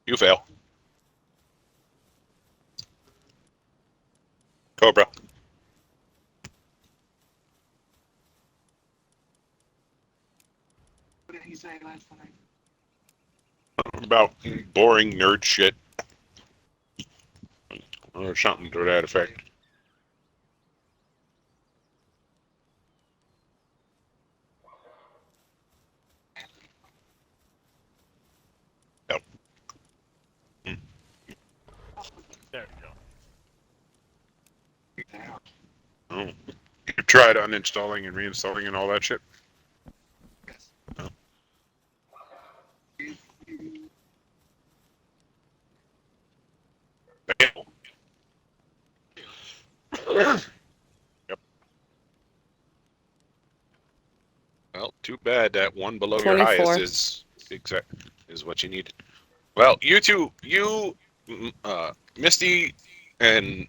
You fail. Cobra. What did he say last night? About boring nerd shit. Or something to that effect. Yep. There you go. Oh. You tried uninstalling and reinstalling and all that shit? Yes. Oh. Fail. Yep. Well, too bad that one below your 24. highest is what you need. Well, you two, Misty and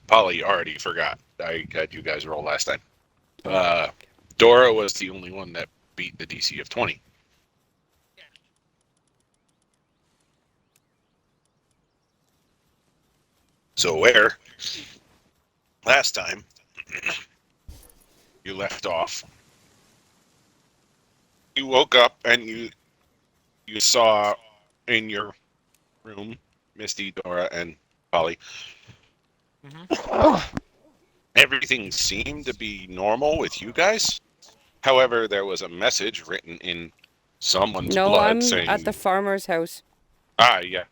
Polly already forgot. I had you guys roll last time. Dora was the only one that beat the DC of 20. So where last time you left off, you woke up and you saw in your room Misty, Dora, and Polly. Everything seemed to be normal with you guys. However, there was a message written in someone's No, blood I'm at saying, the farmer's house. yeah.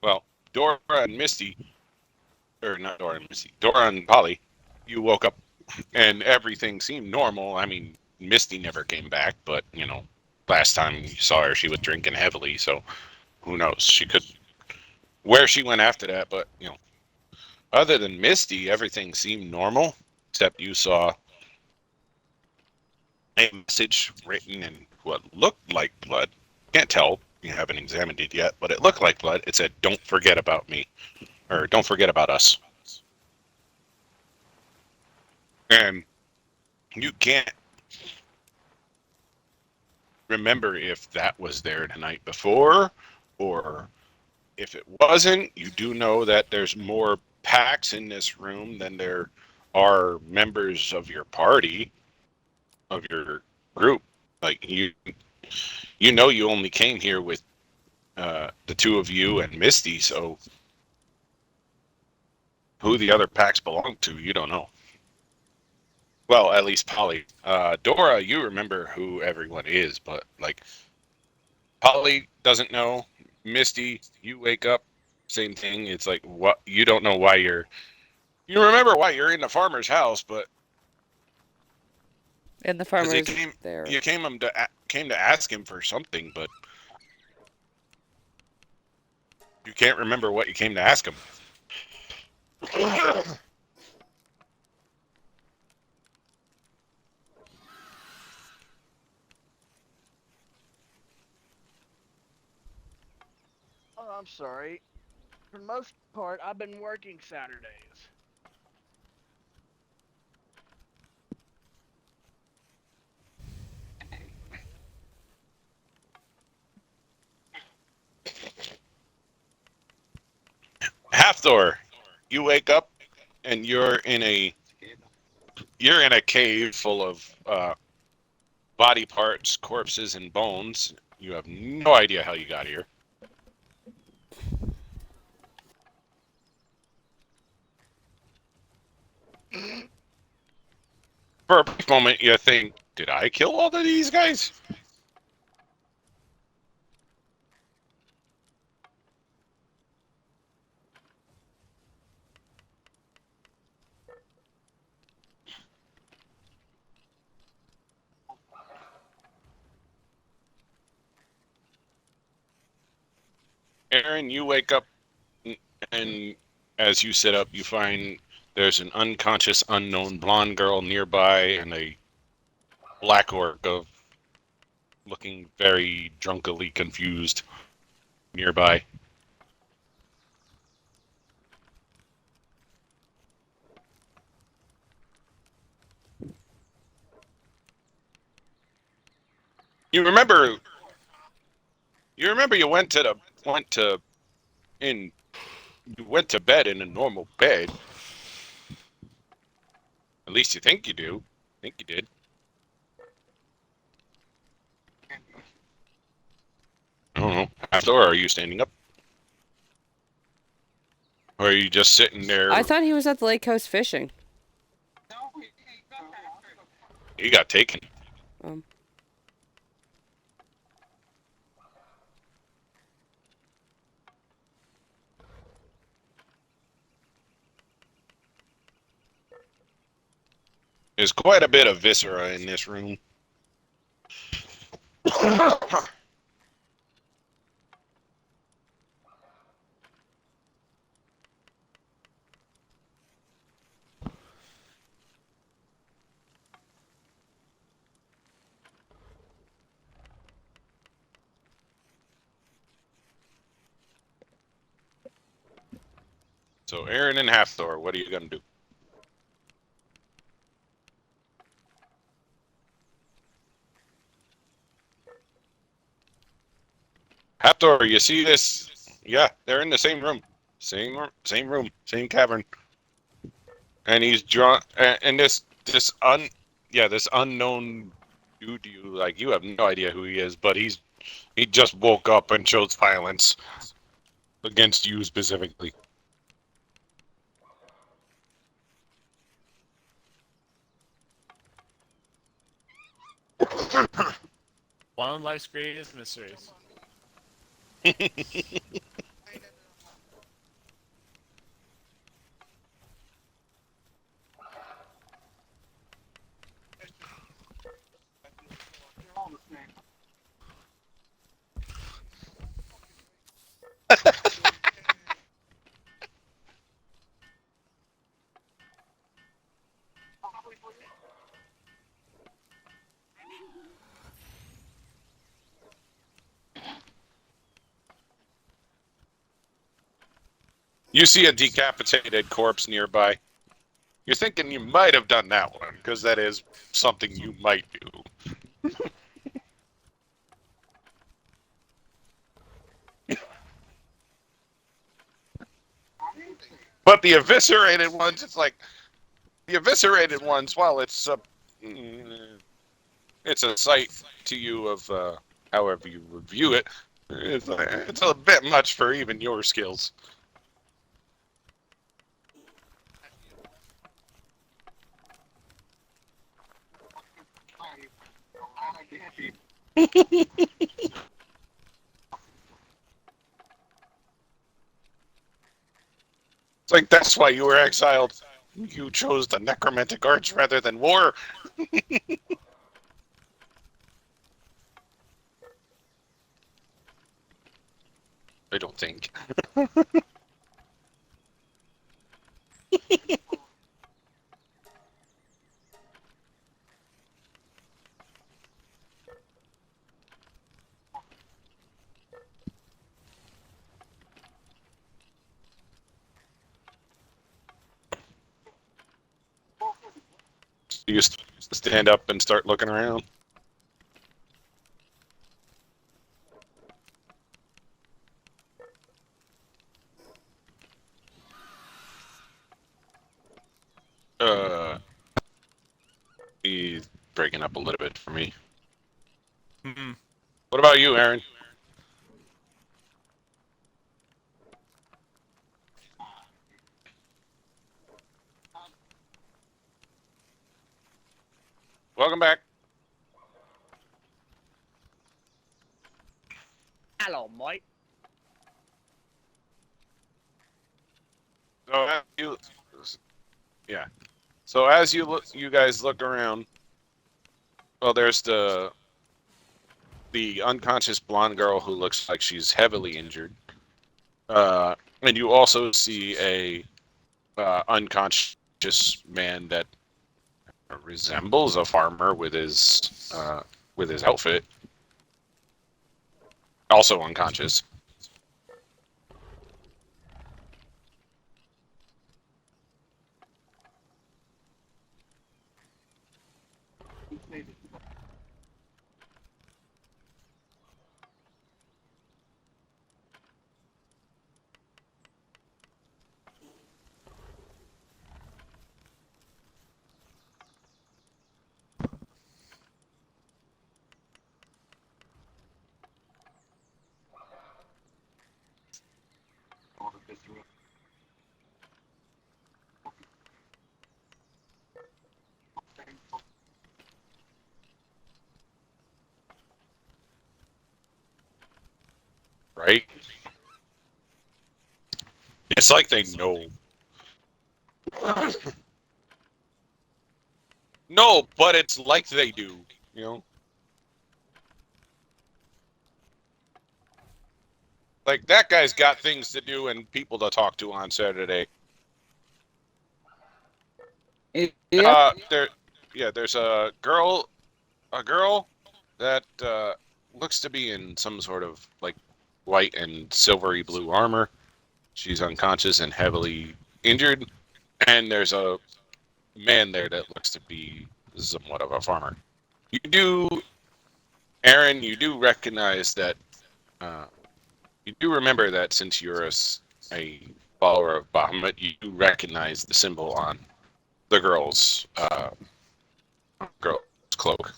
Well, Dora and Misty, or not Dora and Misty, Dora and Polly, you woke up and everything seemed normal. I mean, Misty never came back, but, last time you saw her, she was drinking heavily, so who knows? She could, where she went after that, but, other than Misty, everything seemed normal, except you saw a message written in what looked like blood. Can't tell. You haven't examined it yet, but it looked like blood. It said, "Don't forget about me," or "Don't forget about us." And you can't remember if that was there the night before, or if it wasn't. You do know that there's more packs in this room than there are members of your party, of your group. Like you only came here with the two of you and Misty, so who the other packs belong to, you don't know. Well, at least Polly. Dora, you remember who everyone is, but like Polly doesn't know. Misty, you wake up, same thing. It's like what you don't know why you remember why you're in the farmer's house, but And the because farmer's there. you came to ask him for something, but you can't remember what you came to ask him. Oh, I'm sorry. For the most part, I've been working Saturdays. Halfthor, you wake up and you're in a cave full of body parts, corpses, and bones. You have no idea how you got here. For a brief moment, you think, did I kill all of these guys? Aaron, you wake up, and as you sit up, you find there's an unconscious, unknown blonde girl nearby and a black orc of looking very drunkily confused nearby. You remember? You remember you in you went to bed in a normal bed. At least you think you do. Think you did. I don't know. After, or are you standing up? Or are you just sitting there? I thought he was at the lake coast fishing. He got taken. Um, There's quite a bit of viscera in this room. So Aaron and Hathor, what are you gonna do? Hathor, you see this? Yeah, they're in the same room. Same room, same cavern. And he's drawn and this unknown dude, you have no idea who he is, but he just woke up and chose violence against you specifically. One of life's greatest mysteries. You see a decapitated corpse nearby. You're thinking you might have done that one, because that is something you might do. But the eviscerated ones, it's like the eviscerated ones. Well, it's a sight to you of however you review it. It's a bit much for even your skills. It's like that's why you were exiled. You chose the necromantic arts rather than war. I don't think. You stand up and start looking around. He's breaking up a little bit for me. Hmm. What about you, Aaron? Welcome back. hello, mate. So as you, yeah. So as you guys look around. Well, there's the unconscious blonde girl who looks like she's heavily injured. And you also see a unconscious man that resembles a farmer with his outfit, also unconscious. right? It's like they know. No, but it's like they do, you know? Like, that guy's got things to do and people to talk to on Saturday. Yeah. There's a girl that looks to be in some sort of like white and silvery blue armor. She's unconscious and heavily injured, and there's a man there that looks to be somewhat of a farmer. You do, Aaron. You do recognize that. You do remember that since you're a follower of Bahamut, you do recognize the symbol on the girl's cloak.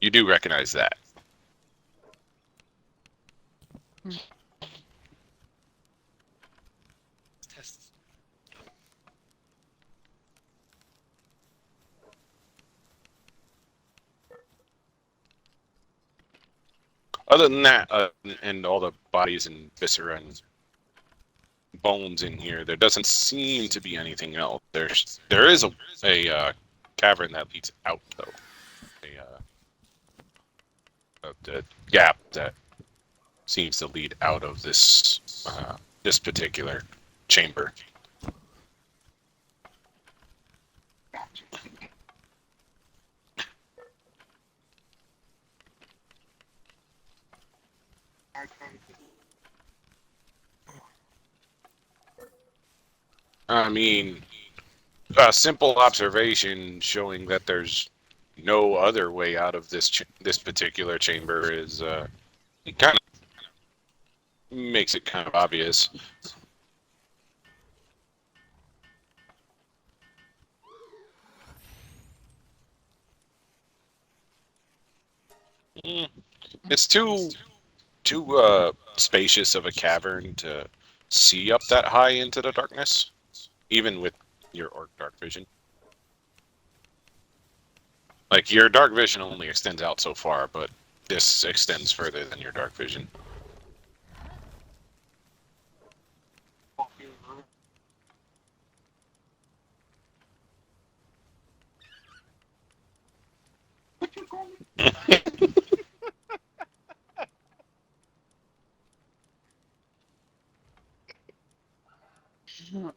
You do recognize that. Test. Other than that, and all the bodies and viscera and bones in here, there doesn't seem to be anything else. There is a cavern that leads out though, a gap that seems to lead out of this particular chamber. I mean, a simple observation showing that there's no other way out of this particular chamber is it kind of makes it kind of obvious. Mm, It's too spacious of a cavern to see up that high into the darkness, even with your orc dark vision. Like, your dark vision only extends out so far, but this extends further than your dark vision.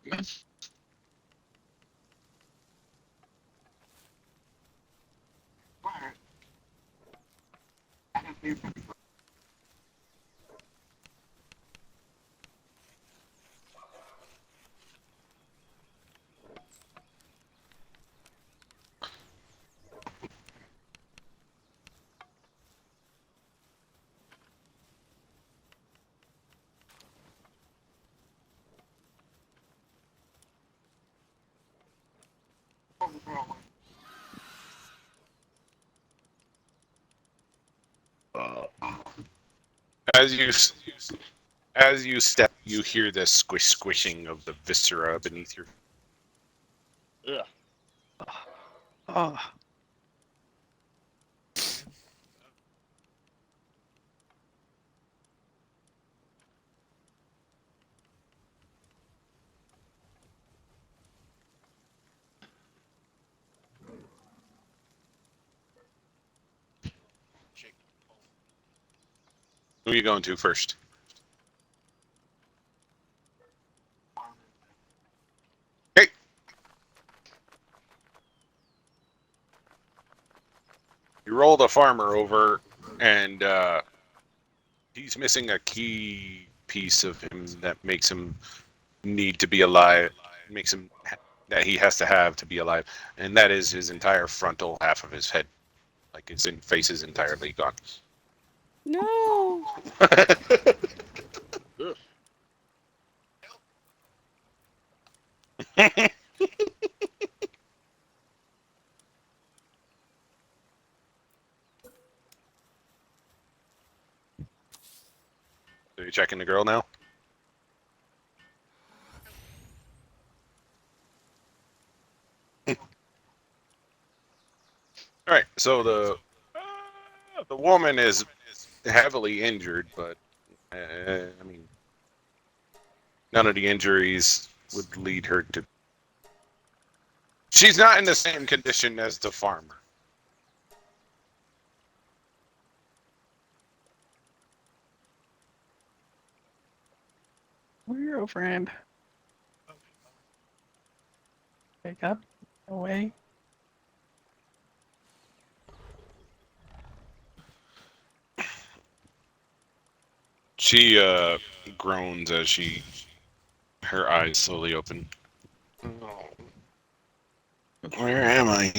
Yes. As you as you step, you hear the squishing of the viscera beneath your. Ugh. Oh. Who are you going to first? Okay. You roll the farmer over, and he's missing a key piece of him that makes him need to be alive. Makes him that he has to have to be alive, and that is his entire frontal half of his head. Like, his face is entirely gone. No. Ugh. So you're checking the girl now? All right. So The woman is heavily injured, but I mean, none of the injuries would lead her to. She's not in the same condition as the farmer. Where your overhand? Wake up. Away. She groans as her eyes slowly open. Where am I?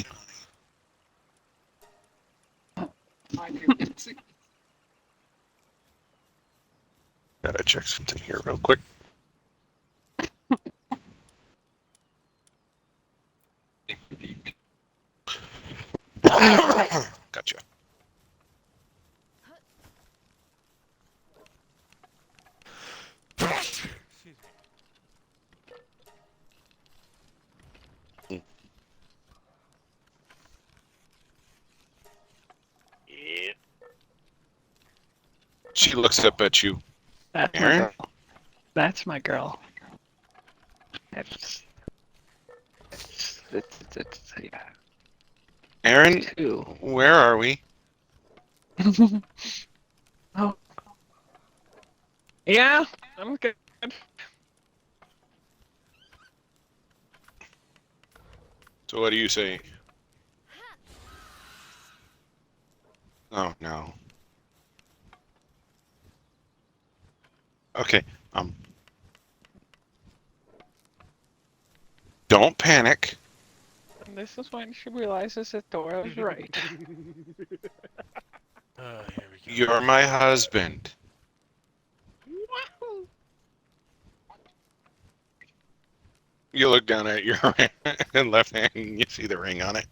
Gotta check something here real quick. Gotcha. Excuse me. Yeah. She looks up at you. That's my Aaron? girl. That's my girl. It's yeah. Aaron, Two. where are we? Oh. Yeah, I'm good. So what do you say? Oh no. Okay. Don't panic. And this is when she realizes that Dora was right. Here we go. You're my husband. You look down at your left hand and you see the ring on it.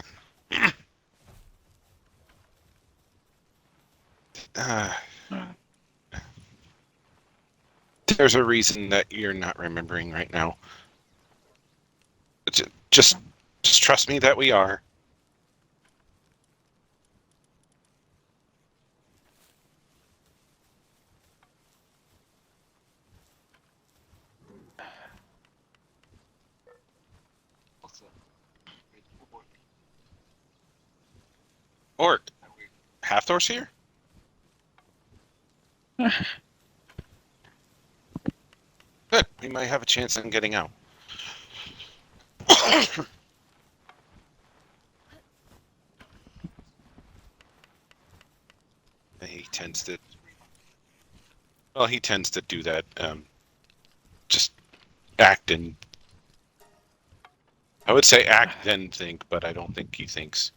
There's a reason that you're not remembering right now. Just trust me that we are. Or Hathor's here? Good. We might have a chance in getting out. He tends to. Well, he tends to do that. Just act and. I would say act then think, but I don't think he thinks.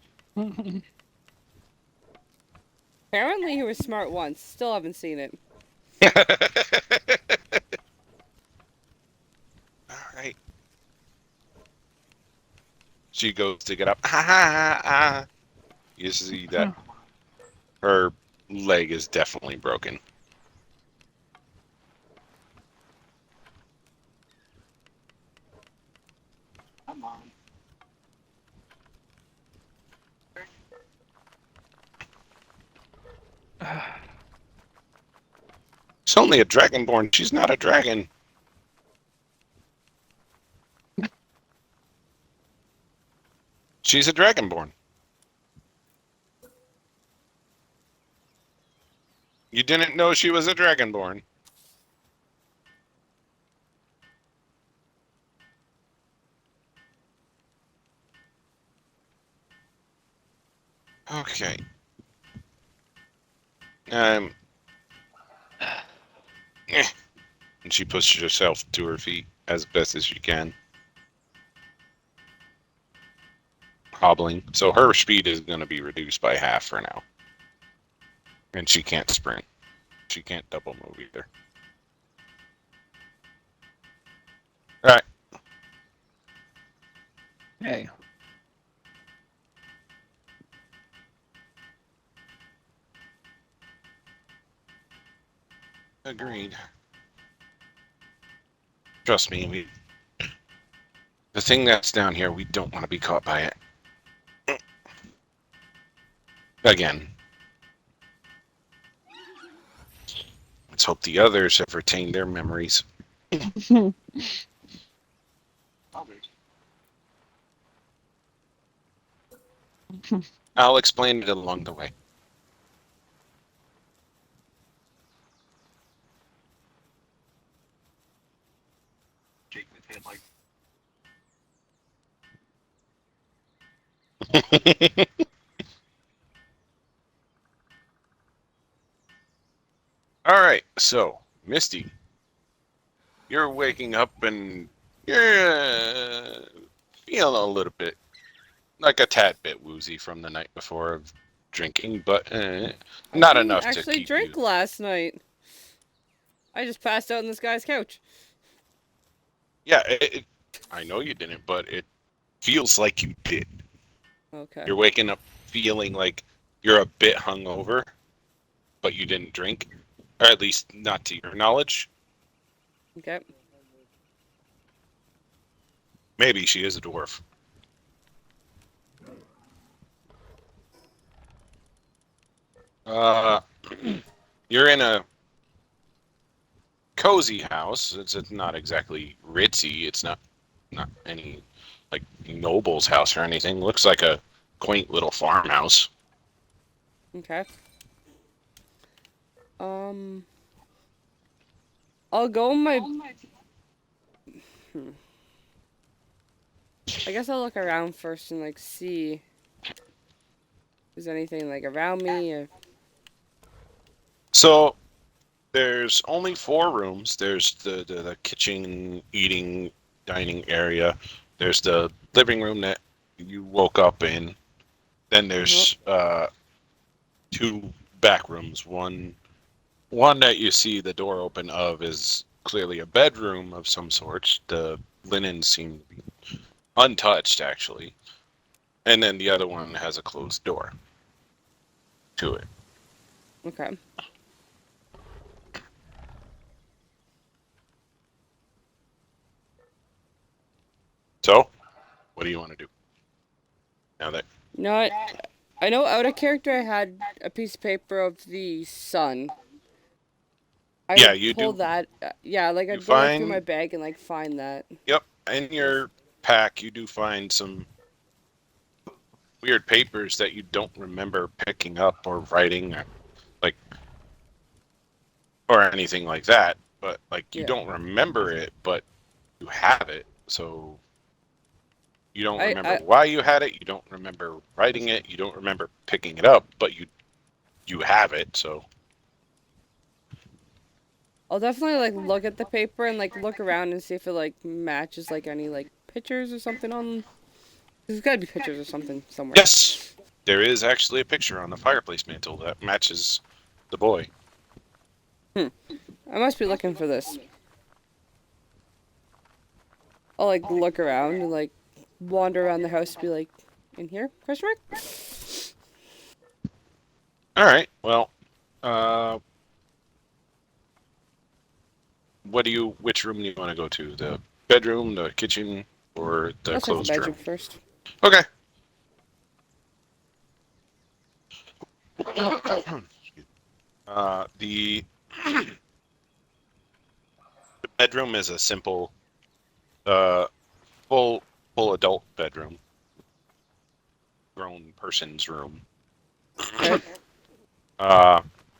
Apparently he was smart once. Still haven't seen it. All right. She goes to get up. Ha ha ha. You see that her leg is definitely broken. Come on. She's only a dragonborn. She's not a dragon. She's a dragonborn. You didn't know she was a dragonborn. Okay. And she pushes herself to her feet as best as she can. Hobbling. So her speed is going to be reduced by half for now. And she can't sprint. She can't double move either. Alright. Hey. Agreed. Trust me, the thing that's down here, we don't want to be caught by it. Again. Let's hope the others have retained their memories. Others. I'll explain it along the way. Jake with headlight. All right, so Misty, you're waking up and you're feeling a little bit, like a tad bit woozy from the night before of drinking, but not I enough didn't to actually keep drink you. last night. I just passed out on this guy's couch. Yeah, I know you didn't, but it feels like you did. Okay. You're waking up feeling like you're a bit hungover, but you didn't drink, or at least not to your knowledge. Okay. Maybe she is a dwarf. Uh, you're in a cozy house. It's not exactly ritzy. It's not any like noble's house or anything. Looks like a quaint little farmhouse. Okay. I'll go in my. I guess I'll look around first and like see if there's anything like around me. Or... So there's only 4 rooms. There's the kitchen, eating, dining area. There's the living room that you woke up in. Then there's 2 back rooms. One that you see the door open of is clearly a bedroom of some sort. The linens seem to be untouched, actually. And then the other one has a closed door to it. Okay. So, what do you want to do? Now that You know what? I know out of character I had a piece of paper of the sun. I Yeah, would you pull do. that. Yeah, like You I'd go like, through find- my bag and like find that. Yep, in your pack you do find some weird papers that you don't remember picking up or writing, or anything like that. But like you Yeah. don't remember it, but you have it, so you don't remember why you had it. You don't remember writing it. You don't remember picking it up, but you have it. So I'll definitely like look at the paper and like look around and see if it like matches like any like pictures or something on. There's gotta be pictures or something somewhere. yes, there is actually a picture on the fireplace mantle that matches the boy. I must be looking for this. I'll like look around and like wander around the house and be like, in here? Question mark? All right. Well, which room do you want to go to? The bedroom, the kitchen, or the Let's take the closed bedroom room? first. Okay. The bedroom is a simple, full adult bedroom, grown person's room.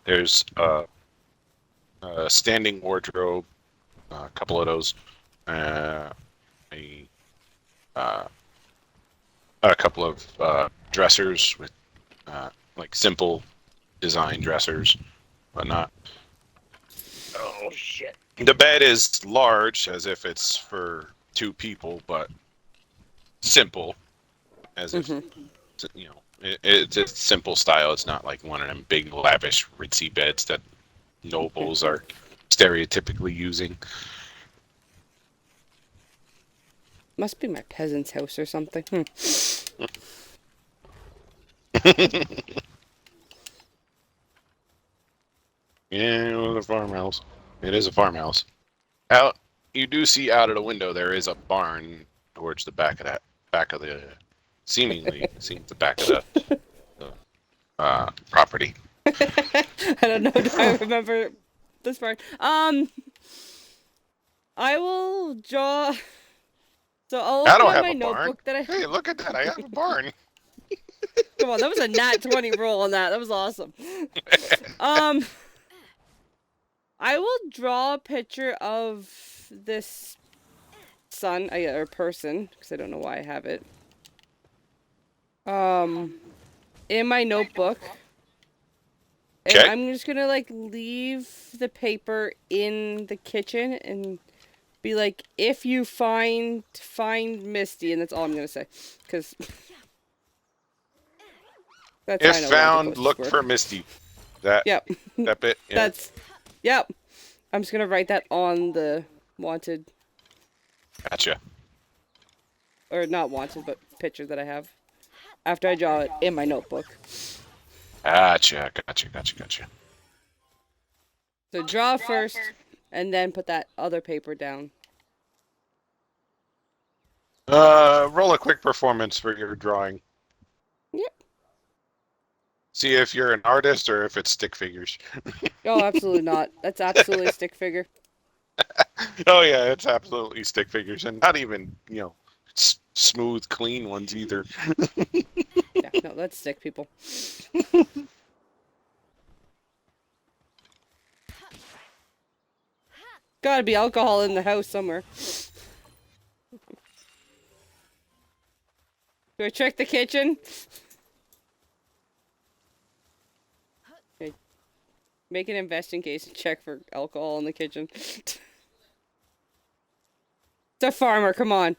There's a standing wardrobe, a couple of those, a couple of dressers with like simple design dressers, whatnot. Oh shit. The bed is large, as if it's for 2 people, but simple, as if you know it's a simple style. It's not like one of them big, lavish, ritzy beds that nobles are stereotypically using. Must be my peasant's house or something. Yeah, well, the farmhouse. It is a farmhouse. Out, you do see out of the window there is a barn towards the back of the seemingly seems the back of the property. I don't know. Do I remember This part. I will draw. So I'll I open don't up have my a barn. notebook that I. Hey, look at that! I have a barn. Come on, that was a nat 20 roll on that. That was awesome. I will draw a picture of this son or person because I don't know why I have it. In my notebook. And Okay. I'm just gonna like leave the paper in the kitchen and be like, if you find Misty, and that's all I'm gonna say, because that's If how I know found, Wonka look posts for work. Misty. That Yep, that bit. Yeah. that's yep. I'm just gonna write that on the wanted Gotcha. or not wanted, but picture that I have after I draw it in my notebook. Gotcha. So draw first, and then put that other paper down. Roll a quick performance for your drawing. Yep. See if you're an artist or if it's stick figures. Oh, absolutely not. That's absolutely a stick figure. Oh yeah, it's absolutely stick figures, and not even smooth, clean ones either. Yeah, no, that's stick, people. Gotta be alcohol in the house somewhere. Do I check the kitchen? Okay. Make an investigation check for alcohol in the kitchen. It's a farmer, come on.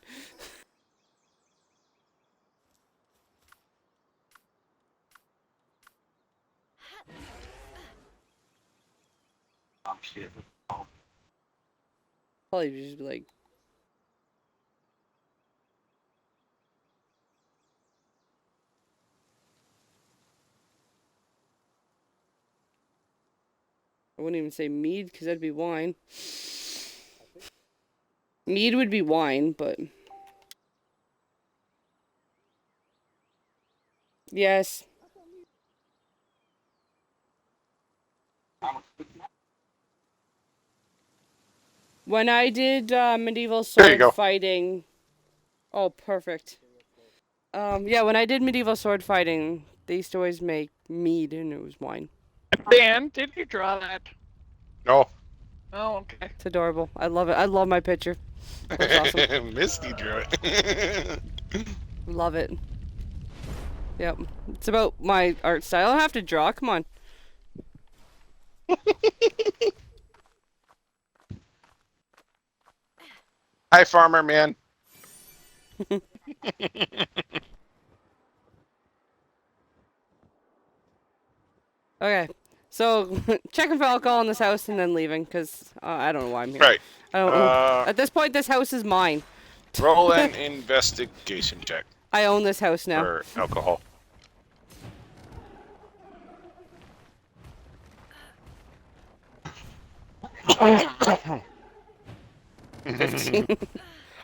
Oh shit. Oh, Probably just be like, I wouldn't even say mead because that'd be wine. Mead would be wine, but yes. When I did medieval There you sword go. fighting, oh perfect. Yeah, when I did medieval sword fighting, they used to always make mead and it was wine. Dan, did you draw that? No. Oh, okay. It's adorable. I love it. I love my picture. That's awesome. Misty drew it. Love it. Yep. It's about my art style. I don't have to draw. Come on. Hi, farmer man. Okay. So, checking for alcohol in this house and then leaving because I don't know why I'm here. Right. I don't know. At this point, this house is mine. Roll an investigation check I own this house now. for alcohol. I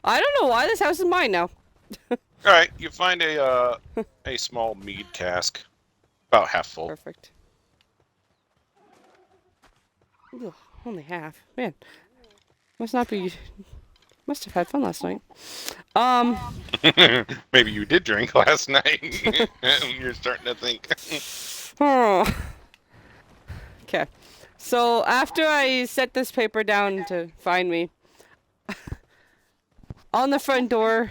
don't know why this house is mine now. All right, you find a small mead cask, about half full. Perfect. Ugh, only half. Man, must not be. Must have had fun last night. Maybe you did drink last night. You're starting to think. Oh. Okay. So after I set this paper down to find me, on the front door,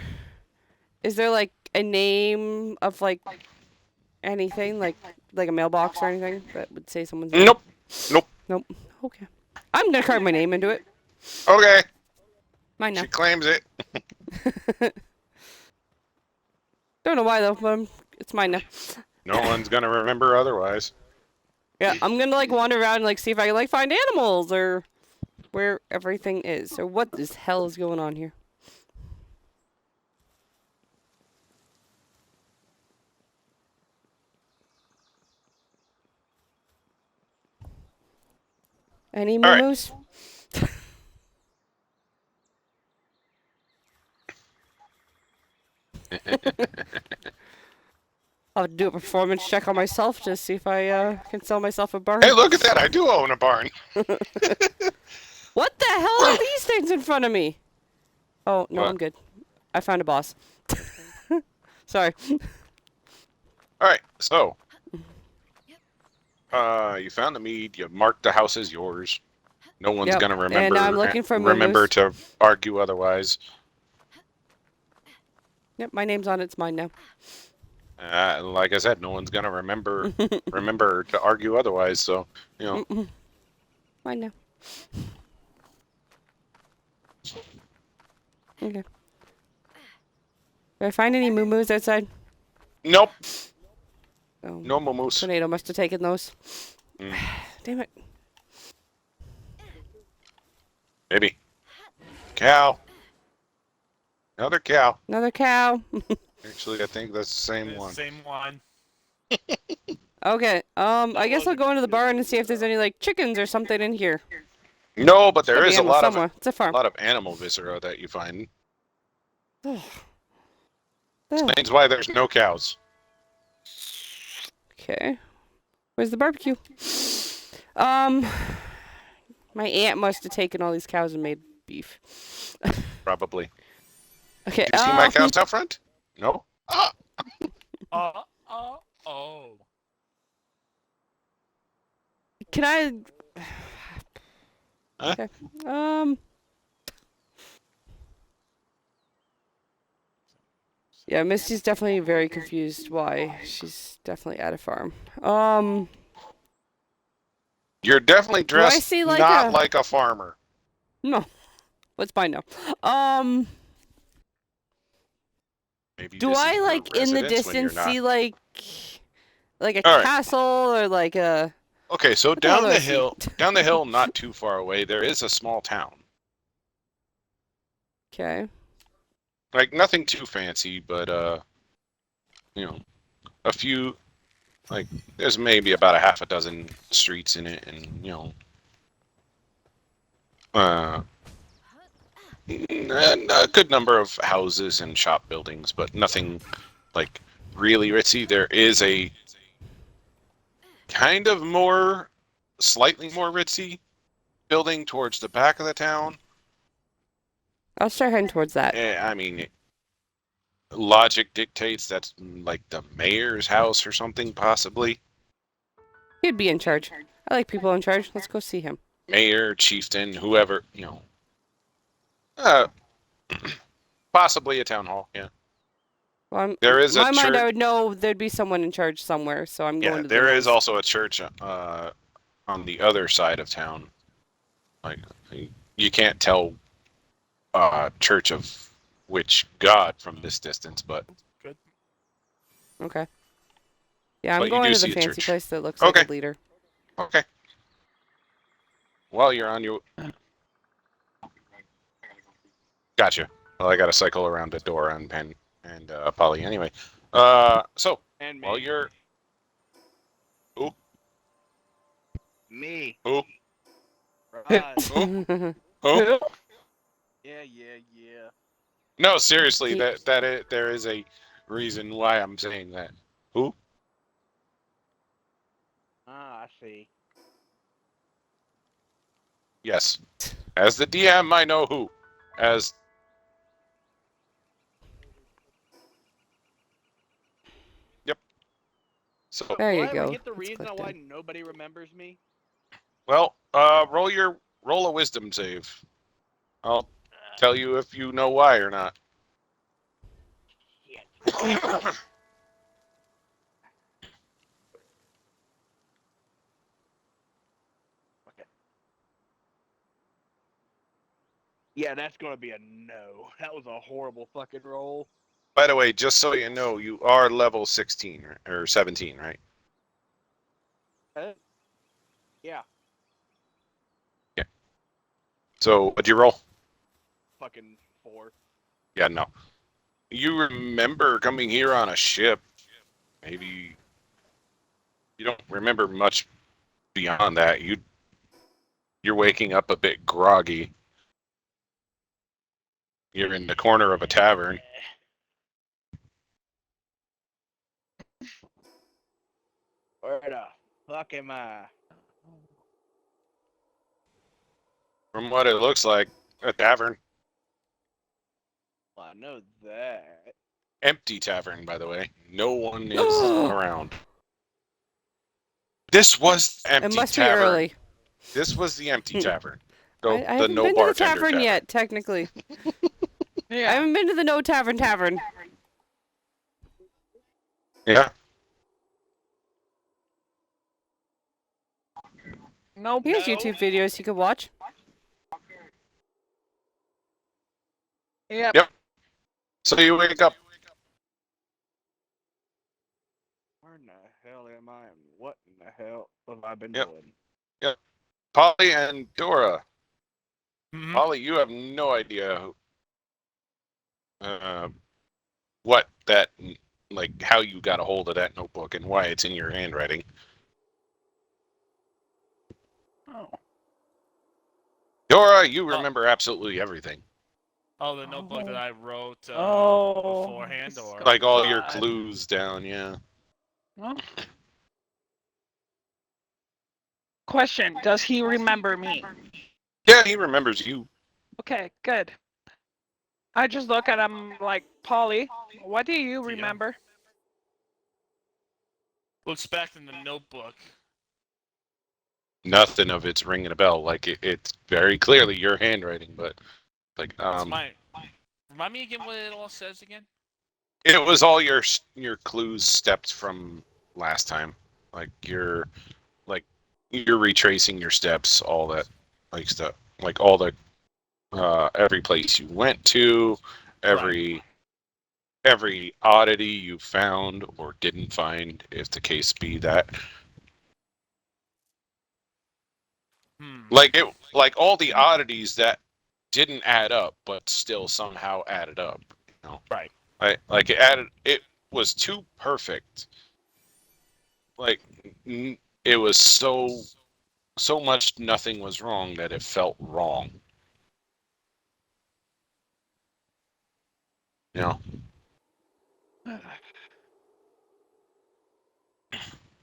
is there like a name of like anything, like a mailbox or anything that would say someone's name? Nope. Nope. Nope. Okay. I'm gonna carve my name into it. Okay. Mine now. She claims it. Don't know why though, but it's mine now. No one's gonna remember otherwise. Yeah, I'm gonna like wander around and like see if I can like find animals or where everything is. Or what the hell is going on here? Any right. moo-moos? I'll do a performance check on myself to see if I can sell myself a barn. Hey, look at that! I do own a barn. What the hell are these things in front of me? Oh, no, What? I'm good. I found a boss. Sorry. All right, so you found the mead. You marked the house as yours. No one's Yep, gonna and remember. I'm looking for remember moo-moos. to argue otherwise. Yep, my name's on it. It's mine now. Like I said, no one's gonna remember to argue otherwise. So you know, Mm-mm. Mine now. Okay. Did I find any moo-moos outside? nope, Oh, no moose. tornado must have taken those. Mm. Damn it. Maybe cow. Another cow. Another cow. Actually, I think that's the same one. Same one. Okay. I guess I'll go into the barn and see if there's any like chickens or something in here. No, but there Could be is a animals lot somewhere. of It's a farm. animal viscera that you find. Ugh. Explains why there's no cows. Okay. Where's the barbecue? My aunt must have taken all these cows and made beef. Probably. Okay. You see my cows out front? No. Ah! Oh. Can I? Huh? Okay. Yeah, Misty's definitely very confused why she's definitely at a farm. You're definitely I dressed see, like, not a- like a farmer. No. What's mine now? Maybe Do this is I your like in the residence when you're distance not. see like a All right. castle or like a? Okay, so the hell down do I the see? hill, not too far away, there is a small town. Okay. Like nothing too fancy, but you know, a few. Like there's maybe about a half a dozen streets in it, and you know, and a good number of houses and shop buildings, but nothing like really ritzy. There is a kind of slightly more ritzy building towards the back of the town. I'll start heading towards that. I mean, logic dictates that's like the mayor's house or something, possibly. He'd be in charge. I like people in charge. Let's go see him. Mayor, chieftain, whoever, you know. Possibly a town hall, yeah. Well, There is a my mind, I church. would know there'd be someone in charge somewhere, so I'm Yeah, going to. there is also a church on the other side of town. Like, you can't tell church of which god from this distance, but Okay. Yeah, But I'm you going do to see the a fancy church. place that looks like Okay. a leader. okay. While you're on your... Gotcha. Well, I got to cycle around to Dora and Penn and Polly anyway. So, And me. while you're... Me. Who? Right. Who? Yeah. No, seriously, Ye- there is a reason why I'm saying that. Who? Ah, I see. Yes. As the DM, I know who. As... Yep. So, There Will you I ever go. get the That's reason clicked why in. nobody remembers me? well, roll a wisdom save. I'll tell you if you know why or not. Yeah, that's gonna be a no. That was a horrible fucking roll. By the way, just so you know, you are level 16 or 17, right? Yeah, So, what'd you roll? fucking 4. Yeah, no. You remember coming here on a ship. Maybe you don't remember much beyond that. You're waking up a bit groggy. You're in the corner of a tavern. Where the fuck am I? From what it looks like, a tavern. Well, I know that. Empty tavern, by the way. No one is around. This was It empty must be tavern. early. This was the empty tavern. I The haven't no been to the bartender tavern yet, technically. I Yeah. haven't been to the No Tavern. Yeah. Nope. Here's YouTube videos you could watch. Yep. Yep. So you wake up. Where in the hell am I? And what in the hell have I been Yep. doing? Polly and Dora. Mhm. Polly, you have no idea what that, like, how you got a hold of that notebook and why it's in your handwriting. Oh. Dora, you remember absolutely everything. Oh, the notebook that I wrote Oh. beforehand, or Like all your God. clues down, yeah. Well. Question: does he remember me? Yeah, he remembers you. Okay, good. I just look at him like, Polly, what do you Yeah. remember? looks back in the notebook. Nothing of it's ringing a bell. Like it's very clearly your handwriting, but like Remind me again what it all says again. it was all your clues stepped from last time. Like you're retracing your steps, all that like stuff. Like all the every place you went to, every oddity you found or didn't find, if the case be that. Like all the oddities that didn't add up, but still somehow added up. You know? Right. Like it was too perfect. Like it was so much nothing was wrong that it felt wrong. You know?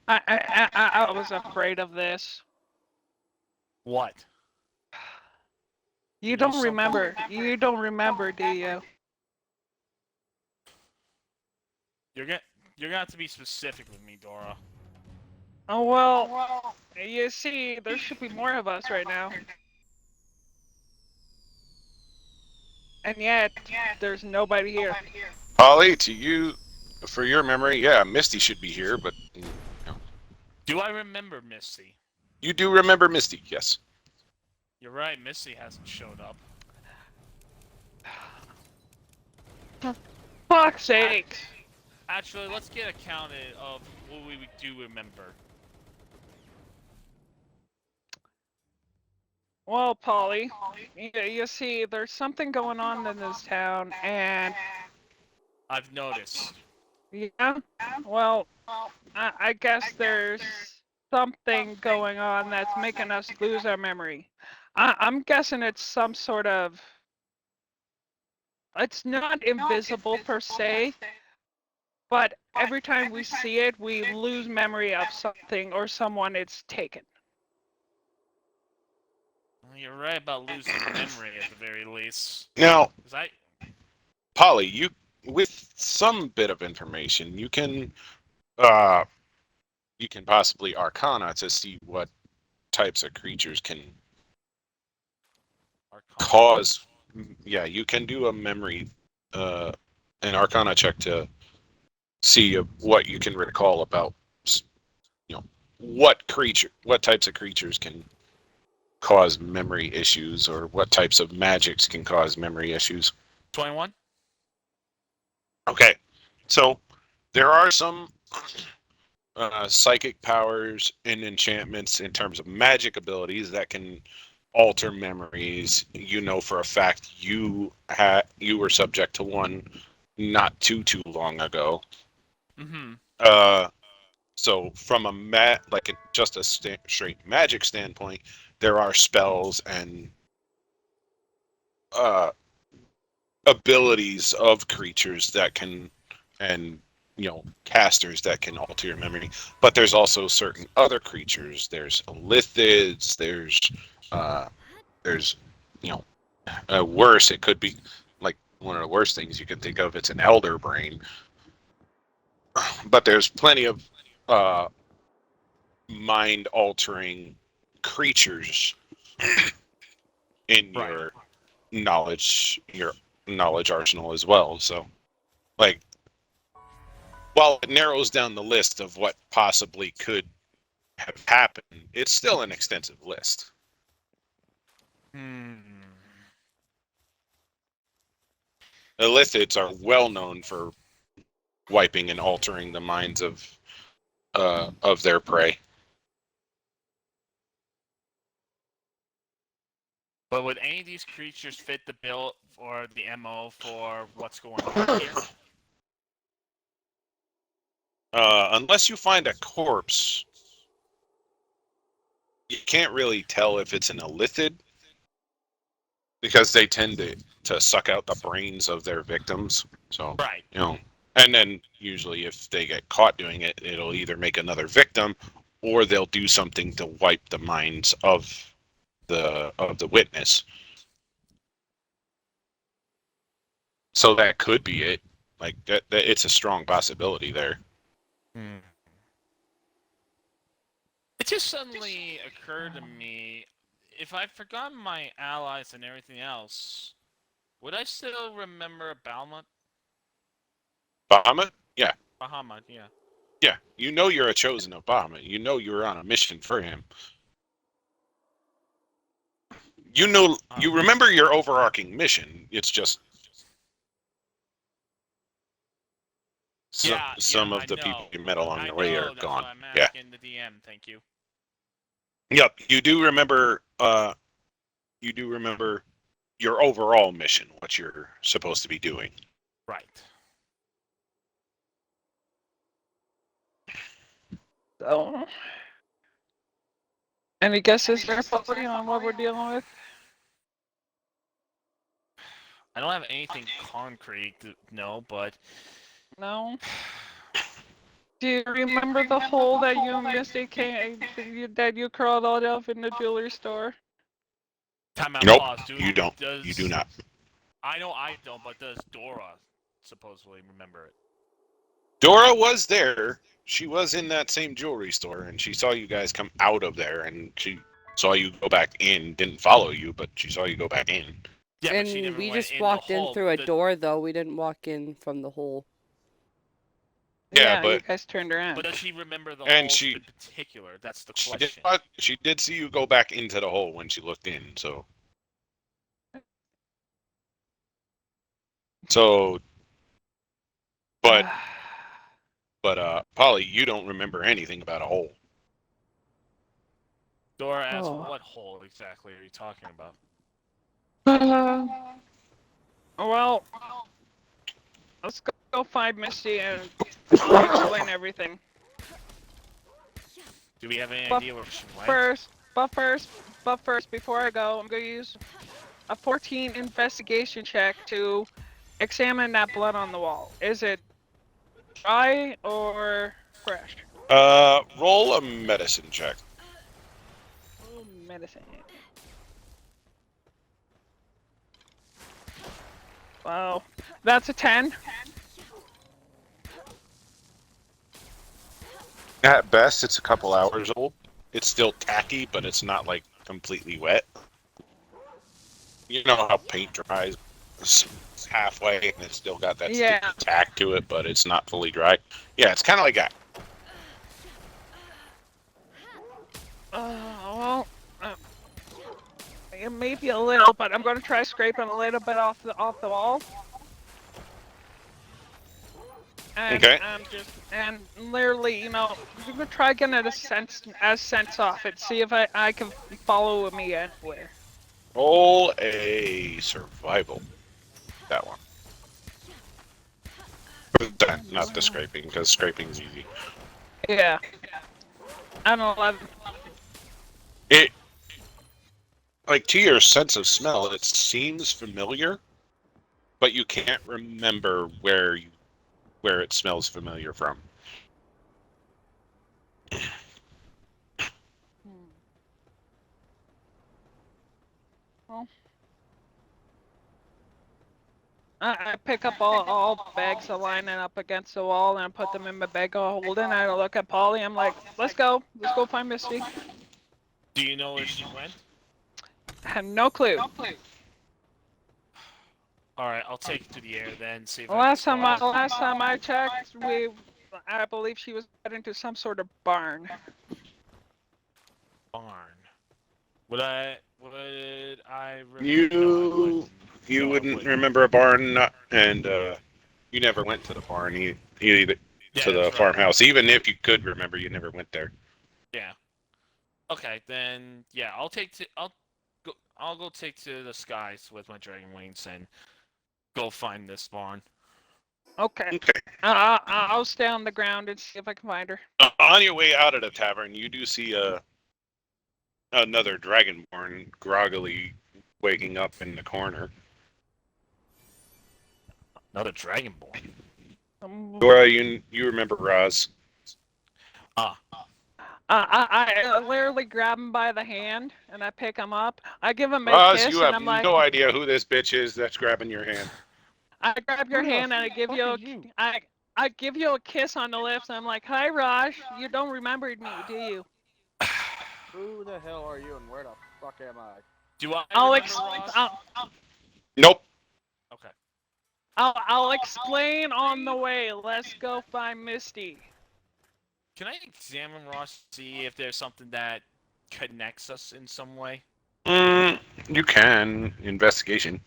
I was afraid of this. What? You know don't something? remember. You don't remember, do you? You're gonna have to be specific with me, Dora. Oh, well, you see, there should be more of us right now. And yet, there's nobody here. Holly, to you, for your memory, yeah, Misty should be here, but you know, Do I remember Misty? you do remember Misty, yes. You're right. Misty hasn't showed up. Fuck's sake. Actually, let's get accounted of what we do remember. Well, Polly, you see, there's something going on in this town, and I've noticed. yeah, well, I guess there's something going on that's making us lose our memory. I'm guessing it's some sort of. It's not invisible per se, but every time we see it, we lose memory of something or someone it's taken. Well, you're right about losing memory at the very least. Now, 'Cause I Polly, you with some bit of information, you can possibly arcana to see what types of creatures can cause. Yeah, you can do a memory, an arcana check to see what you can recall about, you know, what types of creatures can cause memory issues, or what types of magics can cause memory issues. 21. Okay, so there are some psychic powers and enchantments in terms of magic abilities that can alter memories. You know for a fact you were subject to one not too long ago. Mm-hmm. So from just a straight magic standpoint, there are spells and abilities of creatures that can, and casters that can alter your memory, but there's also certain other creatures. There's lithids. There's worse. It could be like one of the worst things you can think of. It's an elder brain, but there's plenty of mind altering creatures in Right. your knowledge arsenal as well. So, like, while it narrows down the list of what possibly could have happened, it's still an extensive list. Hmm. The lithids are well known for wiping and altering the minds of their prey. But would any of these creatures fit the bill or the MO for what's going on here? Unless you find a corpse, you can't really tell if it's an illithid because they tend to suck out the brains of their victims. So, Right. and then usually if they get caught doing it, it'll either make another victim or they'll do something to wipe the minds of the witness. So that could be it. Like that it's a strong possibility there. Hmm. It just suddenly occurred to me, if I'd forgotten my allies and everything else, would I still remember Bahamut? Bahamut? Yeah. Bahamut, yeah. Yeah. You're a chosen of Bahamut. You're on a mission for him. You remember your overarching mission. It's just some of the people you met along the way are gone. Yeah. In the DM, thank you. Yep. You do remember your overall mission, what you're supposed to be doing. Right. So, any guesses there, Polly, on what we're dealing with? I don't have anything concrete, no, but No. Do you remember the hole that you and Misty that you crawled out of in the jewelry store? time out. Nope. Pause. You don't. You do not. I know I don't, but does Dora supposedly remember it? Dora was there. She was in that same jewelry store, and she saw you guys come out of there, and she saw you go back in. Didn't follow you, but she saw you go back in. Yeah, but she And never we went just in the walked in hole. through a The- door, though. We didn't walk in from the hole. Yeah, you but- guys turned around. But does she remember the And hole she- in particular? That's the She question. did see you go back into the hole when she looked in. So, but Polly, you don't remember anything about a hole. Dora asked, Oh. what hole exactly are you talking about? Well, let's go find Misty and I'll explain everything. Do we have any But idea where she went? But first, before I go, I'm gonna use a 14 investigation check to examine that blood on the wall. Is it dry or fresh? Roll a medicine check. Oh, medicine. Wow, that's a 10. At best, it's a couple hours old. It's still tacky, but it's not like completely wet. You know how paint dries halfway and it's still got that Yeah. sticky tack to it, but it's not fully dry. Yeah, it's kind of like that. Well, it may be a little, but I'm gonna try scraping a little bit off the wall. And, Okay. And literally, I'm gonna try getting it as sense off it. See if I can follow me anywhere. Roll a survival. That one. Not the scraping, because scraping's easy. Yeah. I'm 11. It, like, to your sense of smell, it seems familiar, but you can't remember where you where it smells familiar from. Well, I pick up all bags of lining up against the wall and I put them in my bag of holding. I look at Polly. I'm like, let's go find Misty. Do you know where she went? I have no clue. All right, I'll take it to the air then. See if Last I can spot her. time I checked, I believe she was heading to some sort of barn. Barn. Would I remember? You No, I wouldn't wouldn't. remember a barn, and you never went to the barn either Yeah, to the that's right. farmhouse. Even if you could remember, you never went there. Yeah. Okay, then yeah, I'll go take to the skies with my dragon wings and go find this barn. Okay. Okay. I'll stay on the ground and see if I can find her. On your way out of the tavern, you do see another dragonborn groggily waking up in the corner. Another dragonborn. Dora, you remember Roz? I literally grab him by the hand and I pick him up. I give him a Roz, kiss you and have I'm like, no idea who this bitch is that's grabbing your hand. I grab your Who the hand and I give fuck you is you? I give you a kiss on the lips. And I'm like, hi Raj, you don't remember me, do you? Who the hell are you and where the fuck am I? Do I I'll remember Ross? Nope. Okay. I'll explain on the way. Let's go find Misty. Can I examine Ross, see if there's something that connects us in some way? You can investigation.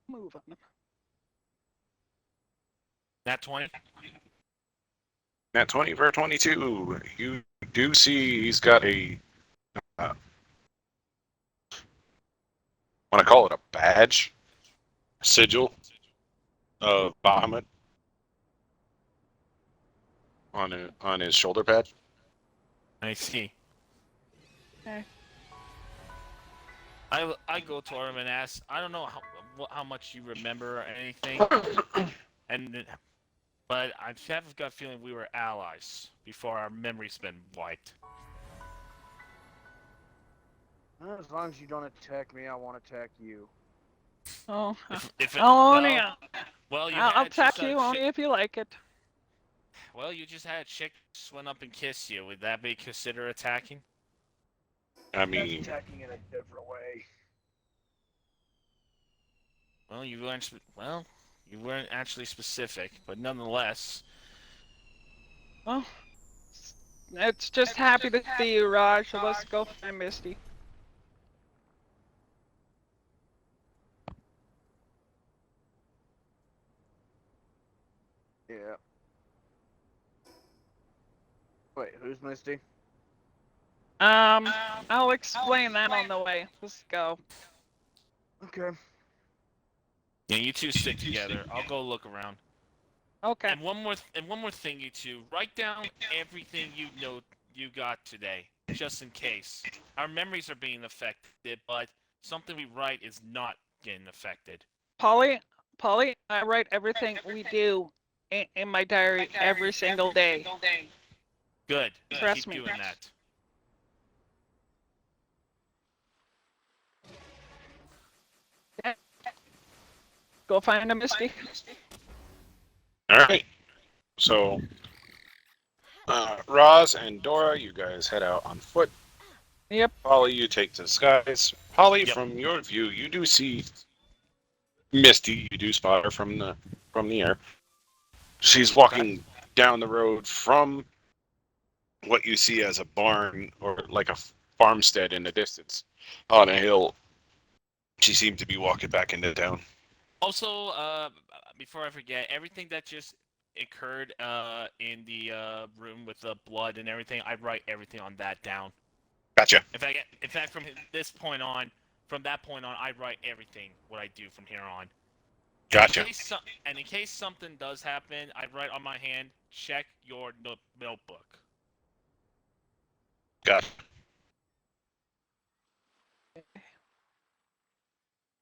Move on him. Nat 20? Nat 20 for 22. You do see he's got a. Want to call it a badge? Sigil of Bahamut on his shoulder pad. I see. Okay. I go to him and ask, I don't know how much you remember or anything, but I have a gut feeling we were allies before our memory's been wiped. As long as you don't attack me, I won't attack you. Oh, If it, only well, you I'll had attack just a you only chick- if you like it. Well, you just had a chick swim up and kiss you. Would that be considered attacking? I That's mean, attacking in a different way. Well, you weren't actually specific, but nonetheless. Well, it's just happy to see you, Raj. So let's go find Misty. Yeah. Wait, who's Misty? I'll explain that on the way. Let's go. Okay. Yeah, you two stick together. I'll go look around. Okay. And one more thing, you two. Write down everything you know you got today, just in case. Our memories are being affected, but something we write is not getting affected. Polly, I write everything we do in my diary every single day. Good. Trust Keep me. doing that. Go find a Misty. all right. So, Roz and Dora, you guys head out on foot. Yep. Polly, you take to the skies. Polly, Yep. from your view, you do see Misty. You do spot her from the air. She's walking down the road from what you see as a barn or like a farmstead in the distance on a hill. She seemed to be walking back into town. Also, before I forget, everything that just occurred in the room with the blood and everything, I write everything on that down. Gotcha. In fact, from that point on, I write everything what I do from here on. Gotcha. In case something does happen, I write on my hand, check your notebook. Gotcha.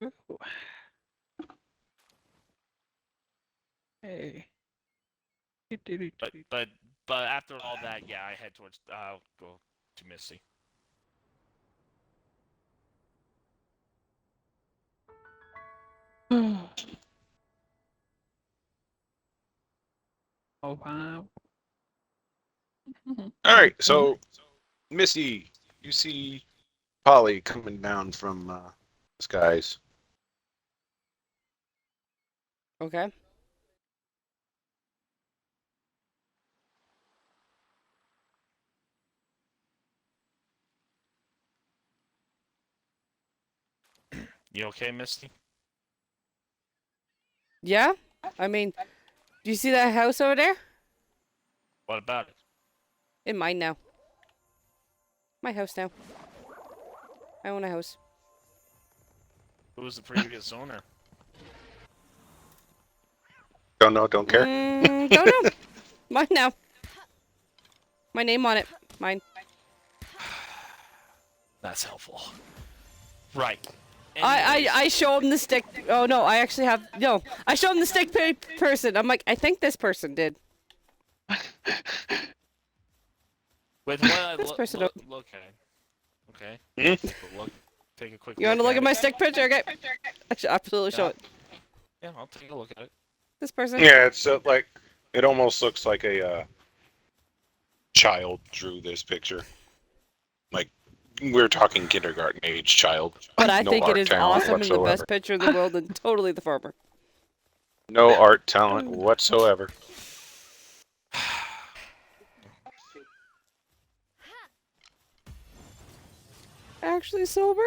Ooh. Hey. But after all that, yeah, I head towards. I'll go to Missy. Oh wow. All right, so Missy, you see Polly coming down from the skies. Okay. You okay, Misty? Yeah? I mean, do you see that house over there? What about it? In mine now. My house now. I own a house. Who was the previous owner? Don't know, don't care. Don't know. Mine now. My name on it. Mine. That's helpful. Right. I show him the stick. Oh no, I actually have no. I show him the stick person. I'm like, I think this person did. With what I This person look at. Okay. Hmm? Look. Take a quick. You want to look at it. my stick picture? Okay. Actually, absolutely show Yeah. it. Yeah, I'll take a look at it. This person. Yeah, it's like it almost looks like a child drew this picture. Like we're talking kindergarten age child. But I No think it art is talent awesome and the whatsoever. best picture in the world and totally the farmer. No art talent whatsoever. Actually sober?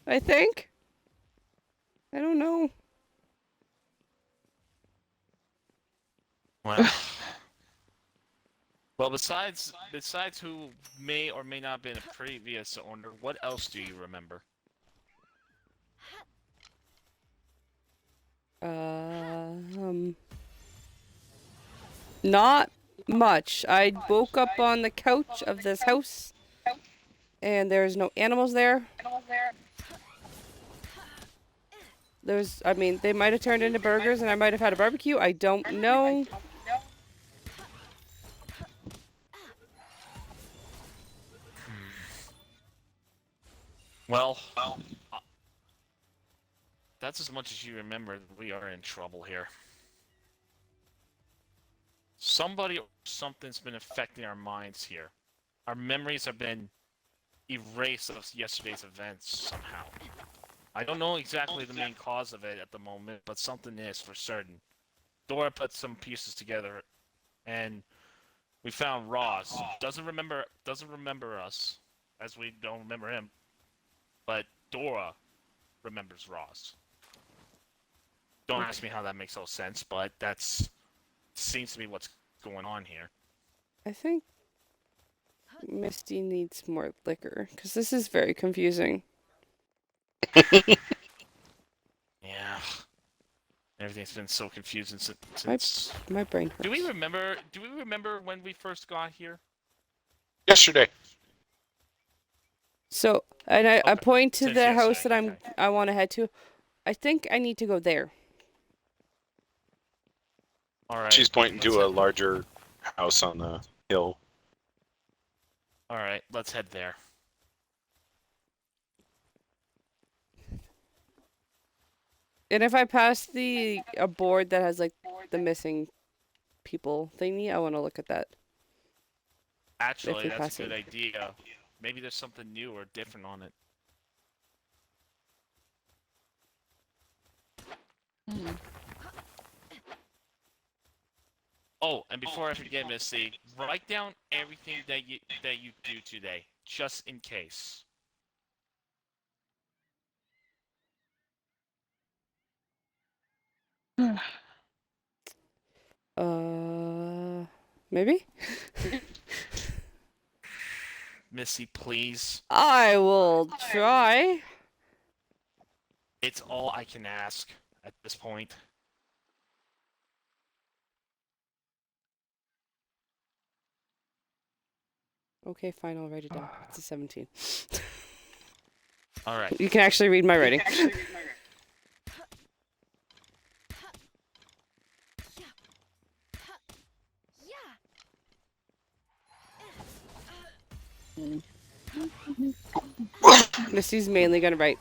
I think. I don't know. Well. Well, besides who may or may not have been a previous owner, what else do you remember? Not much. I woke up on the couch of this house, and there's no animals there. I mean, they might have turned into burgers, and I might have had a barbecue. I don't know. Well, that's as much as you remember. We are in trouble here. Somebody or something's been affecting our minds here. Our memories have been erased of yesterday's events somehow. I don't know exactly the main cause of it at the moment, but something is for certain. Dora put some pieces together, and we found Ross. Doesn't remember us, as we don't remember him. But Dora remembers Ross. Don't ask me how that makes no sense, but that's seems to be what's going on here. I think Misty needs more liquor, because this is very confusing. Yeah. Everything's been so confusing since. My brain hurts. Do we remember when we first got here? Yesterday. So, and I Okay. point to Since the house yesterday, that okay. I want to head to. I think I need to go there. All right. She's pointing let's to a head- larger house on the hill. All right, let's head there. And if I pass a board that has like the missing people thingy, I want to look at that. Actually, we that's pass a good it. idea. Maybe there's something new or different on it. Oh, and before I forget, Missy, write down everything that you do today, just in case. Maybe? Missy, please. I will try. It's all I can ask at this point. Okay, fine, I'll write it down. It's a 17. All right. You can actually read my writing. Misty's mainly gonna write,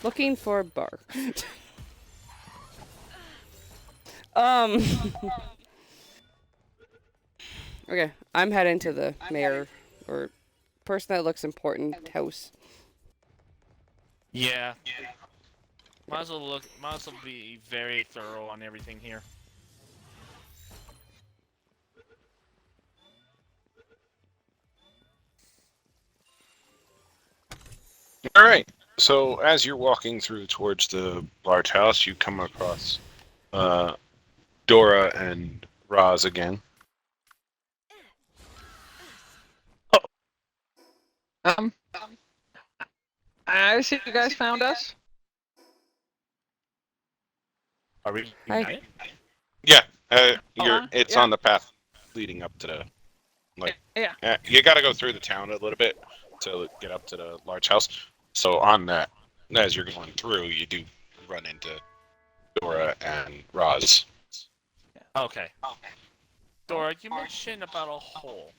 looking for a bar. um. Okay, I'm heading to the mayor or person that looks important house. Yeah. Might as well look. Might as well be very thorough on everything here. All right. So as you're walking through towards the large house, you come across Dora and Roz again. I see you guys found us. Are we Hi. united? Yeah, Oh, it's yeah. on the path leading up to the Yeah. you got to go through the town a little bit to get up to the large house. So on that, as you're going through, you do run into Dora and Roz. Okay. Dora, you mentioned about a hole.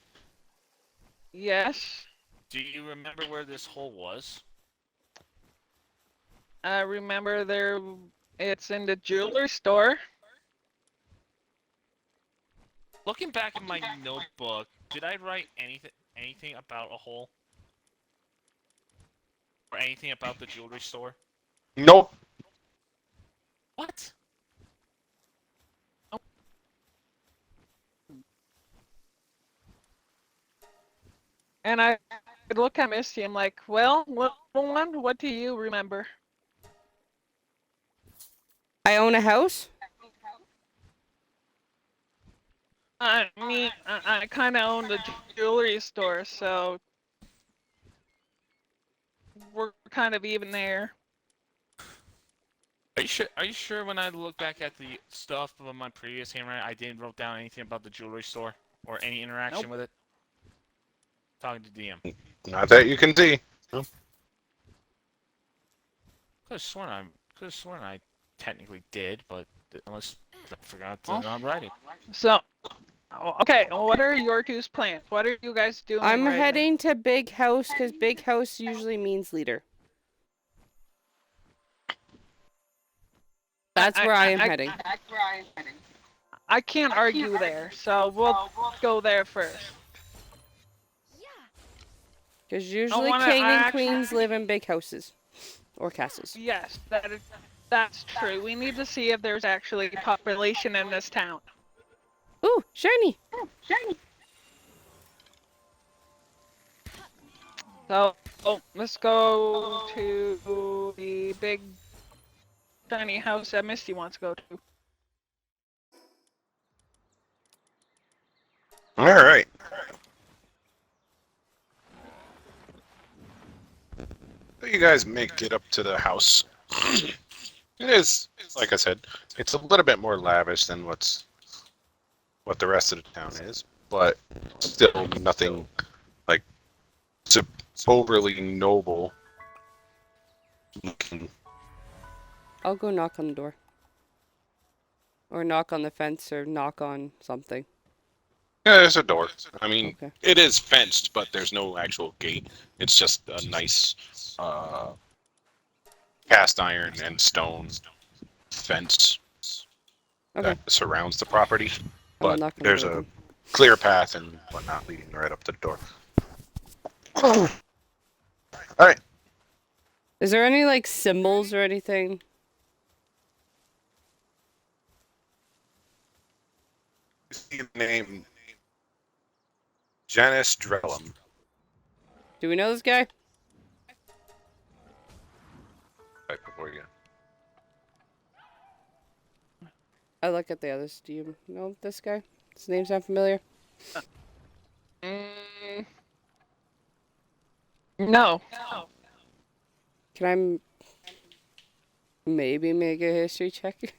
Yes. Do you remember where this hole was? I remember there. It's in the jewelry store. Looking back in my notebook, did I write anything about a hole? Or anything about the jewelry store? Nope. What? And I look at Misty. I'm like, well, little one, what do you remember? I own a house. I mean, I kind of own the jewelry store, so we're kind of even there. Are you sure? Are you sure when I look back at the stuff of my previous handwriting, I didn't wrote down anything about the jewelry store or any interaction Nope. with it? Talking to DM. Not that you can see. Could have sworn I technically did, but unless I forgot to Oh. not write it. So, okay, what are your two's plans? What are you guys doing I'm right now? heading to big house because big house usually means leader. That's where I am heading. I can't argue there, so we'll go there first. Because usually wanna- king I and actually- queens live in big houses or castles. Yes, that's true. We need to see if there's actually population in this town. Ooh, shiny! So, let's go to the big shiny house that Misty wants to go to. All right. So you guys make it up to the house. It is, like I said, it's a little bit more lavish than what the rest of the town is, but still nothing like it's overly noble looking. I'll go knock on the door. Or knock on the fence or knock on something. Yeah, there's a door. I mean, Okay. it is fenced, but there's no actual gate. It's just a nice cast iron and stone fence Okay. that surrounds the property. I will But knock on the there's door a then. clear path and whatnot leading right up to the door. All right. Is there any like symbols or anything? You see the name Janice Drellum. Do we know this guy? Right before you. I look at the others. Do you know this guy? His name sound familiar? No. Can I maybe make a history check?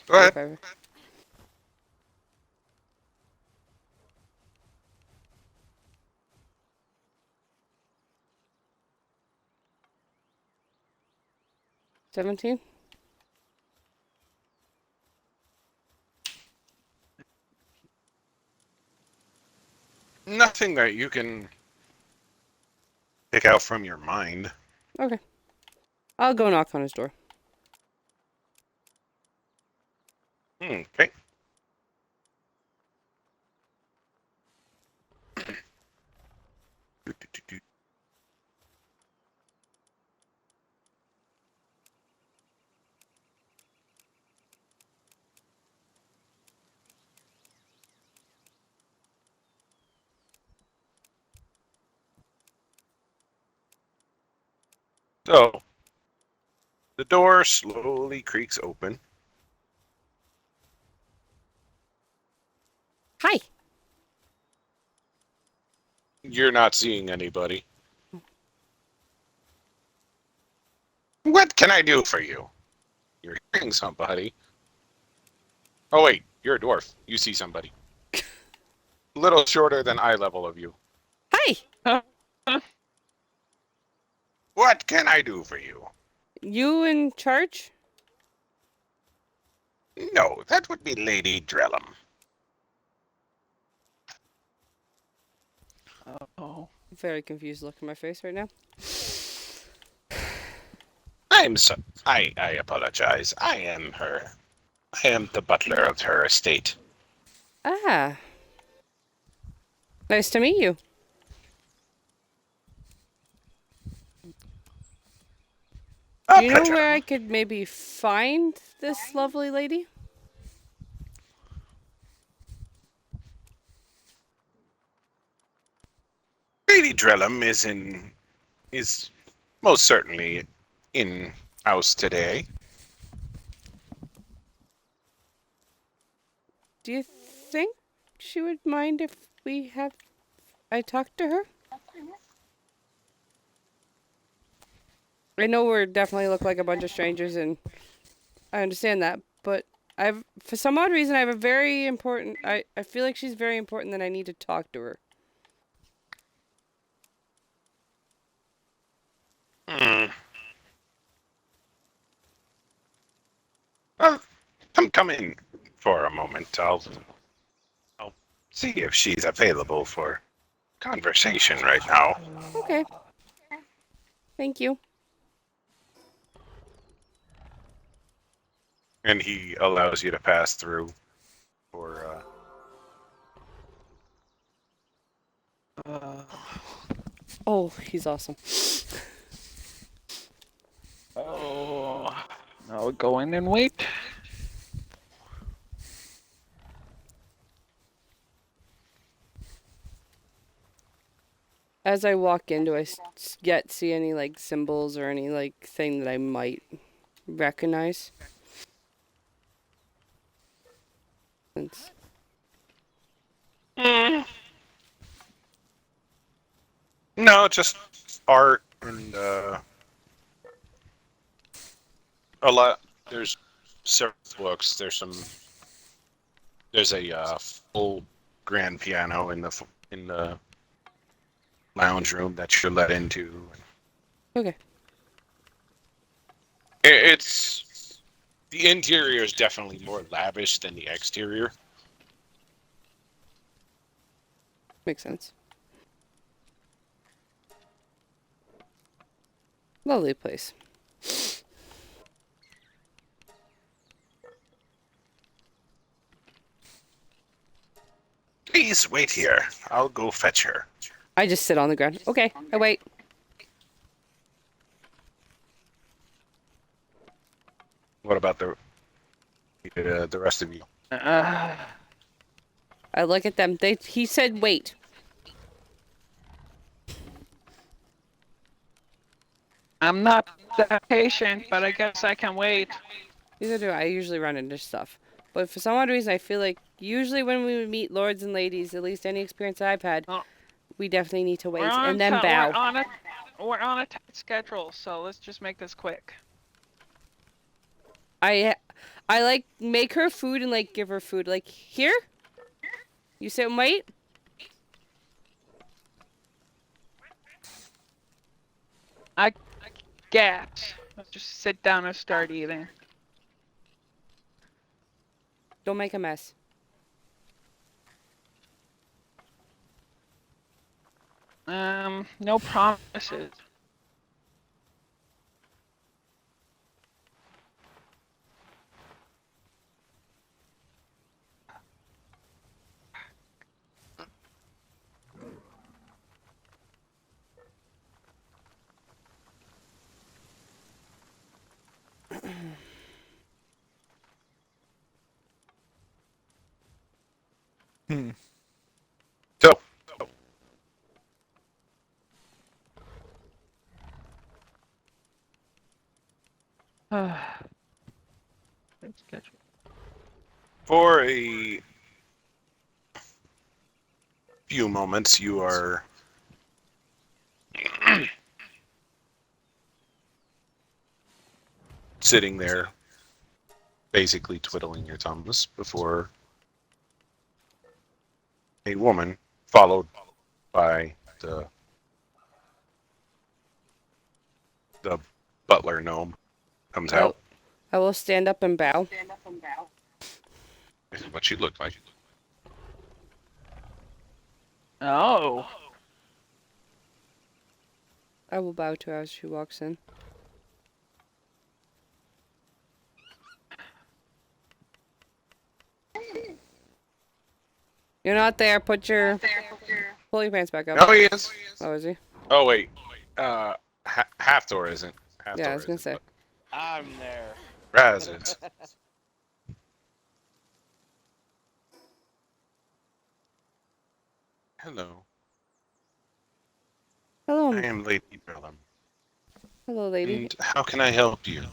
Go ahead. If I- $17? Nothing that you can pick out from your mind. Okay. I'll go knock on his door. Okay. So, the door slowly creaks open. Hi. You're not seeing anybody. What can I do for you? You're hearing somebody. Oh wait, you're a dwarf. You see somebody. A little shorter than eye level of you. Hi. What can I do for you? You in charge? No, that would be Lady Drellum. Oh. Very confused look in my face right now. I apologize. I am her. I am the butler of her estate. Ah. Nice to meet you. Do you know Pleasure. where I could maybe find this lovely lady? Lady Drellum is most certainly in house today. Do you think she would mind if I talked to her? I know we're definitely look like a bunch of strangers, and I understand that, but for some odd reason, I have a very important, I feel like she's very important that I need to talk to her. Hmm. Well, come in for a moment. I'll see if she's available for conversation right now. Okay. Thank you. And he allows you to pass through for Oh, he's awesome. Oh. I'll go in and wait. As I walk in, do I yet see any, like, symbols or any, like, thing that I might recognize? Since no, just art and a lot. There's several books. There's a full grand piano in the lounge room that you're let into. Okay. It's the interior is definitely more lavish than the exterior. Makes sense. Lovely place. Please wait here. I'll go fetch her. I just sit on the ground. Okay, I wait. What about the rest of you? Uh, I look at them. He said wait. I'm not that patient, but I guess I can wait. Neither do I. I usually run into stuff. But for some odd reason, I feel like usually when we meet lords and ladies, at least any experience that I've had, Oh. we definitely need to wait We're on and then ti- bow. We're on a tight schedule, so let's just make this quick. I like make her food and like give her food. Like here, you sit and wait. I guess. Let's just sit down and start eating. Don't make a mess. No promises. So, Let's catch it. for a few moments, you are sitting there, basically twiddling your thumbs before a woman, followed by the butler gnome, comes out. I will stand up and bow. This is what she looked like. Oh. I will bow to her as she walks in. You're not there. Pull your pants back up. Oh, he is. Oh, is he? Oh, wait. Half-Door isn't. Half-Door Yeah, I was gonna isn't, say. I'm there. but Raz is. Hello. Hello, I am Lady Bellum. hello, lady. And how can I help you?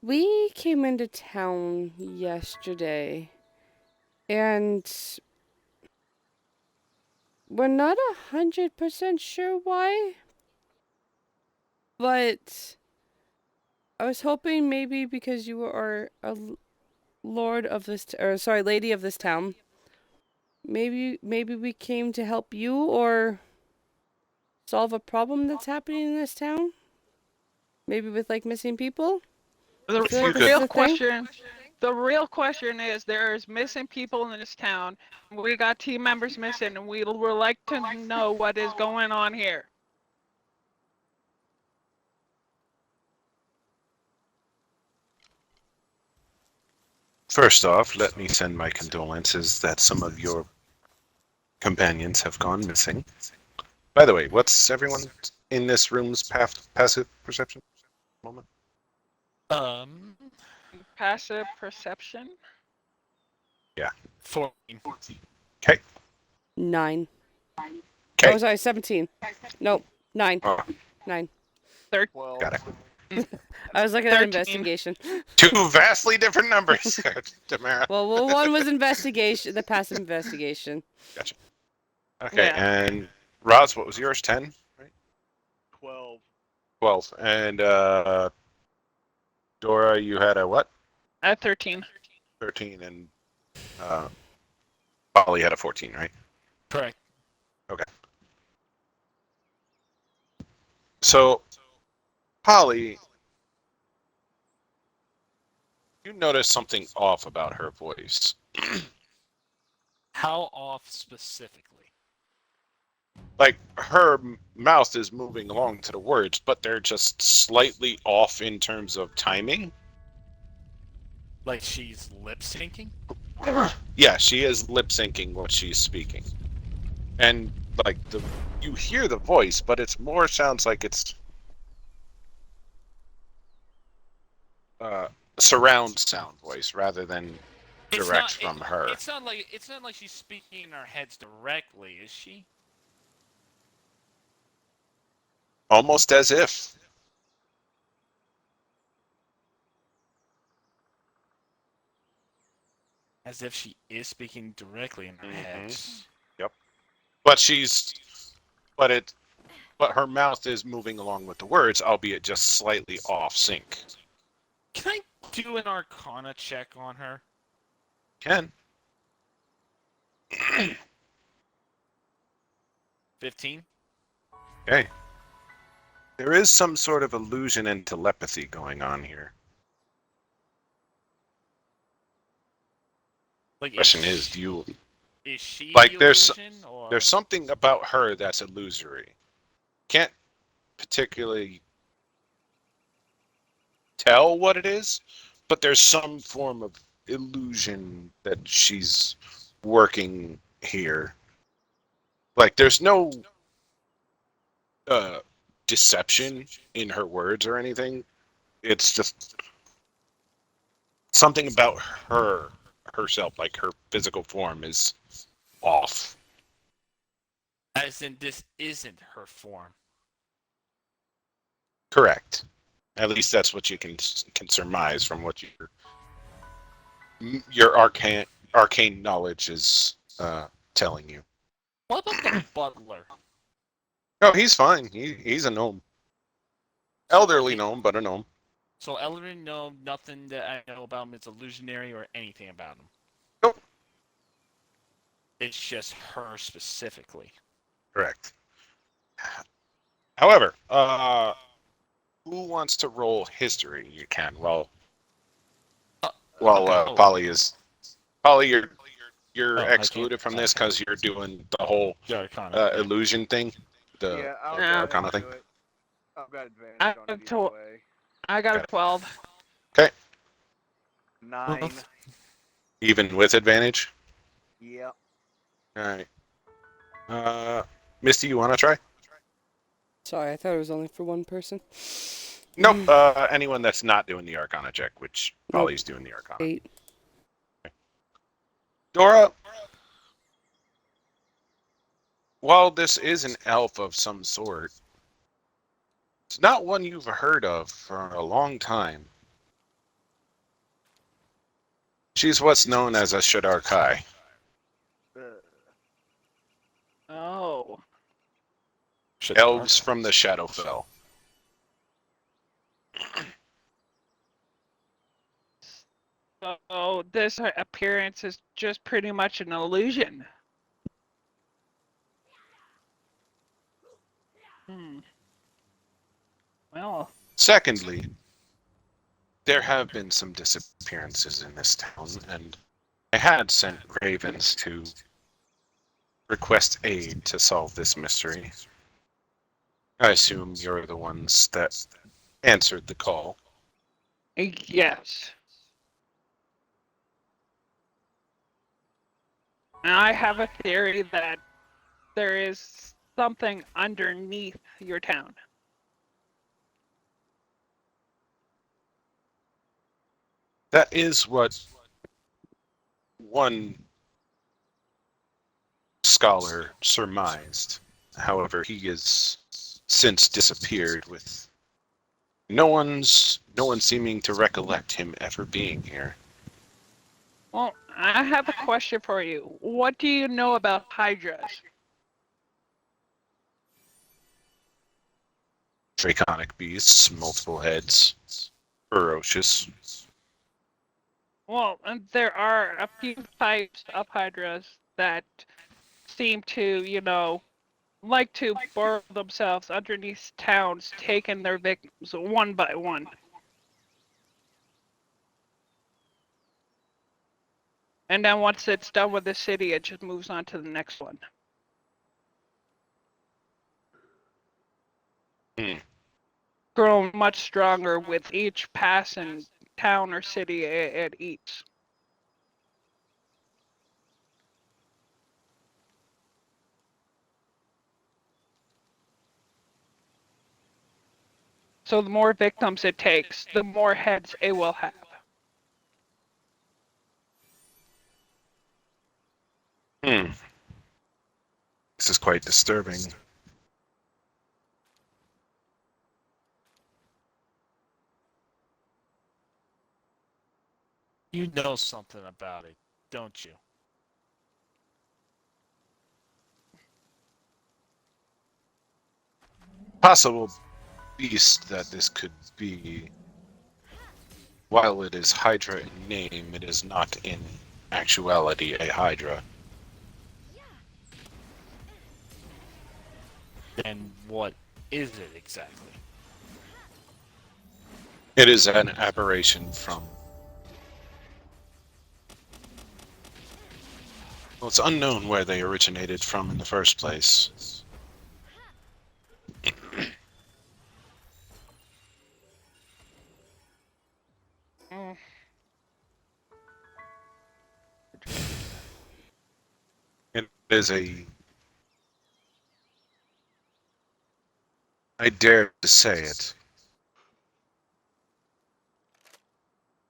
We came into town yesterday, and we're not 100% sure why, but I was hoping maybe because you are lord of this, or sorry, lady of this town. Maybe we came to help you or solve a problem that's happening in this town. Maybe with like missing people. The If you could- real question is there's missing people in this town. We got team members missing and we would like to know what is going on here. First off, let me send my condolences that some of your companions have gone missing. By the way, what's everyone in this room's passive perception moment? Passive perception? 14. Okay. 9. Okay. Oh, sorry, 17. Nope, 9. Oh, 9. Well, got it. I was looking at 13. investigation. Two vastly different numbers, Tamara. Well, one was investigation, the passive investigation. Okay, Yeah. and Roz, what was yours? 10? Right? 12. 12. And Dora, you had a what? At 13. 13, and Polly had a 14, right? Correct. So, Polly, you noticed something off about her voice. How off specifically? Like, her mouth is moving along to the words, but they're just slightly off in terms of timing. Like she's lip syncing? Yeah, she is lip syncing what she's speaking. And, like, you hear the voice, but it's more sounds like it's surround sound voice rather than direct from her. It's not like she's speaking in our heads directly, is she? Almost as if. As if she is speaking directly in our heads. But her mouth is moving along with the words, albeit just slightly off sync. Can I do an Arcana check on her? Ken? 15? Okay. There is some sort of illusion and telepathy going on here. Like, Question is, do you Is she Like, the there's illusion, or There's something about her that's illusory. Can't particularly tell what it is, but there's some form of illusion that she's working here. Like, there's no deception in her words or anything. It's just something about her herself, like her physical form is off. as in this isn't her form? Correct. At least that's what you can surmise from what your arcane knowledge is telling you. What about the butler? Oh, he's fine. He's a gnome. Elderly gnome, but a gnome. So elderly know nothing that I know about him is illusionary or anything about him. Nope. It's just her specifically. Correct. However, who wants to roll history? You can. Well, Okay. Polly, you're Oh, I excluded can't. from this because you're doing the whole Yeah, kind of. illusion thing. The Yeah, I'll Yeah. go Kind ahead of and thing. do it. I've got advantage I on it told- either way. I got Okay. a 12. 9. even with advantage. Yep. All right. Misty, you want to try? Sorry, I thought it was only for one person. Nope. Anyone that's not doing the Arcana check, which Polly's doing the Arcana. 8. Dora, while this is an elf of some sort, it's not one you've heard of for a long time. She's what's known as a Shadar Kai. Oh. Elves from the Shadowfell. So this appearance is just pretty much an illusion. Well, Secondly, there have been some disappearances in this town, and I had sent ravens to request aid to solve this mystery. I assume you're the ones that answered the call. yes. And I have a theory that there is something underneath your town. That is what one scholar surmised. However, he has since disappeared with no one seeming to recollect him ever being here. Well, I have a question for you. What do you know about hydras? Draconic beasts, multiple heads, ferocious. Well, and there are a few types of hydras that seem to, like to burrow themselves underneath towns, taking their victims one by one. And then once it's done with the city, it just moves on to the next one. Growing much stronger with each passing town or city it eats. So the more victims it takes, the more heads it will have. This is quite disturbing. You know something about it, don't you? Possible beast that this could be. While it is Hydra in name, it is not in actuality a Hydra. And what is it exactly? It is an aberration from Well, it's unknown where they originated from in the first place. Mm. It is a... I dare to say it,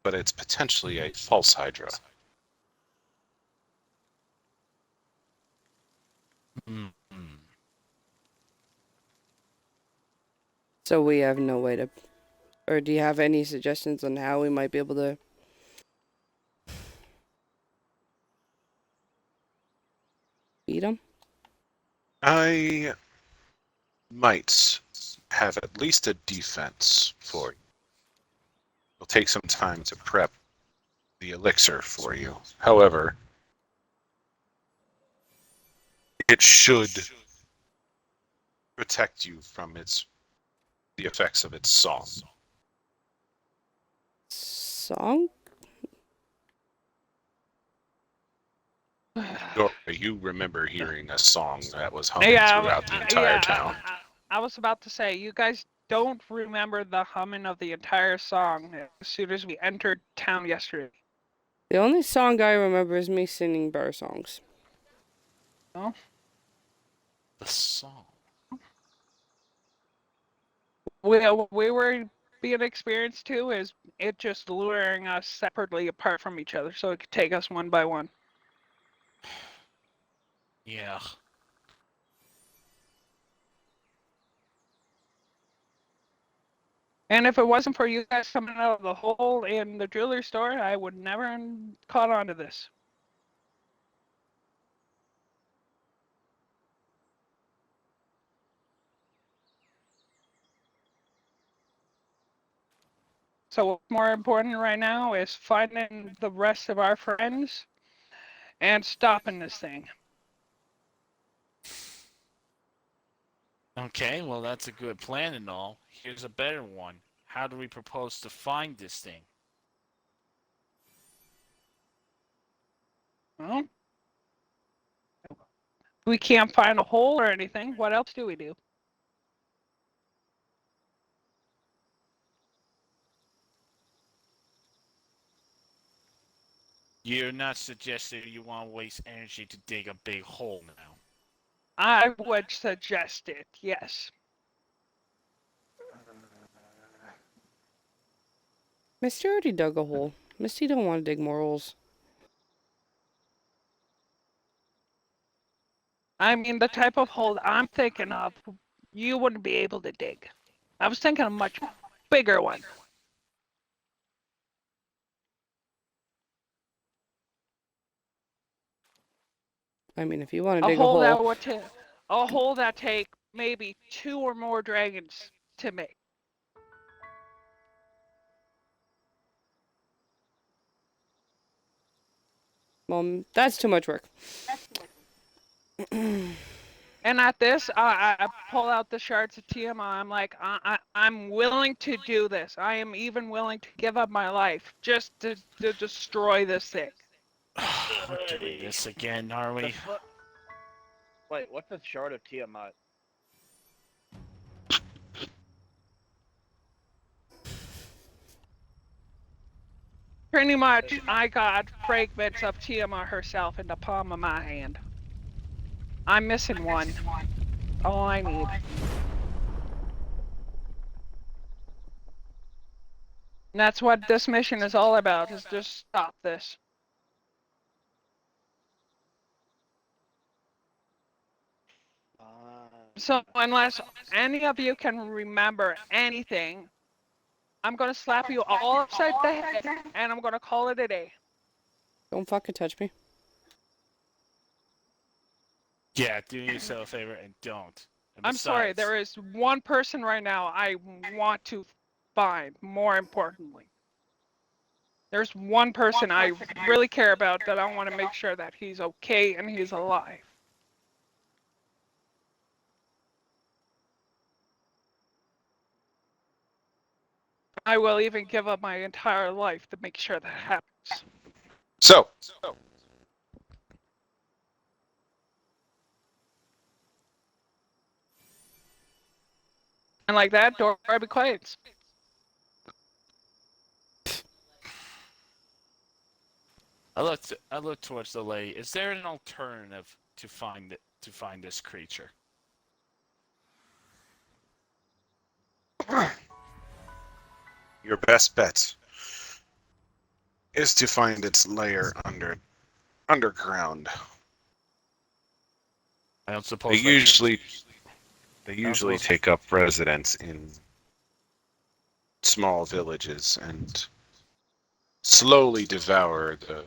but it's potentially a false Hydra. Mm. So we have no way to, or do you have any suggestions on how we might be able to beat them? I might have at least a defense for you. It'll take some time to prep the elixir for you. However, it should protect you from the effects of its song. Song? Dora, you remember hearing a song that was humming Yeah, throughout the entire yeah, town. I was about to say, you guys don't remember the humming of the entire song as soon as we entered town yesterday. The only song I remember is me singing bear songs. No? The song. We were being experienced too is it just luring us separately apart from each other so it could take us one by one. Yeah. And if it wasn't for you guys coming out of the hole in the jewelry store, I would never caught on to this. So what's more important right now is finding the rest of our friends and stopping this thing. Okay, well, that's a good plan and all. Here's a better one. How do we propose to find this thing? Well, we can't find a hole or anything. What else do we do? You're not suggesting you want to waste energy to dig a big hole now. I would suggest it, yes. Misty already dug a hole. Misty don't want to dig more holes. I mean, the type of hole I'm thinking of, you wouldn't be able to dig. I was thinking a much bigger one. I mean, if you want to A dig a hole that hole, would a hole that take maybe 2 or more dragons to make. well, that's too much work. And at this, I pull out the shards of Tiamat. I'm like, I'm willing to do this. I am even willing to give up my life just to destroy this thing. We're doing this again, are we? Wait, what's the shard of Tiamat? Pretty much, I got fragments of Tiamat herself in the palm of my hand. I'm missing one. All I need. And that's what this mission is all about, is just stop this. So unless any of you can remember anything, I'm gonna slap you all upside the head and I'm gonna call it a day. Don't fucking touch me. Yeah, do yourself a favor and don't. And I'm sorry, besides- there is one person right now I want to find, more importantly. There's one person I really care about that I want to make sure that he's okay and he's alive. I will even give up my entire life to make sure that happens. So, And like that, Dora, be quiet. I look towards the lady. Is there an alternative to find this creature? Your best bet is to find its lair underground. I don't suppose They I can- usually suppose- take up residence in small villages and slowly devour the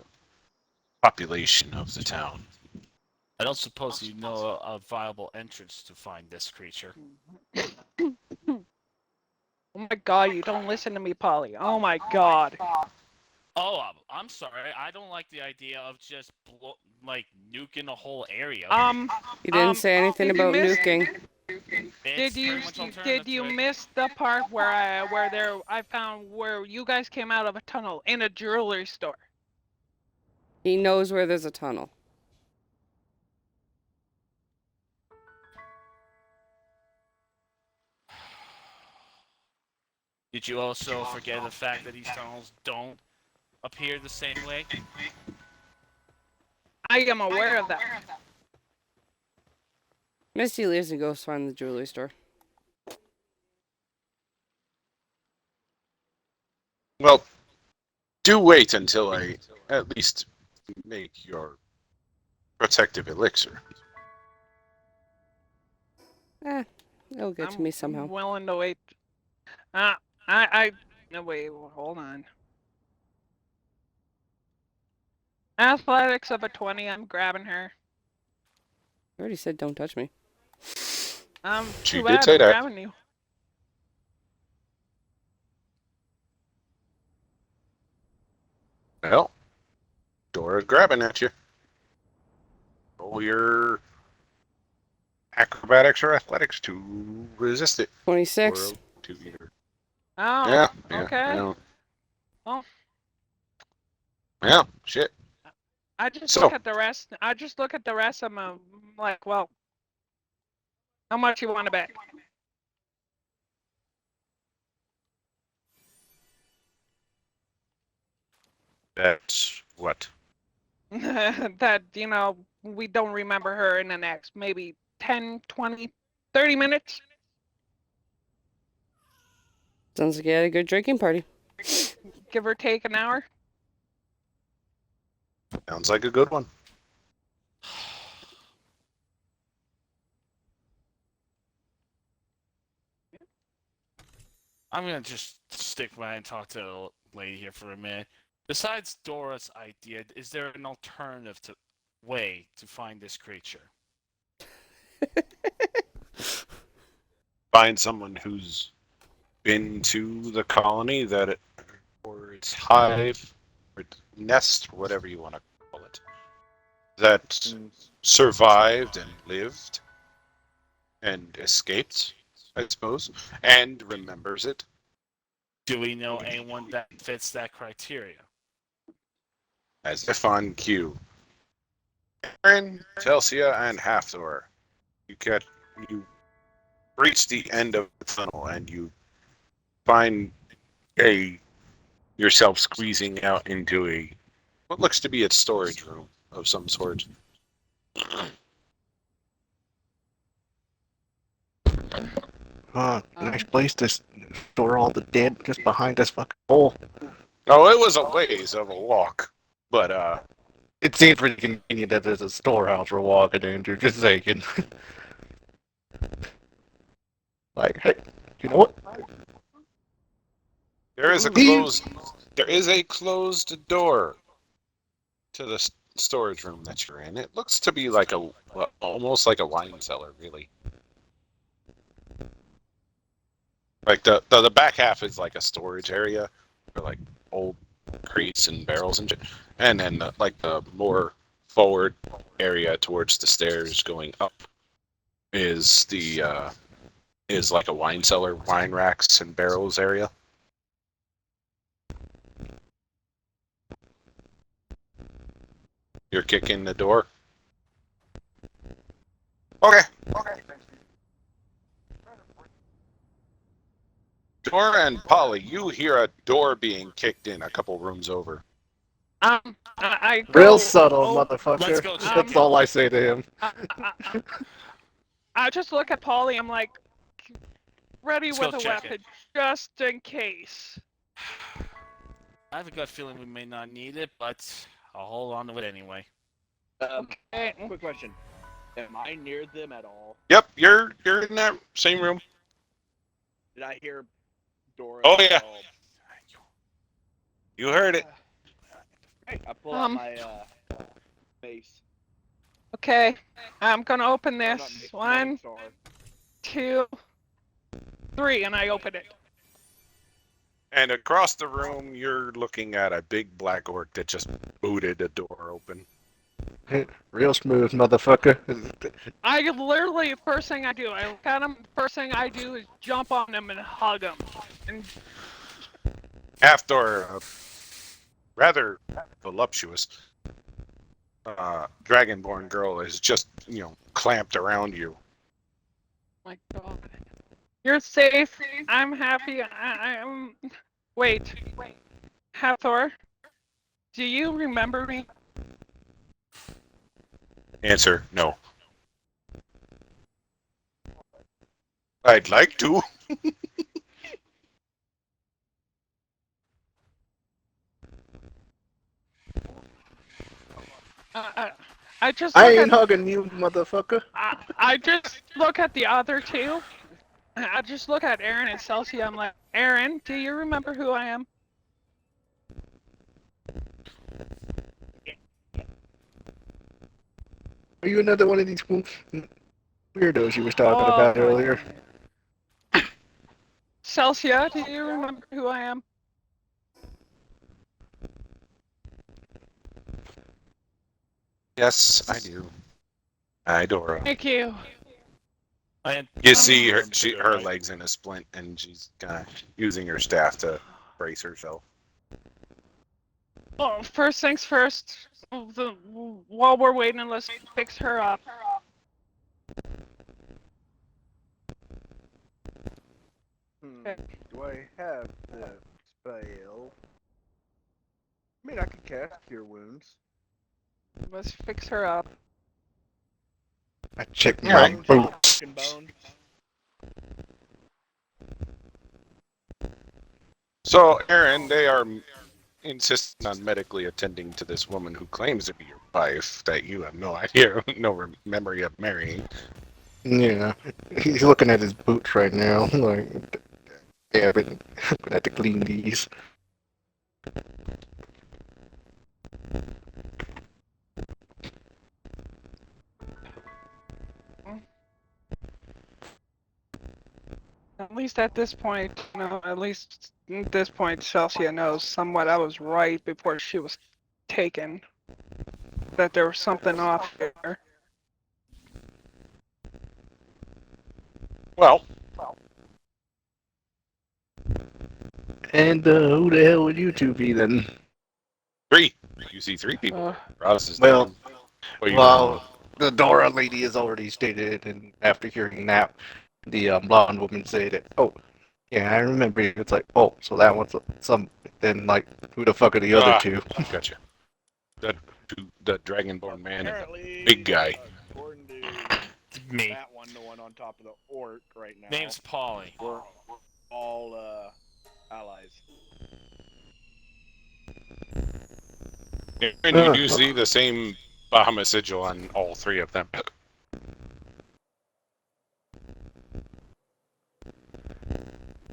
population of the town. I don't suppose you know a viable entrance to find this creature. Oh my god, you don't listen to me, Polly. Oh my god. Oh, I'm sorry. I don't like the idea of just nuking a whole area. You didn't say anything did you about miss- nuking. It's Did you pretty much alternative did you to it. miss the part where I found where you guys came out of a tunnel in a jewelry store? He knows where there's a tunnel. Did you also forget the fact that these tunnels don't appear the same way? I am aware of that. Misty leaves and goes find the jewelry store. Well, do wait until I at least make your protective elixir. It'll get to I'm me somehow. willing to wait. No, wait, hold on. Athletics of a 20, I'm grabbing her. I already said don't touch me. She Too did bad say I'm that. grabbing you. Well, Dora's grabbing at you. Roll your acrobatics or athletics to resist it. 26. Or to either. Oh, Yeah. okay. Yeah. Oh. Yeah. Shit. I just So- look at the rest. I just look at the rest. I'm like, well, how much you want to bet? That's what. That, we don't remember her in the next maybe 10, 20, 30 minutes. Sounds like you had a good drinking party. Give or take an hour. Sounds like a good one. I'm gonna just stick by and talk to the lady here for a minute. Besides Dora's idea, is there an alternative way to find this creature? Find someone who's been to the colony or its hive, or its nest, whatever you want to call it, that survived and lived and escaped, I suppose, and remembers it. Do we know anyone that fits that criteria? As if on cue. Aaron, Telsia, and Hafthor. You reach the end of the tunnel and you find yourself squeezing out into what looks to be a storage room of some sort. Nice place to store all the dead just behind this fucking hole. Oh, it was a ways of a walk, but It seems pretty convenient that there's a storehouse we're walking into, just saying. Like, hey, you know what? there is a closed door to the storage room that you're in. It looks to be like almost like a wine cellar, really. Like the back half is like a storage area for like old crates and barrels and shit, and then the more forward area towards the stairs going up is like a wine cellar, wine racks and barrels area. You're kicking the door. Okay. Dora and Polly, you hear a door being kicked in a couple rooms over. I go. Real subtle, oh, motherfucker. Let's go check That's it. all I say to him. I just look at Polly. I'm like, ready Let's with go a check weapon, just in case. I have a gut feeling we may not need it, but I'll hold on to it anyway. Okay. Quick question. Am I near them at all? Yep, you're in that same room. Did I hear Dora? Oh, yeah. call? You heard it. I pull out my mace. Okay. I'm gonna open No, this. not mace, 1, Morning Star. 2, 3, and I open it. And across the room, you're looking at a big black orc that just booted a door open. Real smooth, motherfucker. I literally, first thing I do, I look at him. First thing I do is jump on him and hug him. And After a rather voluptuous dragonborn girl is just, clamped around you. my God, you're safe. I'm happy. I'm. Wait. Hathor, do you remember me? Answer, no. I'd like to. I just I look ain't at. hugging you, motherfucker. I just look at the other two. I just look at Aaron and Celsia. I'm like, Aaron, do you remember who I am? Are you another one of these weirdos you was talking about earlier? Celsia, do you remember who I am? Yes, I do. Hi, Dora. Thank you. You see her legs in a splint, and she's kind of using her staff to brace herself. Well, first things first. While we're waiting, let's fix her up. Do I have the spell? I mean, I can cast Cure Wounds. Let's fix her up. I checked my Alright. boots. Broken bone. So, Aaron, they are insisting on medically attending to this woman who claims to be your wife that you have no idea, no memory of marrying. Yeah, he's looking at his boots right now. Like, yeah, but I'm gonna have to clean these. At least at this point, at least at this point, Celsia knows somewhat I was right before she was taken. That there was something off there. Well, And who the hell would you two be then? 3. You see 3 people. Ross is Well, down. What are you Well, the Dora lady has already stated, and after hearing that, the blonde woman said it. Oh, yeah, I remember. It's like, oh, so that one's some. Then, like, who the fuck are the other two? Gotcha. The dragonborn man and the Apparently, big guy. According to Me. that one, the one on top of the orc right now. Name's Polly. We're all allies. And you do see the same Bahamut sigil on all 3 of them.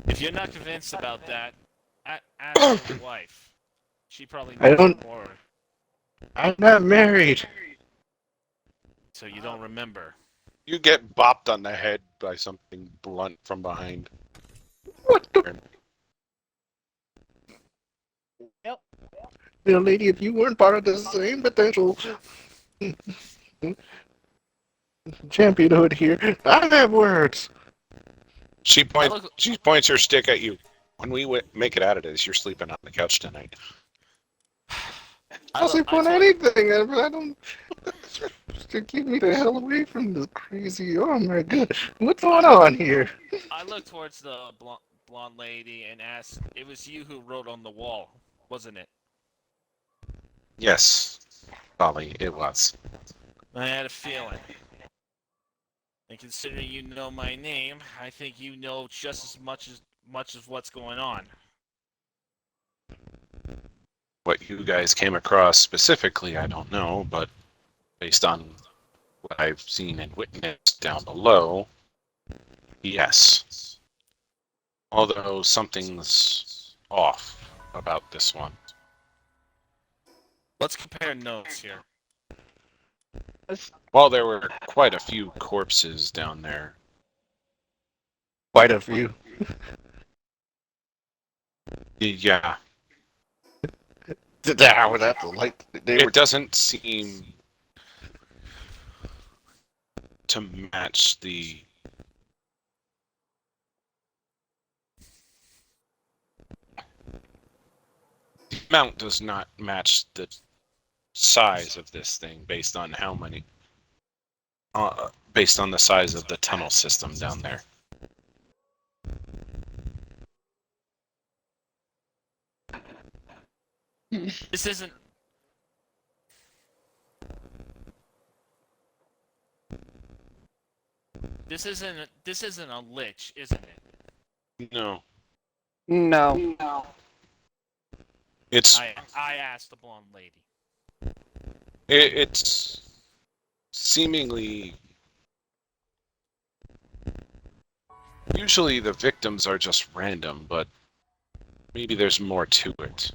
If you're not convinced about that, ask your wife. She probably I knows don't- more, I'm not married. so you don't remember. You get bopped on the head by something blunt from behind. What the? Yep. Little lady, if you weren't part of the same potential championhood here, I have words. She points her stick at you. When we make it out of this, you're sleeping on the couch tonight. I'll sleep on anything. I don't. To keep me the hell away from this crazy. Oh my god, what's going on here? I look towards the blonde lady and ask. It was you who wrote on the wall, wasn't it? Yes, Polly, it was. I had a feeling. And considering you know my name, I think you know just as much as what's going on. What you guys came across specifically, I don't know, but based on what I've seen and witnessed down below, yes. Although something's off about this one. Let's compare notes here. Well, there were quite a few corpses down there. Quite a few. Yeah, I would have to like. They were it doesn't seem to match the amount does not match the size of this thing based on how many based on the size of the tunnel system down there. This isn't. This isn't a lich, isn't it? No, No. it's I asked the blonde lady. it's seemingly usually the victims are just random, but maybe there's more to it.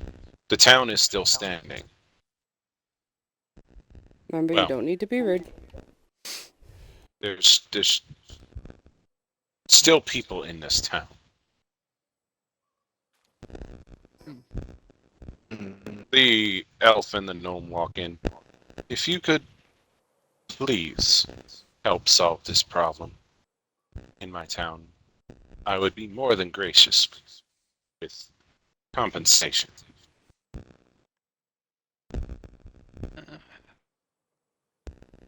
The town is still standing. Remember, Well. you don't need to be rude. There's still people in this town. Mhm. The elf and the gnome walk in. If you could please help solve this problem in my town, I would be more than gracious with compensation.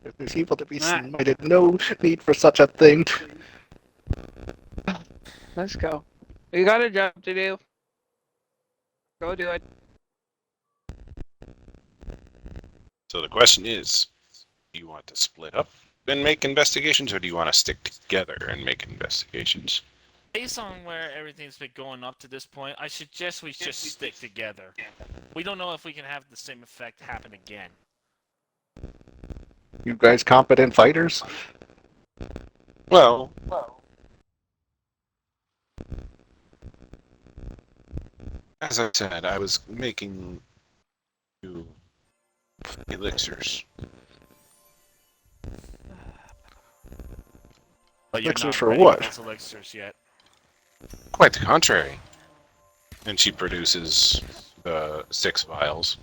If there's evil to be Ah. smited, no need for such a thing. Let's go. We got a job to do. Go do it. So the question is, do you want to split up and make investigations, or do you want to stick together and make investigations? Based on where everything's been going up to this point, I suggest we just stick together. We don't know if we can have the same effect happen again. You guys competent fighters? Well, as I said, I was making you elixirs. But you're Elixirs not for ready what? with those elixirs yet. Quite the contrary. And she produces 6 vials.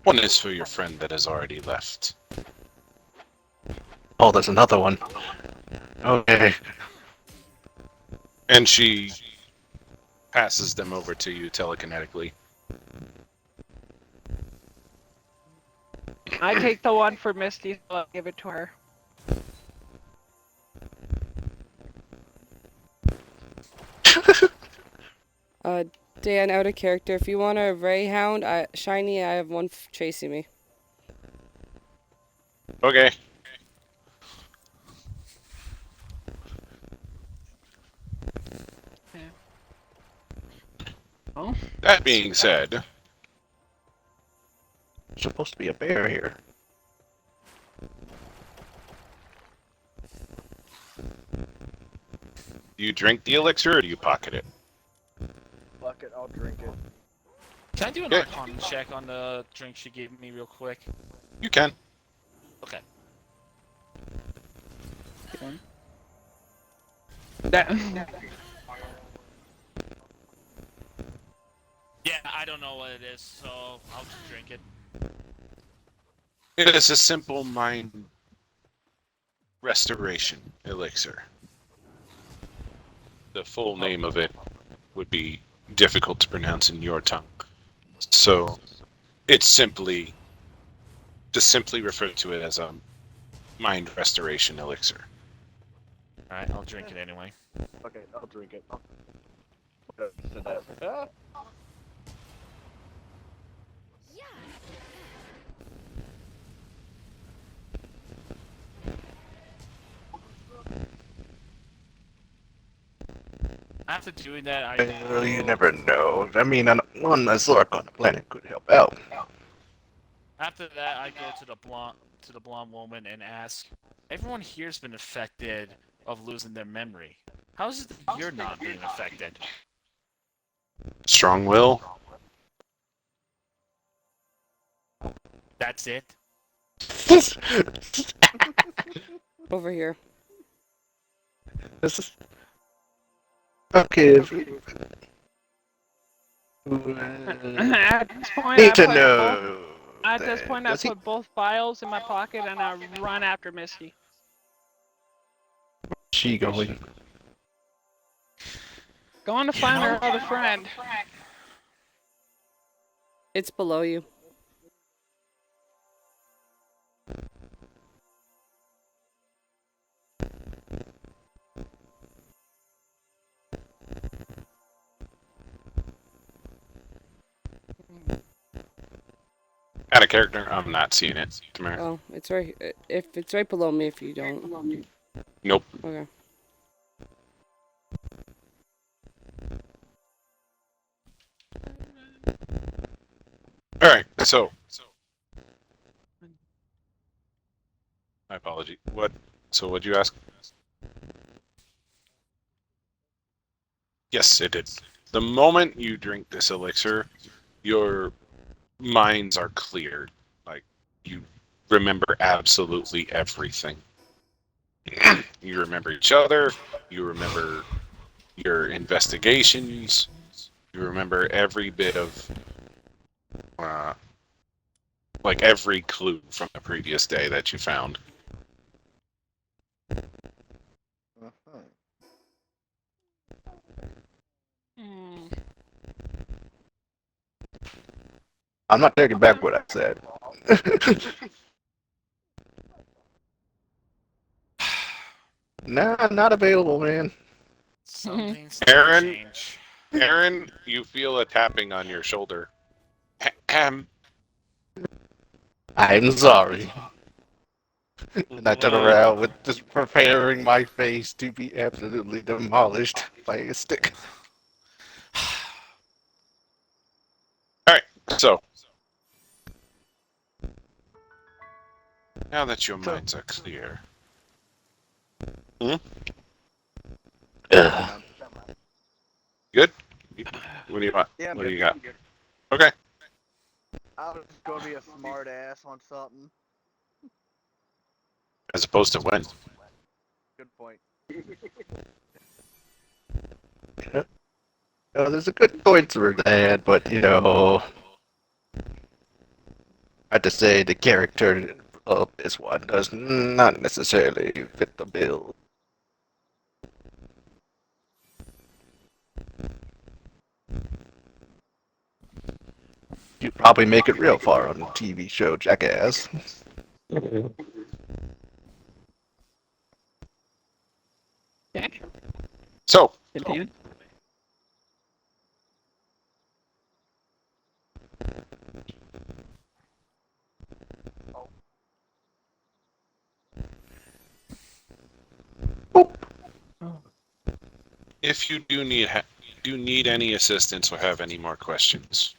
One is for your friend that has already left. Oh, there's another one. Okay. And she passes them over to you telekinetically. I take the one for Misty, so I'll give it to her. Dan, out of character. If you want a Rayhound, Shiny, I have one chasing me. Okay. Oh. That being said, There's supposed to be a bear here. do you drink the elixir or do you pocket it? Fuck it, I'll drink it. Can I do an Yeah. Arcana check on the drink she gave me real quick? You can. Okay. That. Yeah, I don't know what it is, so I'll just drink it. It is a simple mind restoration elixir. The full name of it would be difficult to pronounce in your tongue. So it's simply refer to it as a mind restoration elixir. Alright, I'll drink it anyway. Okay, I'll drink it. To that. Ah. After doing that, I Well, you never know. I mean, one Zork on the planet could help out. After that, I go to the blonde woman and ask, everyone here's been affected of losing their memory. How is it that you're not being affected? Strong will. That's it? Over here. This is okay. At this point, Need to I know. At this point, I Does he- put both files in my pocket and I run after Misty. She going. Going to find her other friend. It's below you. Out of character, I'm not seeing it. Tamara. Oh, it's right. If it's right below me, if you don't. Nope. Okay. All right. So. My apology. What? So what'd you ask? Yes, it did. The moment you drink this elixir, your minds are cleared. Like, you remember absolutely everything. You remember each other. You remember your investigations. You remember every bit of, like every clue from the previous day that you found. Hmm. I'm not taking back what I said. Nah, not available, man. Something's Aaron? gonna change. Aaron, you feel a tapping on your shoulder. I'm sorry. And I turn around with just preparing my face to be absolutely demolished by a stick. So, now that your minds are clear, Ugh. good? What do you want? Yeah, What do man, you got? I'm good. Okay. I was just gonna be a smart ass on something. As opposed to when? Good point. There's a good point for that, but I have to say the character of this one does not necessarily fit the bill. You'd probably make it real far on the TV show Jackass. So, Continue. if you do need any assistance or have any more questions,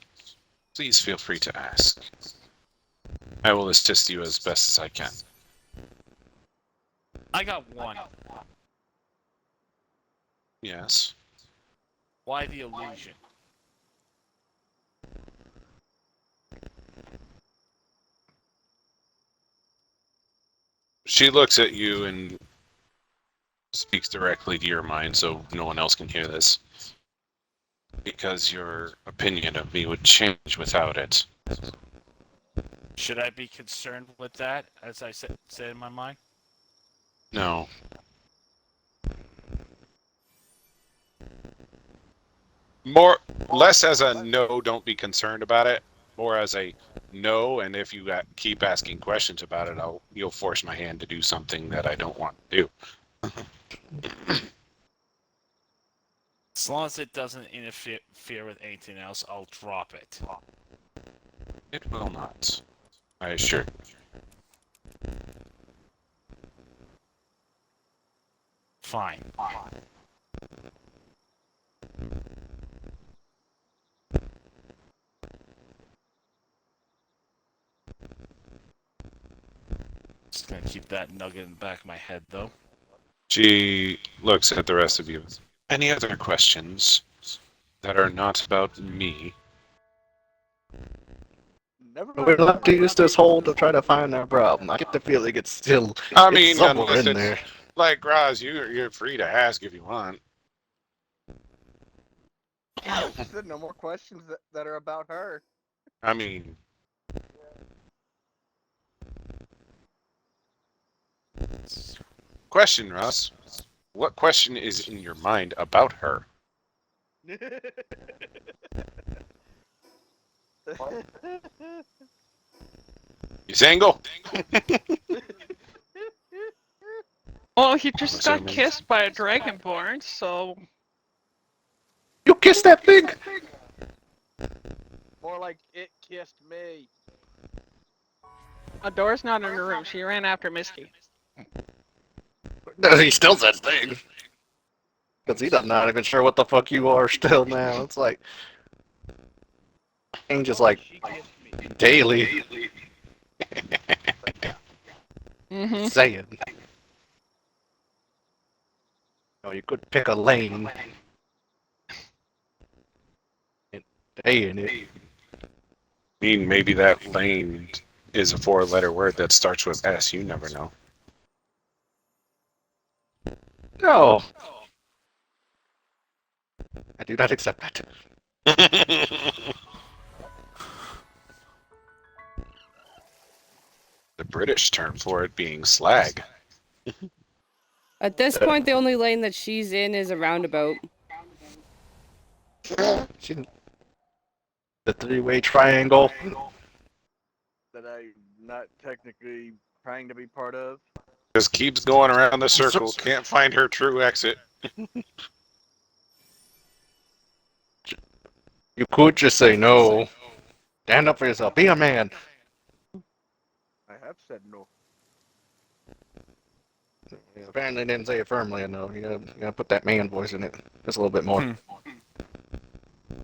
please feel free to ask. I will assist you as best as I can. I got one. Yes. Why the illusion? She looks at you and speaks directly to your mind so no one else can hear this. Because your opinion of me would change without it. Should I be concerned with that, as I said in my mind? No. Less as a no, don't be concerned about it. More as a no, and if you keep asking questions about it, you'll force my hand to do something that I don't want to do. As long as it doesn't interfere with anything else, I'll drop it. It will not. I assure you. Fine. Just gonna keep that nugget in the back of my head, though. She looks at the rest of you. Any other questions that are not about me? Never We're mind. left to use this hole to try to find our problem. I get the feeling it's still I it's mean, somewhere unless in it's there. like Roz, you're free to ask if you want. She said no more questions that are about her. I mean, question, Ross. What question is in your mind about her? You single? Well, he just got assuming. kissed by a dragonborn, so You kissed that thing? More like it kissed me. Adora's not in her room. She ran after Misty. No, he still says thing. Because he's not even sure what the fuck you are still now. It's like, ain't just like She kissed me. daily But yeah. Mm-hmm. saying. Oh, you could pick a lane and stay in it. I mean, maybe that lane is a four-letter word that starts with S. You never know. No, I do not accept that. The British term for it being slag. At this point, the only lane that she's in is a roundabout. She, the three-way triangle. That I'm not technically trying to be part of. Just keeps going around the circle. Can't find her true exit. You could just say no. Stand up for yourself. Be a man. I have said no. Apparently didn't say it firmly enough. You gotta put that man voice in it. Just a little bit more.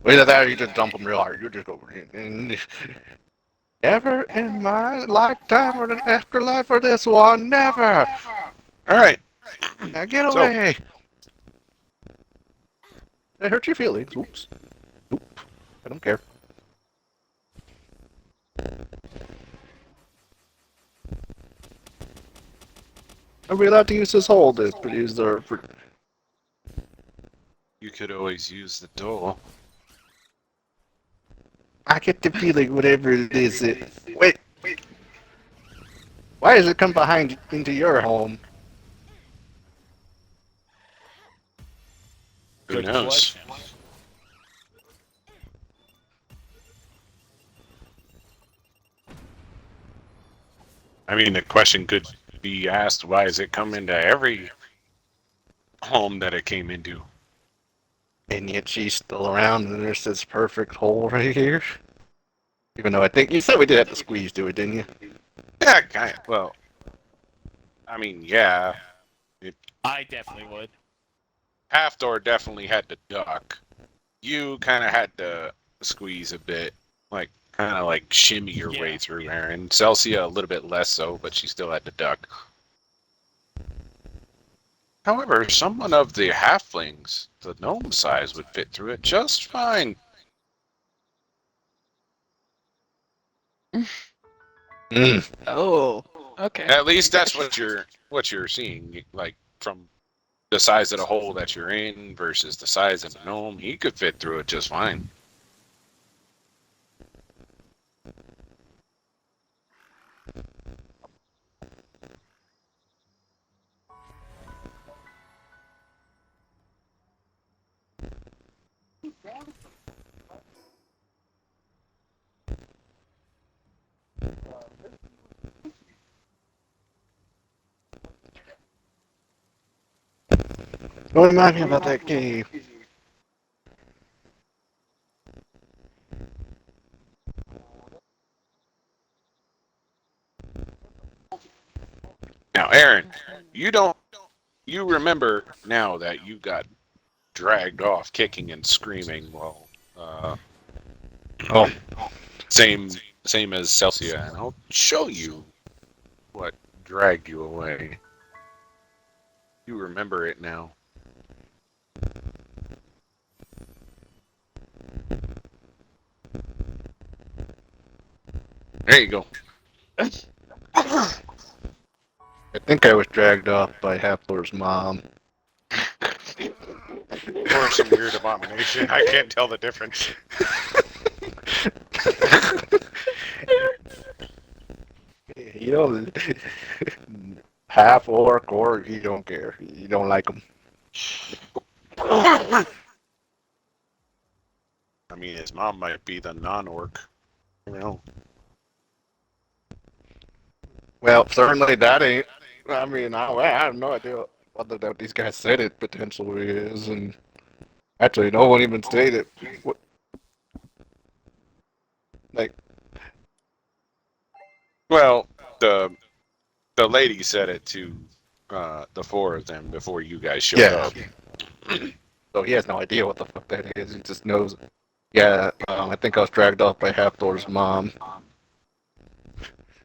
Either that or you just dump him real hard. You just go. Never in my lifetime or the afterlife for this one. Never. All right. Now get So- away. I hurt your feelings. Oops. Oop. I don't care. Are we allowed to use this hole to produce our... You could always use the door. I get the feeling whatever it is it... Wait. Why does it come behind into your home? Who Good knows? question. I mean, the question could be asked, why does it come into every home that it came into? And yet she's still around and there's this perfect hole right here. Even though I think you said we did have to squeeze to it, didn't you? Yeah, kind of. Well, I mean, yeah. I definitely would. Half door definitely had to duck. You kind of had to squeeze a bit, like kind of like shimmy your way Yeah. through there. And Celsia a little bit less so, but she still had to duck. However, someone of the halflings, the gnome size, would fit through it just fine. Mm. Oh. Okay. At least that's what you're seeing, like from the size of the hole that you're in versus the size of the gnome. He could fit through it just fine. Don't remind me about that game. Now, Aaron, you don't. You remember now that you got dragged off, kicking and screaming. Well, Oh, same as Celsia, and I'll show you what dragged you away. You remember it now. There you go. I think I was dragged off by Hathor's mom. Or some weird abomination. I can't tell the difference. You know, half orc or you don't care. You don't like them. I mean, his mom might be the non-orc. You know. Well, certainly that ain't. I mean, I have no idea whether that these guys said it potentially is, and actually, no one even stated. What, like, Well, the lady said it to the four of them before you guys showed yeah. up. So he has no idea what the fuck that is. He just knows. Yeah, I think I was dragged off by Hathor's mom.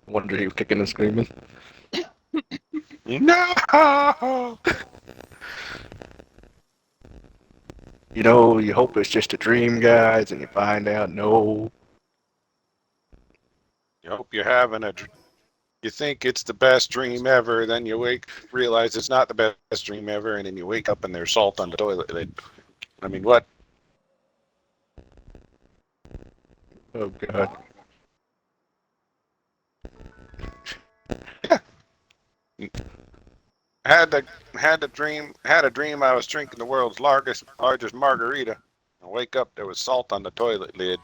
Wonder he was kicking and screaming. No. You know, you hope it's just a dream, guys, and you find out no. You hope you're having you think it's the best dream ever, then you realize it's not the best dream ever, and then you wake up and there's salt on the toilet lid. I mean, what? Oh god. Had a dream I was drinking the world's largest margarita. I wake up, there was salt on the toilet lid.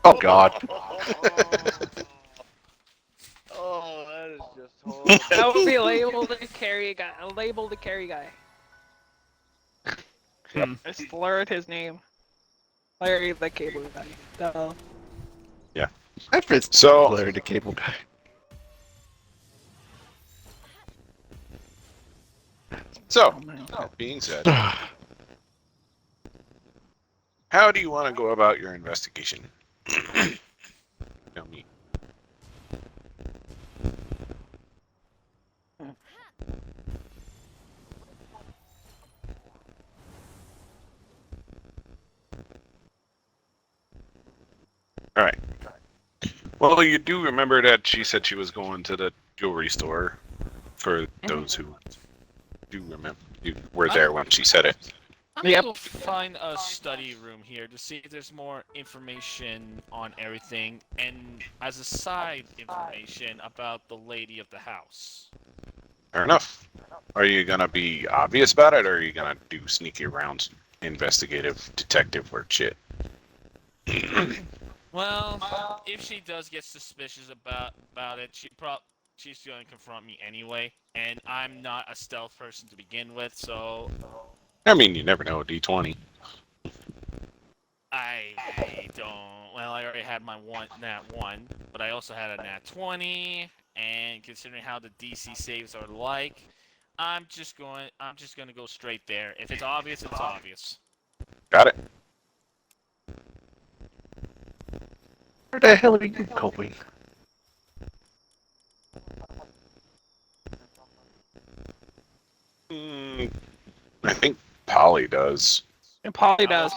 Oh god. Oh, that is just horrible. That would be a label to carry a guy. A label to carry guy. I slurred his name. Larry the cable guy. Duh. I fits So- Larry the Cable Guy. So, that being said, how do you want to go about your investigation? Tell me. All right. Well, you do remember that she said she was going to the jewelry store. For those who do remember, you were there when she said it. I'm gonna go find a study room here to see if there's more information on everything, and as a side information about the lady of the house. Fair enough. Are you gonna be obvious about it, or are you gonna do sneaky rounds, investigative detective work shit? Well, if she does get suspicious about it, she's going to confront me anyway, and I'm not a stealth person to begin with, so I mean, you never know. D20. I don't. Well, I already had my nat 1, but I also had a nat 20, and considering how the DC saves are like, I'm just going to go straight there. If it's obvious, it's obvious. Got it. Where the hell are you going? I think Polly does. And Polly does.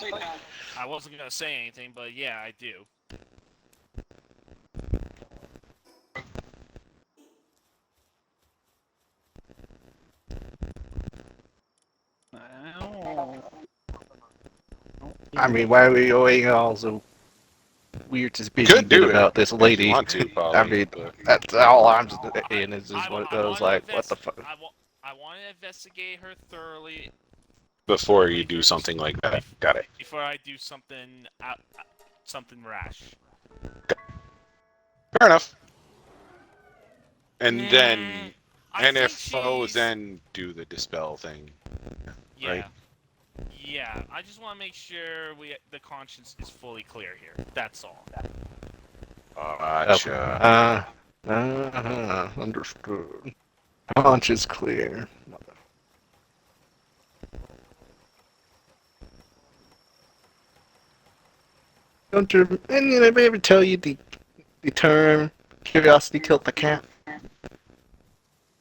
I wasn't going to say anything, but yeah, I do. I mean, why are we going all so weird to speak Could do it about this if lady? you want to, Polly, I mean, but- that's all I'm just in is just I what wa- I goes wanna like, what the fuck? I want to investigate her thoroughly before you do something like that. Got it. before I do something something rash. Fair enough. And then I think NFO she's- then do the dispel thing. Yeah. right. Yeah, I just want to make sure the conscience is fully clear here. That's all. Gotcha. Understood. Punch is clear. Don't you? And you know, they ever tell you the term curiosity killed the cat?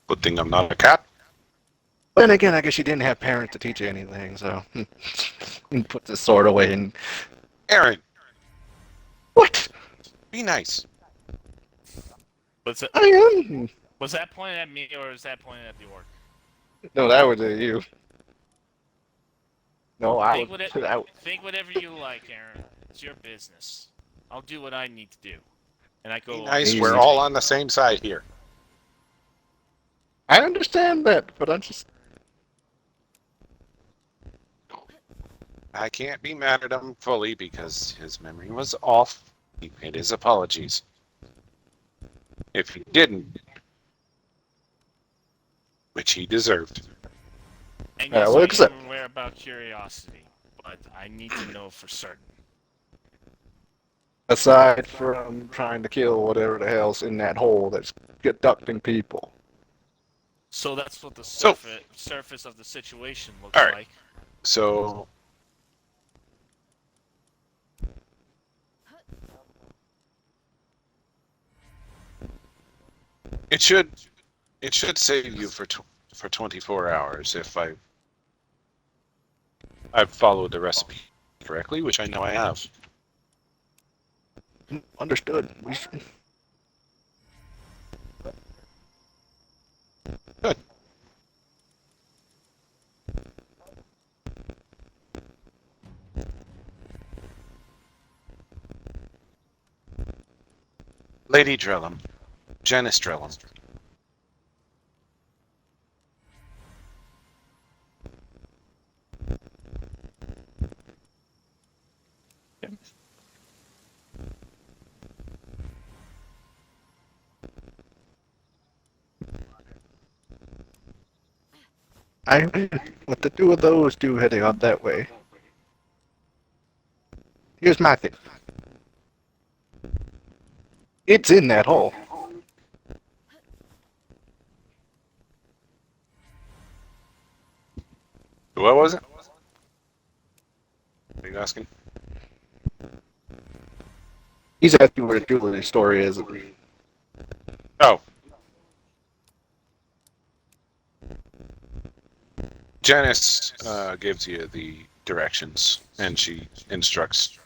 Good thing I'm not a cat. Then again, I guess you didn't have parents to teach you anything, so and put the sword away and Aaron, what? be nice. Was it, I am. was that pointed at me or was that pointed at the orc? No, that was you. No, I Think, was. think whatever you like, Aaron. It's your business. I'll do what I need to do. And I go Be along nice. Easy. We're all on the same side here. I understand that, but I'm just. I can't be mad at him fully because his memory was off. He made his apologies. If he didn't, which he deserved. And Yeah, yes, well, I except- am aware about curiosity, but I need to know for certain. Aside from trying to kill whatever the hell's in that hole that's abducting people. So that's what the So- surface of the situation looks All right. like. So it should save you for 24 hours if I've followed the recipe correctly, which I know I have. Understood. Good. Lady Drellum, Janice Drellum. What the two of those do heading out that way? Here's my thing. It's in that hole. What was it? What are you asking? He's asking where Julie's story is. Oh. Janice gives you the directions, and she instructs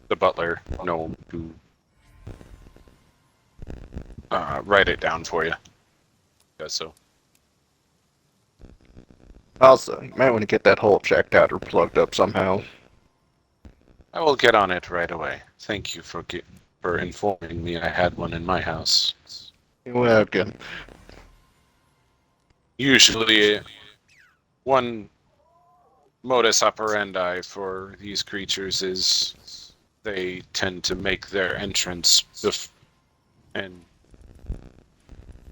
the butler, gnome, to write it down for you. Does so. Also, you might want to get that hole checked out or plugged up somehow. I will get on it right away. Thank you for informing me I had one in my house. You're welcome. Usually, one modus operandi for these creatures is they tend to make their entrance and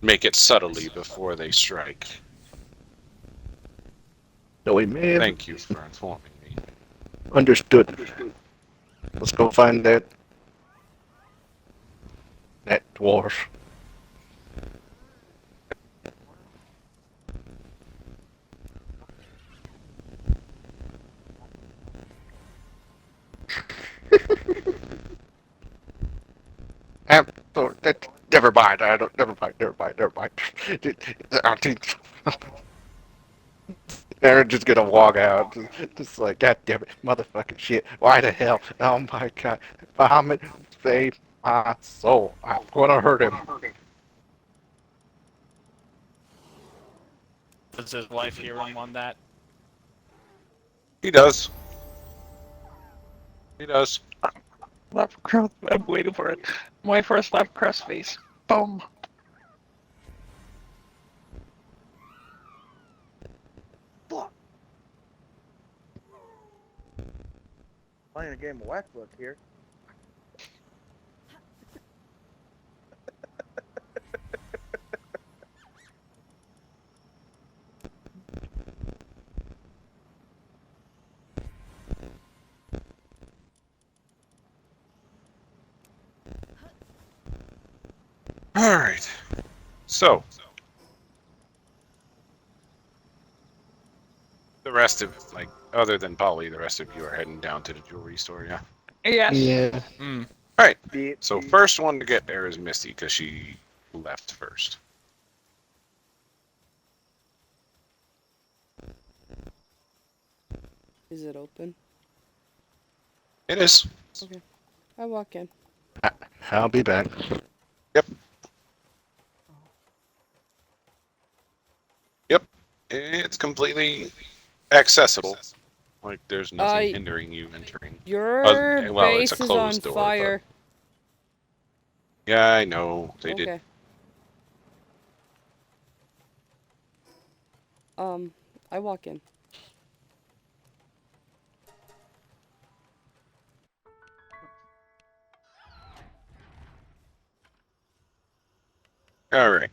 make it subtly before they strike. So we may have Thank you for informing me. understood. Let's go find that dwarf. Never mind. I don't. Never mind. Never mind. Never mind. I think Aaron's just gonna walk out, just like, God damn it, motherfucking shit. Why the hell? Oh my God, Muhammad, save my soul. I'm gonna hurt him. Does his wife hear him on that? He does. He does. Left cross. I'm waiting for it. My first left cross face. Boom. Playing a game of whack book here. All right. So, the rest of, like, other than Polly, the rest of you are heading down to the jewelry store, yeah? Yes. Yeah. All right. Beep, So, beep. first one to get there is Misty, because she left first. Is it open? It is. I walk in. I'll be back. It's completely accessible. Like, there's nothing Uh, hindering you entering. Your well, it's a base is on closed door, but- fire. Yeah, I know. They Okay. did. I walk in. All right.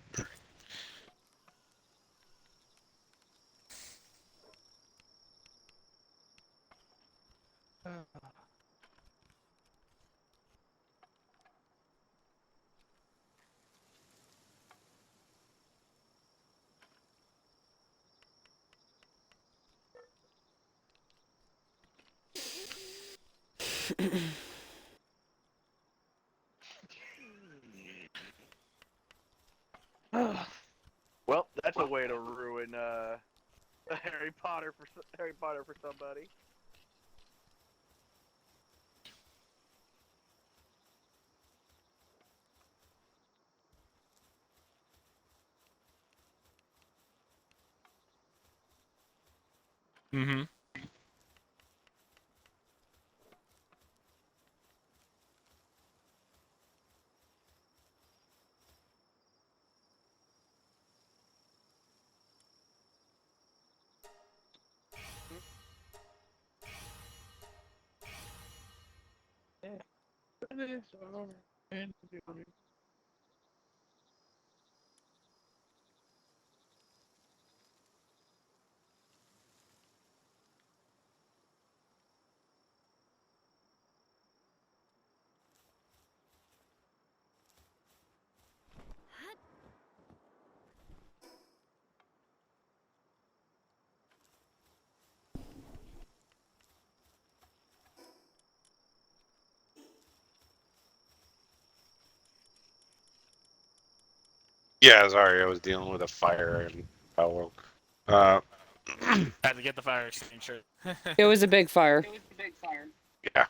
Well, that's a way to ruin Harry Potter for somebody. Mm-hmm. Yeah, sorry, I was dealing with a fire and power. Uh, Had to get the fire extinguisher. It was a big fire. yeah.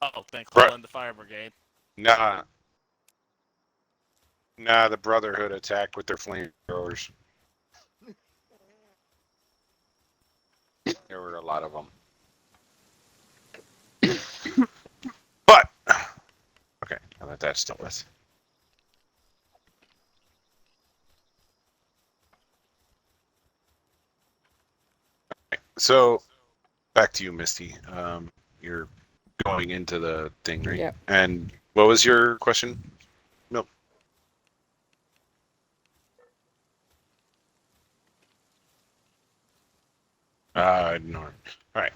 Oh, then Right. call in the fire brigade. Nah, the Brotherhood attacked with their flamethrowers. There were a lot of them. But okay, now that that's dealt with. So, back to you, Misty. You're going into the thing, right? Yep. And what was your question? Nope. No. All right.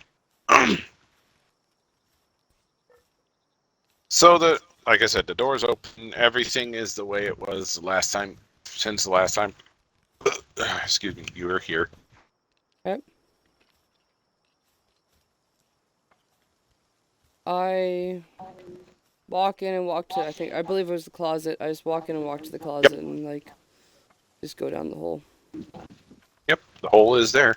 So like I said, the door's open. Everything is the way it was last time. Since the last time, excuse me, you were here. Yep. I walk in and walk to, I believe it was the closet. I just walk in and walk to the closet and, like, just go down the hole. Yep, the hole is there.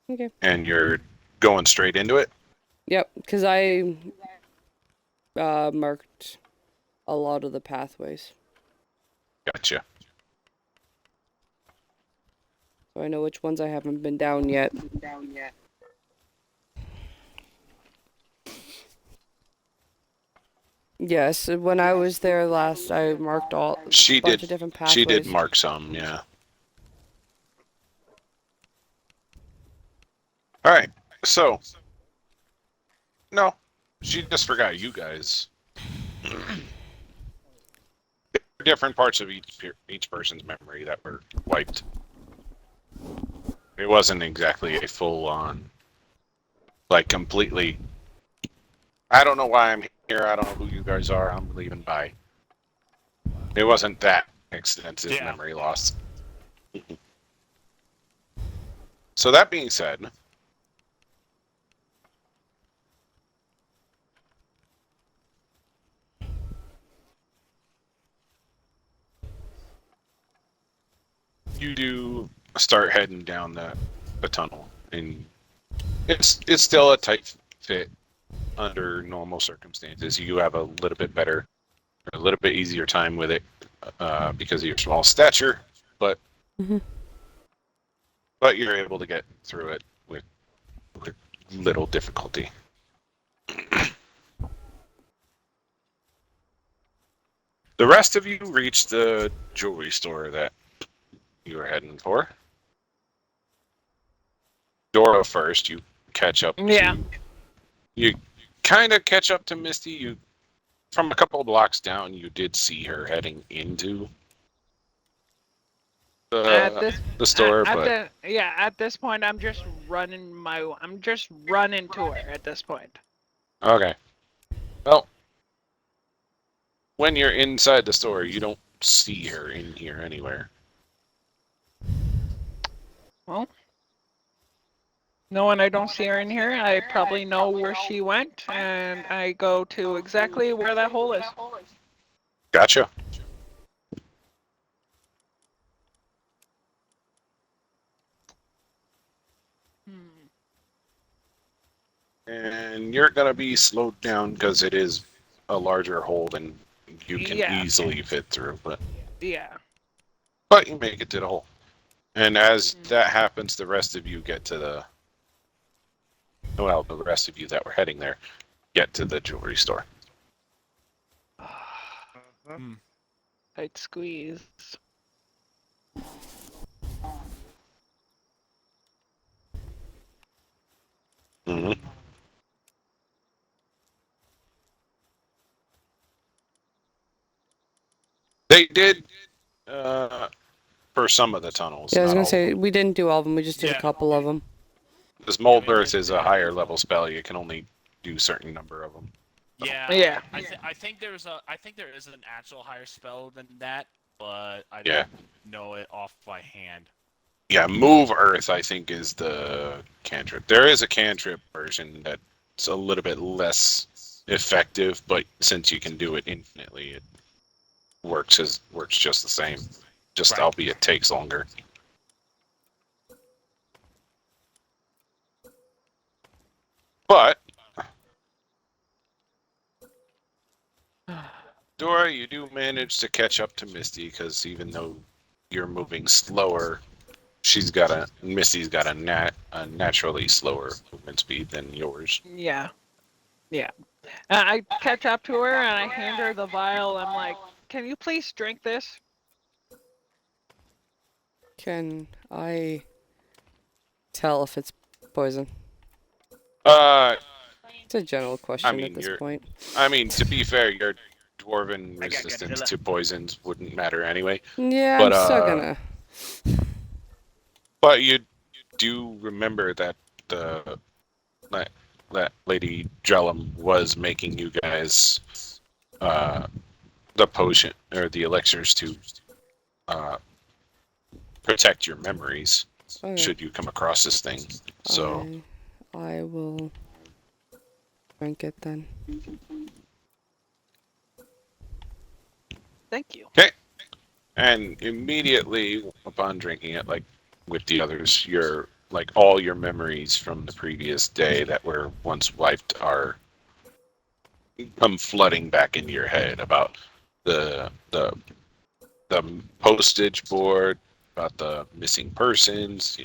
Okay. And you're going straight into it? Yep, because I marked a lot of the pathways. Gotcha. So I know which ones I haven't been down yet. Yes, when I was there last, I marked all She bunch did. of different pathways. She did mark some, yeah. All right. So, no, she just forgot you guys. Different parts of each person's memory that were wiped. It wasn't exactly a full-on, like, completely. I don't know why I'm here. I don't know who you guys are. I'm leaving. Bye. It wasn't that extensive Yeah. memory loss. So that being said, you do start heading down the tunnel, and it's still a tight fit under normal circumstances. You have a little bit better, a little bit easier time with it because of your small stature, but Mhm. but you're able to get through it with little difficulty. The rest of you reach the jewelry store that you were heading for. Dora first, you catch up Yeah. to... You kind of catch up to Misty. You, from a couple of blocks down, you did see her heading into At this the store, at but... at this point I'm just running to her at this point. Okay. Well, when you're inside the store, you don't see her in here anywhere. Well, knowing I don't see her in here, I probably know where she went, and I go to exactly where that hole is. Gotcha. Hmm. And you're gonna be slowed down because it is a larger hole than you can Yeah. easily fit through, but Yeah. you make it to the hole. And as that happens, the rest of you get to the rest of you that were heading there get to the jewelry store. Tight squeeze. Mm-hmm. They did for some of the tunnels. Yeah, I was not gonna all of say them. we didn't do all of them. We just did Yeah. a couple of them. This mold birth is a higher level spell. You can only do a certain number of them. Yeah. Yeah. I think there is an actual higher spell than that, but I Yeah. don't know it off by hand. Yeah, move earth I think is the cantrip. There is a cantrip version that's a little bit less effective, but since you can do it infinitely, it works just the same. Just Right. albeit takes longer. But Dora, you do manage to catch up to Misty because even though you're moving slower, Misty's got a naturally slower movement speed than yours. Yeah. Yeah. I catch up to her and I hand her the vial. I'm like, can you please drink this? Can I tell if it's poison? It's a general question mean, at this you're- point. I mean, to be fair, your dwarven I got resistance Godzilla. to poisons wouldn't matter anyway. Yeah, But, I'm still uh, gonna. But you do remember that that Lady Jellum was making you guys the potion or the elixirs to protect your memories Okay. should you come across this thing. So I will drink it then. Thank you. and immediately upon drinking it, like with the others, your like all your memories from the previous day that were once wiped are come flooding back into your head about the postage board, about the missing persons,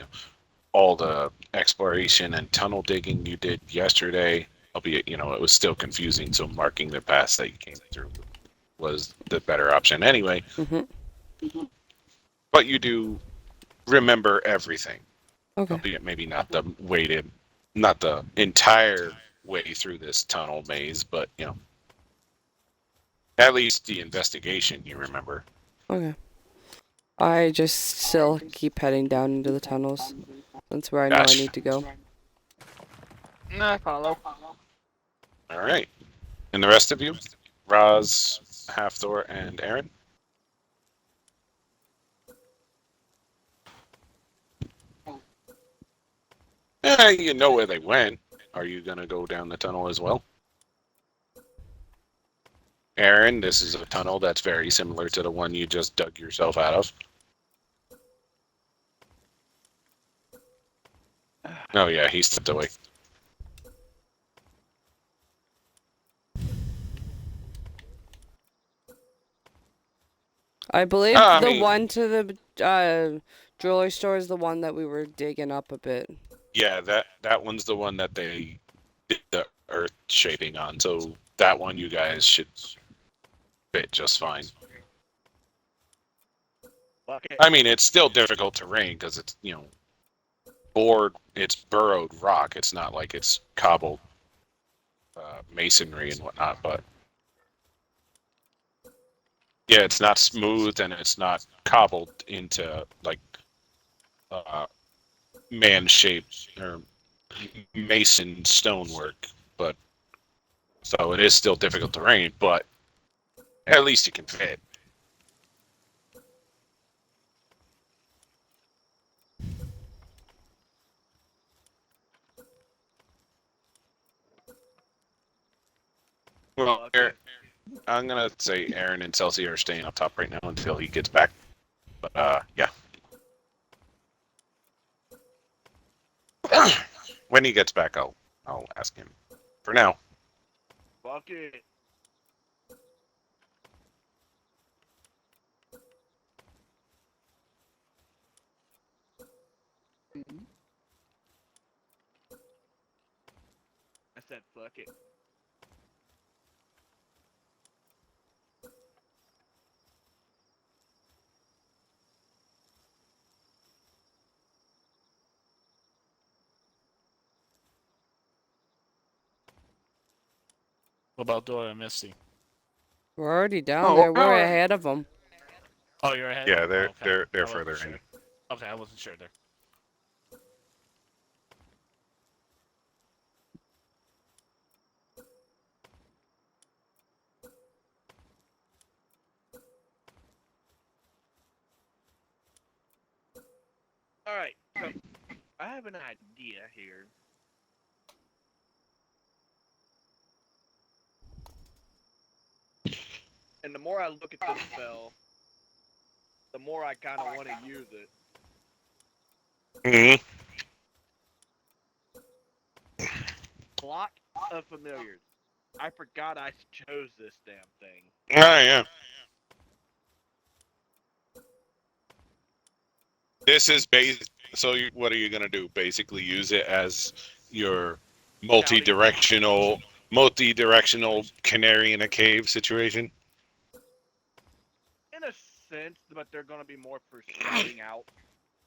all the exploration and tunnel digging you did yesterday, albeit it was still confusing, so marking the paths that you came through was the better option anyway. Mhm. But you do remember everything, Okay. albeit maybe not the entire way through this tunnel maze, but at least the investigation you remember. Okay. I just still keep heading down into the tunnels. That's where I know Gotcha. I need to go. I follow. All right, and the rest of you, Roz, Halfthor, and Aaron. You know where they went. Are you gonna go down the tunnel as well? Aaron, this is a tunnel that's very similar to the one you just dug yourself out of. Oh yeah, he stepped away. I believe I the mean- one to the jewelry store is the one that we were digging up a bit. Yeah, that one's the one that they did the earth shaping on. So that one you guys should fit just fine. Fuck it. I mean, it's still difficult terrain because it's, bored, it's burrowed rock. It's not like it's cobbled masonry and whatnot, but yeah, it's not smooth and it's not cobbled into like man-shaped or mason stonework. But so it is still difficult terrain, but at least you can fit. Well, Fuck Aaron, it. I'm gonna say Aaron and Chelsea are staying up top right now until he gets back. But yeah. When he gets back, I'll ask him. For now. Fuck it. I said fuck it. What about Dora and Misty? We're already down Oh, there. We're alright. ahead of them. Oh, you're ahead. Yeah, Okay. they're I wasn't further sure. in. Okay, I wasn't sure there. Alright, so I have an idea here. And the more I look at this spell, the more I kind of want to use it. Mm-hmm. Block of familiars. I forgot I chose this damn thing. Oh yeah. This is so what are you gonna do? Basically, use it as your multi-directional canary in a cave situation. In a sense, but they're gonna be more for scouting out.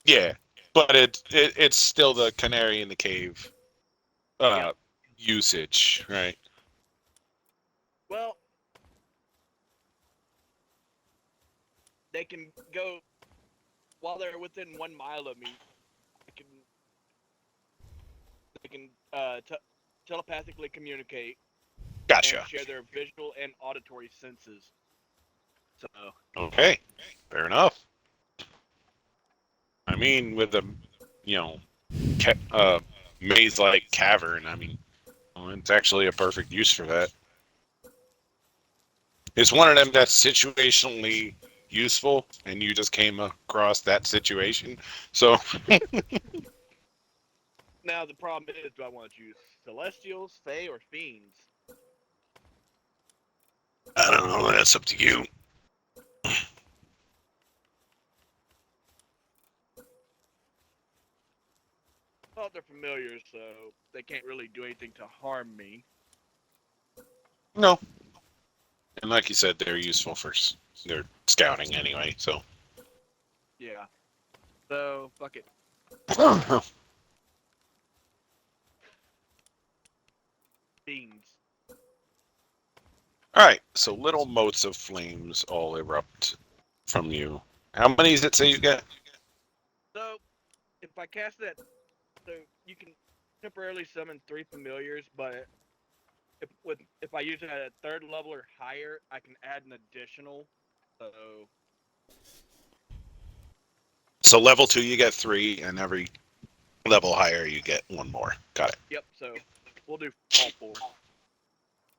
Yeah, but it's still the canary in the cave Yep. usage, right? Well, they can go while they're within 1 mile of me. They can telepathically communicate Gotcha. and share their visual and auditory senses. So Okay, fair enough. I mean, with a maze-like cavern, I mean, it's actually a perfect use for that. It's one of them that's situationally useful, and you just came across that situation. So, now the problem is, do I want to choose Celestials, Fae, or Fiends? I don't know. That's up to you. Well, they're familiar, so they can't really do anything to harm me. No. And like you said, they're useful for their scouting anyway. So. Yeah. So fuck it. Fiends. All right. So little motes of flames all erupt from you. How many does it say you get? So if I cast that, so you can temporarily summon 3 familiars, but if I use it at a 3rd level or higher, I can add an additional. So level 2, you get 3, and every level higher, you get one more. Got it. Yep. So we'll do all 4.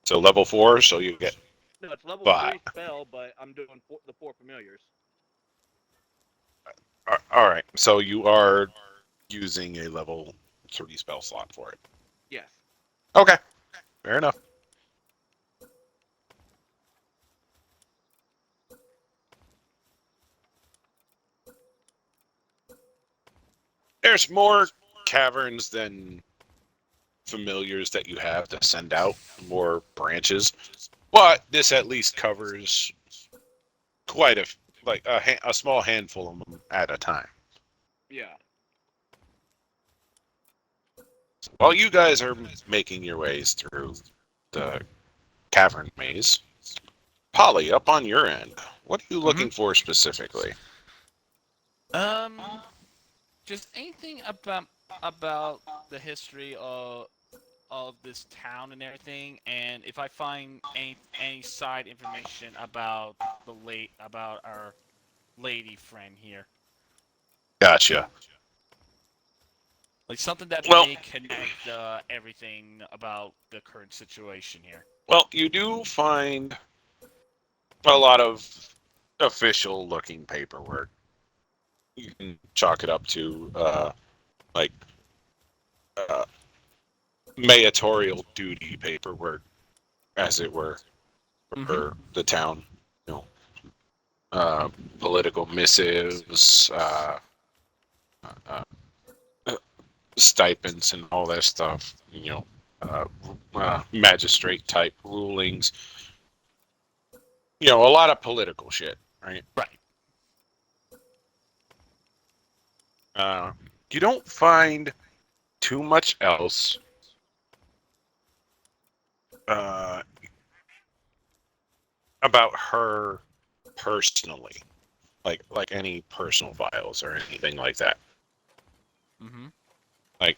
So level 4, so you get No, it's level 5. 3 spell, but I'm doing the 4 familiars. All right. So you are using a level 3 spell slot for it. Yes. Okay. Fair enough. There's more caverns than familiars that you have to send out, more branches, but this at least covers quite a small handful of them at a time. Yeah. While you guys are making your ways through the cavern maze, Polly, up on your end, what are you looking for specifically? Just anything about the history of this town and everything, and if I find any side information about about our lady friend here, Gotcha. like something that Well- may connect everything about the current situation here. Well, you do find a lot of official-looking paperwork. You can chalk it up to, mayoral duty paperwork, as it were, for the town. You know, political missives, stipends, and all that stuff. You know, magistrate type rulings. You know, a lot of political shit, right? Right. You don't find too much else. About her personally, like any personal files or anything like that. Mm-hmm. Like,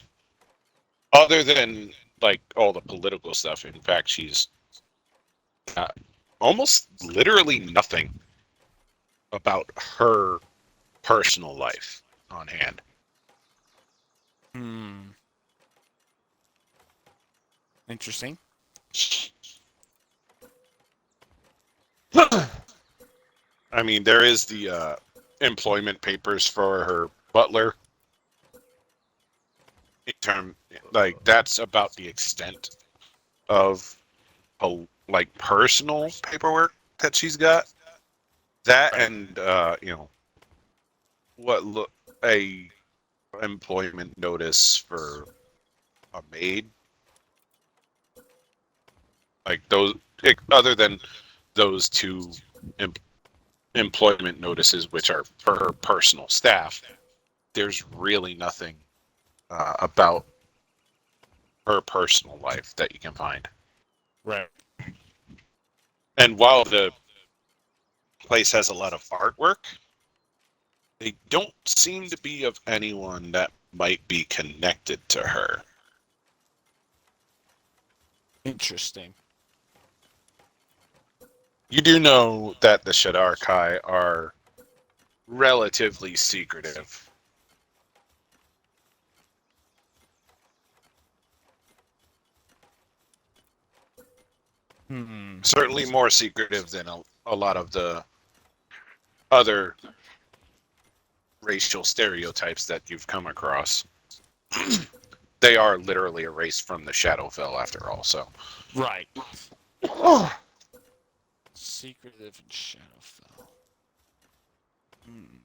other than like all the political stuff. In fact, she's almost literally nothing about her personal life on hand. Hmm. Interesting. I mean, there is the employment papers for her butler. In term, like, that's about the extent of like personal paperwork that she's got. That and you know, a employment notice for a maid. Like those, other than those two employment notices, which are for her personal staff, there's really nothing about her personal life that you can find. Right. And while the place has a lot of artwork, they don't seem to be of anyone that might be connected to her. Interesting. You do know that the Shadarkai are relatively secretive. Hmm. Certainly more secretive than a lot of the other racial stereotypes that you've come across. They are literally erased from the Shadowfell after all, so. Right. Secretive and Shadowfell. Hmm.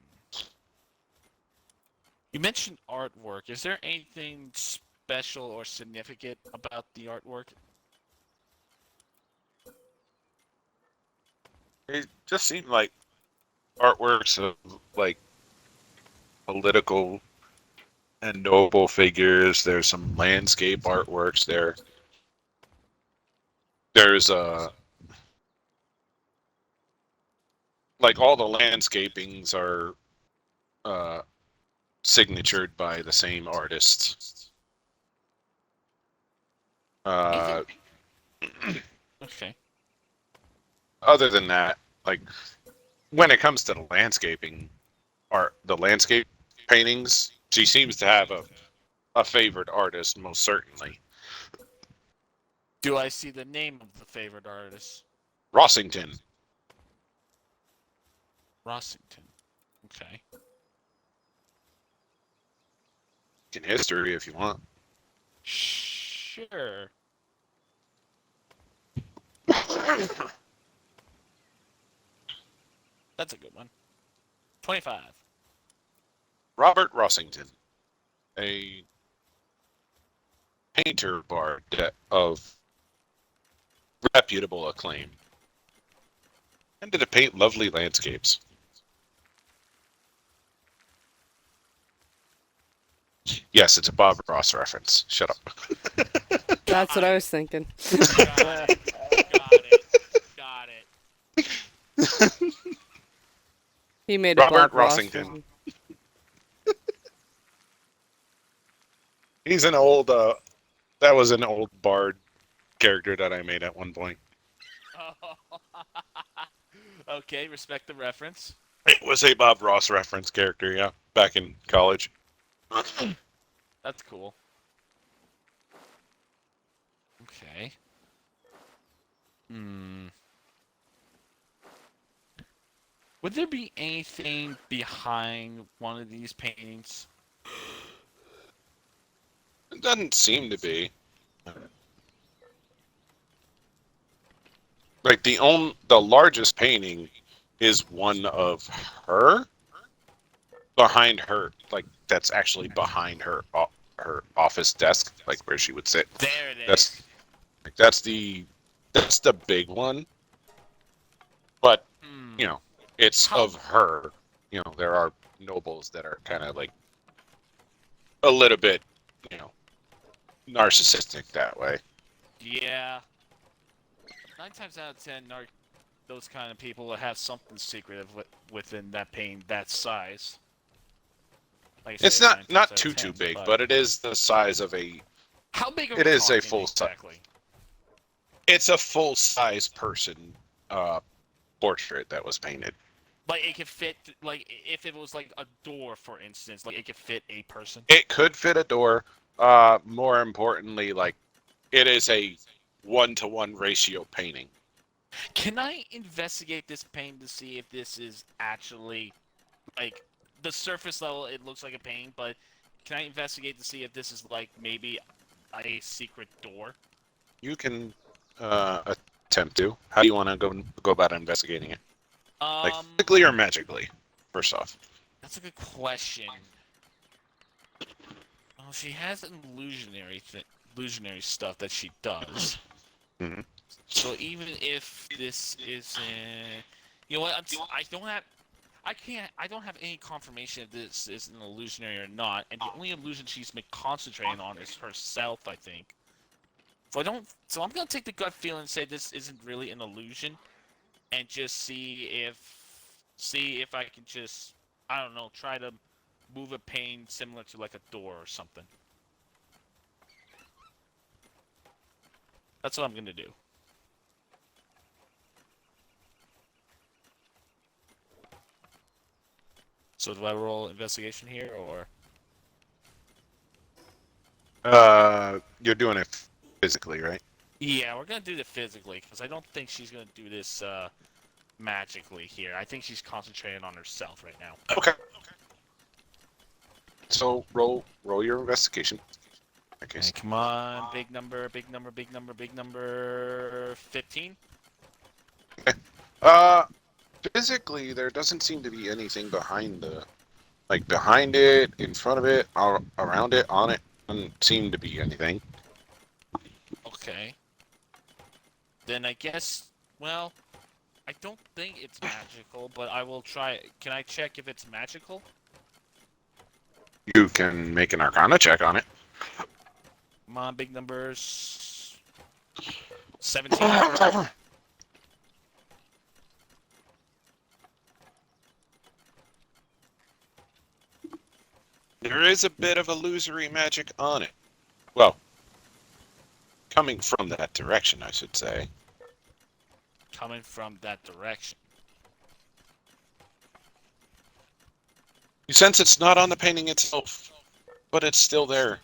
You mentioned artwork. Is there anything special or significant about the artwork? It just seemed like artworks of like political and noble figures. There's some landscape artworks there. There's like all the landscapings are signatured by the same artist. Okay. Other than that, like when it comes to the landscaping art, the landscape paintings, she seems to have a favored artist, most certainly. Do I see the name of the favorite artist? Rossington. Rossington. Okay. In history, if you want. Sure. That's a good one. 25. Robert Rossington, a painter bard of reputable acclaim, tended to paint lovely landscapes. Yes, it's a Bob Ross reference. Shut up. That's what I was thinking. Got it. Got it. He made a Robert Bob Ross Rossington. version. He's an old, that was an old bard character that I made at one point. Oh. Okay, respect the reference. It was a Bob Ross reference character, yeah, back in college. That's cool. Okay. Would there be anything behind one of these paintings? It doesn't seem to be. Like the largest painting is one of her behind her, like that's actually behind her her office desk, like where she would sit. There it is. That's the big one. But you know, it's of her. You know, there are nobles that are kind of like a little bit, you know, narcissistic that way. Yeah. 9 times out of 10, those kind of people will have something secretive within that painting that size. Like I It's say, 9 times not out of too 10, big, but it is the size of a. How big are It we is a talking full exactly? It's a full size person portrait that was painted. Like it could fit, like if it was like a door, for instance, like it could fit a person. It could fit a door. More importantly, like it is a 1-to-1 ratio painting. Can I investigate this painting to see if this is actually, like, the surface level, it looks like a painting, but can I investigate to see if this is, like, maybe a secret door? You can attempt to. How do you want to go about investigating it? Like physically or magically? First off. That's a good question. Oh, she has an illusionary stuff that she does. Mm-hmm. So even if this isn't, you know what? I don't have any confirmation if this is an illusionary or not. And the only illusion she's been concentrating on is herself, I think. So I'm gonna take the gut feeling and say this isn't really an illusion, and just see if I can just, I don't know, try to move a pain similar to like a door or something. That's what I'm gonna do. So do I roll investigation here, or? You're doing it physically, right? Yeah, we're gonna do it physically, because I don't think she's gonna do this magically here. I think she's concentrating on herself right now. Okay. So roll your investigation. Okay. Hey, come on, big number, big number, big number, big number. 15. Physically, there doesn't seem to be anything behind behind it, in front of it, around it, on it. Doesn't seem to be anything. Okay. Then I guess, well, I don't think it's magical, but I will try. Can I check if it's magical? You can make an Arcana check on it. Come on, big numbers. 17. There is a bit of illusory magic on it. Well, coming from that direction, I should say. Coming from that direction. You sense it's not on the painting itself, but it's still there.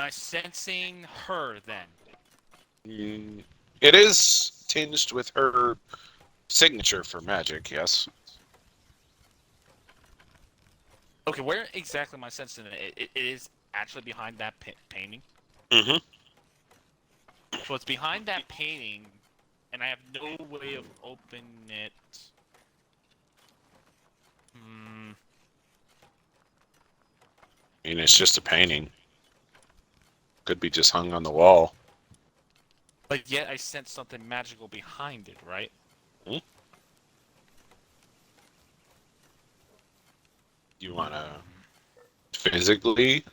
I sensing her then? It is tinged with her signature for magic, yes. Okay, where exactly am I sensing it? It is actually behind that painting. Mm-hmm. So it's behind that painting, and I have no way of opening it. Hmm. I mean, it's just a painting. Could be just hung on the wall. But yet I sense something magical behind it, right? You want to physically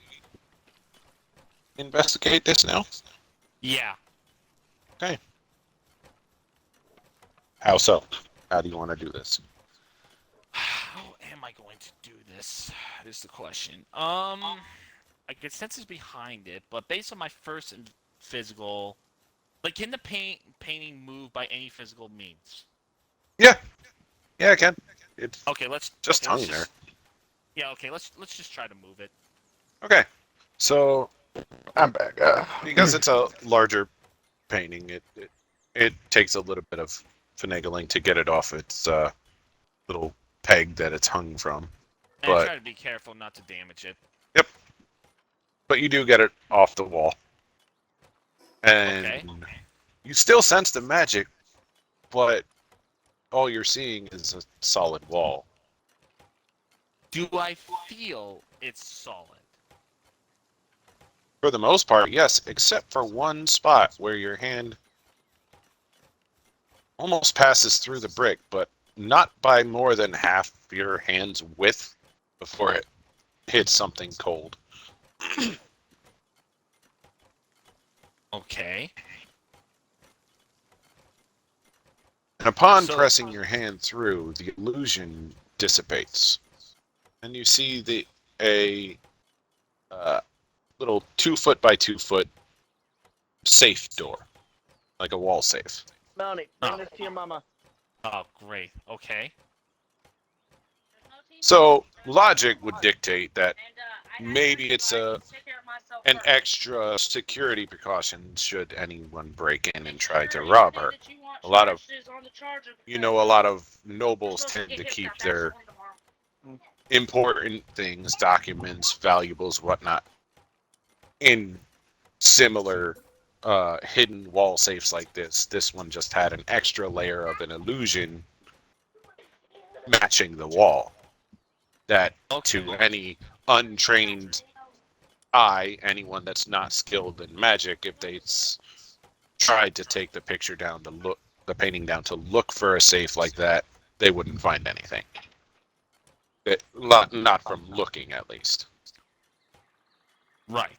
investigate this now? Yeah. How so? How do you want to do this? How am I going to do this? Is the question. I can sense it's behind it, but based on my first physical, like, can the painting move by any physical means? Yeah, I can. It's Okay, let's just okay, let's hung there. Yeah, okay, let's just try to move it. Okay, so I'm back. because it's a larger painting, it takes a little bit of finagling to get it off its little peg that it's hung from. And I But- try to be careful not to damage it. But you do get it off the wall. And Okay. you still sense the magic, but all you're seeing is a solid wall. Do I feel it's solid? For the most part, yes, except for one spot where your hand almost passes through the brick, but not by more than half your hand's width before it hits something cold. Okay. And upon So- pressing your hand through, the illusion dissipates, and you see a little 2 foot by 2 foot safe door, like a wall safe. Melanie, bring this to your mama. Oh, great. Okay. So logic would dictate that maybe it's an extra security precaution should anyone break in and try to rob her. A lot of nobles tend to keep their important things, documents, valuables, whatnot, in similar hidden wall safes like this. This one just had an extra layer of an illusion matching the wall that to any untrained eye, anyone that's not skilled in magic, if they tried to take the picture down to look, the painting down to look for a safe like that, they wouldn't find anything. Not from looking, at least. Right.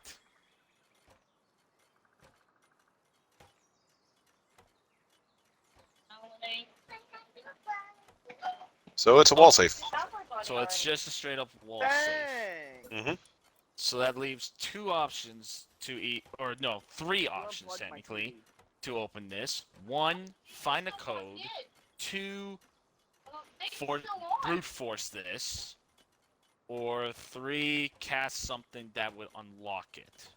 So it's a wall safe. So it's just a straight up wall safe. Mm-hmm. So that leaves two options to eat, or no, three options technically to open this. One, find a code. Two, brute force this. Or three, cast something that would unlock it.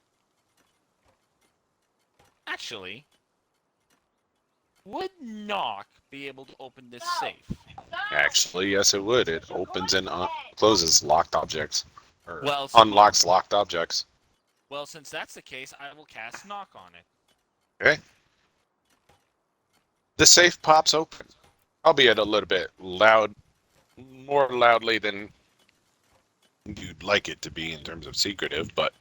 Actually, would Knock be able to open this safe? Actually, yes, it would. It opens and closes locked objects. Or Well, unlocks locked objects. Well, since that's the case, I will cast Knock on it. Okay. The safe pops open, albeit a little bit loud, more loudly than you'd like it to be in terms of secretive, but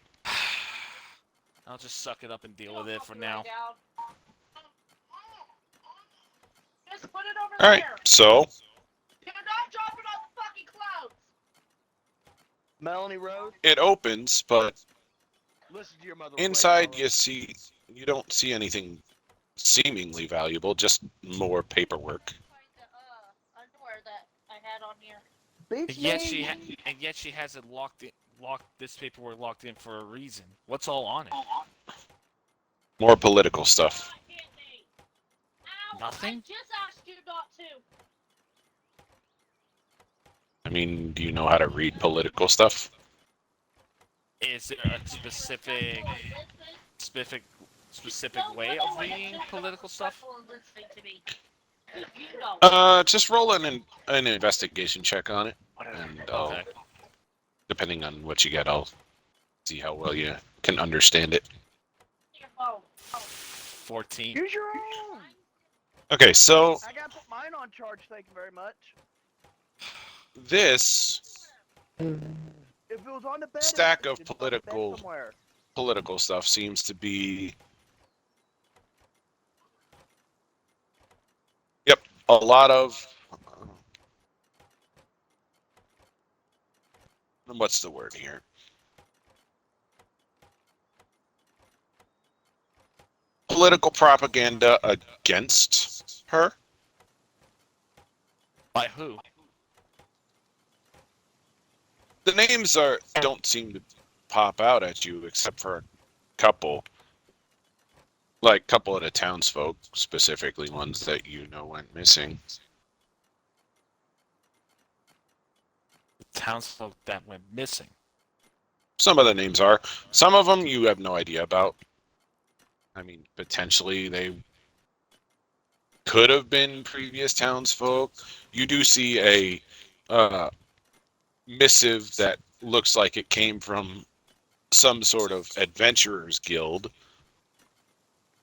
I'll just suck it up and deal with it for now. Just put it over alright, there. so Do not drop it on the fucking clouds. Melanie Rose, it opens, but listen to your mother. inside you don't see anything seemingly valuable, just more paperwork. Find the underwear that I had on here. And yet she has it locked this paperwork locked in for a reason. What's all on it? More political stuff. Why can't they? Ow, Nothing? I just asked you not to. I mean, do you know how to read political stuff? Is there a specific way of reading political stuff? Just roll an investigation check on it, and Okay. depending on what you get, I'll see how well you can understand it. 14. Use your own. Okay, so I got to put mine on charge. Thank you very much. this If it was on the bed, Stack of it's on the bed political- somewhere. political stuff seems to be, yep, a lot of, what's the word here? Political propaganda against her. By who? The names don't seem to pop out at you except for a couple. Like a couple of the townsfolk, specifically ones that you know went missing. Townsfolk that went missing. Some of the names are. Some of them you have no idea about. I mean, potentially they could have been previous townsfolk. You do see a missive that looks like it came from some sort of adventurers guild.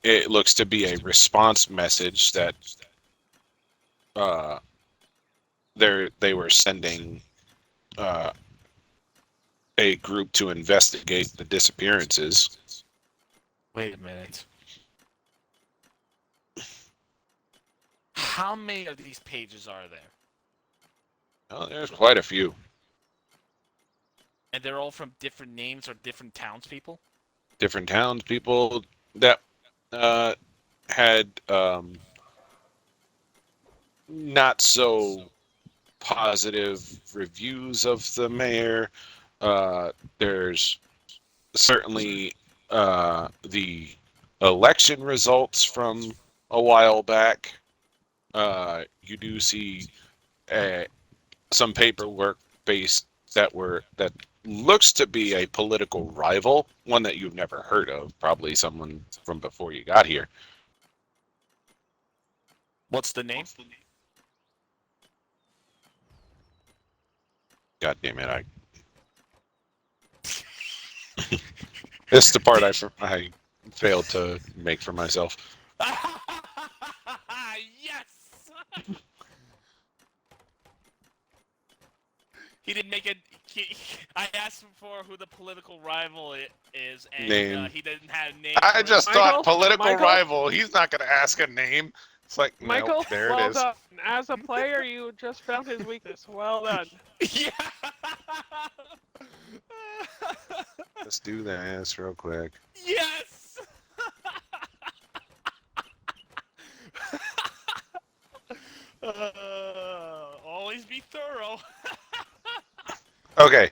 It looks to be a response message that they were sending a group to investigate the disappearances. Wait a minute. How many of these pages are there? Oh, there's quite a few. And they're all from different names or different townspeople? Different townspeople that had not so positive reviews of the mayor. There's certainly the election results from a while back. You do see some paperwork based that looks to be a political rival, one that you've never heard of, probably someone from before you got here. What's the name? God damn it! This is the part I failed to make for myself. Yes! He didn't make it. I asked him for who the political rival is, and Name. he didn't have a name. I for just it. thought political Michael? rival. He's not going to ask a name. It's like, Michael, nope, there well it is. done. As a player, you just found his weakness. Well done. Yeah. Let's do this real quick. Yes. Always be thorough. Okay,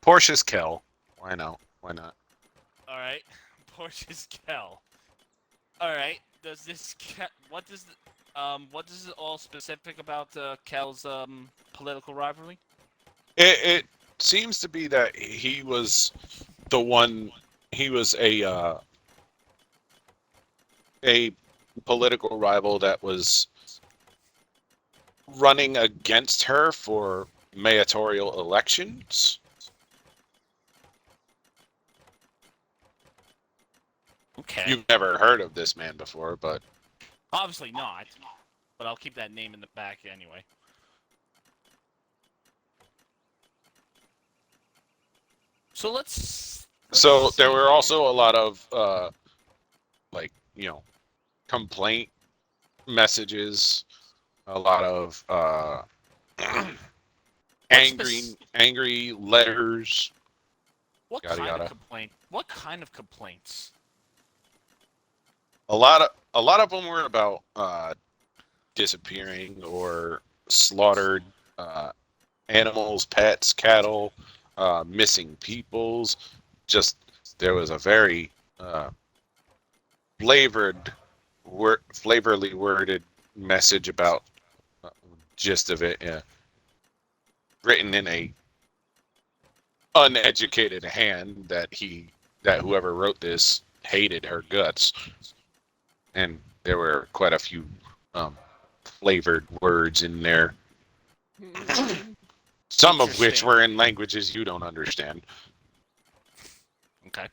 Portia's Kell. Why not? Why not? All right, Portia's Kell. All right, does this what does it all specific about Kell's political rivalry? It seems to be that he was the one. He was a political rival that was running against her for mayoral elections. Okay. You've never heard of this man before, but Obviously not, but I'll keep that name in the back anyway. So let's so there see were here. also a lot of complaint messages, a lot of angry letters. What yada, kind yada. of complaint? What kind of complaints? A lot of them were about disappearing or slaughtered animals, pets, cattle, missing peoples. Just there was a very flavorly worded message about gist of it, written in a uneducated hand that whoever wrote this hated her guts, and there were quite a few flavored words in there, some of which Interesting. were in languages you don't understand. Okay.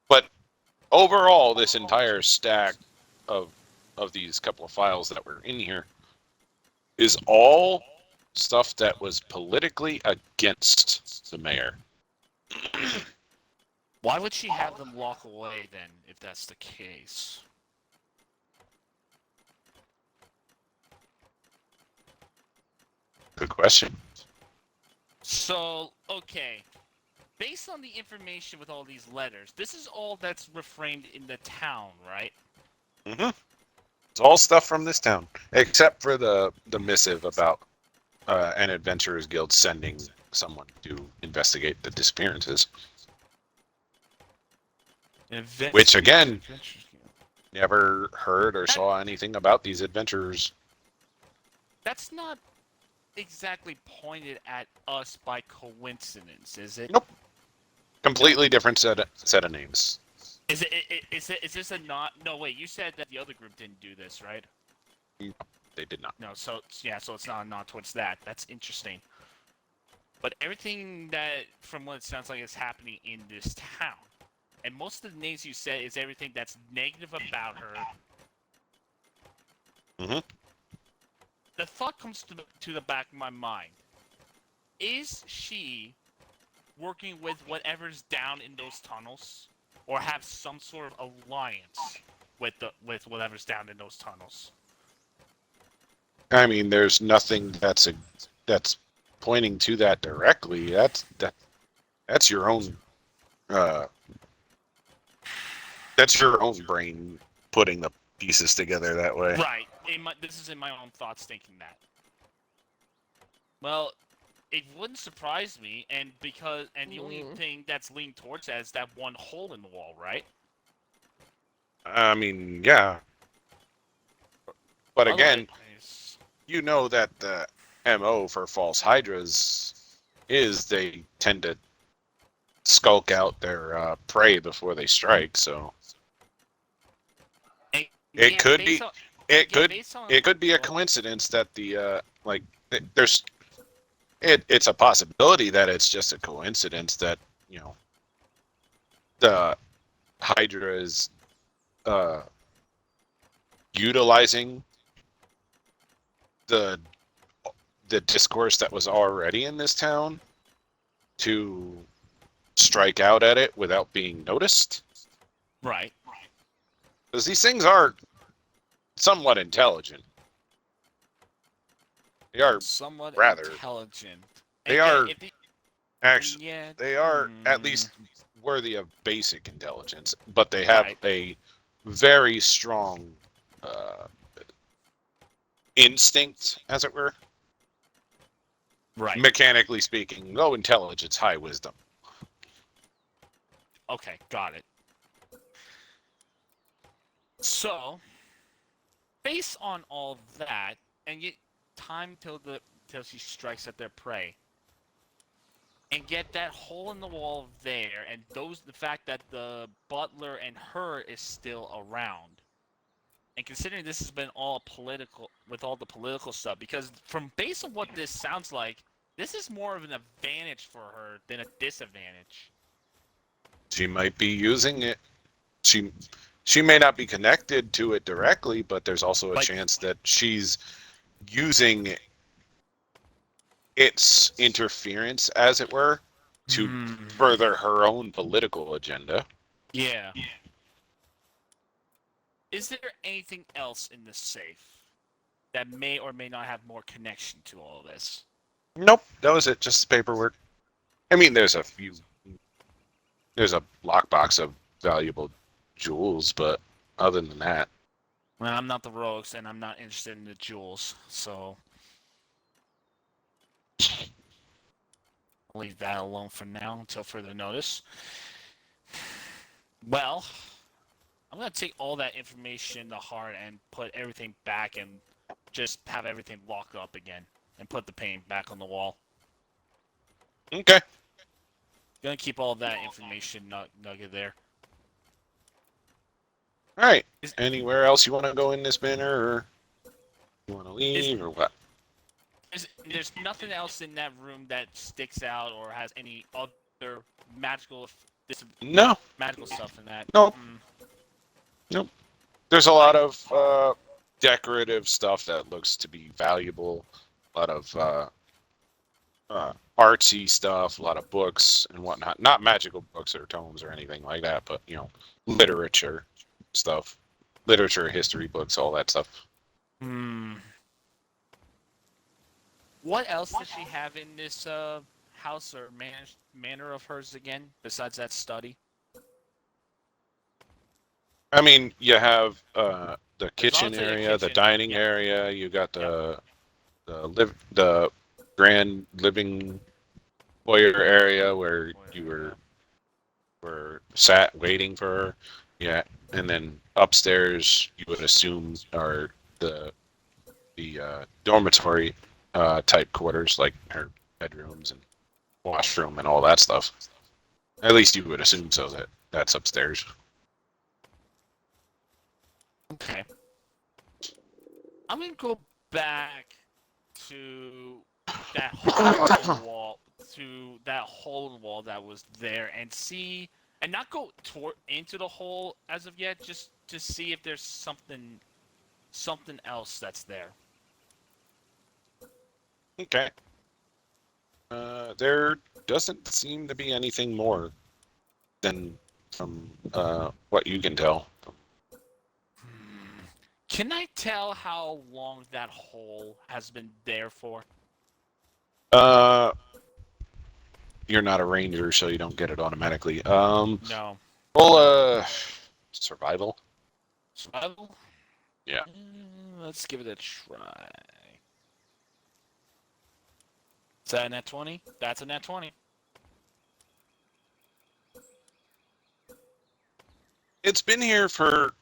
But overall, this entire stack of these couple of files that were in here is all stuff that was politically against the mayor. Why would she have them walk away then, if that's the case? Good question. So, okay. Based on the information with all these letters, this is all that's refrained in the town, right? Mm-hmm. It's all stuff from this town, except for the missive about an adventurers guild sending someone to investigate the disappearances. Which, again, never heard or saw anything about these adventurers. That's not exactly pointed at us by coincidence, is it? Nope. Completely different set of names. Is this a not? No, wait. You said that the other group didn't do this, right? They did not. No. So yeah. So it's not a nod towards that. That's interesting. But everything that, from what it sounds like, is happening in this town, and most of the names you said is everything that's negative about her. Mm-hmm. The thought comes to the back of my mind: is she working with whatever's down in those tunnels, or have some sort of alliance with whatever's down in those tunnels? I mean, there's nothing that's pointing to that directly. That's your own. That's your own brain putting the pieces together that way. Right. This is in my own thoughts thinking that. Well, it wouldn't surprise me, and the only thing that's leaning towards that is that one hole in the wall, right? I mean, yeah. But again, Otherwise- you know that the MO for false hydras is they tend to skulk out their prey before they strike. So and- it yeah, could based be. on- It yeah, could. based on- It could be a coincidence that the there's. It's a possibility that it's just a coincidence that the Hydra is utilizing the discourse that was already in this town to strike out at it without being noticed. Right. Because these things are somewhat intelligent. They are Somewhat rather- intelligent. they And yeah, are- if it- actually. Yeah. They are at least worthy of basic intelligence, but they have Right. a very strong instinct, as it were. Right. Mechanically speaking, low intelligence, high wisdom. Okay, got it. So, based on all that, and yet time till she strikes at their prey, and get that hole in the wall there, and the fact that the butler and her is still around, and considering this has been all political with all the political stuff, because based on what this sounds like, this is more of an advantage for her than a disadvantage. She might be using it. She may not be connected to it directly, but there's also a Like- chance that she's using its interference, as it were, to further her own political agenda. Yeah. Is there anything else in the safe that may or may not have more connection to all this? Nope, that was it. Just paperwork. I mean, there's a lockbox of valuable jewels, but other than that, Well, I'm not the rogues, and I'm not interested in the jewels, so I'll leave that alone for now until further notice. Well, I'm gonna take all that information to heart and put everything back and just have everything locked up again and put the paint back on the wall. Okay. Gonna keep all that information nugget there. All right. Is- Anywhere else you want to go in this manner, or you want to leave, or what? There's nothing else in that room that sticks out or has any other magical No. magical stuff in that. Nope. Mm. There's a lot of decorative stuff that looks to be valuable. A lot of artsy stuff, a lot of books and whatnot. Not magical books or tomes or anything like that, but literature stuff, literature, history books, all that stuff. Hmm. What else does she have in this house or manor of hers again, besides that study? I mean, you have the kitchen obviously a area, the kitchen, dining yeah. area. You got the grand living foyer area where you were sat waiting for her. Yeah, and then upstairs you would assume are the dormitory type quarters, like her bedrooms and washroom and all that stuff. At least you would assume so that that's upstairs. Okay. I'm gonna go back to that hole wall that was there and see, and not go into the hole as of yet, just to see if there's something else that's there. Okay. There doesn't seem to be anything more than from what you can tell. Can I tell how long that hole has been there for? You're not a ranger, so you don't get it automatically. No. Well, survival. Survival? Yeah. Let's give it a try. Is that a net 20? That's a net 20. It's been here for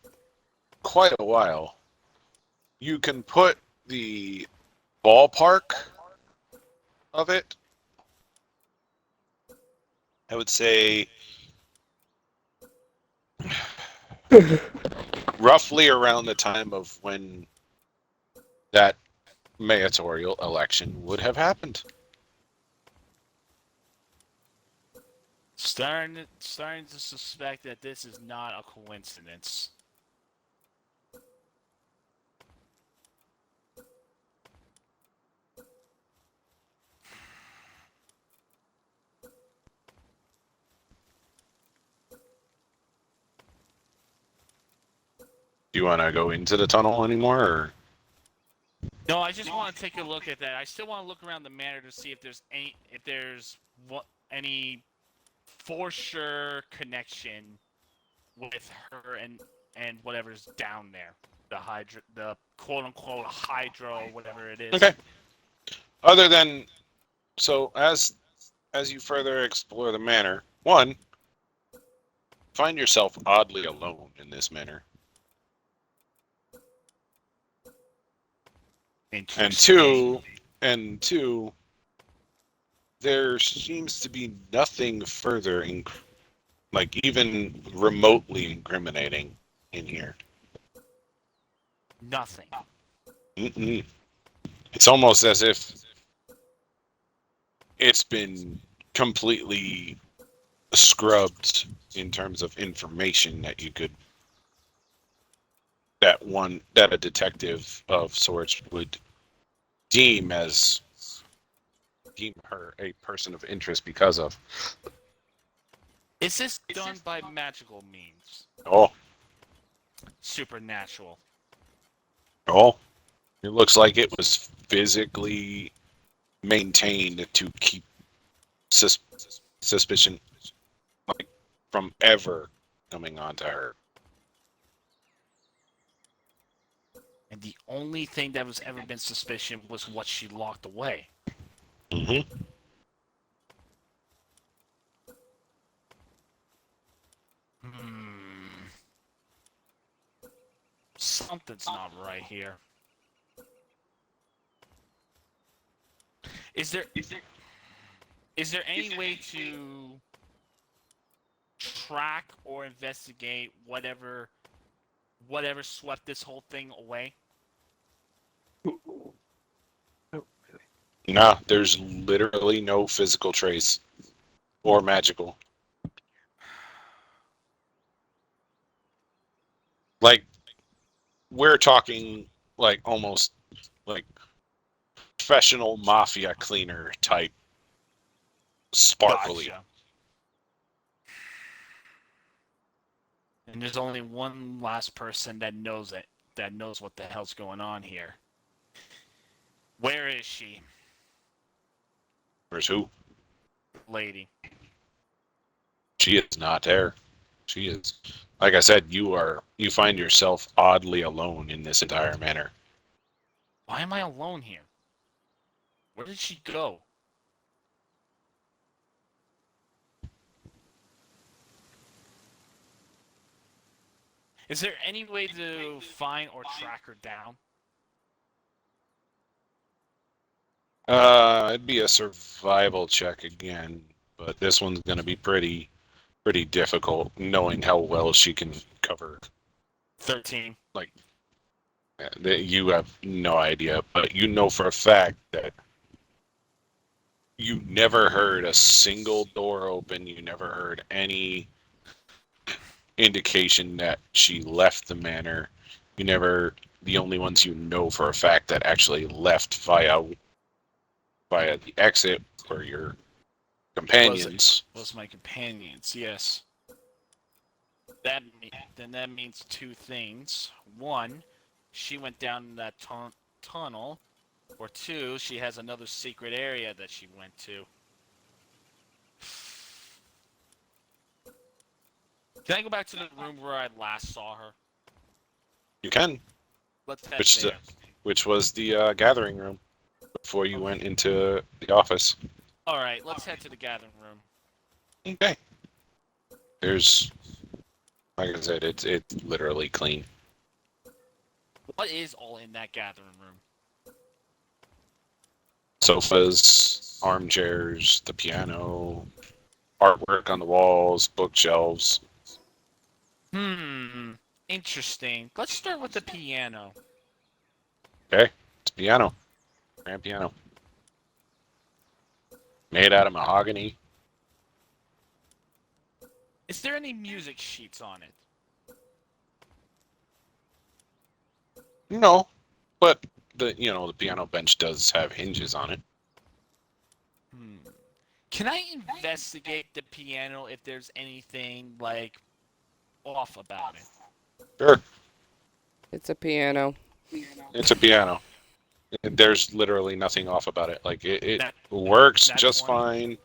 quite a while. You can put the ballpark of it, I would say, roughly around the time of when that mayoral election would have happened. Starting to suspect that this is not a coincidence. Do you want to go into the tunnel anymore, or? No, I just want to take a look at that. I still want to look around the manor to see if there's any for sure connection with her and whatever's down there. The quote unquote hydro, whatever it is. Okay. Other than, so as you further explore the manor, one, find yourself oddly alone in this manor. And two, there seems to be nothing further, even remotely incriminating in here. Nothing. Mm-mm. It's almost as if it's been completely scrubbed in terms of information that that a detective of sorts would deem her a person of interest because of. Is this done by magical means? Oh, Supernatural. it looks like it was physically maintained to keep suspicion from ever coming onto her. And the only thing that was ever been suspicion was what she locked away. Mm-hmm. Something's not right here. Is there any way to track or investigate whatever swept this whole thing away? Nah, there's literally no physical trace or magical. Like, we're talking like almost like professional mafia cleaner type sparkly. Gotcha. And there's only one last person that knows it, that knows what the hell's going on here. Where is she, Where's who? lady? She is not there. She is. Like I said, you find yourself oddly alone in this entire manor. Why am I alone here? Where did she go? Is there any way to find or track her down? It'd be a survival check again, but this one's gonna be pretty difficult, knowing how well she can cover. 13. You have no idea, but you know for a fact that you never heard a single door open. You never heard any indication that she left the manor. The only ones you know for a fact that actually left via the exit were your companions. Was my companions, yes. Then that means two things. One, she went down that tunnel. Or two, she has another secret area that she went to. Can I go back to the room where I last saw her? You can, Let's head which there. which was the gathering room before you went into the office. Alright, let's head to the gathering room. Okay. There's, like I said, it's literally clean. What is all in that gathering room? Sofas, armchairs, the piano, artwork on the walls, bookshelves. Interesting. Let's start with the piano. Okay, it's a piano. Grand piano. Made out of mahogany. Is there any music sheets on it? No, but the piano bench does have hinges on it. Can I investigate the piano if there's anything, like, off about it? Sure, It's a piano. it's a piano. There's literally nothing off about it. Like it That- works that's just one. fine.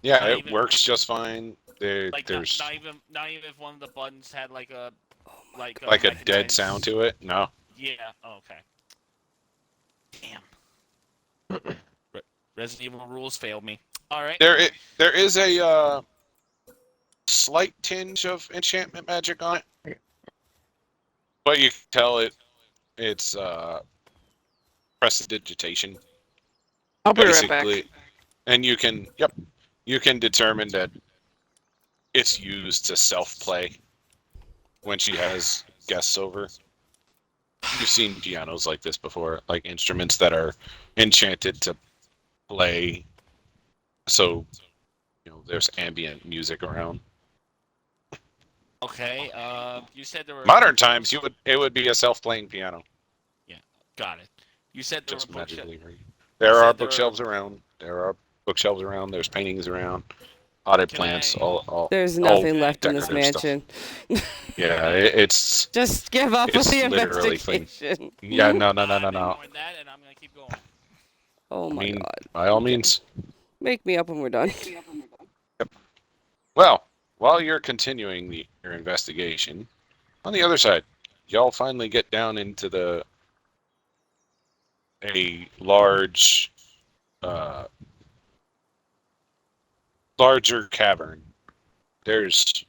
Yeah, Not it even- works just fine. Like, There's not even if one of the buttons had, like, a... Like a dead nice- sound to it. No. Yeah, oh, okay. Damn. Resident Evil rules failed me. Alright. There is a slight tinge of enchantment magic on it, but you can tell it's prestidigitation. I'll be right back. Basically, and you can determine that it's used to self-play when she has guests over. You've seen pianos like this before, like instruments that are enchanted to play, so there's ambient music around. Okay, you said there were... Modern times, it would be a self-playing piano, Got it. You said there just were bookshelves. magically. There are said there bookshelves around. There are bookshelves around. There's paintings around. Potted Can plants. I- all There's nothing left in this decorative stuff. mansion. Yeah, it's Just give up It's with the literally clean. investigation. yeah. No. I'm ignoring that, and I'm gonna keep going. Oh my I mean, god. by all means. Make me up when we're done. Well, while you're continuing your investigation, on the other side, y'all finally get down into a larger cavern. There's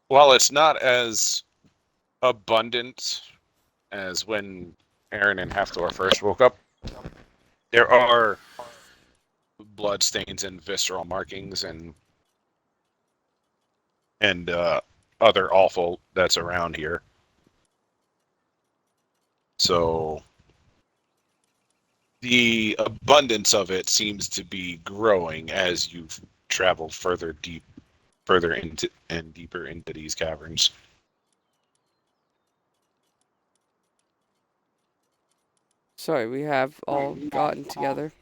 while it's not as abundant as when Aaron and Halfdor first woke up, There are blood stains and visceral markings and other awful that's around here. So the abundance of it seems to be growing as you've traveled further into and deeper into these caverns. Sorry, we have all gotten together.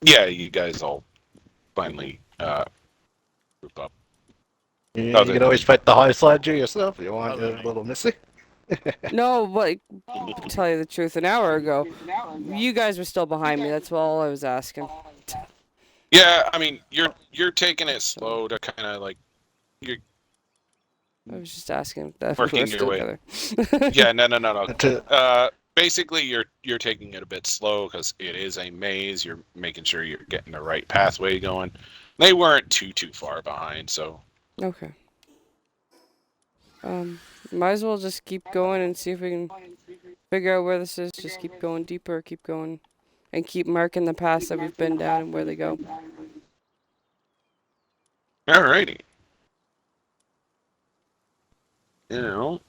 Yeah, you guys all finally group up. You Other can than always me. fight the high side yourself if you want, Other than me. little missy. No, but to tell you the truth, an hour ago, you guys were still behind me. That's all I was asking. Yeah, I mean you're taking it slow to kind of like you're I was just asking if we were working your still way. together. Yeah, no. To- Basically, you're taking it a bit slow because it is a maze. You're making sure you're getting the right pathway going. They weren't too far behind, so Okay. Might as well just keep going and see if we can figure out where this is. Just keep going deeper, keep going, and keep marking the paths that we've been down and where they go. alrighty. You know,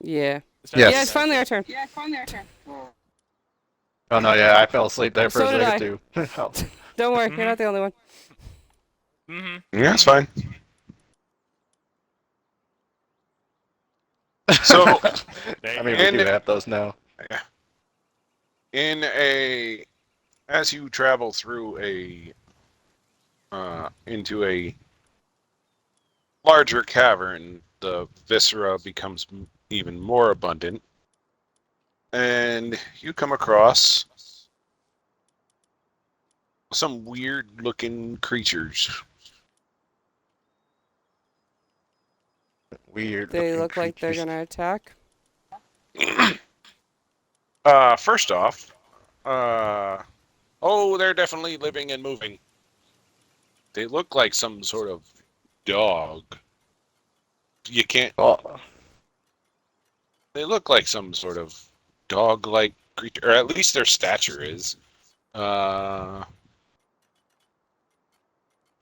Yeah. Is that Yes. Yeah, it's finally our turn. Oh no, yeah, I fell asleep there for So a did second I. too. Oh. Don't worry, you're not the only one. Mm-hmm. yeah, it's fine. So, There I you mean, go. we do have those now. as you travel through into a larger cavern, the viscera becomes even more abundant, and you come across some weird-looking creatures. Weird. They looking look like they're creatures. gonna attack. First off, they're definitely living and moving. They look like some sort of dog. You can't. Oh, They look like some sort of dog-like creature, or at least their stature is.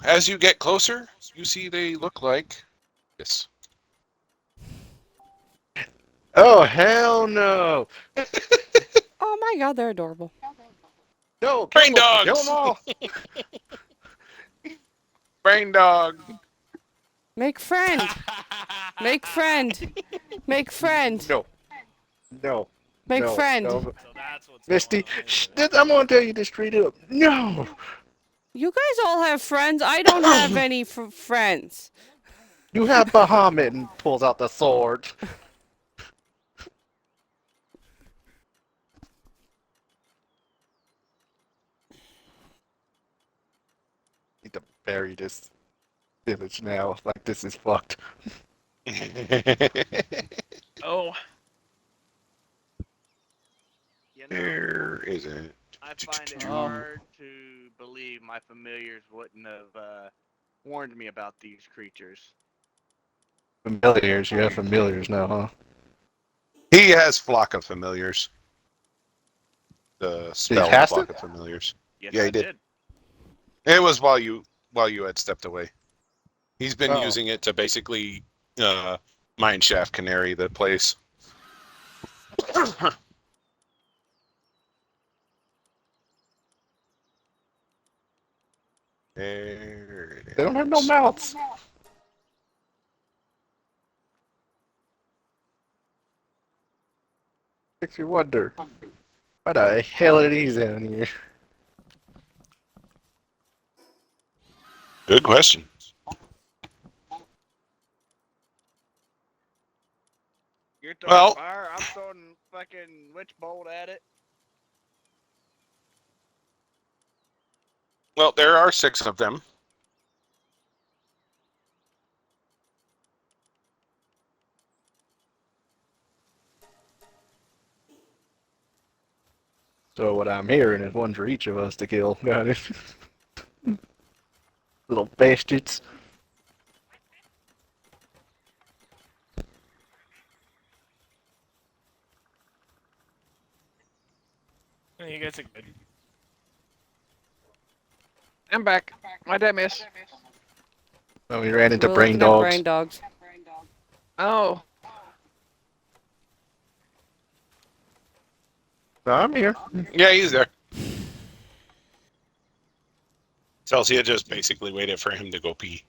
As you get closer, you see they look like this. oh hell no! Oh my god, they're adorable. No, Brain kill them dogs! all! Brain dog. Make friend! Make friend! Make friend! No, no, Make no, friend! no. So that's what's Misty, going on, shh, isn't it? I'm gonna tell you this straight up. No! You guys all have friends. I don't have any friends. You have Bahamut and pulls out the sword. Need to bury this village now. Like, this is fucked. Oh, You know, There isn't. I find it hard to believe my familiars wouldn't have warned me about these creatures. Familiars, you have familiars now, huh? He has flock of familiars. The spell cast flock it? of familiars. Yes, Yeah, he I did. It was while you had stepped away. He's been Oh. using it to basically mineshaft canary the place. There it They don't have no is. mouths. Makes you wonder. What the hell are these in here? Good question. You're throwing Well- fire, I'm throwing fucking witch bolt at it. Well, there are 6 of them. So what I'm hearing is one for each of us to kill. Got it? Little bastards. You guys are good. I'm back. What'd I miss? When we ran into We're brain looking at dogs. brain dogs. Oh, I'm here. Yeah, he's there. Celsia just basically waited for him to go pee.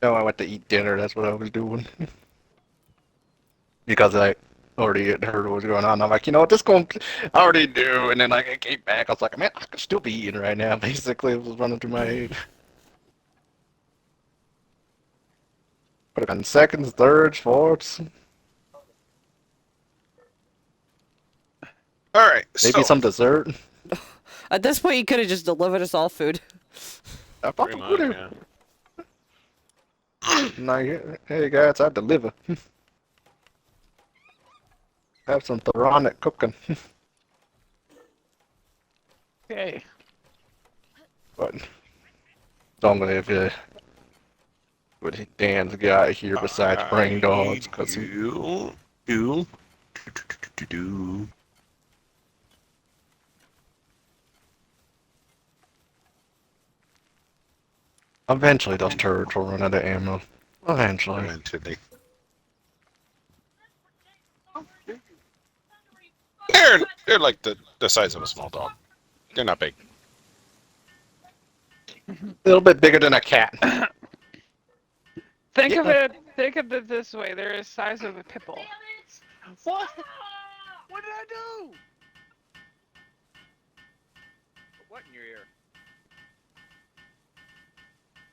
No, I went to eat dinner. That's what I was doing. Because I already had heard what was going on. I'm like, you know what, this going I already knew. And then like I came back, I was like, man, I could still be eating right now. Basically, it was running through my head. Could have been seconds, thirds, fourths, All right, maybe so some dessert. At this point, you could have just delivered us all food. I pretty fucking much, would have. yeah. Like, hey guys, I deliver. Have some Theronic cooking. okay. But only if but Dan's guy here besides brain dogs, cause he, do. eventually those turrets will run out of ammo. Eventually. Eventually. They're like the size of a small dog. They're not big. A little bit bigger than a cat. Think Yeah. of it. Think of it this way: they're the size of a pit bull. Damn it! What? What did I do? What in your ear?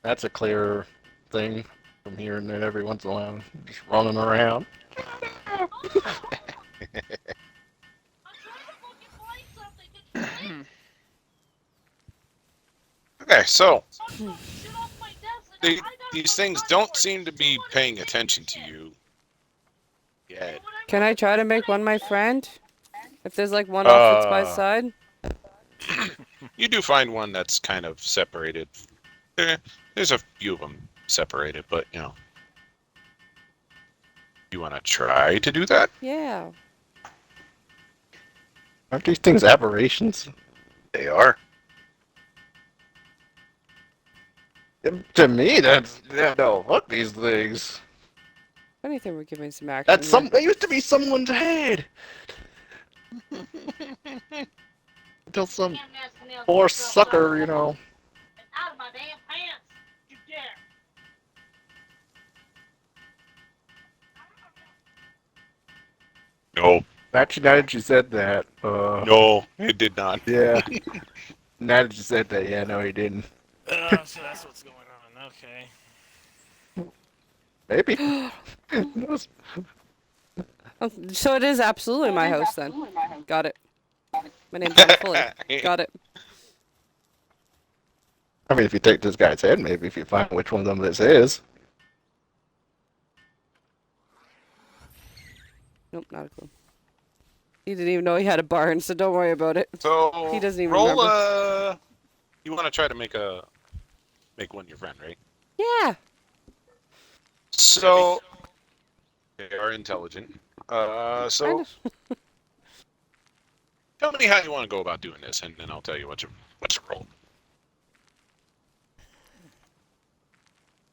That's a clearer thing from hearing it every once in a while. Just running around. I'm trying to fucking play something. Did you see? Okay, so Shit off my desk. they, I gotta these fucking things run don't for it. seem to be Someone paying give me attention to shit. you And yet. when I Can go I try to when make I one my go- friend? If there's like one off that's by Uh, side? You do find one that's kind of separated. There's a few of them separated, but you know. You want to try to do that? Yeah. Aren't these things aberrations? They are. To me, that's no. Fuck these things. If anything, we're giving some action That's here. some. That used to be someone's head. Until some Damn nasty nails poor get dropped sucker, out. you know. And out of my damn pants. You dare. No, Actually, now that you said that, no, it did not. yeah. Now that you said that, yeah, no, he didn't. So that's what's going on. Okay. Maybe. Who knows? Oh, so it is absolutely my house then. Got it. My name's Anna Foley. Got it. I mean, if you take this guy's head, maybe if you find which one of them this is. Nope, not a clue. He didn't even know he had a barn, so don't worry about it. So He doesn't even roll remember. You want to try to make one your friend, right? Yeah. So they are intelligent. Kind So of. tell me how you want to go about doing this, and then I'll tell you what to roll.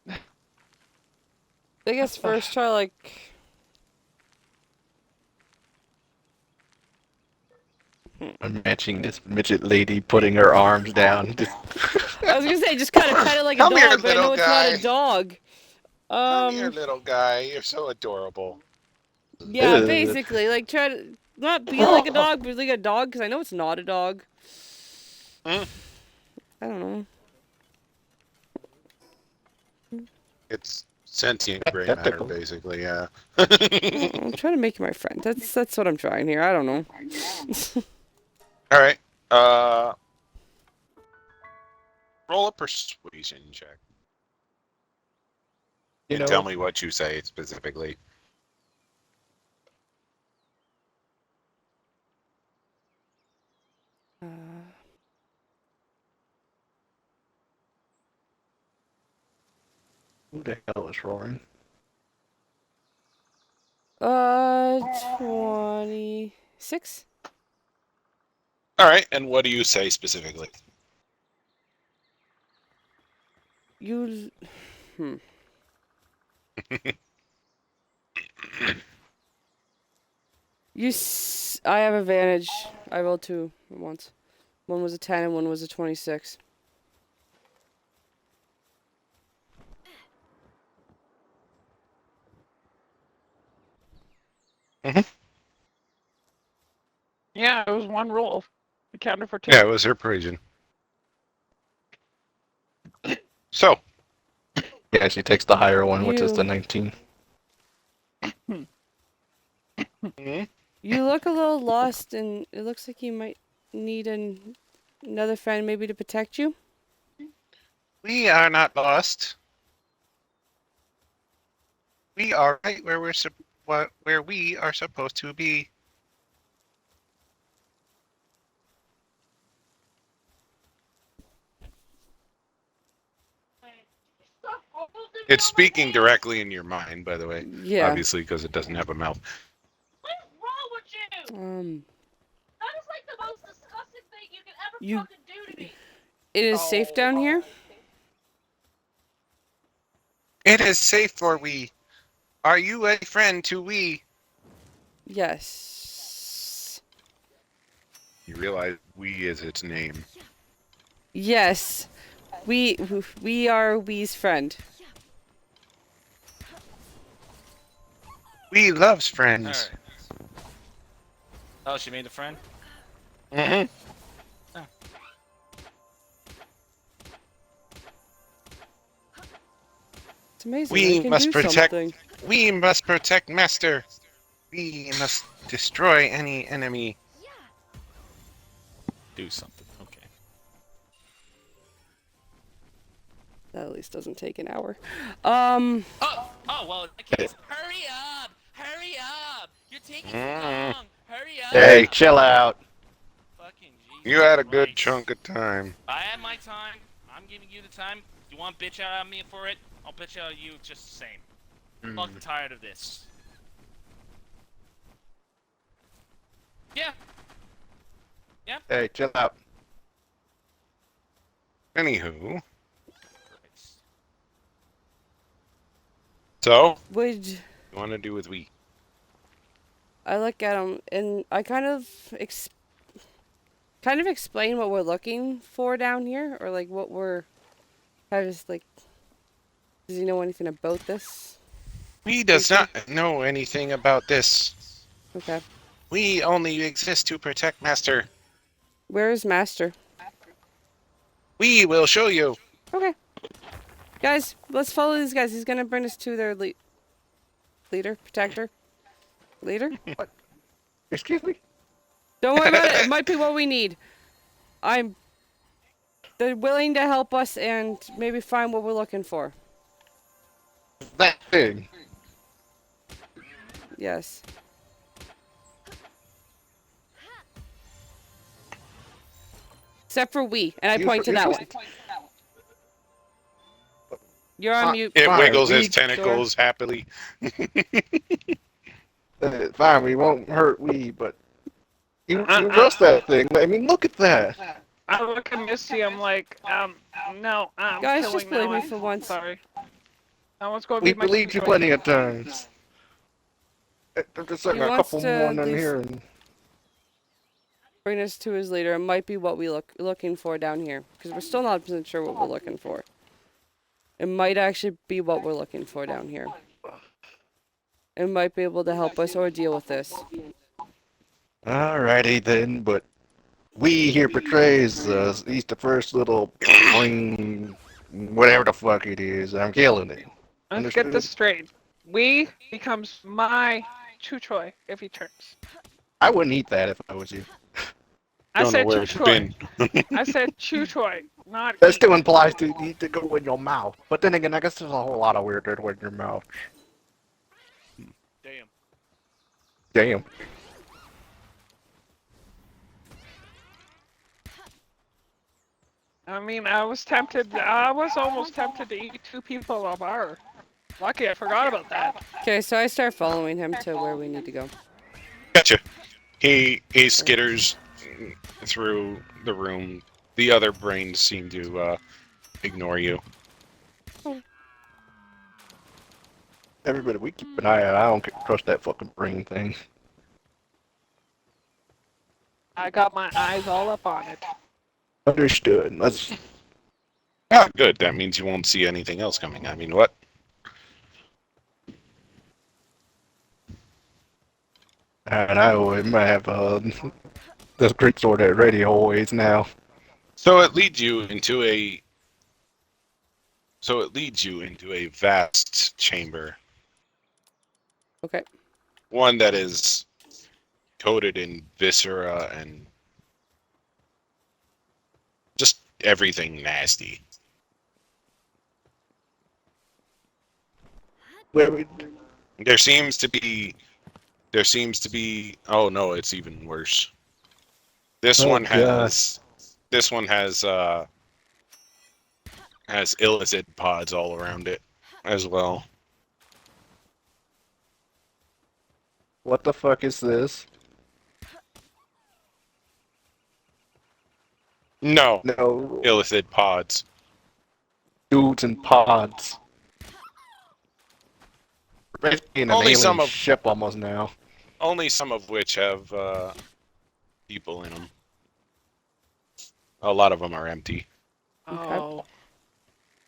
I guess first try like. I'm matching this midget lady putting her arms down. Just, I was gonna say just kind of pet it like a Come here, dog, but I know little it's not guy. a dog. Come here, little guy. You're so adorable. Yeah, Ugh. basically, like try to not be like a dog, but like a dog, because I know it's not a dog. Hmm? I don't know. It's sentient gray matter, Tentacle. basically. Yeah. I'm trying to make you my friend. That's what I'm trying here. I don't know. All right. Roll a persuasion check. you And know, tell me what you say specifically. Who the hell is roaring? 26. All right, and what do you say specifically? You. Hmm. I have advantage. I rolled 2 at once. One was a 10 and one was a 26. Yeah, it was one roll. It counted for 2. Yeah, it was her Parisian. So, Yeah, she takes the higher one, which is the You- 19. You look a little lost, and it looks like you might need another friend, maybe to protect you. we are not lost. We are right where where we are supposed to be. Stop holding It's on my speaking hand. directly in your mind, by the way. Yeah. Obviously, because it doesn't have a mouth. What is wrong with you? That is like the most disgusting thing you can ever You- fucking do to me. It is safe down here. It is safe for we. Are you a friend to we? Yes. You realize we is its name. Yes. We are Wee's friend. We loves friends. Alright. Oh, she made a friend? Mm-hmm. It's amazing. We I can must do protect- something. We must protect Master. We must destroy any enemy. Do something. Okay. That at least doesn't take an hour. Oh, well, in that case, hurry up! Hurry up! You're taking too long! Hurry up! Hey, chill out. Fucking Jesus You had a good Christ. chunk of time. I had my time. I'm giving you the time. You want bitch out of me for it? I'll bitch out of you just the same. I'm fucking tired of this. Yeah. Hey, chill out. Anywho, so Would you want to do with we? I look at him and I kind of explain what we're looking for down here, or like what we're. I just like. Does he know anything about this? We does not know anything about this. Okay. We only exist to protect Master. Where is Master? We will show you. Okay. Guys, let's follow these guys. He's gonna bring us to their leader, protector, leader. Excuse me? Don't worry about it. It might be what we need. They're willing to help us and maybe find what we're looking for. That thing. Yes. Except for we, and I You point to for- that you one. You're on mute. It Fine, wiggles we- its tentacles happily. Fine, we won't hurt we, but you trust that thing. I mean, look at that. I look at Misty, I'm like, no, I'm Guys, killing just believe that me one. for once. Sorry. That one's going to We be my believed you choice. plenty of times. I'm just like He a wants couple to more in do here. And Bring us to his leader. It might be what we looking for down here, because we're still not 100% sure what we're looking for. It might actually be what we're looking for down here. It might be able to help us or deal with this. Alrighty then, but we here portrays he's the first little boing, whatever the fuck it is. I'm killing it. Let's get this straight. We becomes my Chuchoy if he turns. I wouldn't eat that if I was you. I Don't know said where it's Chuchoy. been. I said Chuchoy, not That eat. still implies to need to go in your mouth. But then again, I guess there's a whole lot of weird in your mouth. Damn. Damn. I mean, I was tempted. I was almost tempted to eat 2 people at a bar. Lucky I forgot about that. Okay, so I start following him to where we need to go. Gotcha. He skitters through the room. The other brains seem to ignore you. Everybody, we keep an eye out. I don't trust that fucking brain thing. I got my eyes all up on it. Understood. Let's. Ah, good. That means you won't see anything else coming. I mean, what? And I might have this great sword at ready always now. So it leads you into a. So it leads you into a vast chamber. Okay. One that is coated in viscera and just everything nasty. Where we, There seems to be. Oh no, it's even worse. This Oh, one God. has. This one has illicit pods all around it as well. what the fuck is this? No, No, illicit pods. dudes in pods. We're basically in an Only alien some of- ship almost now. Only some of which have people in them. A lot of them are empty. Oh,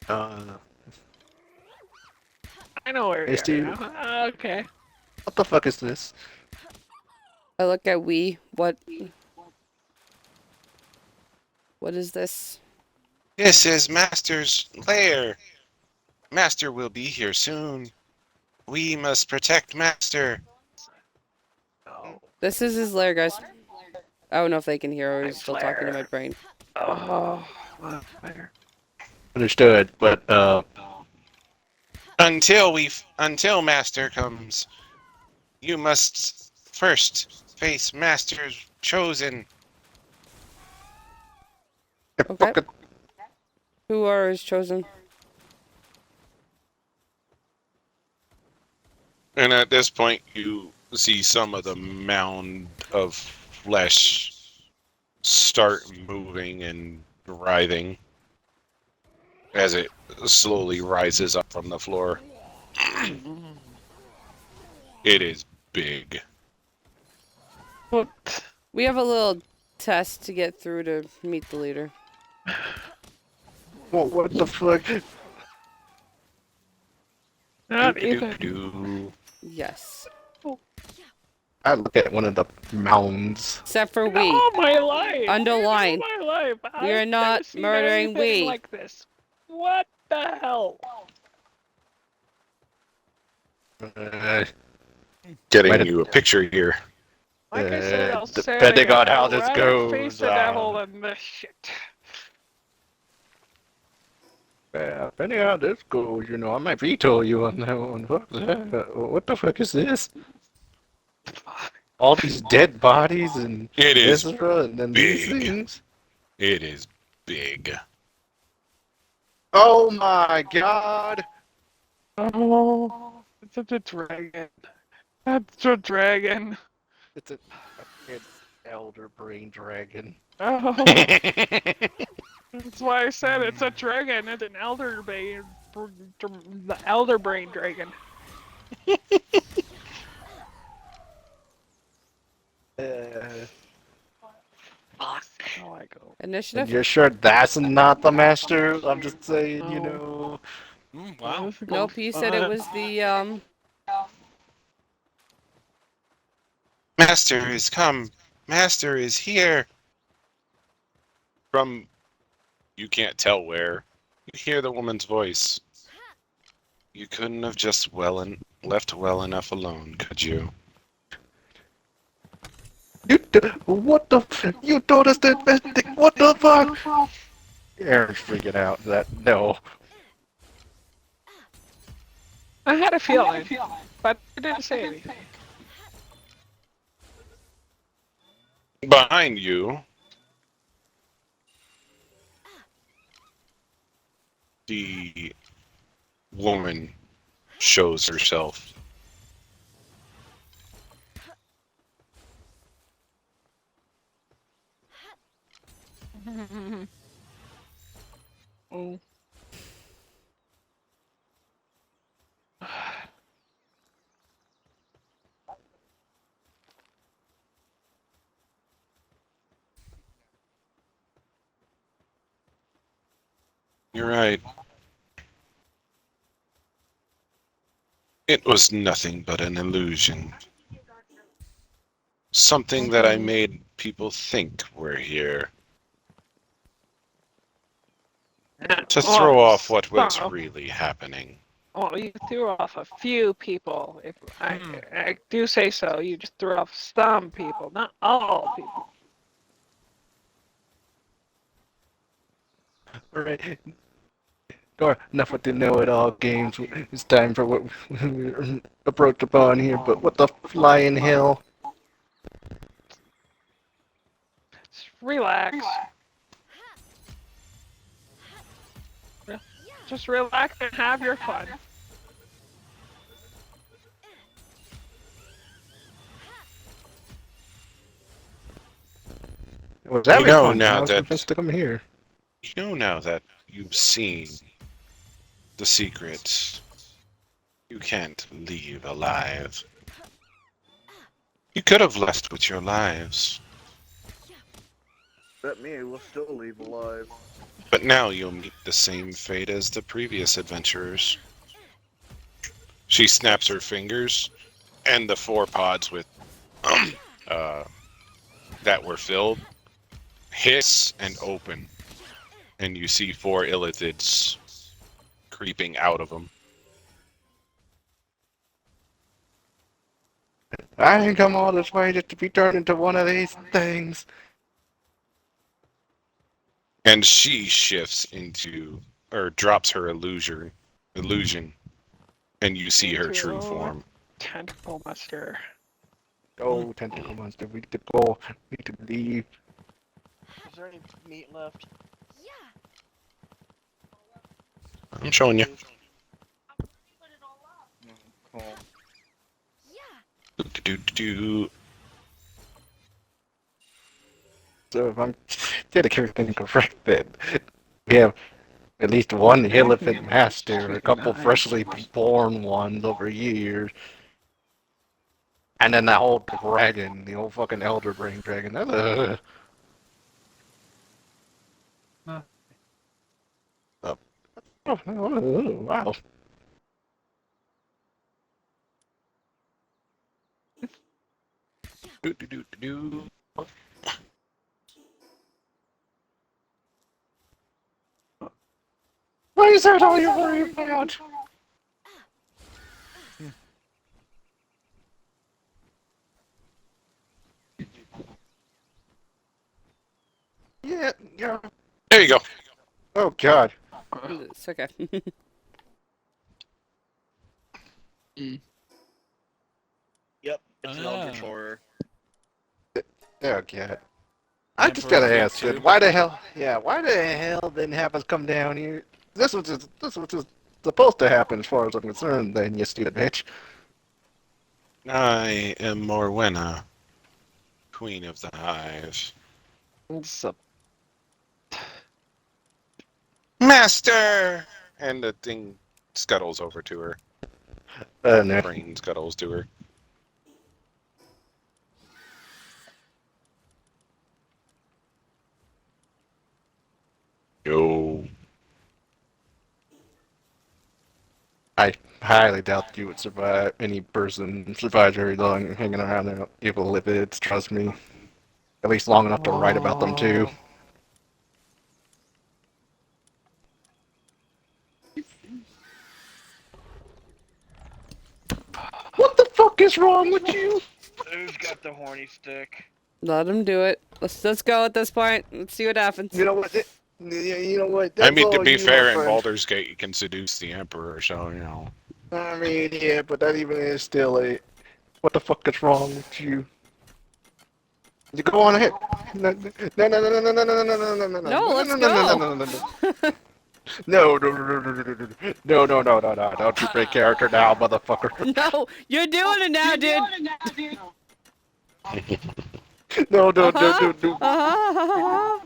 Uh, I know where Hey, you're Steve. at now. Okay. what the fuck is this? I look at we. What is this? This is Master's lair. Master will be here soon. We must protect Master. Oh, This is his lair, guys. I don't know if they can hear or he's My still talking to my flare. brain. Oh, where? understood, but Until Master comes, you must first face Master's chosen. Okay. fucking Who are his chosen? And at this point, you see some of the mound of flesh start moving and writhing as it slowly rises up from the floor. It is big. What? We have a little test to get through to meet the leader. what the fuck? Not even. Doo-doo-doo-doo. Yes. I look at one of the mounds. Except for we. All my life. Underline. All my life. We are I've not never seen murdering anything we. like this. What the hell? Getting Might- you a picture here. Like I said, I'll say it depending again, on how I'd this rather goes, face the devil than this shit. Yeah, depending on how this goes, you know, I might veto you on that one. Fuck that. What the fuck is this? All these dead bodies and It is. viscera and then these big. things. It is big. Oh my god! Oh, it's a dragon. That's a dragon. It's an elder brain dragon. Oh, that's why I said it's a dragon. It's an elder brain, the elder brain dragon. How I go? Initiative? You're sure that's not the master? I'm just saying, you know. Wow. Nope, he said it was the, Master is come. Master is here. From you can't tell where, you hear the woman's voice. You couldn't have just left well enough alone, could you? What the? You told us that best thing. What the fuck? Aaron's freaking out. That no. I had a feeling, but I didn't say anything. Behind you, The woman shows herself. Oh. You're right. It was nothing but an illusion. Something that I made people think were here. To throw off what was really happening. Well, you threw off a few people. If I do say so, you just threw off some people, not all people. Alright. Or enough with the know-it-all games. It's time for what we approached upon here. But what the flying hell? Just relax. Just relax and have your fun. Was that You know fun? now I was that- convinced to come here. You know, now that you've seen the secret, you can't leave alive. You could have left with your lives, Bet me, we'll still leave alive. but now you'll meet the same fate as the previous adventurers. She snaps her fingers, and the 4 pods with that were filled hiss and open, and you see 4 illithids creeping out of them. I didn't come all this way just to be turned into one of these things. And she shifts into, or drops her illusion, and you see her true form. Tentacle Monster. Oh, tentacle monster, we need to go. We need to leave. Is there any meat left? I'm showing you. Put it all up. Cool. Do-do-do-do. So if I'm did everything correct, then we have at least one elephant master, a couple freshly born ones over years, and then that whole dragon, the old fucking elder brain dragon. Wow. Do-do-do-do-do. Why is that all you're worried about? Yeah, yeah. There you go. Oh God. It's okay. Yep, it's an eldritch horror. Oh God. I just gotta Emperor ask, Tube. why the hell? Yeah, why the hell didn't have us come down here? This was just supposed to happen, as far as I'm concerned. Then you stupid bitch. I am Morwenna, Queen of the Hive. So, Master! And the thing scuttles over to her. No. Brain scuttles to her. Yo. I highly doubt you would survive. Any person survives very long hanging around there. Evil lipids, trust me. At least long enough to write about them too. What the fuck is wrong with you? Who's got the horny stick? Let him do it. Let's go at this point. Let's see what happens. You know what? You know what? I mean, That's to all be you, fair, my in friend. Baldur's Gate, you can seduce the Emperor, so, you know. I mean, yeah, but that even is still a. What the fuck is wrong with you? You go on ahead. No, no, no, no, no, no, no, no, no, no, no, no, No, let's no, no, no, go. no, no, no, no. No, no, no, no, no, no, no, no, no, no, no, no, don't you break character now, motherfucker. No, you're doing it now, dude. No, no, no, Uh-huh. no, no. Uh-huh.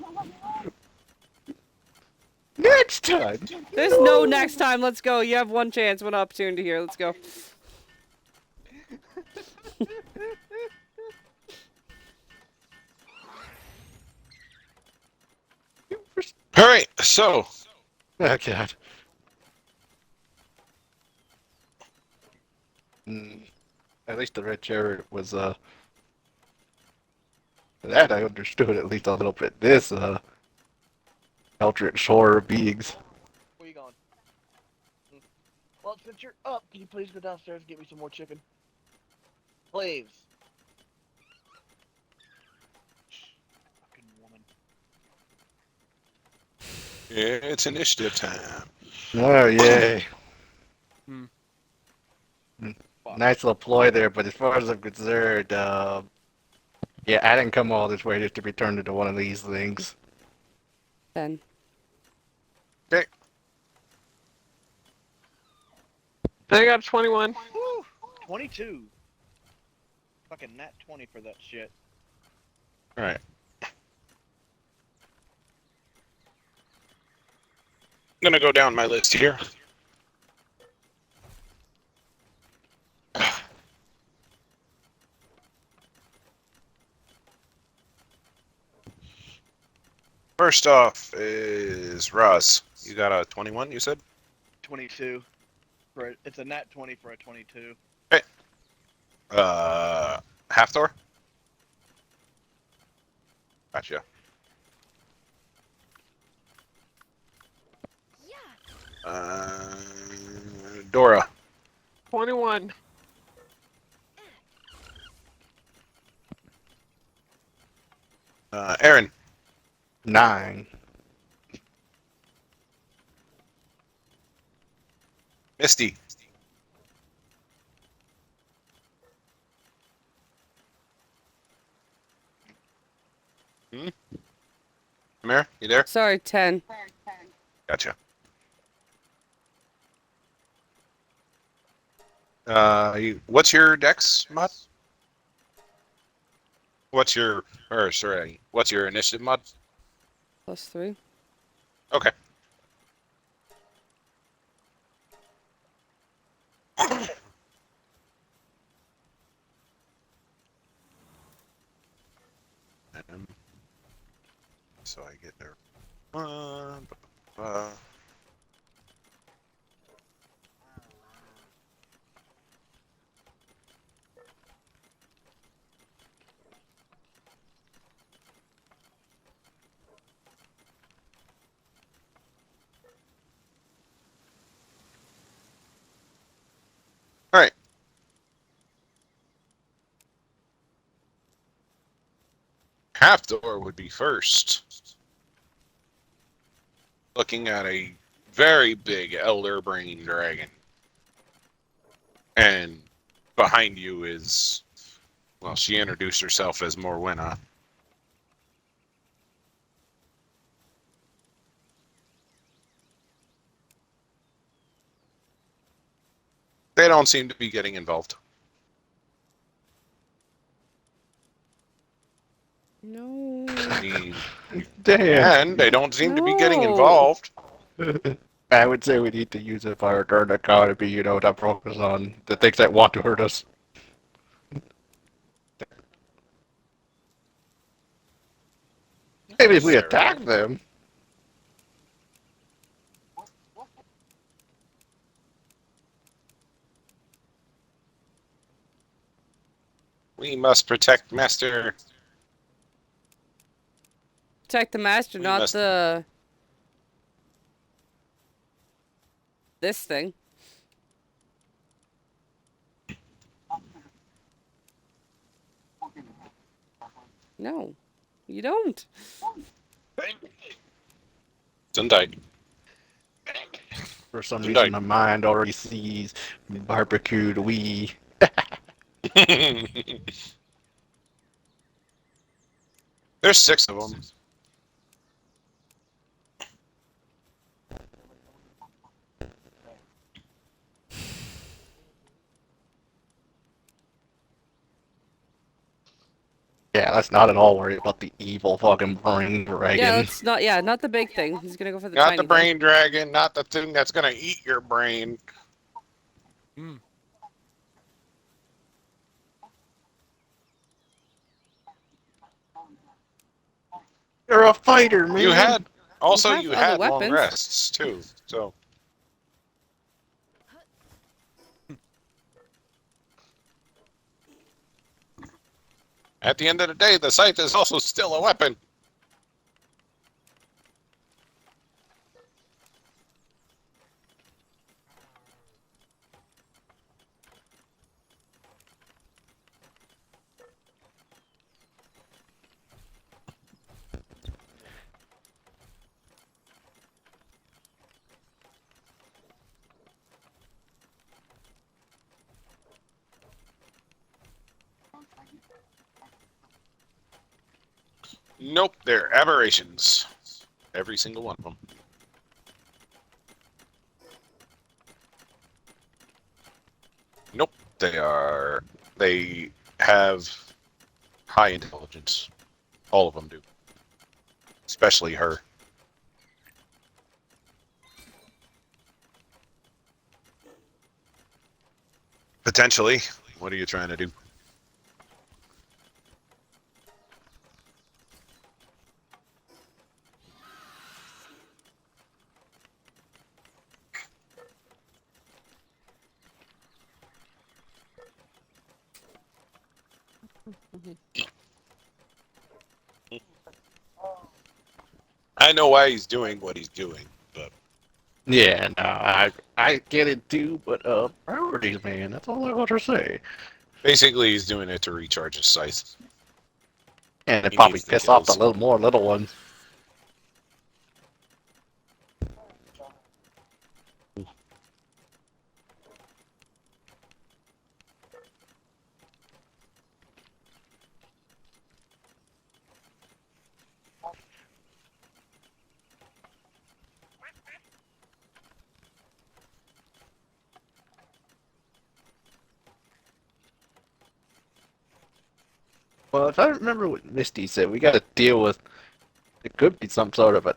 Next time. There's no next time. Let's go. You have one chance, one opportunity here. Let's go. All right, so Oh, God. At least the red chariot was, that I understood at least a little bit. This, Eldritch horror beings. Where you going? Well, since you're up, can you please go downstairs and get me some more chicken? Please. Fucking woman. it's initiative time. Oh, yay. Hmm. Nice little ploy there, but as far as I'm concerned, yeah, I didn't come all this way just to be turned into one of these things. 10. I got 21. Woo! 22. Fucking nat 20 for that shit. All right. I'm gonna go down my list here. First off is Roz. You got a 21, you said? 22. It's a nat 20 for a 22. Halfthor? Gotcha. Dora. 21. Aaron. 9. Misty. Amir, you there? Sorry, 10. Gotcha. What's your dex mod? What's your initiative mod? +3. Okay. So I get there. All right. Halfdoor would be first. Looking at a very big elder brain dragon. And behind you is, well, she introduced herself as Morwenna. They don't seem to be getting involved. No. I mean, Damn. and they don't seem to be getting No. involved. I would say we need to use it for our current economy, you know, to focus on the things that want to hurt us. Maybe if we attack them. We must protect Master. Protect the master, We not must- the... This thing. No. You don't. Zundite. For some Tonight. reason, my mind already sees barbecued wee. There's 6 of them. Yeah, let's not at all worry about the evil fucking brain dragon. Yeah, that's not. Yeah, not the big thing. He's gonna go for the Not tiny the thing. brain dragon, not the thing that's gonna eat your brain. You're a fighter, man. You had also have you other had long weapons. rests too. So at the end of the day, the scythe is also still a weapon. Nope, they're aberrations. Every single one of them. Nope, they have high intelligence. All of them do. Especially her. Potentially. What are you trying to do? I know why he's doing what he's doing, but Yeah, no, I get it too, but priorities, man. That's all I want to say. basically he's doing it to recharge his scythe. And it He probably needs the piss off the kills. little ones. Well, if I remember what Misty said, we got to deal with. It could be some sort of a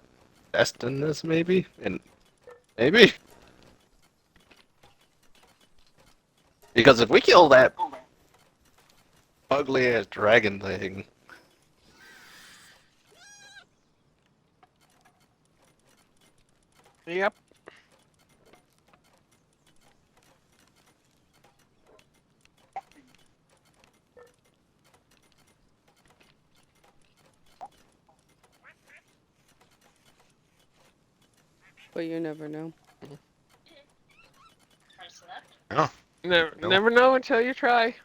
test in this, maybe, and maybe because if we kill that ugly ass dragon thing, Yep. But you never know. Press left. Never, No. never know until you try.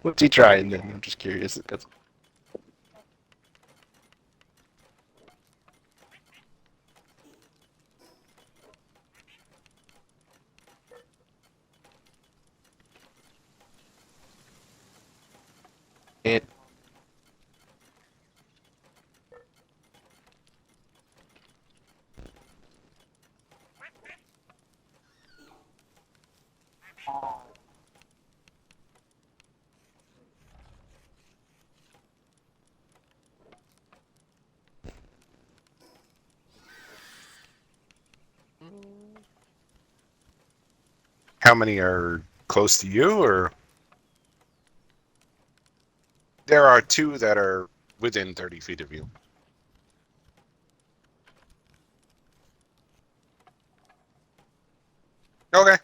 what's he trying then? I'm just curious. 'Cause- It How many are close to you, or there are two that are within 30 feet of you? Okay.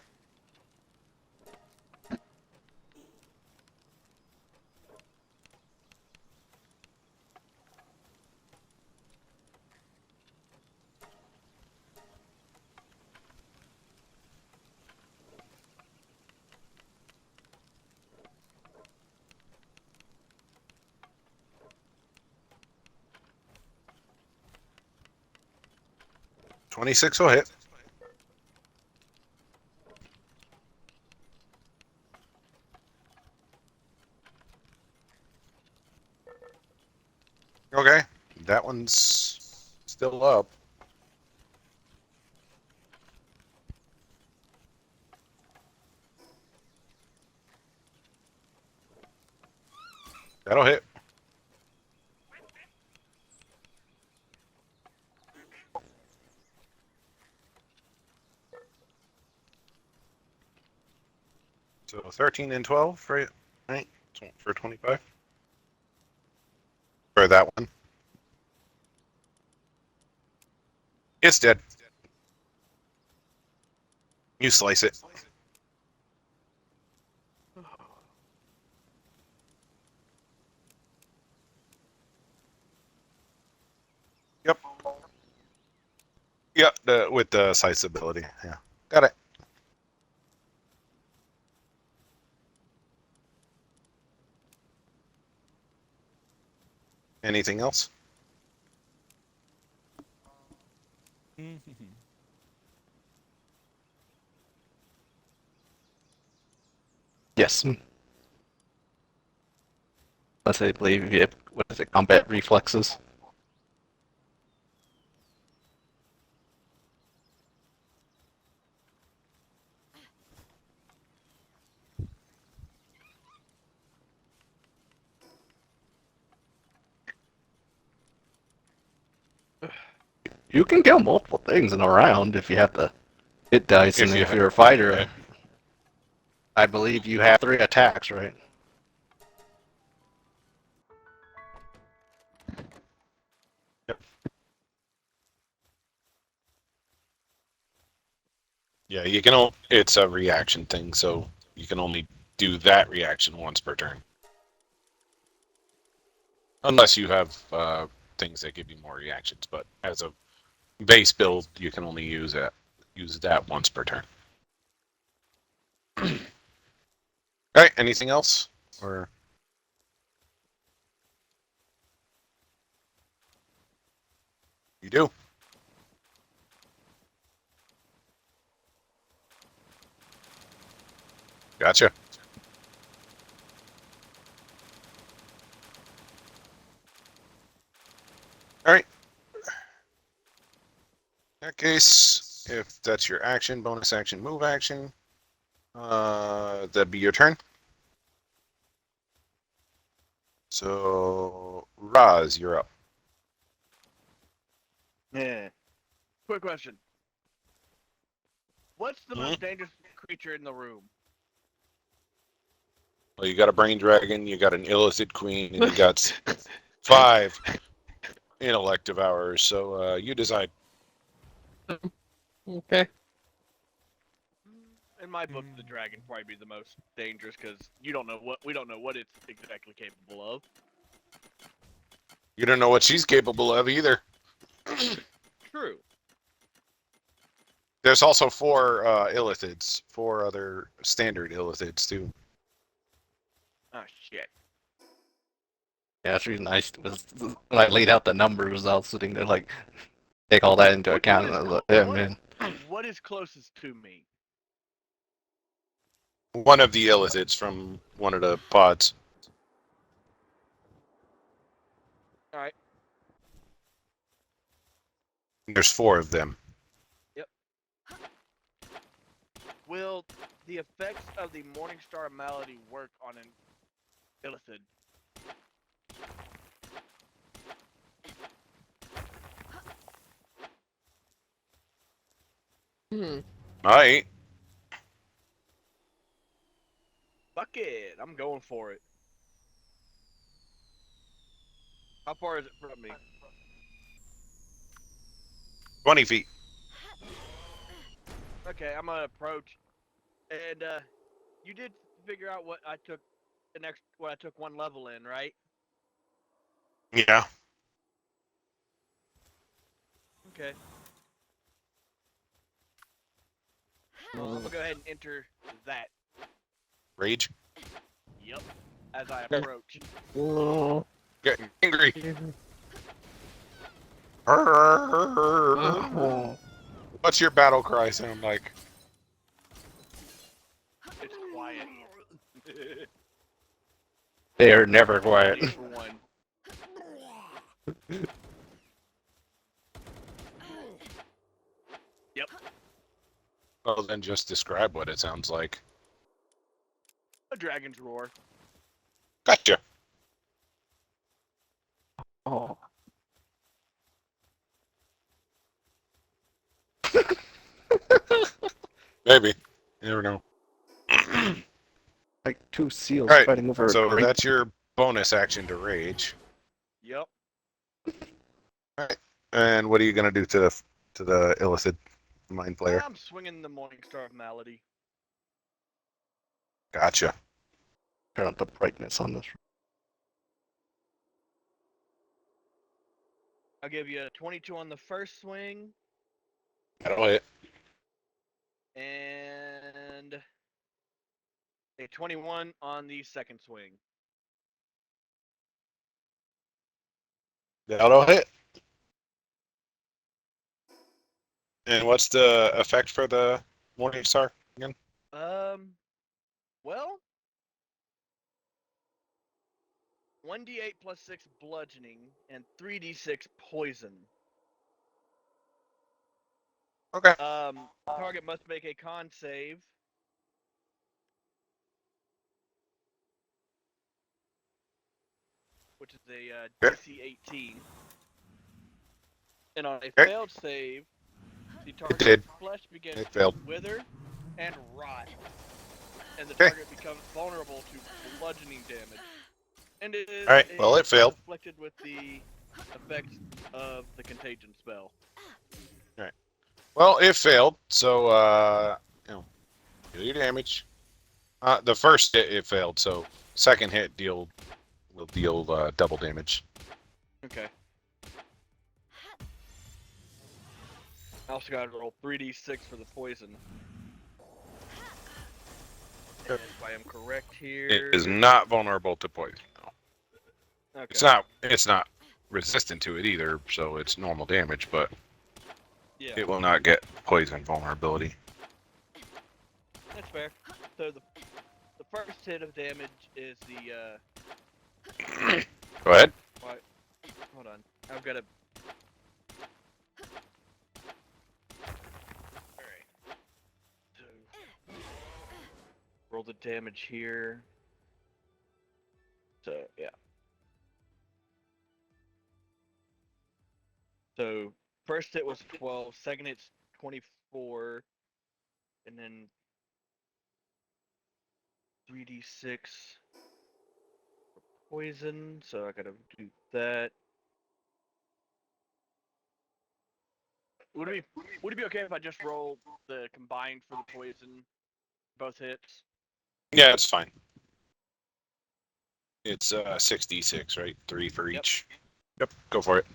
.26 will hit. Okay, that one's still up. That'll hit. So 13 and 12, right? Right? For 25? For that one. It's dead. You slice it. Yep. Yep, with the slice ability. Yeah. Got it. Anything else? Yes. Unless I believe you have, what is it, combat reflexes? You can kill multiple things in a round if you have to hit dice, and if you're a fighter, yeah. I believe you have 3 attacks, right? Yeah, you can. It's a reaction thing, so you can only do that reaction once per turn, unless you have things that give you more reactions. But as a base build, you can only use that once per turn. All right. Anything else? Or you do? Gotcha. All right. In that case, if that's your action, bonus action, move action, that'd be your turn. So, Raz, you're up. Yeah. Quick question. What's the most dangerous creature in the room? Well, you got a brain dragon, you got an illicit queen, and you got 5 intellect devourers. So you decide. Okay. In my book, the dragon probably be the most dangerous because we don't know what it's exactly capable of. You don't know what she's capable of either. True. There's also 4 illithids, 4 other standard illithids too. Oh shit. Yeah, that's really nice. When I laid out the numbers, I was sitting there like, take all that into account, and I was like, yeah, man. What is closest to me? One of the illithids from one of the pods. All right. There's 4 of them. Will the effects of the Morningstar malady work on an illithid? Alright. Fuck it, I'm going for it. How far is it from me? 20 feet. Okay, I'm gonna approach, and you did figure out what I took what I took 1 level in, right? Yeah. Okay. Well, I'm gonna go ahead and enter that. Rage. Yep. As I approach. Getting angry. What's your battle cry sound like? It's quiet. They are never quiet. For one. Yep. Well, then just describe what it sounds like. A dragon's roar. Gotcha. Maybe. You never know. Like two seals Alright, fighting over a so grape. that's your bonus action to rage. Yep. And what are you gonna do to the illicit mind player? I'm swinging the Morning Star of Malady. Gotcha. Turn up the brightness on this. I'll give you a 22 on the first swing That'll hit. and a 21 on the second swing. That'll hit. And what's the effect for the Morning Star again? Well, 1d8 plus 6 bludgeoning and 3d6 poison. Okay. Target must make a con save. Which is a DC 18. And on a Okay. failed save, the did. target's flesh begins It to failed. wither and rot. And the Okay. target becomes vulnerable to bludgeoning damage. And it is Alright, well, it failed. afflicted with the effects of the contagion spell. Well, it failed, so deal your damage. The first hit it failed, so second hit will deal double damage. Okay. I also got to roll 3d6 for the poison. And if I am correct here, It is not vulnerable to poison. No. okay. It's not resistant to it either, so it's normal damage, but Yeah, it will not get poison vulnerability. that's fair. So the first hit of damage is the Go ahead. hold on. I've got a Alright. So roll the damage here. So yeah. So first hit was 12, second hit's 24, and then 3d6 for poison, so I gotta do that. Would it be okay if I just roll the combined for the poison, both hits? Yeah, it's fine. It's 6d6, right? 3 for Yep. each. Yep, go for it.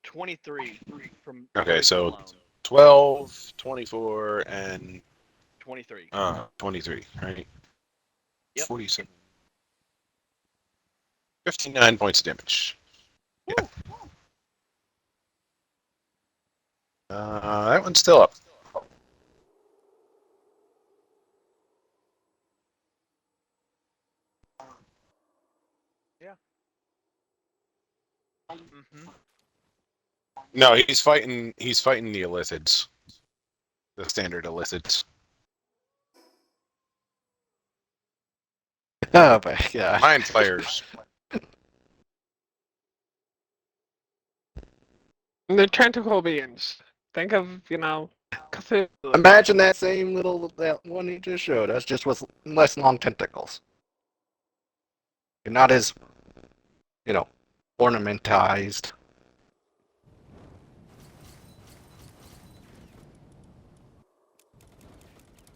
23 from Okay, poison so alone. 12, 24, and 23. 23, right? Yep. 47. 59 points of damage. Yeah. That one's still up. Mm-hmm. No, he's fighting the illicids. The standard illicids. Oh my god. Mind players. The tentacle beings. Think of, Cthulhu. Imagine that same that one he just showed us, just with less long tentacles. You're not as, ornamentized.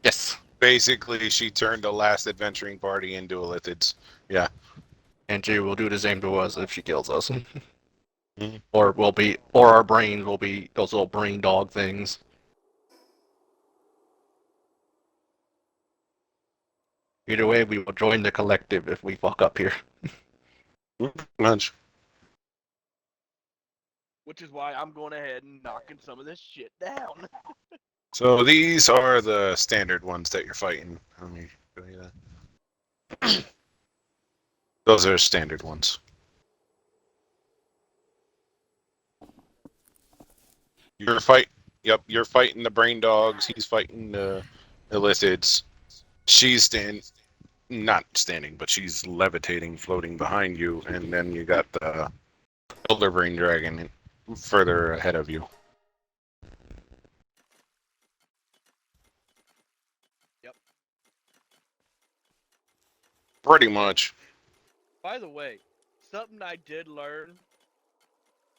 Yes. Basically, she turned the last adventuring party into illicids. Yeah. And she will do the same to us if she kills us. Mhm. Or our brains will be those little brain dog things. Either way, we will join the collective if we fuck up here. Lunch. Which is why I'm going ahead and knocking some of this shit down. So these are the standard ones that you're fighting. Let me show you that. Those are standard ones. You're fighting the brain dogs. He's fighting the illicids. She's not standing, but she's levitating, floating behind you, and then you got the elder brain dragon further ahead of you. Yep. Pretty much. By the way, something I did learn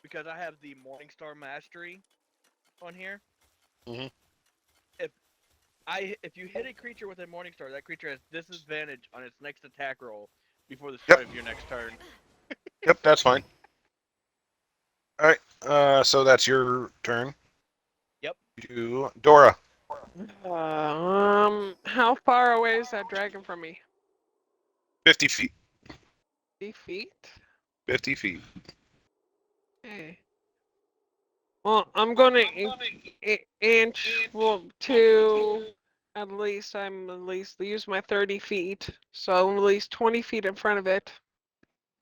because I have the Morningstar Mastery on here. Mhm. If you hit a creature with a Morningstar, that creature has disadvantage on its next attack roll before the Yep. start of your next turn. Yep, that's fine. All right. So that's your turn. Yep. To Dora. How far away is that dragon from me? 50 feet. 50 feet? 50 feet. Okay. Well, I'm gonna inch to at least use my 30 feet, so I'm at least 20 feet in front of it.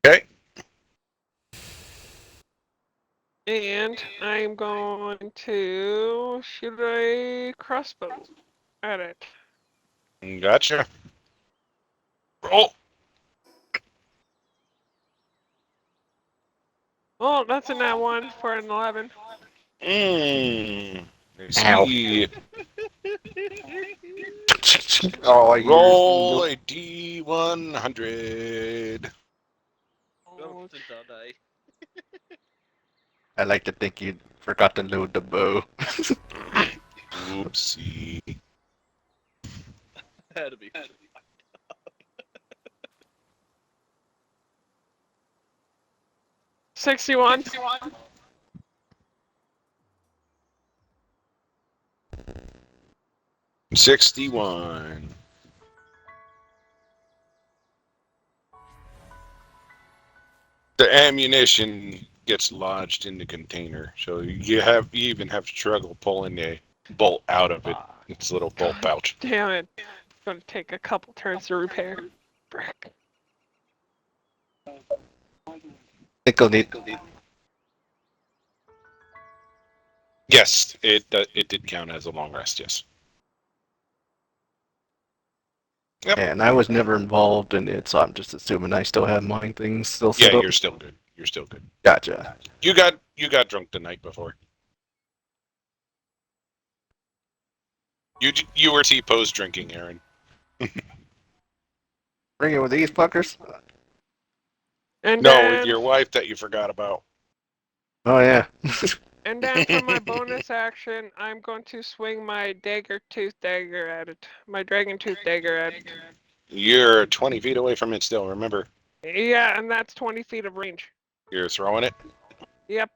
Okay. And I'm going to shoot a crossbow at it. Gotcha. Roll. Oh, that's a nat 1 for an 11. I Ow. see. Oh, Roll a D100. Oh, Since I'll die. I like to think you forgot to load the bow. Oopsie. Had to be. 61. 61. The ammunition gets lodged in the container, so you even have to struggle pulling the bolt out of it. Its little bolt pouch. Damn it. It's gonna take a couple turns to repair. Frick. Nickel need. Yes, it did count as a long rest. Yes. Yep. And I was never involved in it, so I'm just assuming I still have mine things still Yeah, set up. you're still good. You're still good. Gotcha. You got drunk the night before. You were T-pose drinking, Aaron. Bring it with these fuckers. And No, then, with your wife that you forgot about. Oh yeah. and then for my bonus action, I'm going to swing my tooth dagger at it. My dragon tooth dagger at it. You're 20 feet away from it still. Remember, Yeah, and that's 20 feet of range. you're throwing it. Yep.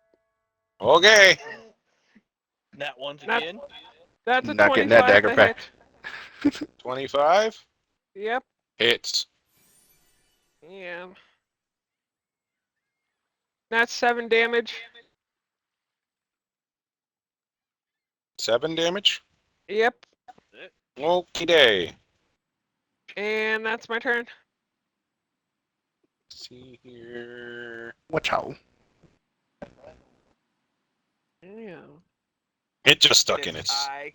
Okay. Nat ones Not- again. That's a Not getting that 25 dagger to back. hit. 25 Yep. hits. Yeah. That's 7 damage. 7 damage. Yep. Okie day. And that's my turn. See here. Watch out. Yeah. It just stuck in It's its I.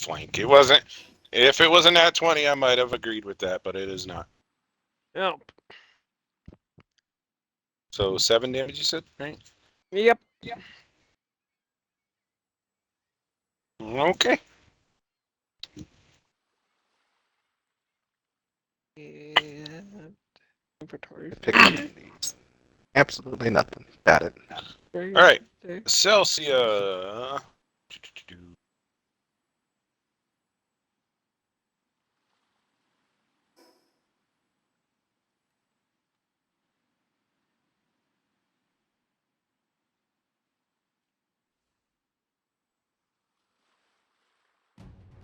flank. It wasn't. If it wasn't at 20, I might have agreed with that, but it is not. Oh. So 7 damage, you said, right? Yep. Okay. And inventory. Pick up these. Absolutely nothing. Got it. All right. Celsia.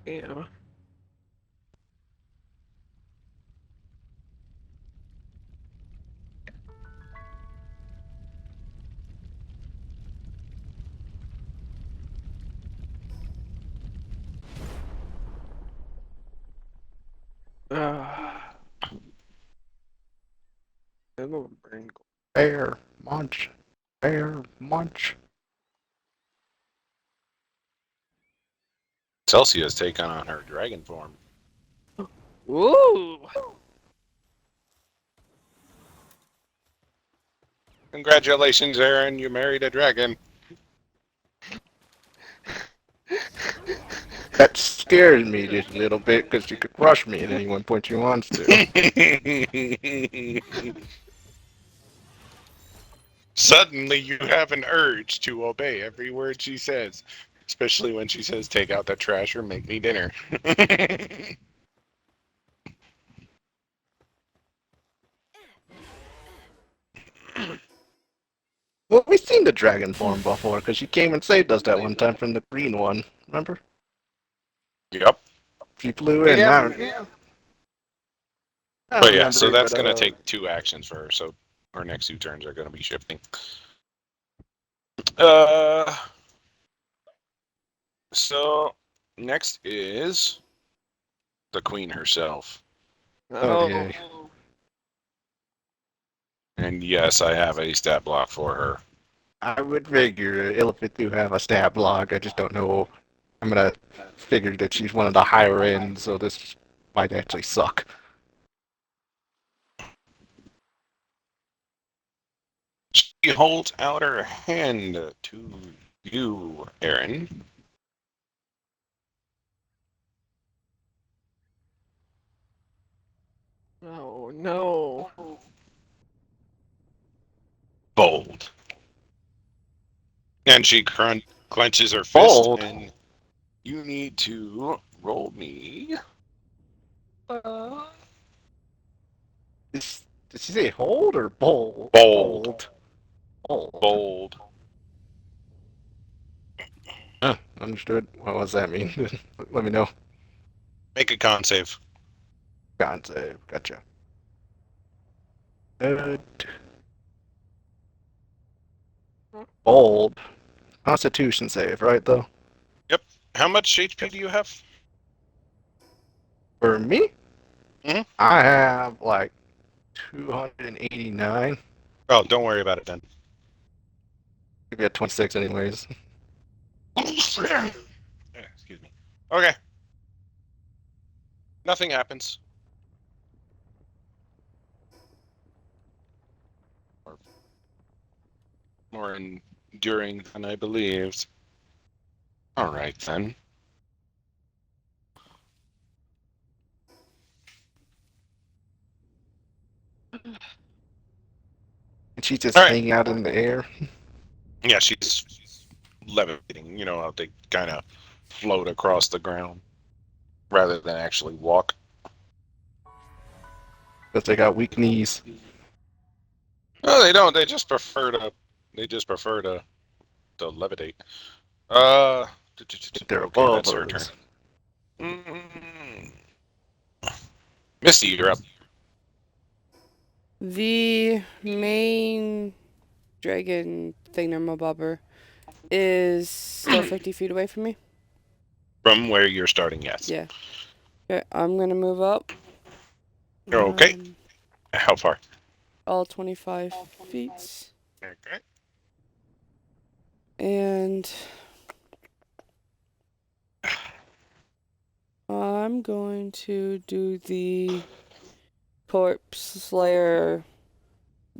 Yeah. Bear munch. Bear munch. Celsia's taken on her dragon form. Ooh. Congratulations, Aaron. You married a dragon. That scares me just a little bit because you could crush me at any one point you want to. Suddenly, you have an urge to obey every word she says, especially when she says, "Take out the trash or make me dinner." Well, we've seen the dragon form before because she came and saved us that one time from the green one. Remember? Yep. She flew in. Yeah, I don't But yeah, so remember, that's but, going to take 2 actions for her. So her next 2 turns are going to be shifting. So next is the queen herself. Oh, yay. And yes, I have a stat block for her. I would figure Illithid do have a stab block. I just don't know. I'm gonna figure that she's one of the higher ends, so this might actually suck. She holds out her hand to you, Aaron. Oh no. Bold. And she clenches her fist, Bold? and you need to roll me. Did she say hold or bold? Bold. Bold. Bold. Huh, understood. What does that mean? Let me know. Make a con save. God save. Gotcha. Good. Bold. Constitution save, right, though? How much HP do you have? For me? Mhm. I have, like, 289. Oh, don't worry about it then. Maybe at 26 anyways. Excuse me. Okay. Nothing happens. More enduring than I believed. All right then. And she's just All right. hanging out in the air. Yeah, she's levitating. You know how they kind of float across the ground rather than actually walk. Because they got weak knees. No, they don't. They just prefer to. They just prefer to levitate. Uh, They're okay, above that's her turn. us. Misty, you're up. The main dragon thingamabobber is still 50 feet away from me. From where you're starting, yes. Yeah. Okay, I'm gonna move up. Okay. How far? All 25 feet. Okay. And I'm going to do the corpse slayer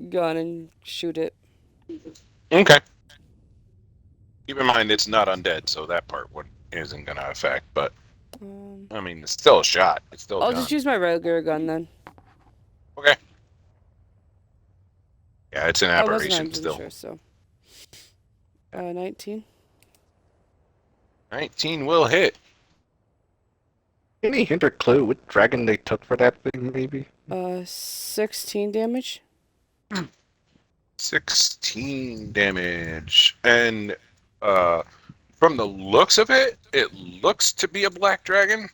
gun and shoot it. Okay. Keep in mind it's not undead, so that part isn't gonna affect. But I mean, it's still a shot. It's still a I'll gun. just use my regular gun then. Okay. Yeah, it's an I wasn't aberration 100% still. sure, so 19. 19 will hit. Any hint or clue what dragon they took for that thing, maybe? 16 damage. 16 damage. And from the looks of it, it looks to be a black dragon.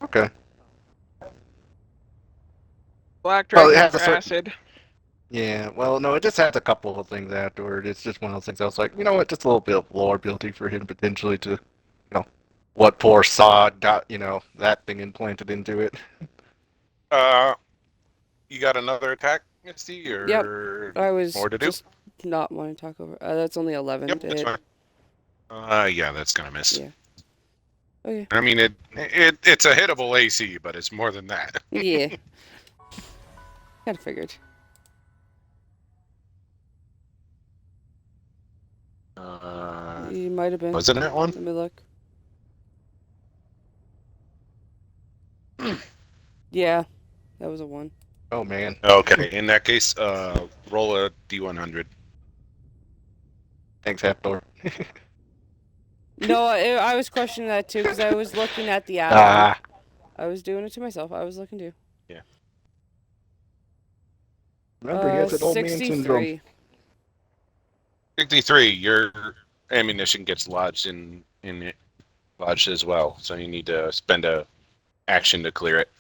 Okay. Black Well, it dragon has or a certain- acid. Yeah, well, no, it just has a couple of things afterward. It's just one of those things I was like, you know what, just a little bit of lore building for him potentially to, you know, what poor sod got, you know, that thing implanted into it. You got another attack, Misty, or Yep. I was more to do? just not wanting to talk over. That's only 11 Yep, to that's hit. fine. Yeah, that's gonna miss. Yeah. Okay. I mean, it's a hittable AC, but it's more than that. Yeah. Kinda figured. You might have been. Wasn't that one? Let me look. Yeah, that was a 1. Oh man. Okay, in that case, roll a D100. Thanks, Haptor. No, I was questioning that too because I was looking at the add Ah, I was doing it to myself. I was looking too. remember, he has an old man syndrome. 63. 63, your ammunition gets lodged in it, lodged as well, so you need to spend a action to clear it.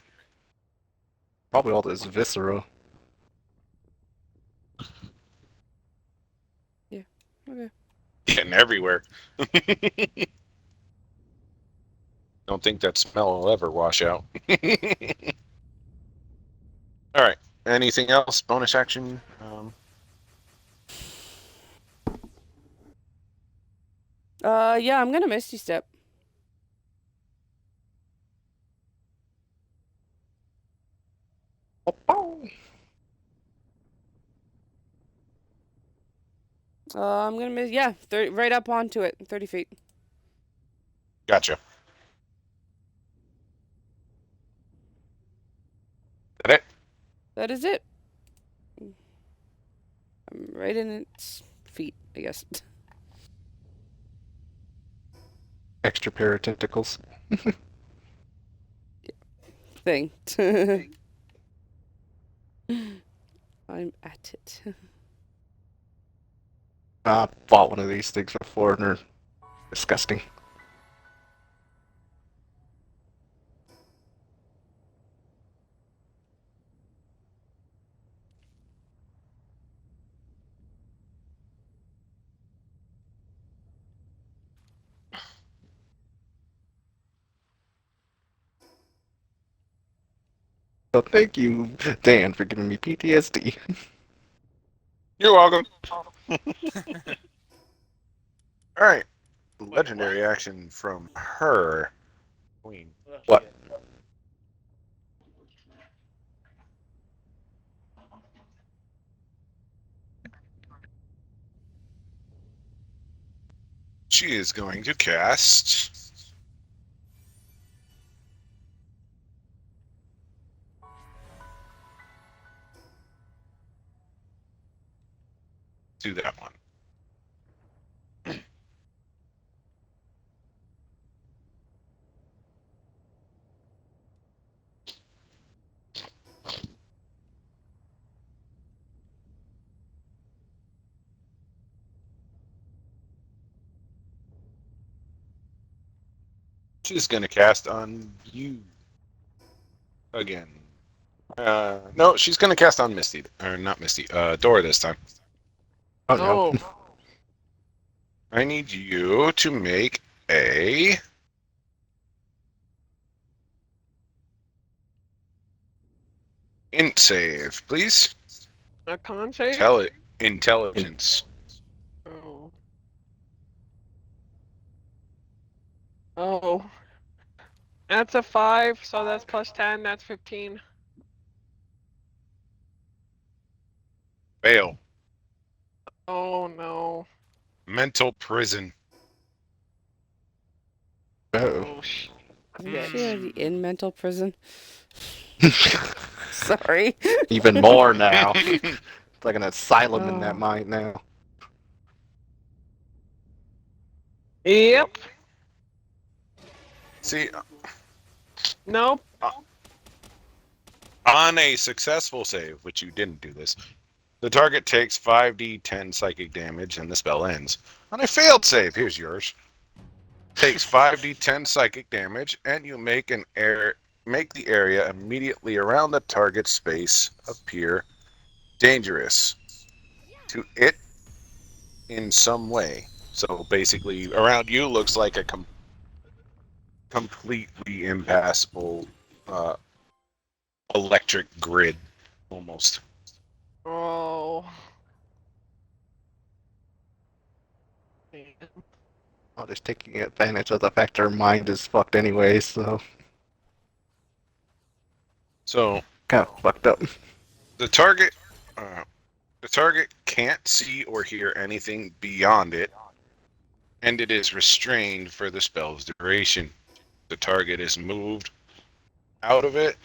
Probably all this viscera. Okay. Getting everywhere. Don't think that smell will ever wash out. All right. Anything else? Bonus action? Yeah, I'm gonna Misty Step. Oh, I'm gonna miss. Yeah, 30, right up onto it. 30 feet. Gotcha. That it? That is it. I'm right in its feet, I guess. extra pair of tentacles. Thing. I'm at it. I fought one of these things before, and they're disgusting. So thank you, Dan, for giving me PTSD. You're welcome. All right. Legendary action from her. Queen. What? She is going to cast. Do that one. She's going to cast on you again. No, she's going to cast on Misty. Or not Misty. Dora this time. Oh no. Oh, I need you to make a int save, please. a con save? Tell it intelligence. Oh. Oh. That's a 5, so that's plus 10, that's 15. Fail. Oh no. Mental prison. Oh. Oh, sh. Isn't she already in mental prison? Sorry. Even more now. It's like an asylum in that Oh. mind now. Yep. See, Nope. on a successful save, which you didn't do this, the target takes 5d10 psychic damage and the spell ends. On a failed save, here's yours. Takes 5d10 psychic damage and you make the area immediately around the target space appear dangerous to it in some way. So basically, around you looks like a completely impassable electric grid, almost. Oh. Oh, just taking advantage of the fact her mind is fucked anyway, so So kind of fucked up. the target can't see or hear anything beyond it, and it is restrained for the spell's duration. The target is moved out of it.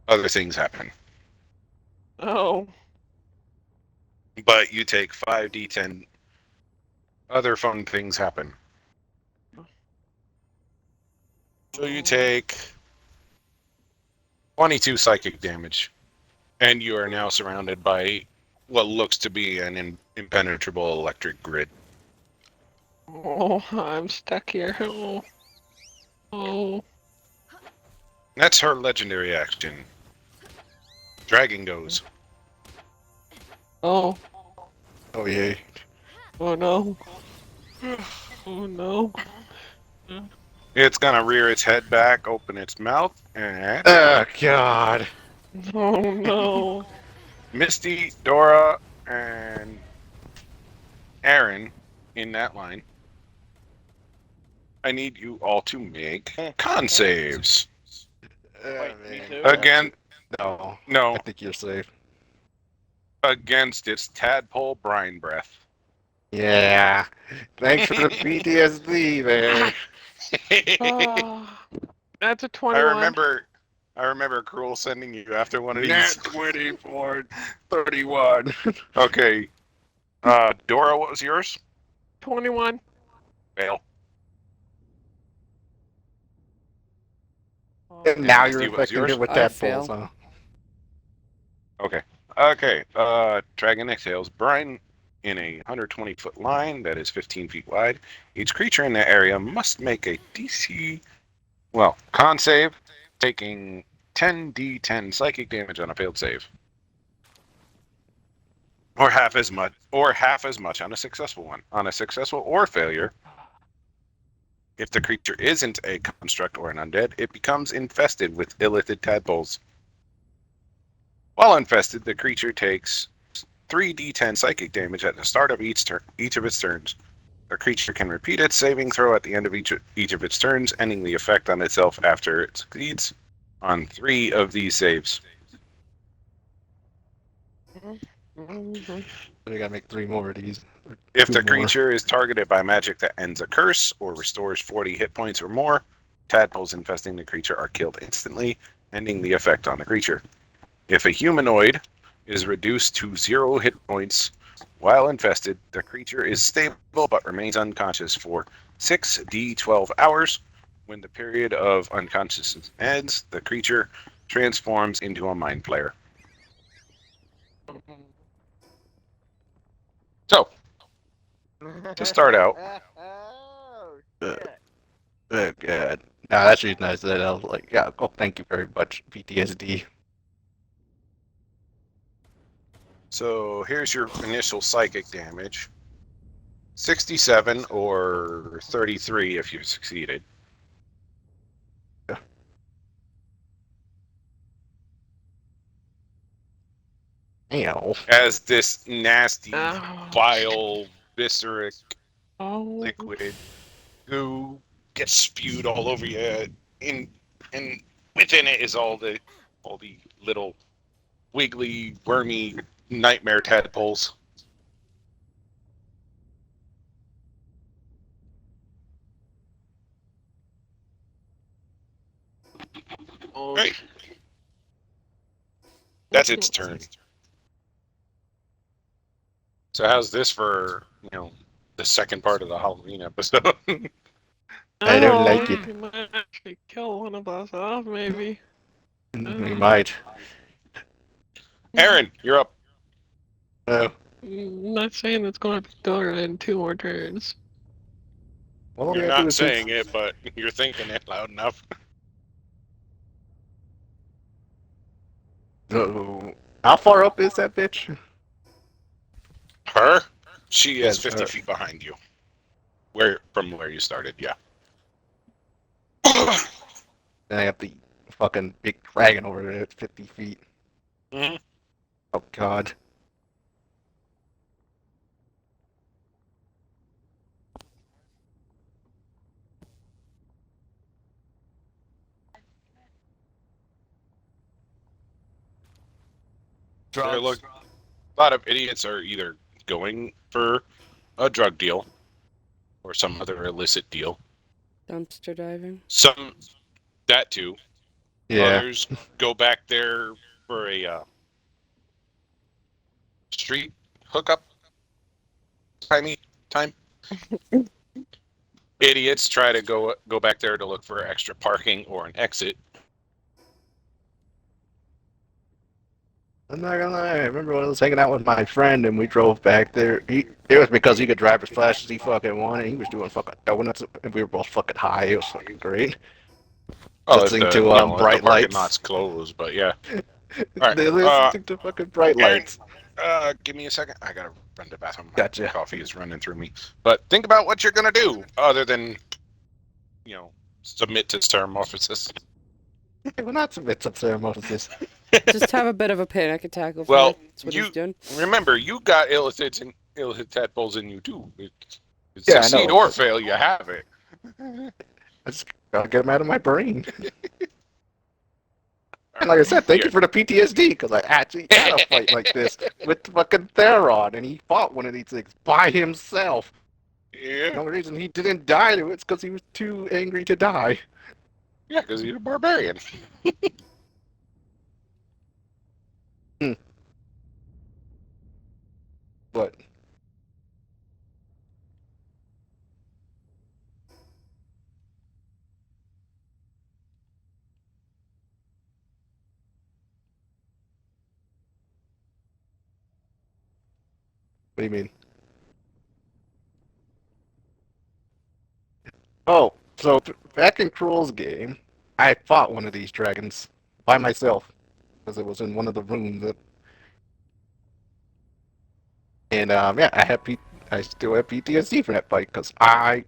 Other things happen, Oh. but you take 5d10. Other fun things happen. So you take 22 psychic damage, and you are now surrounded by what looks to be an impenetrable electric grid. Oh, I'm stuck here. Oh. Oh. That's her legendary action. Dragon goes. Oh. Oh yeah. Oh no. Oh no. It's gonna rear its head back, open its mouth, and Oh god. Oh no. Misty, Dora, and Aaron in that line. I need you all to make con saves. Wait, me too? Again, No. no, I think you're safe. against its tadpole brine breath. Yeah. Thanks for the PTSD, man. Oh, that's a I 21. remember Cruel sending you after one of these. Nat 24, 31. Okay. Dora, what was yours? 21. Fail. And now you're Misty, what was infecting yours? it with I tadpoles, fail. huh? Okay. Okay. Dragon exhales brine in a 120-foot line that is 15 feet wide. Each creature in the area must make a con save, taking 10d10 psychic damage on a failed save. Or half as much on a successful one. On a successful or failure, if the creature isn't a construct or an undead, it becomes infested with illithid tadpoles. While infested, the creature takes 3d10 psychic damage at the start of each of its turns. The creature can repeat its saving throw at the end of each of its turns, ending the effect on itself after it succeeds on 3 of these saves. Mhm. We gotta make 3 more of these. If 2 the more. creature is targeted by magic that ends a curse or restores 40 hit points or more, tadpoles infesting the creature are killed instantly, ending the effect on the creature. If a humanoid is reduced to 0 hit points while infested, the creature is stable but remains unconscious for 6d12 hours. When the period of unconsciousness ends, the creature transforms into a mind flayer. So, to start out, Oh, Uh, shit. Oh god. Nah, that's really nice that I was like, yeah, oh, thank you very much, PTSD. so here's your initial psychic damage. 67 or 33 if you succeeded. Ow. As this nasty, Ouch. vile, visceric Oh. liquid goo gets spewed all over you, and within it is all the little wiggly, wormy nightmare tadpoles. Oh. Right. That's its turn. So how's this for, the second part of the Halloween episode? I don't like it. You might actually kill one of us off, maybe. We might. Aaron, you're up. Oh. I'm not saying it's going to be Dora in 2 more turns. Well, You're we gotta do not it since- saying it, but you're thinking it loud enough. So, how far up is that bitch? Her? She is Yes, 50 her. feet behind you. From where you started, yeah. Then I have the fucking big dragon over there at 50 feet. Mhm. Oh god. A lot of idiots are either going for a drug deal or some other illicit deal. Dumpster diving. Some that too. Yeah. Others go back there for a street hookup. Time. Idiots try to go back there to look for extra parking or an exit. I'm not gonna lie. I remember when I was hanging out with my friend and we drove back there. It was because he could drive as fast as he fucking wanted. He was doing fucking donuts and we were both fucking high. It was fucking great. Oh, Listening if to, the, if bright the parking lights. lot's closed, but yeah. Alright, They listening to fucking bright Aaron, lights. Give me a second. I gotta run to the bathroom. My Gotcha. coffee is running through me. But think about what you're gonna do, other than, submit to metamorphosis. We're not submit some ceremonies. Just have a bit of a panic attack. Well, That's what he's doing. Remember, you got illicit tadpoles in you too. It's Yeah, I succeed know. or fail, you have it. I just gotta get them out of my brain. And like I said, thank you for the PTSD, because I actually had a fight like this with fucking Theron, and he fought one of these things by himself. Yeah, The only reason he didn't die to it's because he was too angry to die. yeah, because you're a barbarian. But what do you mean? Oh, so back in Cruel's game, I fought one of these dragons by myself because it was in one of the rooms. And yeah, I still have PTSD from that fight because I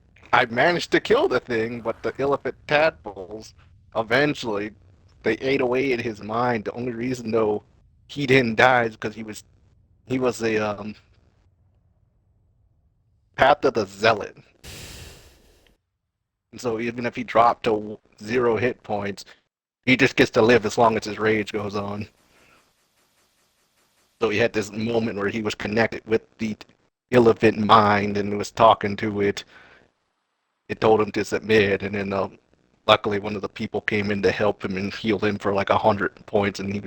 managed to kill the thing, but the Illithid tadpoles eventually they ate away at his mind. The only reason though he didn't die is because he was a Path of the Zealot. And so even if he dropped to 0 hit points, he just gets to live as long as his rage goes on. So he had this moment where he was connected with the Illithid mind and was talking to it. It told him to submit, and then luckily one of the people came in to help him and healed him for like 100 points, and he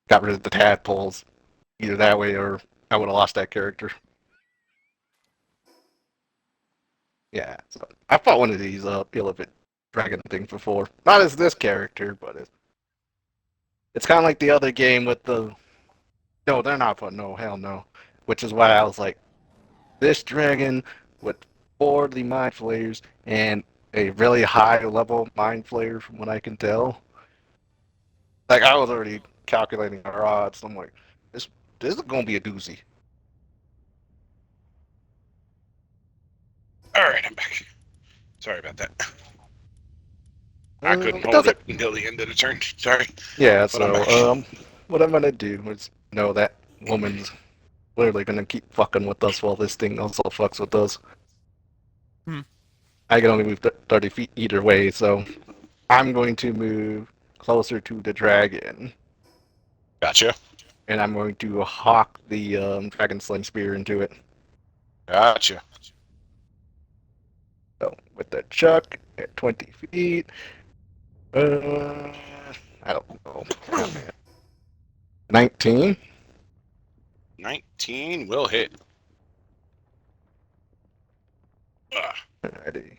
got rid of the tadpoles. Either that way, or I would have lost that character. Yeah, so I fought one of these Illithid dragon things before. Not as this character, but it's kind of like the other game with the. No, they're not fun. No, hell no. Which is why I was like, this dragon with 4 of the mind flayers and a really high level mind flayer from what I can tell. Like I was already calculating our odds. I'm like, this is gonna be a doozy. Alright, I'm back. Sorry about that. I couldn't It hold doesn't- it until the end of the turn. Sorry. Yeah, But I'm so back. what I'm gonna do is know that woman's literally gonna keep fucking with us while this thing also fucks with us. I can only move 30 feet either way, so I'm going to move closer to the dragon, Gotcha. and I'm going to hawk the dragon sling spear into it. Gotcha. So with the chuck at 20 feet, I don't know. 19. 19 will hit. Alrighty.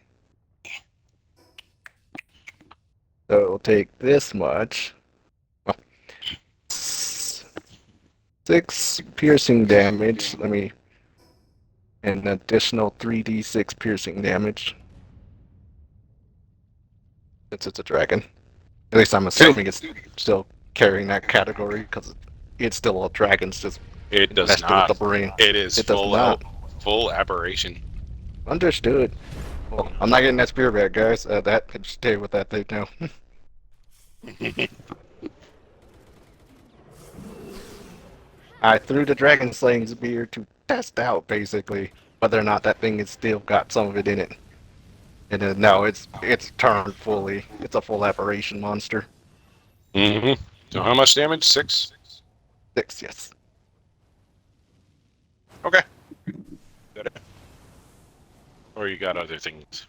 So it'll take this much. 6 piercing damage. Let me. An additional 3d6 piercing damage. Since it's a dragon. At least I'm assuming it's still carrying that category because it's still a dragon's just It does messed with not. the brain. It is It does full not. full aberration. Understood. Well, I'm not getting that spear back, guys. That can stay with that thing now. I threw the dragon slaying spear to test out, basically, whether or not that thing has still got some of it in it. And then, no, it's turned fully. It's a full aberration monster. Mm-hmm. So how much damage? 6? 6, yes. Okay. Got it. Or you got other things?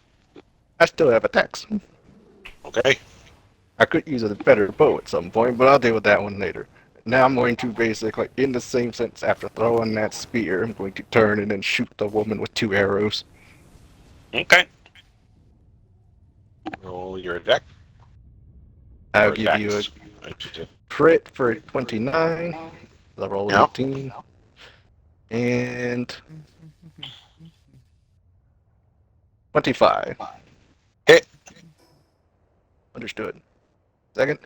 I still have attacks. Okay. I could use a better bow at some point, but I'll deal with that one later. Now I'm going to basically, in the same sense, after throwing that spear, I'm going to turn and then shoot the woman with 2 arrows. Okay. Roll your deck. I'll Or give you a dex, I should say. crit for 29. The roll Yeah. 18. And 25. Hit. Understood. Second.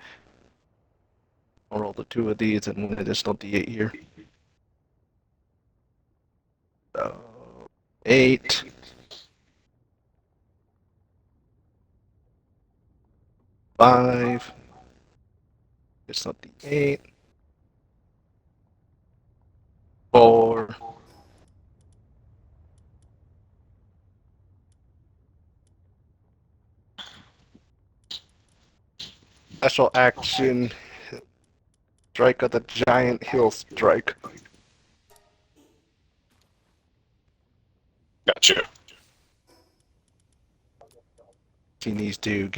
I'll roll the 2 of these and 1 additional d8 here. So, 8. 5. Additional d8. 4. 'Special action. Strike of the giant hill strike. Gotcha. He needs to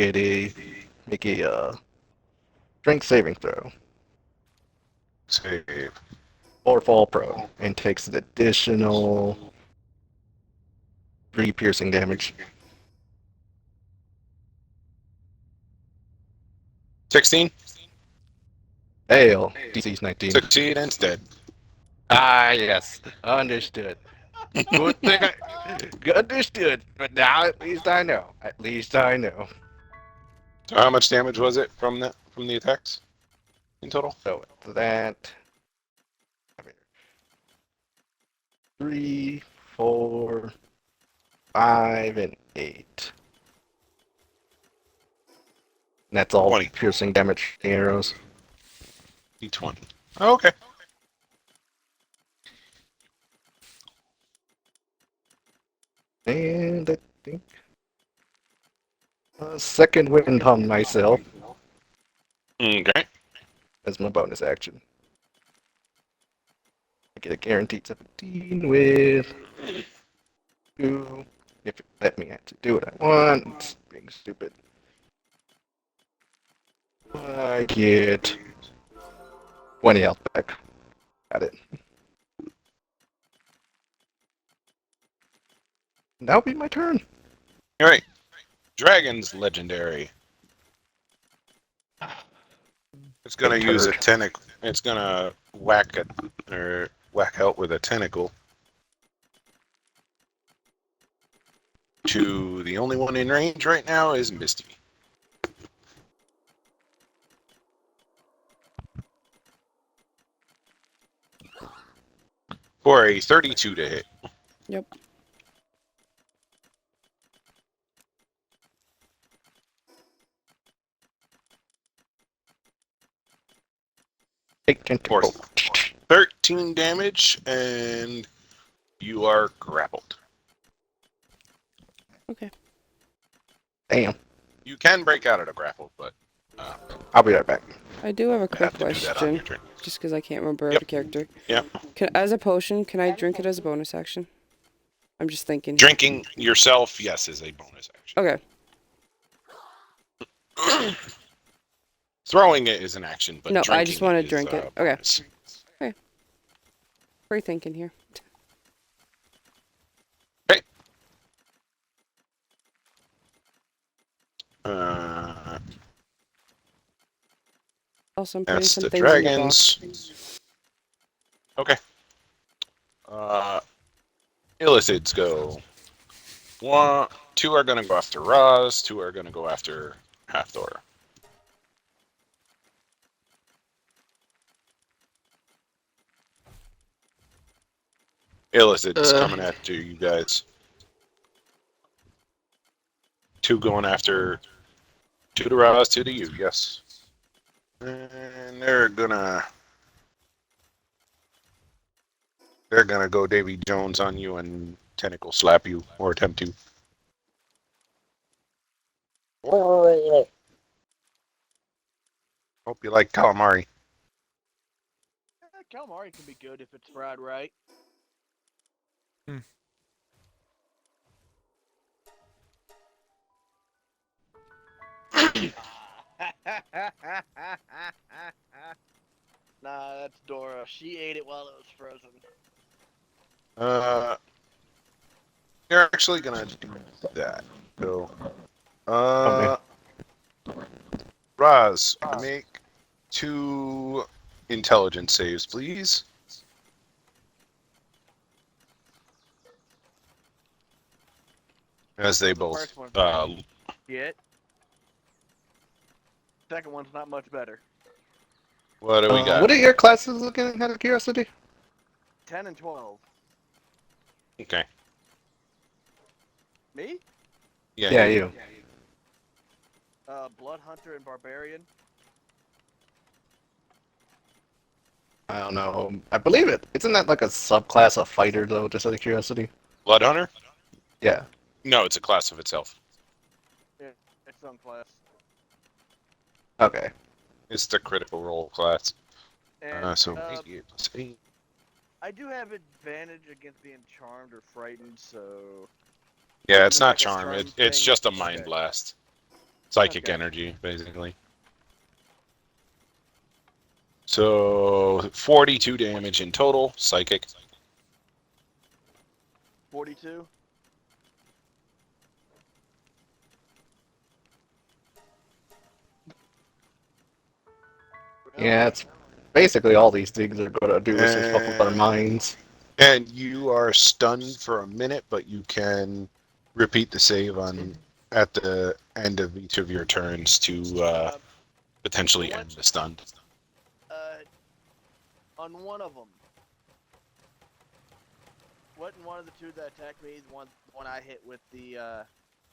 make a strength saving throw Save. or fall prone and takes an additional 3 piercing damage. 16. Fail. DC's 19. Succeed instead. Ah, yes. Understood. Good thing understood. But now at least I know. At least I know. So how much damage was it from the attacks in total? So that 3, 4, 5, and 8. And that's all 20. piercing damage arrows. D20. Oh, okay. And I think second wind on myself Okay. as my bonus action. I get a guaranteed 17 with 2. If it let me actually do what I want, it's being stupid. I get 20 health back. Got it. That'll be my turn. All right. Dragon's legendary. It's gonna Big use a turd. tentacle. It's gonna whack out with a tentacle to the only one in range right now is Misty. For a 32 to hit. Yep. Big tentacle. Force. 13 damage, and you are grappled. Okay. Damn. You can break out of the grapple, but I'll be right back. I do have a you quick have to do that on question, your turn. just because I can't remember Yep. the character. Yep. As a potion, can I drink it as a bonus action? I'm just thinking. Drinking yourself, yes, is a bonus action. Okay. Throwing it is an action, but No, drinking I just want to is, drink it. Okay. bonus. Free thinking here. Uh, Also, I'm putting that's some the things in the box. dragons. Okay. Illithids go. 2 are gonna go after Raz. 2 are gonna go after Hathor. Illithid's coming after you guys. 2 going after 2 to Raz, 2 to you. Yes. And they're gonna go Davy Jones on you and tentacle slap you or attempt to. Hope you like calamari. Calamari can be good if it's fried right. Nah, that's Dora. She ate it while it was frozen. You're actually gonna do that. So, Okay. Raz, make 2 intelligence saves, please. As they The both. first one. Get. Second one's not much better. What do we got? What are your classes looking out of curiosity? 10 and 12. Okay. Me? Yeah, you. Blood Hunter and Barbarian. I don't know. I believe it. Isn't that like a subclass of fighter though? Just out of curiosity. Blood Hunter? Yeah. No, it's a class of itself. Yeah, it's some class. Okay. It's the critical role class. And So 8 plus 8. I do have advantage against being charmed or frightened, so Yeah, it's Is it not like a charm. charm It's thing? just a mind Okay. blast. Psychic Okay. energy, basically. So 42 damage in total, psychic. 42. Yeah, it's basically all these things are going to do is just fuck with our And- minds. And you are stunned for a minute, but you can repeat the save on at the end of each of your turns to potentially what- end the stun. On one of them. Wasn't one of the two that attacked me the one I hit with the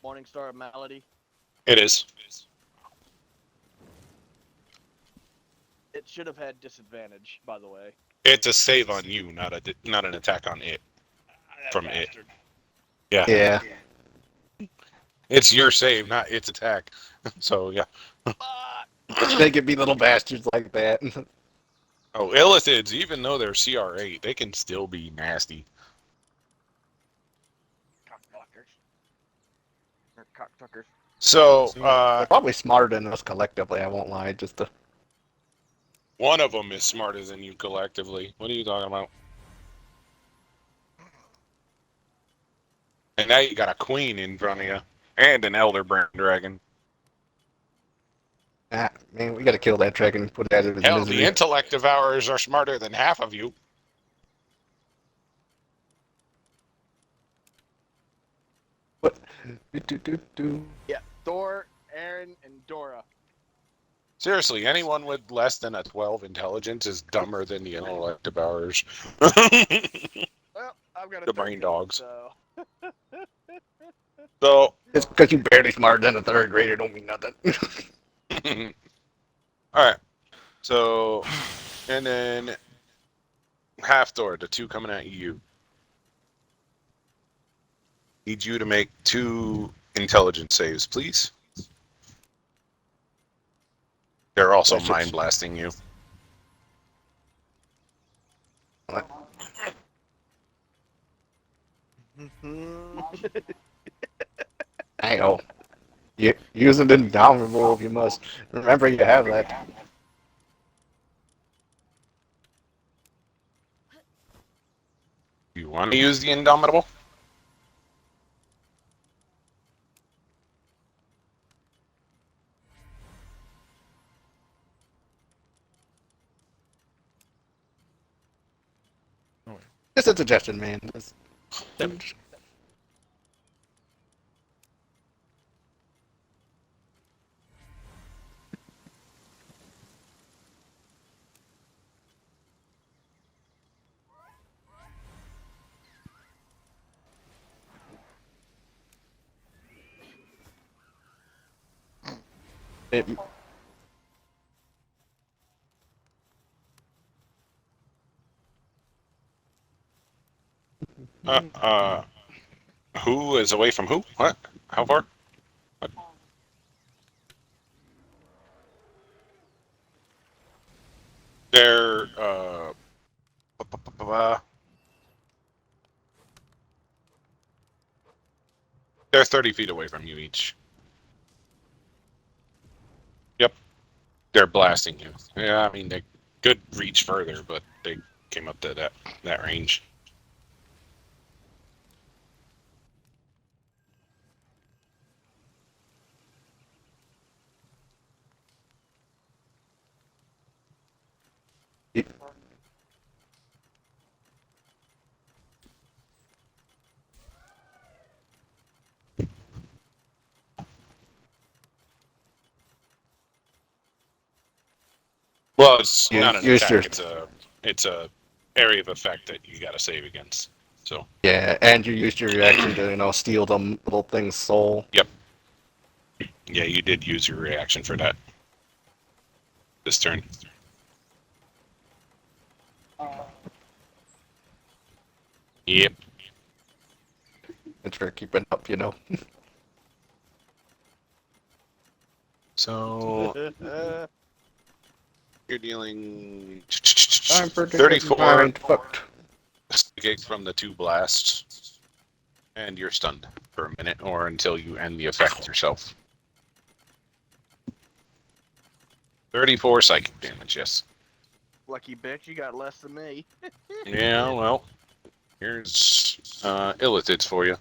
Morning Star of Malady? It is. It should have had disadvantage, by the way. It's a save on you, not an attack on it. From it. Yeah. Yeah. It's your save, not its attack. So yeah. They could be little bastards like that. Oh, illithids, even though they're CR8, they can still be nasty. Cockblockers. Or cocktuckers. So, They're probably smarter than us collectively, I won't lie. Just to... one of them is smarter than you collectively. What are you talking about? And now you got a queen in front of you. And an elder brand dragon. Ah, man, we gotta kill that dragon and put that in his Hell, misery. the intellect devourers are smarter than half of you. Do. Yeah, Thor, Aaron, and Dora. Seriously, anyone with less than a 12 intelligence is dumber than the intellect devourers. Well, I've got a The brain 13, dogs. So. So, It's because you barely smarter than a third grader don't mean nothing. alright. So, and then half door, the 2 coming at you. Need you to make 2 intelligence saves, please. They're also That's mind blasting you. I know. Use it in downward if you must. Remember you have that. You want to use the Indomitable? Just a suggestion, man. It, Who is away from who? What? How far? What? They're, They're 30 feet away from you each. Yep. They're blasting you. Yeah, I mean, they could reach further, but they came up to that range. Well, it's You not an used your- attack. It's a area of effect that you got to save against. So Yeah, and you used your reaction to, steal the little thing's soul. yeah, you did use your reaction for that this turn. Yep. It's for keeping up, So you're dealing I'm pretty 34 mind fucked. gig from the 2 blasts, and you're stunned for a minute or until you end the effect yourself. 34 psychic damage, yes. Lucky bitch, you got less than me. Yeah, well, here's illithids for you.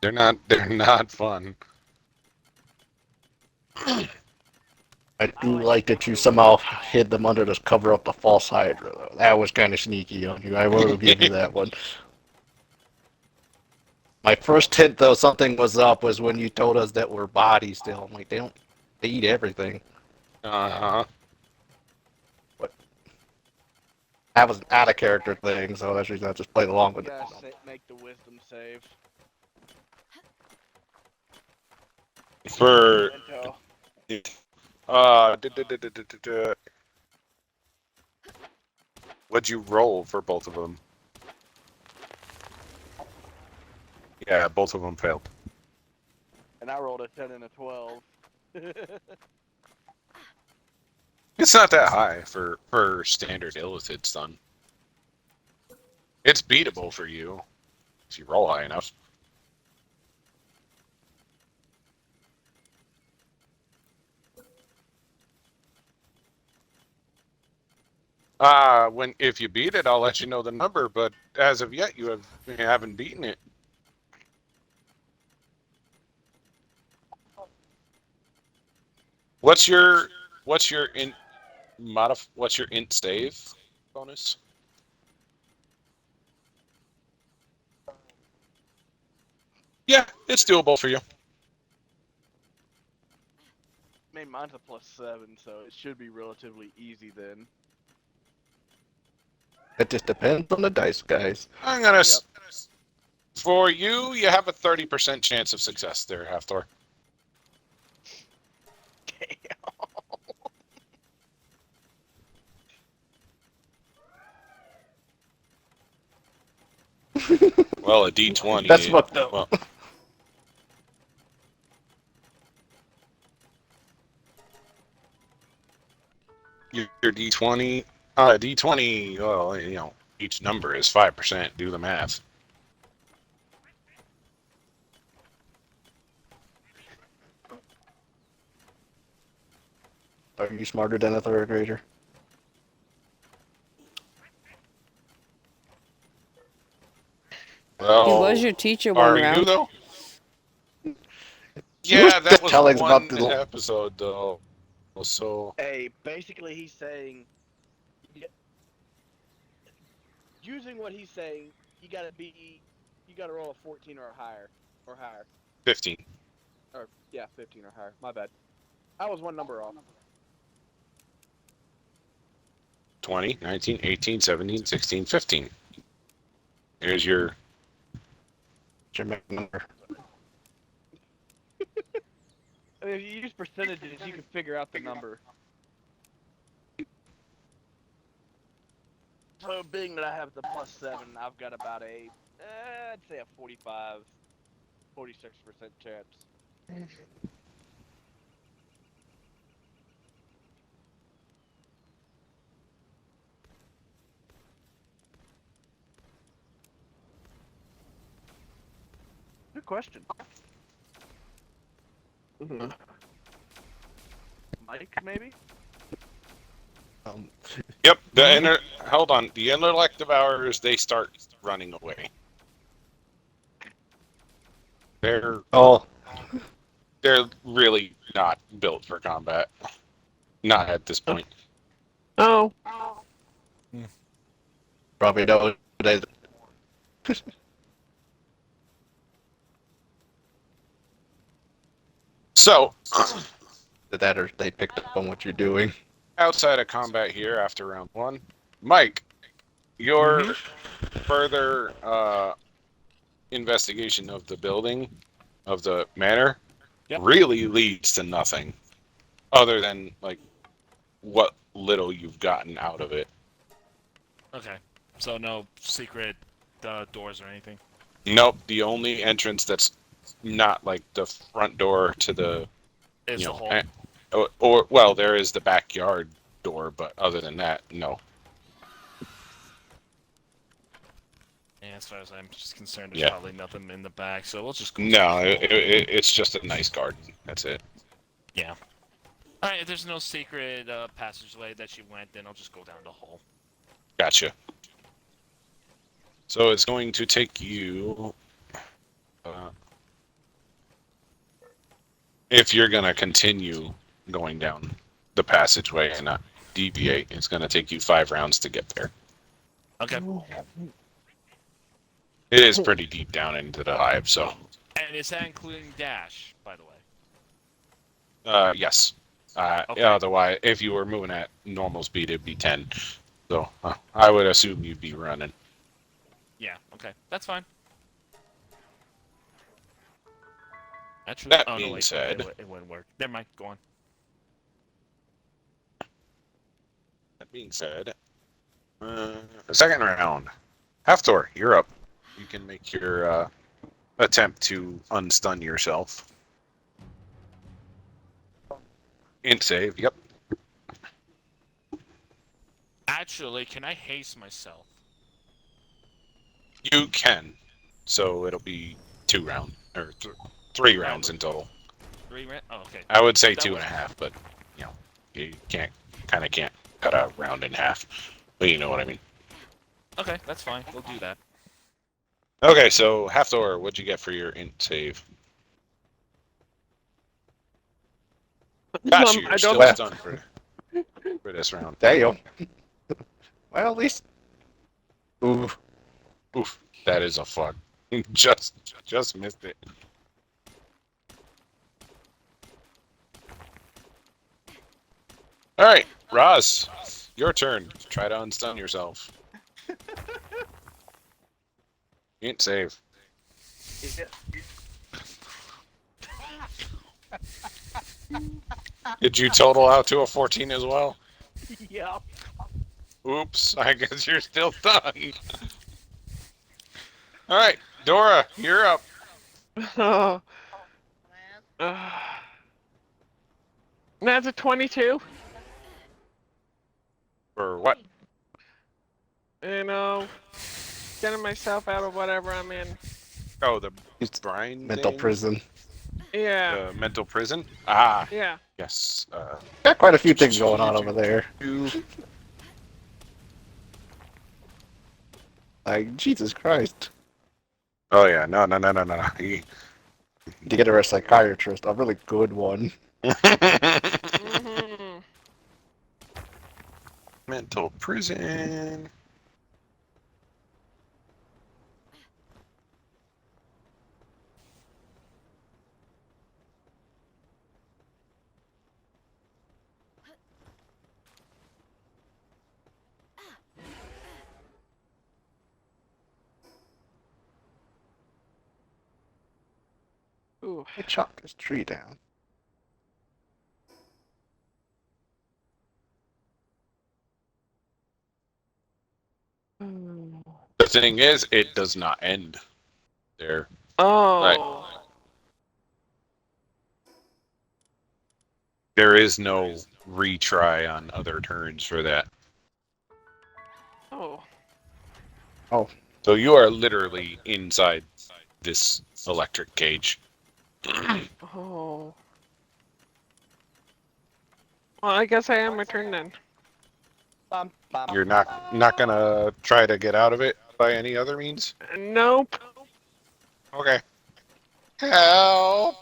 They're not fun. I do like that you somehow hid them under the cover of the false Hydra, though. That was kind of sneaky on you. I will give you that one. My first hint, though, something was up, was when you told us that we're bodies still. I'm like, they eat everything. Uh-huh. That was an out-of-character thing, so that's the reason I just played along with You it. gotta make the wisdom save. For Intel. what'd you roll for both of them? Yeah, both of them failed. And I rolled a 10 and a 12. It's not that high for standard illithid stun. It's beatable for you if you roll high enough. If you beat it, I'll let you know the number. But as of yet, you haven't beaten it. What's your int save bonus? Yeah, it's doable for you. I mean, mine's a +7, so it should be relatively easy then. It just depends on the dice, guys. I'm gonna. For you, you have a 30% chance of success there, Hafthor. Well, a D20. That's fucked up. Well, your D20. D20. Well, each number is 5%. Do the math. Are you smarter than a third grader? Well, He was your teacher one are round. you though? He was Yeah, that just was telling us one about the- episode though. So Hey, basically he's saying, using what he's saying, you gotta roll a 14 or higher, 15. or yeah, 15 or higher. My bad. I was one number off. 20, 19, 18, 17, 16, 15. Here's your. Your number. I mean, if you use percentages, you can figure out the number. So, being that I have the +7, I've got about I'd say a 46% chance. Good question. Mike, maybe? Yep. Hold on. The intellect devourers, they start running away. They're Oh, really not built for combat. Not at this point. Oh. probably know they. So, That or they picked up on what you're doing. outside of combat here after round 1, Mike, your further investigation of the building, of the manor, Yep. really leads to nothing other than like what little you've gotten out of it. Okay. So no secret doors or anything. Nope, the only entrance that's not like the front door to the Is you the know, hole. or well, there is the backyard door, but other than that, no. Yeah, as far as I'm just concerned, there's Yeah. probably nothing in the back, so we'll just go. No, it's just a nice garden. That's it. Yeah. Alright, if there's no secret passageway that she went, then I'll just go down the hole. Gotcha. So it's going to take you, if you're going to continue going down the passageway and not deviate, it's going to take you 5 rounds to get there. Okay. It is pretty deep down into the hive, so And is that including dash, by the way? yes. Okay. Otherwise, if you were moving at normal speed, it'd be 10. So I would assume you'd be running. Yeah, okay. That's fine. Actually, That oh, no, being wait, said- it wouldn't work. Never mind, go on. That being said, second round. Hafthor, you're up. You can make your attempt to unstun yourself. Int save, yep. Actually, can I haste myself? You can. So it'll be 2 rounds, or 3 rounds in total. 3 rounds? Oh, okay. I would say That 2.5, but, you know, you can't cut a round in half. But you know what I mean. Okay, that's fine. We'll do that. Okay, so Hafthor, what'd you get for your int save? Got you. You're I still don't. stunned for this round. Damn. Well, at least. Ooh. Oof, that is a fuck. just missed it. All right, Roz, your turn. Try to unstun yourself. Int save. Did you total out to a 14 as well? Yeah. Oops, I guess you're still stunned. All right, Dora, you're up. Oh. That's a 22. For what? You know, getting myself out of whatever I'm in. Oh, the It's brine mental thing? prison. Yeah. The mental prison? Ah, Yeah. yes. Got quite a few things going on over there. Like, Jesus Christ. Oh yeah, no. You get a psychiatrist, a really good one. Hmm. Mental prison. Ooh. I chopped this tree down. The thing is, it does not end there. Oh. There is no retry on other turns for that. Oh. So you are literally inside this electric cage. Oh. Well, I guess I am my turn then. Bum, bum. You're not gonna try to get out of it by any other means? Nope. Okay. Help!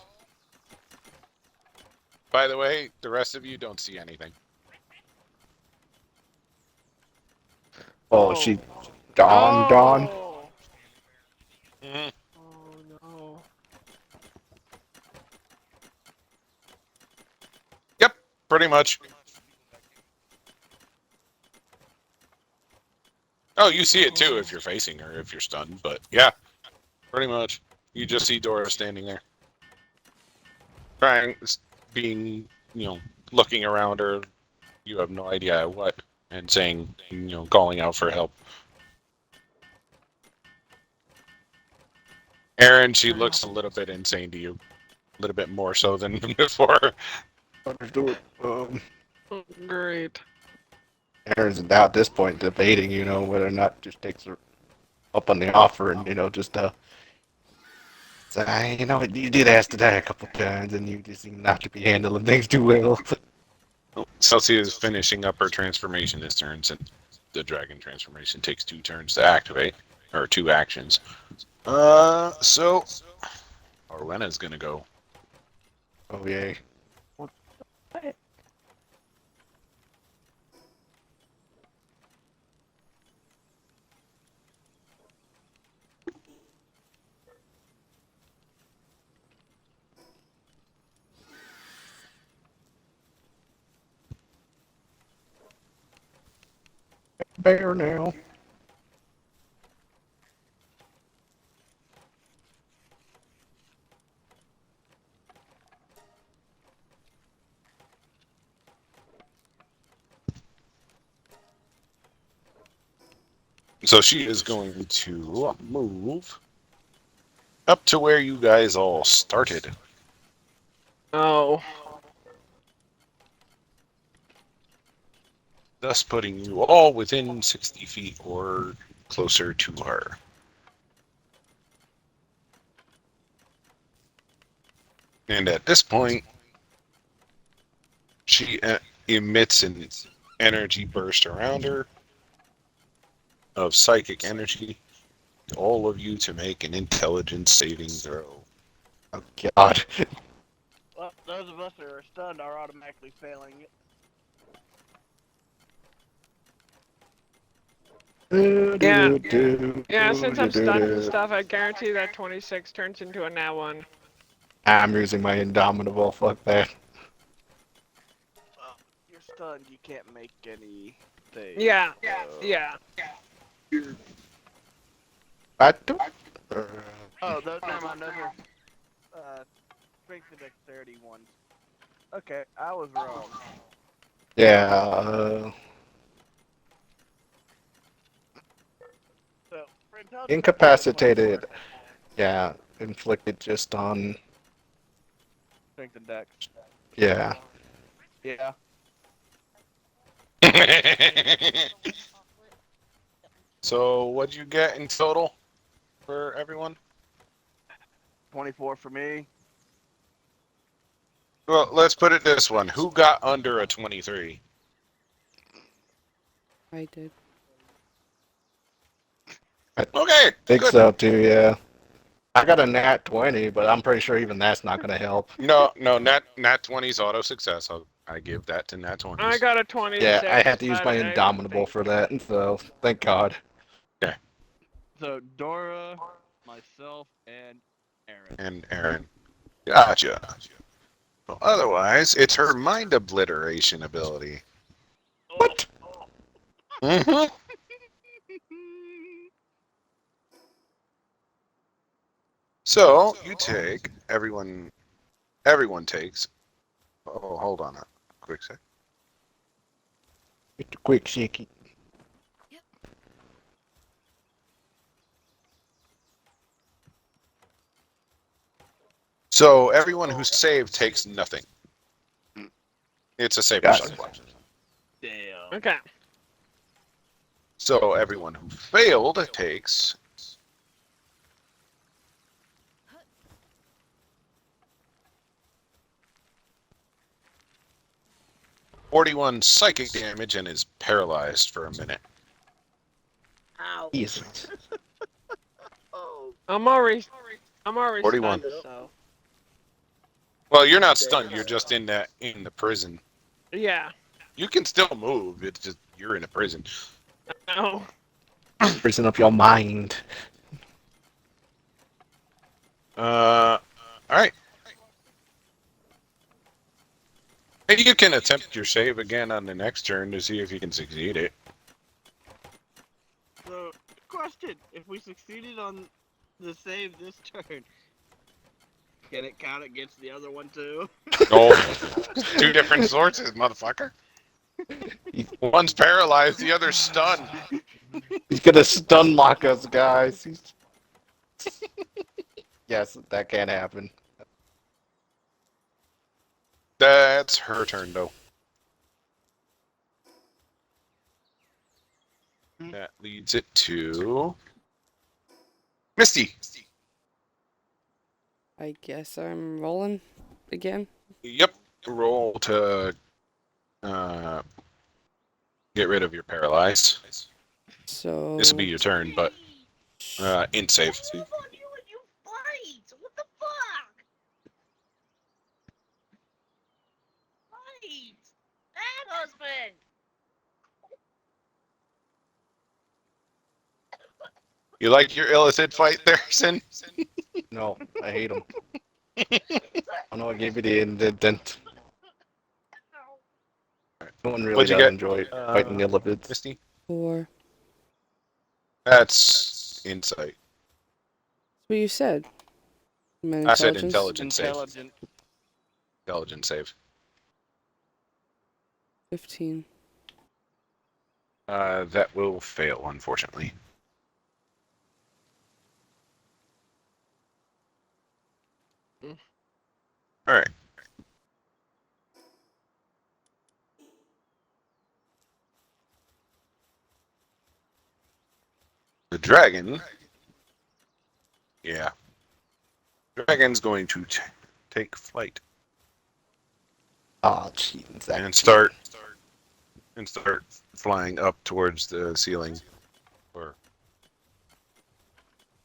By the way, the rest of you don't see anything. Oh, she Dawn. Oh. Mhm. Oh no. Yep, pretty much. Oh, you see it too if you're facing her, if you're stunned, but yeah, pretty much. You just see Dora standing there. Trying, being, looking around her, you have no idea what, and saying, calling out for help. Aaron, she looks a little bit insane to you. A little bit more so than before. Understood. Great. Aaron's now at this point debating, whether or not just takes her up on the offer and, just say, you did ask that a couple times and you just seem not to be handling things too well. Celsius is finishing up her transformation this turn since the dragon transformation takes 2 turns to activate, or 2 actions. So Orlena's gonna go. Oh, yay. Bear now. So she is going to move up to where you guys all started. Oh. Thus putting you all within 60 feet or closer to her. And at this point, she emits an energy burst around her of psychic energy. All of you to make an intelligence saving throw. Oh, God. Well, those of us that are stunned are automatically failing it. Yeah, since I'm stunned and stuff, I guarantee that 26 turns into a nat 1. I'm using my Indomitable. Fuck that. Well, you're stunned. You can't make anything. Yeah. so- Yeah. I do. Oh, those, never mind. Those are strength and dexterity ones. Okay, I was wrong. Yeah. So, for intelligence, Incapacitated. Yeah. Inflicted just on. strength and dex. Yeah. Yeah. So what'd you get in total for everyone? 24 for me. Well, let's put it this one. Who got under a 23? I did. Okay, Think good. so too, yeah. I got a nat 20, but I'm pretty sure even that's not going to help. No, nat 20's auto success. I give that to nat 20s. I got a 26. Yeah, I had to use my I Indomitable for that, and so thank God. So Dora, myself, and Aaron. And Aaron. Gotcha. Well, otherwise, it's her mind obliteration ability. What? Mm-hmm. So you take everyone takes. Oh, hold on a quick sec. It's a quick shaky. So everyone who saved takes nothing. It's a saber Got it. shot. Damn. Okay. So everyone who failed takes. 41 psychic damage and is paralyzed for a minute. Ow. Jesus. Oh, I'm already 41. stunned, so Well, you're not stunned. You're just in the prison. yeah. You can still move. It's just you're in a prison. Oh, Prison up your mind. All right. And you can attempt your save again on the next turn to see if you can succeed it. so question: if we succeeded on the save this turn, can it count against the other one too? No, two different sources, motherfucker. One's paralyzed, the other's stunned. He's gonna stun lock us, guys. Yes, that can happen. That's her turn, though. That leads it to Misty. I guess I'm rolling again. Yep. Roll to get rid of your paralyzed. So This will be your turn, but in save. I move on you and you fight! What the fuck? Fight! Bad husband! You like your illicit fight there, Sin? No, I hate him. I know I gave you the indent. No one really What'd you does get? enjoy fighting the Illivids. Misty? 4. That's insight. What you said. My I said intelligence save. Intelligent. Intelligence save. 15. That will fail, unfortunately. All right. The dragon. Yeah. Dragon's going to take flight Ah, cheating, Zach. and start flying up towards the ceiling, or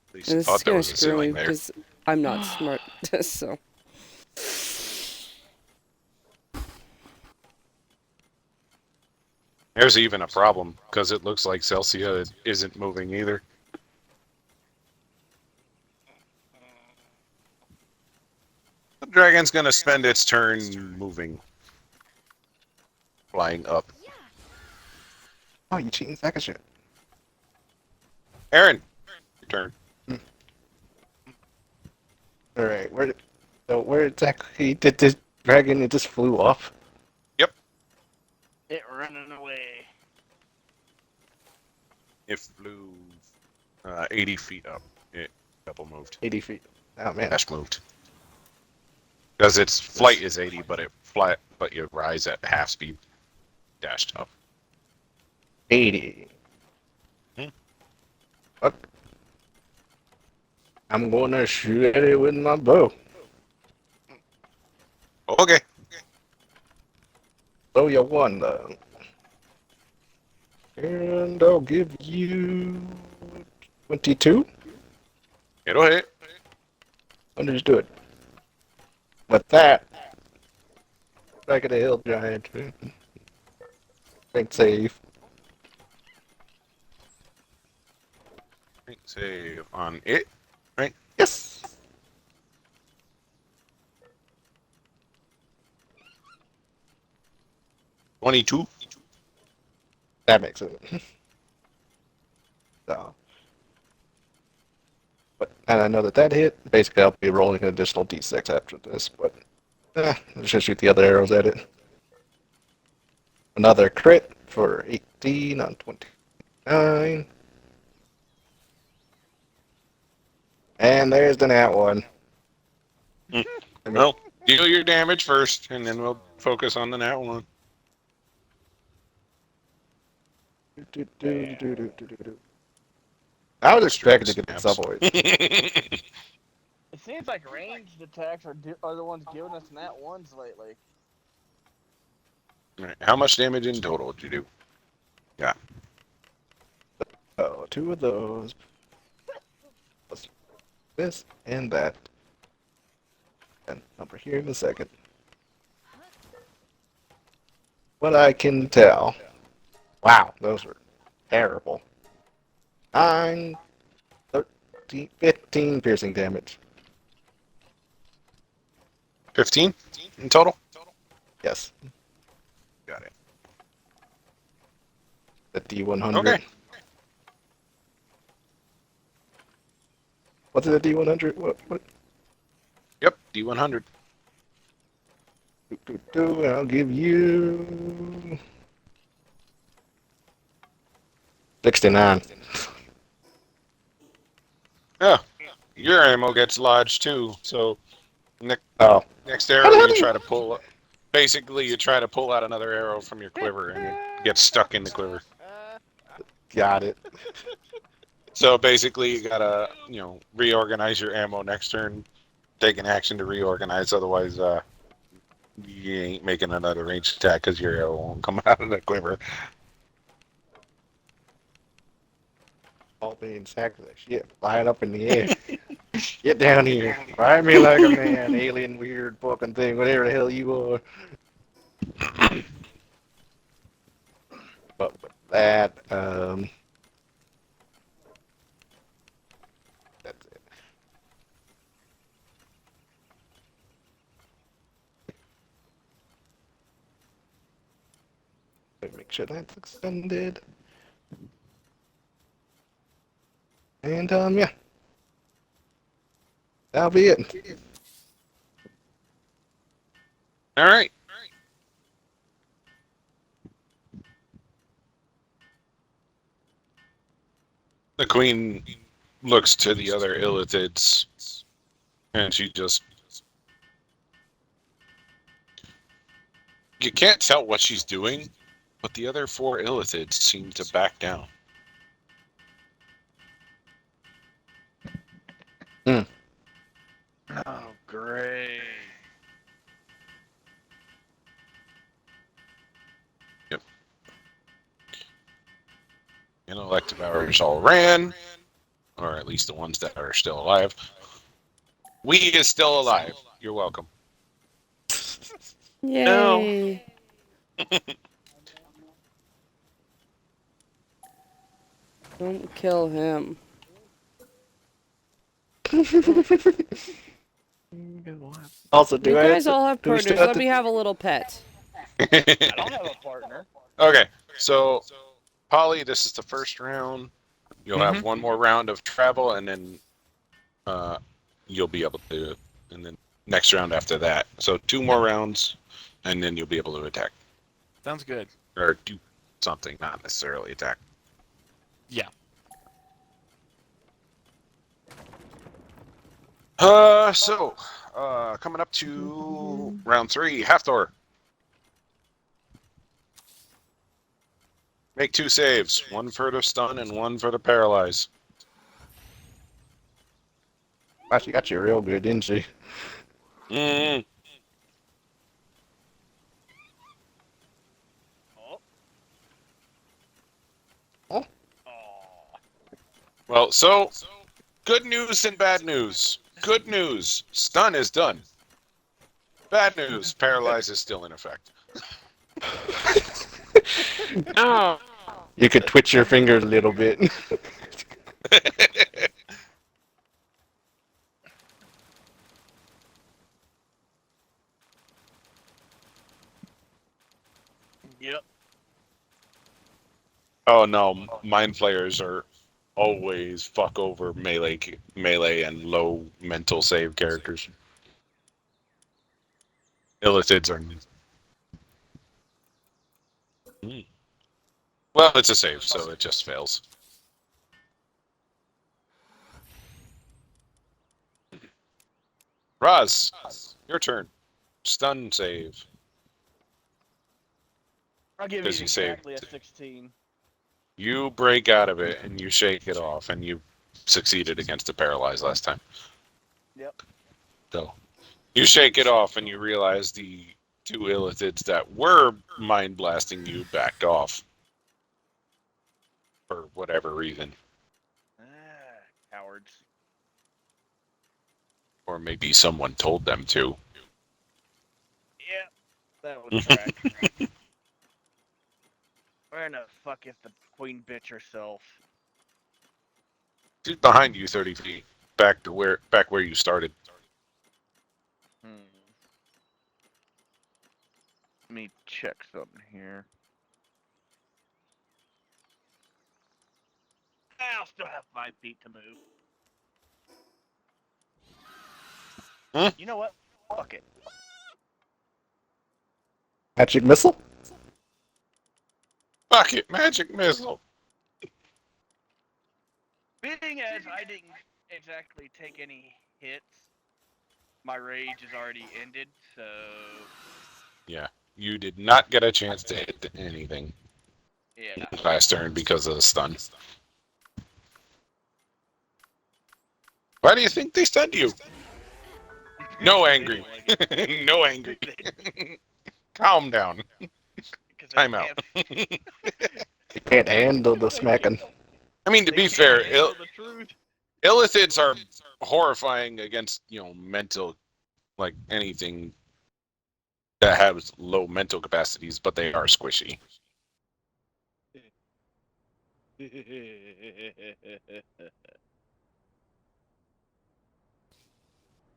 at least And this thought is there gonna was a screw me ceiling there. because I'm not smart. So There's even a problem because it looks like Celsia isn't moving either. The dragon's gonna spend its turn moving, flying up. Oh, you cheating sack of shit. Aaron, your turn. Alright, where exactly did this dragon, it just flew off? It running away. It flew 80 feet up. It double moved. 80 feet. Oh man. Dash moved. Because its flight is 80, but you rise at half speed. Dashed up. 80. Hmm. Fuck. I'm gonna shoot at it with my bow. Okay. So you won, and I'll give you 22. It'll hit. Understood. With that, back of the hill giant. Think save. Save on it. Yes. $22. That makes it. So. But, and I know that hit. Basically, I'll be rolling an additional d6 after this, but let's just shoot the other arrows at it. Another crit for 18 on 29. And there's the nat one. Well, deal your damage first, and then we'll focus on the nat one. I was expecting to get the subway. It seems like ranged attacks are the ones giving us nat ones lately. All right. How much damage in total did you do? Oh, 2 of those. Plus this and that. And over here in a second. What I can tell. Wow, those were terrible. 9, 13, 15 piercing damage. 15 in total? Yes. Got it. The D100. Okay. What's it, a D100? What? Yep, D100. I'll give you 69. Yeah. Your ammo gets lodged too, so Oh, next arrow you try to pull. Basically, you try to pull out another arrow from your quiver, and it gets stuck in the quiver. got it. So basically, you gotta, reorganize your ammo next turn. Take an action to reorganize, otherwise, you ain't making another ranged attack because your arrow won't come out of the quiver. All being sacked like shit, flying up in the air. Get down here. Ride me like a man, alien, weird fucking thing, whatever the hell you are. But with that, that's it. Let me make sure that's extended. And, yeah. That'll be it. All right. The queen looks to the other illithids, and she just... You can't tell what she's doing, but the other 4 illithids seem to back down. Oh, great. Intellect devourers all ran, or at least the ones that are still alive. We is still alive. You're welcome. Yay. Don't kill him. Also, do You I have guys to- all have do we partners. still have Let to- me have a little pet. I don't have a partner. Okay, so Polly, this is the first round. You'll have one more round of travel, and then you'll be able to, and then next round after that. So 2 more rounds, and then you'll be able to attack Sounds good. or do something, not necessarily attack. Yeah. Coming up to round 3, Hafthor. Make 2 saves, 1 for the stun and 1 for the paralyze. Wow, she got you real good, didn't she? Mm. Oh. Well, so good news and bad news. Good news, stun is done. Bad news, paralyze is still in effect. Oh. You could twitch your fingers a little bit. Yep. Oh no, mind flayers are always fuck over melee and low mental save characters. Illithids are. Well, it's a save, so it just fails. Raz, your turn. Stun save. I'll give Does you he save? exactly a 16. You break out of it and you shake it off, and you succeeded against the paralyzed last time. Yep. So you shake it off and you realize the two illithids that were mind blasting you backed off for whatever reason, Cowards. or maybe someone told them to. Yep, that was crack. Where in the fuck is the queen bitch herself? She's behind you 30 feet, back where you started. Let me check something here. I'll still have 5 feet to move. Hmm? You know what? Fuck it. Magic missile? Bucket magic missile. Being as I didn't exactly take any hits, my rage is already ended, so... Yeah, you did not get a chance to hit anything Yeah. last turn because of the stun. Why do you think they stunned you? No angry. No angry. Calm down. Time out. You can't handle the smacking. I mean, to be fair, The truth. illithids are horrifying against, mental, like anything that has low mental capacities, but they are squishy.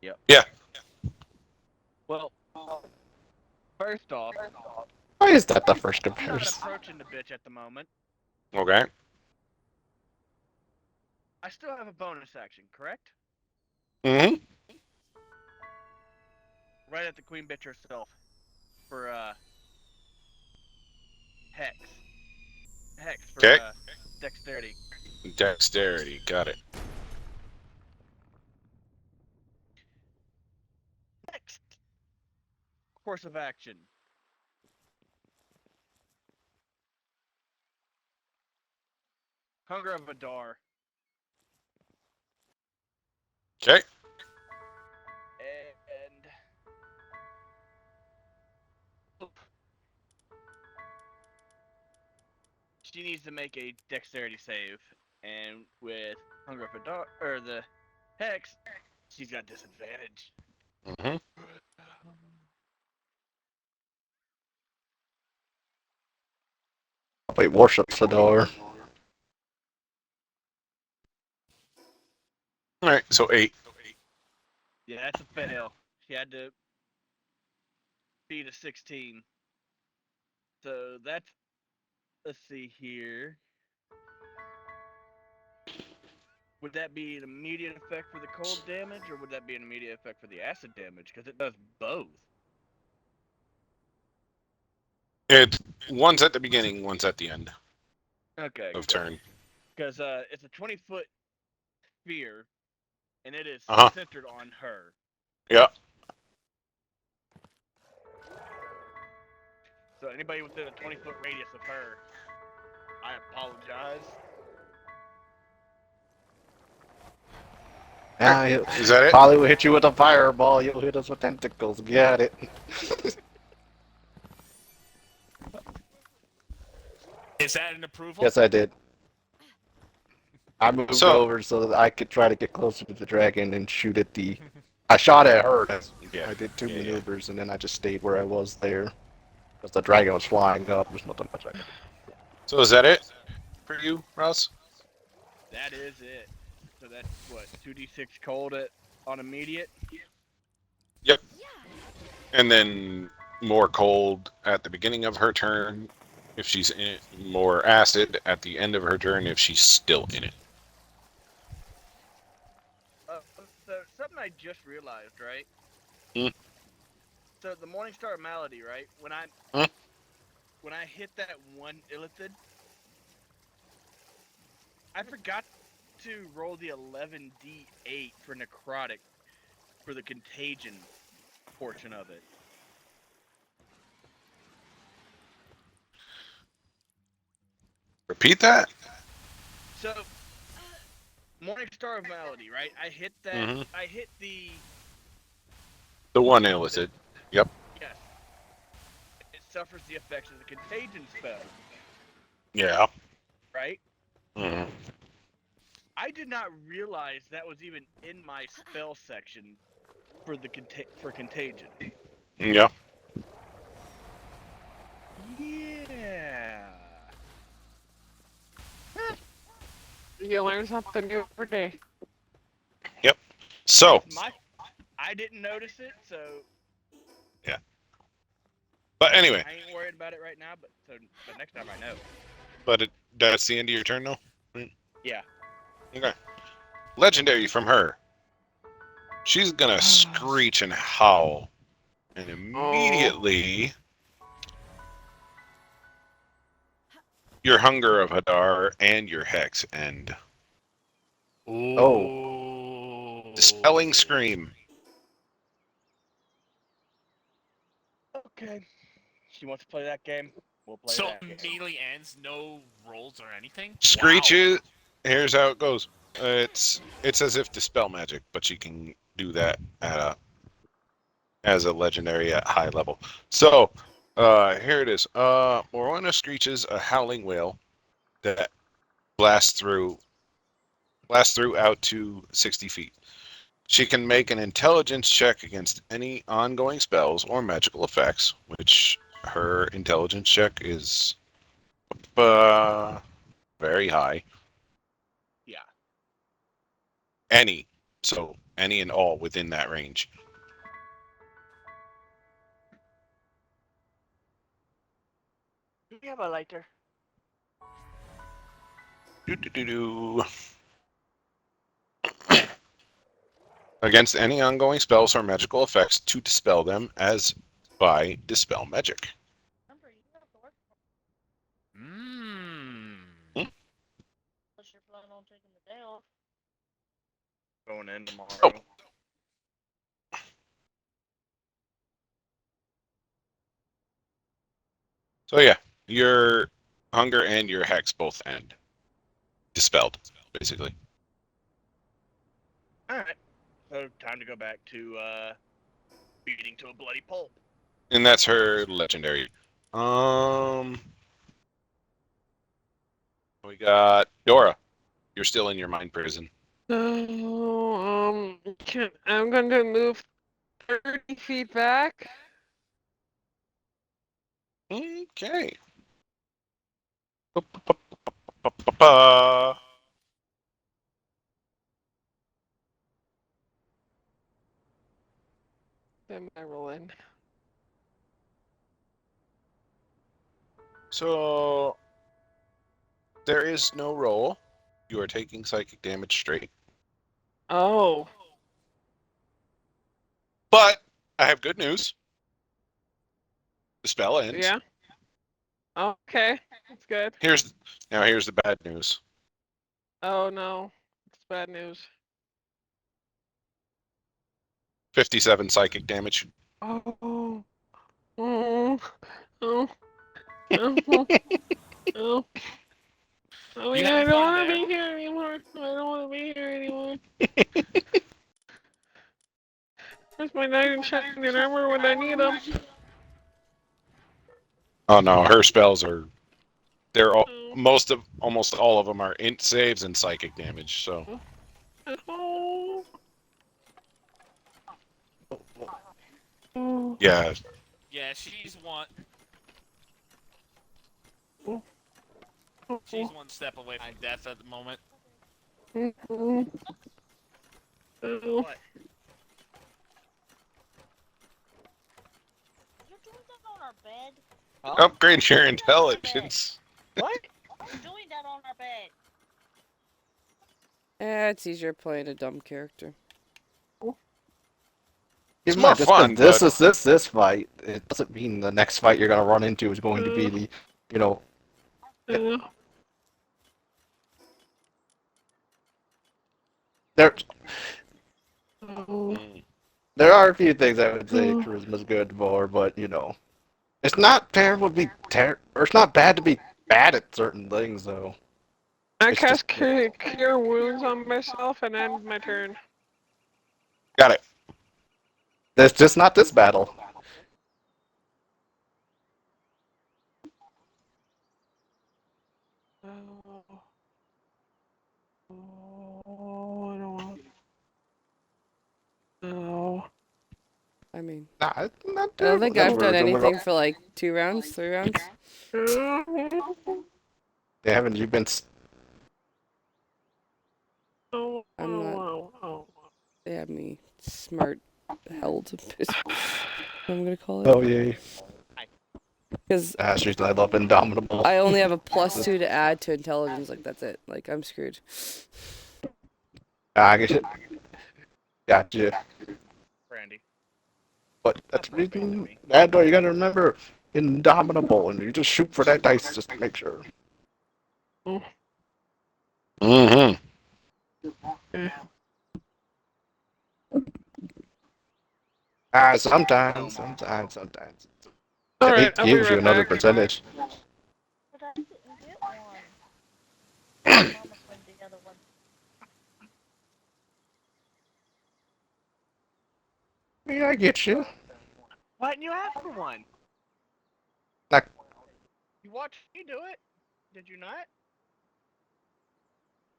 Yep. Yeah. Well, first off, Why is that the first I'm not comparison? approaching the bitch at the moment. Okay. I still have a bonus action, correct? Mm-hmm. Right at the queen bitch herself. For, Hex. Hex for, Okay. Dexterity. Dexterity. Got it. Next. Course of action. Hunger of Adar. Okay. And... she needs to make a dexterity save. And with Hunger of Adar, or the Hex, she's got disadvantage. Mm-hmm. Wait, worship Sador. All right. So 8. Yeah, that's a fail. She had to beat a 16. So that's, let's see here. Would that be an immediate effect for the cold damage, or would that be an immediate effect for the acid damage? Because it does both. It's one's at the beginning, one's at the end Okay. of turn. Because it's a 20-foot sphere, and it is Uh-huh. centered on her. Yeah. So anybody within a 20-foot radius of her, I apologize. Ah, Is that it? Polly will hit you with a fireball. You'll hit us with tentacles. Get it? Is that an approval? Yes, I did. I moved So- over so that I could try to get closer to the dragon and shoot at the. I shot at her. Yeah. I did two Yeah, yeah. maneuvers and then I just stayed where I was there. Because the dragon was flying up. There's nothing much I could do. So is that it for you, Ross? That is it. So that's what, 2d6 cold on immediate? And then more cold at the beginning of her turn if she's in it, more acid at the end of her turn if she's still in it. So something I just realized, right? Hmm? So the Morningstar Malady, right? When I Hmm? when I hit that one illithid, I forgot to roll the 11d8 for necrotic for the contagion portion of it. Repeat that? So Morningstar of Malady, right? I hit that. Mhm. I hit the The one illithid. yes. suffers the effects of the contagion spell, Yeah. right? Mhm. I did not realize that was even in my spell section for the contagion. Yeah. Yeah. You learn something new every day. So, I didn't notice it, so but anyway, I ain't worried about it right now. But next time I know. that's the end of your turn, though. Yeah. Okay. Legendary from her. She's gonna screech and howl, and immediately your hunger of Hadar and your hex end. Oh. Dispelling scream. Okay. She wants to play that game. We'll play So that game. immediately ends, no rolls or anything. Screeches. Here's how it goes. It's as if dispel magic, but she can do that as a legendary at high level. So, here it is. Morwana screeches a howling wail that blasts through out to 60 feet. She can make an intelligence check against any ongoing spells or magical effects, which her intelligence check is very high. Yeah. Any. So, any and all within that range. Do we have a lighter? Do. Against any ongoing spells or magical effects to dispel them as by Dispel Magic. Remember, you have to work Mmm. unless you're planning on taking the day off. Going in tomorrow. Oh. So yeah, your hunger and your hex both end. Dispelled, basically. Alright. So time to go back to beating to a bloody pulp. And that's her legendary. We got Dora. You're still in your mind prison. So, I'm going to move 30 feet back. Okay. Ba-ba-ba-ba-ba-ba. Then I roll in. So there is no roll. You are taking psychic damage straight. Oh. But I have good news. The spell ends. Yeah. Okay. That's good. Here's the bad news. Oh no. It's bad news. 57 psychic damage. Oh. Oh. Oh. Oh. Oh. Oh. Oh, You yeah, I having don't fun want to there? be here anymore. I don't want to be here anymore. Where's my knight in shining armor when I need them? Oh no, her spells are Oh. almost all of them are int saves and psychic damage. So Oh. Oh. yeah, Yeah, she's one. Oh. She's one step away from death at the moment. Oh. Oh. What? You're doing that on our bed. upgrade your intelligence. What? You're doing that on our bed. It's easier playing a dumb character. It's Keep in more mind, just 'cause fun, this fight, it doesn't mean the next fight you're gonna run into is going to be the, you know, there Oh. there are a few things I would say charisma's good for, but you know, it's not terrible to be or it's not bad to be bad at certain things though. I It's cast just- cure wounds on myself and end my turn. Got it. That's just not this battle. Oh, I don't want. No. I mean, Nah, it's not I don't terrible. think Then I've done we're anything go- for like 2 rounds, 3 rounds. Yeah, haven't you been? I'm I'm not. They have me smart held. Is what I'm gonna call it. Oh yeah. Because She's I love Indomitable. I only have a +2 to add to intelligence. Like that's it. Like I'm screwed. I get it. Gotcha. Brandy. But that's the reason. Andor, you gotta remember, Indomitable, and you just shoot for that dice just to make sure. Mm-hmm. Sometimes. All It right, I'll be gives you right another back. percentage. But I didn't get one. Mama's one, the other one. Yeah, I get you. Why didn't you ask for one? Like- You watched me do it. Did you not?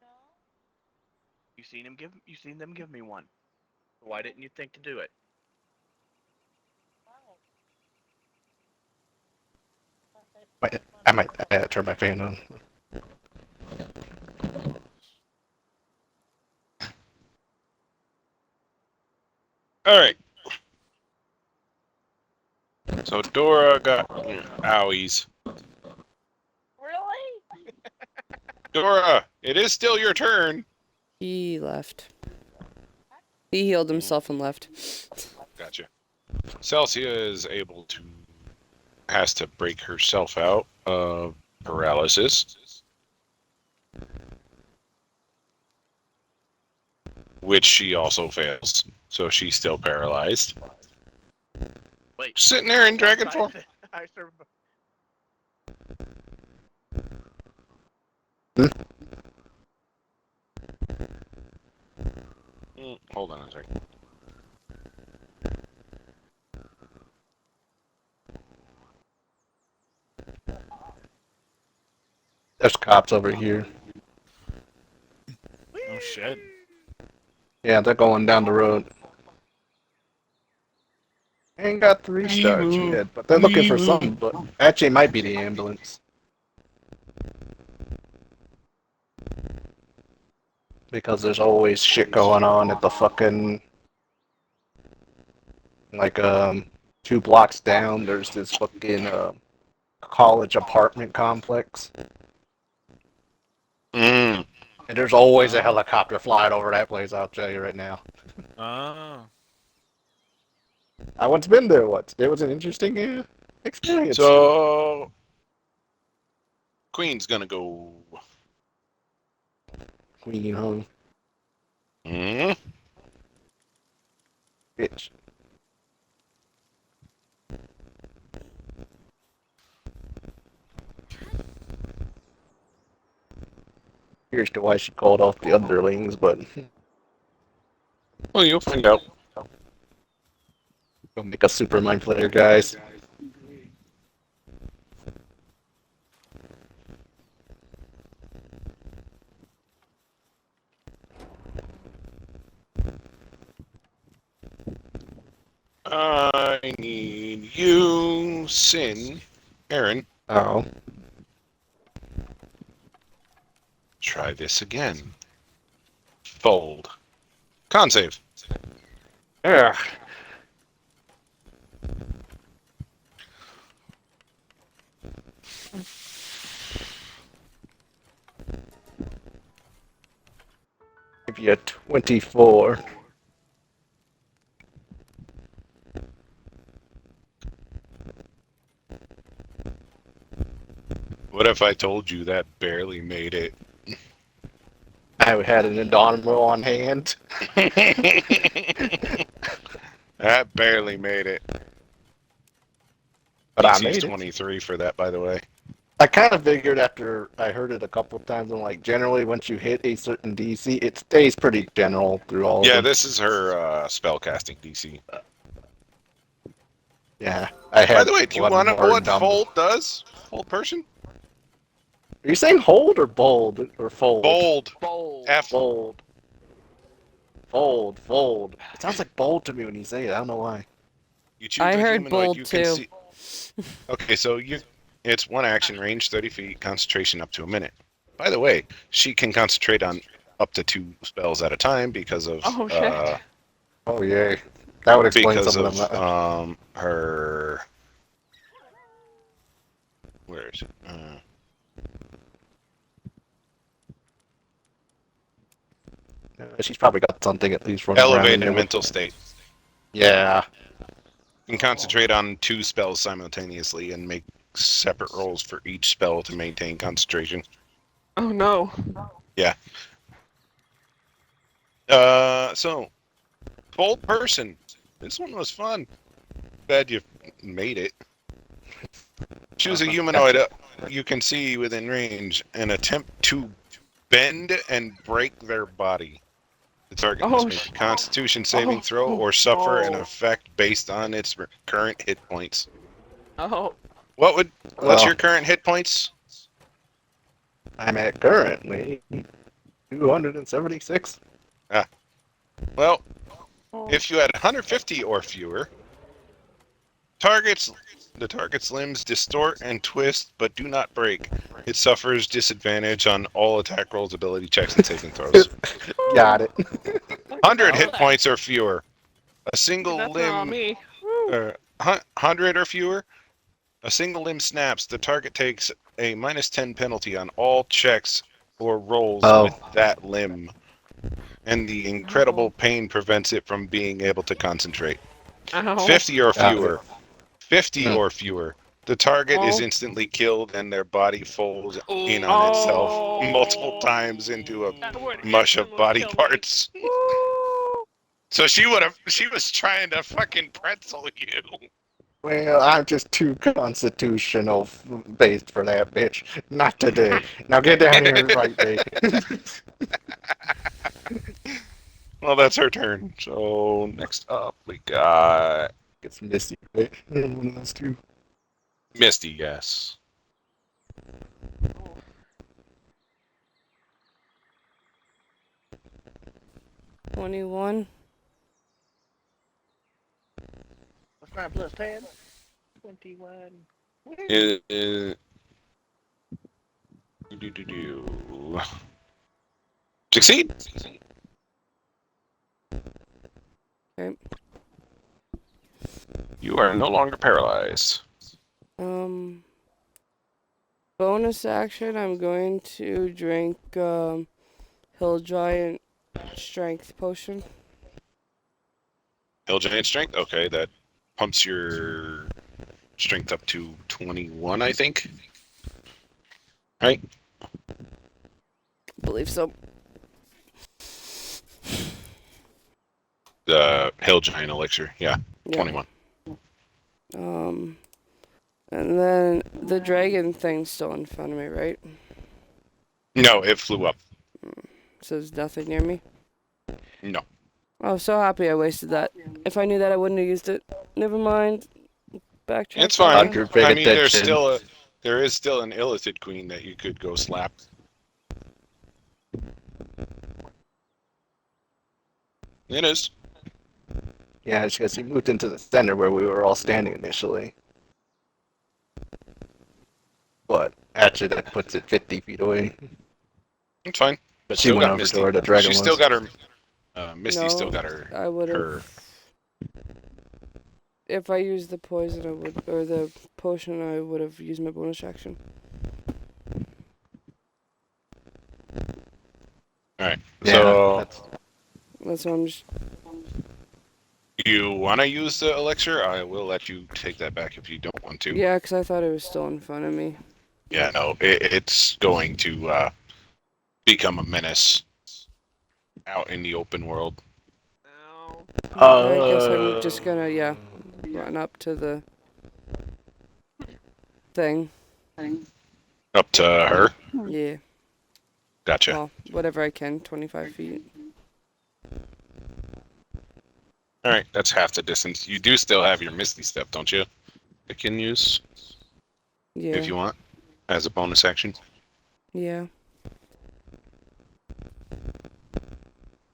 No. You seen them give me one. Why didn't you think to do it? Wow. I might turn my fan on. All right. So Dora got owies. Really? Dora, it is still your turn. He left. He healed himself and left. Gotcha. Celsia has to break herself out of paralysis, which she also fails. So she's still paralyzed. Wait. Sitting there in dragon form. I serve. Hold on a second. There's cops over here. Oh shit. Yeah, they're going down the road. Ain't got 3 stars yet, but they're looking for something. But actually, it might be the ambulance. Because there's always shit going on at the fucking, like 2 blocks down. There's this fucking college apartment complex, Mm. and there's always a helicopter flying over that place. I'll tell you right now. Oh. I once been there once. It was an interesting experience. So Queen's gonna go. Queen home, Mm. bitch. Here's to why she called off the underlings, but Well, you'll find out. go make a super mind player, guys. I need you, Sin, Aaron. Oh, Try this again. Fold. Con save. yeah. Give you a 24. What if I told you that barely made it? I had an Indomitable on hand. That barely made it. But I DC's made it. 23 for that, by the way. I kind of figured after I heard it a couple of times, I'm like, generally once you hit a certain DC, it stays pretty general through all Yeah, of them. this is her spellcasting DC. Yeah, I had By the way, do you one want to know more what Indomitable. Fold does? Fold person? Are you saying hold or bold or fold? Bold. Bold. F. Fold. Fold. Fold. It sounds like bold to me when you say it. I don't know why. You choose I a heard humanoid bold you too. can see. Okay, so it's one action, range 30 feet, concentration up to a minute. By the way, she can concentrate on up to 2 spells at a time because of Oh, shit. Oh yay. That would explain some of them. her. Where is it? She's probably got something at least running around in Elevated there. mental state. Yeah. You can concentrate on 2 spells simultaneously and make separate rolls for each spell to maintain concentration. Oh no. So, bold person. This one was fun. Glad you made it. Choose a humanoid you can see within range and attempt to bend and break their body. The target must make a Constitution saving throw or suffer an effect based on its current hit points. Oh. What's Well- your current hit points? I'm at currently 276. Well, if you had 150 or fewer, the target's limbs distort and twist, but do not break. It suffers disadvantage on all attack rolls, ability checks, and saving throws. Got it. 100 hit points or fewer. A single That's not on limb, me. 100 or fewer. A single limb snaps. The target takes a -10 penalty on all checks or rolls with that limb, and the incredible pain prevents it from being able to concentrate. Ow. 50 or Got it. fewer. 50 Hmm. or fewer. The target is Oh. instantly killed and their body folds in on itself multiple times into a That would mush of instantly body kill me. parts. Woo! So she was trying to fucking pretzel you. Well, I'm just too constitutional based for that, bitch. Not today. Now get down here and fight me. Well, that's her turn. So next up we got It's Misty, right? One of those two. Misty, yes. — 21. What's 9 plus 10? 21. Succeed. Okay. You are no longer paralyzed. Bonus action, I'm going to drink Hill Giant Strength Potion. Hill Giant Strength? Okay, that pumps your strength up to 21, I think. Right? Believe so. The Hill Giant Elixir, yeah, Yeah. 21. And then the dragon thing's still in front of me, right? No, it flew up. So there's nothing near me. No. I was so happy I wasted that. If I knew that, I wouldn't have used it. Never mind. Backtrack. It's fine. Under big I mean, addiction. there is still an Illithid Queen that you could go slap. It is. Yeah, it's because he moved into the center where we were all standing initially. But actually, that puts it 50 feet away. It's fine. But she Still went got over Misty. to where the dragon She was. still got her. Misty No, still got her. I would her. have. If I used the poison, I would, or the potion, I would have used my bonus action. Alright. Yeah, So, That's what I'm just. you want to use the elixir? I will let you take that back if you don't want to. Yeah, because I thought it was still in front of me. Yeah, no, it's going to become a menace out in the open world. Ow. I guess I'm just gonna, run up to the thing. Up to her? Yeah. Gotcha. Well, whatever I can, 25 feet. Alright, that's half the distance. You do still have your Misty Step, don't you? You can use, Yeah. if you want, as a bonus action. Yeah.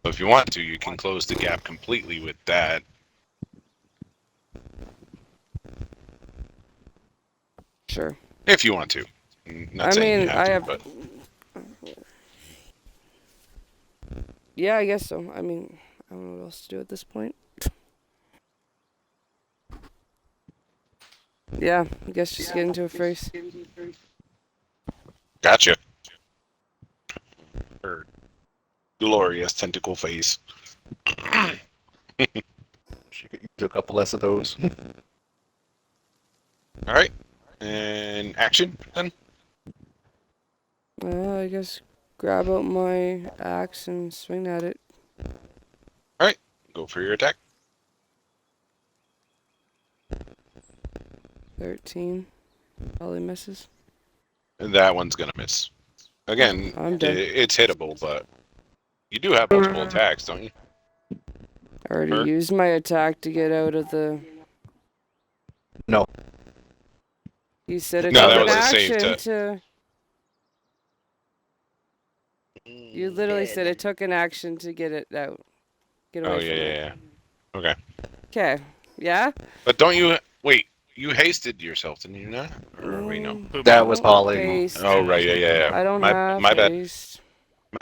If you want to, you can close the gap completely with that. Sure. If you want to. I'm not I saying mean, you have I to, have. but Yeah, I guess so. I mean, I don't know what else to do at this point. Yeah, I guess just get into it first. gotcha. Her glorious tentacle face. She could use a couple less of those. All right, and action then. I guess grab out my axe and swing at it. Go for your attack. 13. Probably misses. And that one's gonna miss. Again, I'm dead. it's hittable, but you do have multiple attacks, don't you? I already Her? used my attack to get out of the. No. You said it No, took that an was a save action to- to. You literally said it took an action to get it out. Get away Oh from yeah, it. yeah, yeah. Okay, Okay. Yeah? but don't you wait? You hasted yourself, didn't you not? Or wait, no. Who, That me? was Don't Holly. haste. Oh right, yeah, yeah, yeah. I don't my have my bad, haste.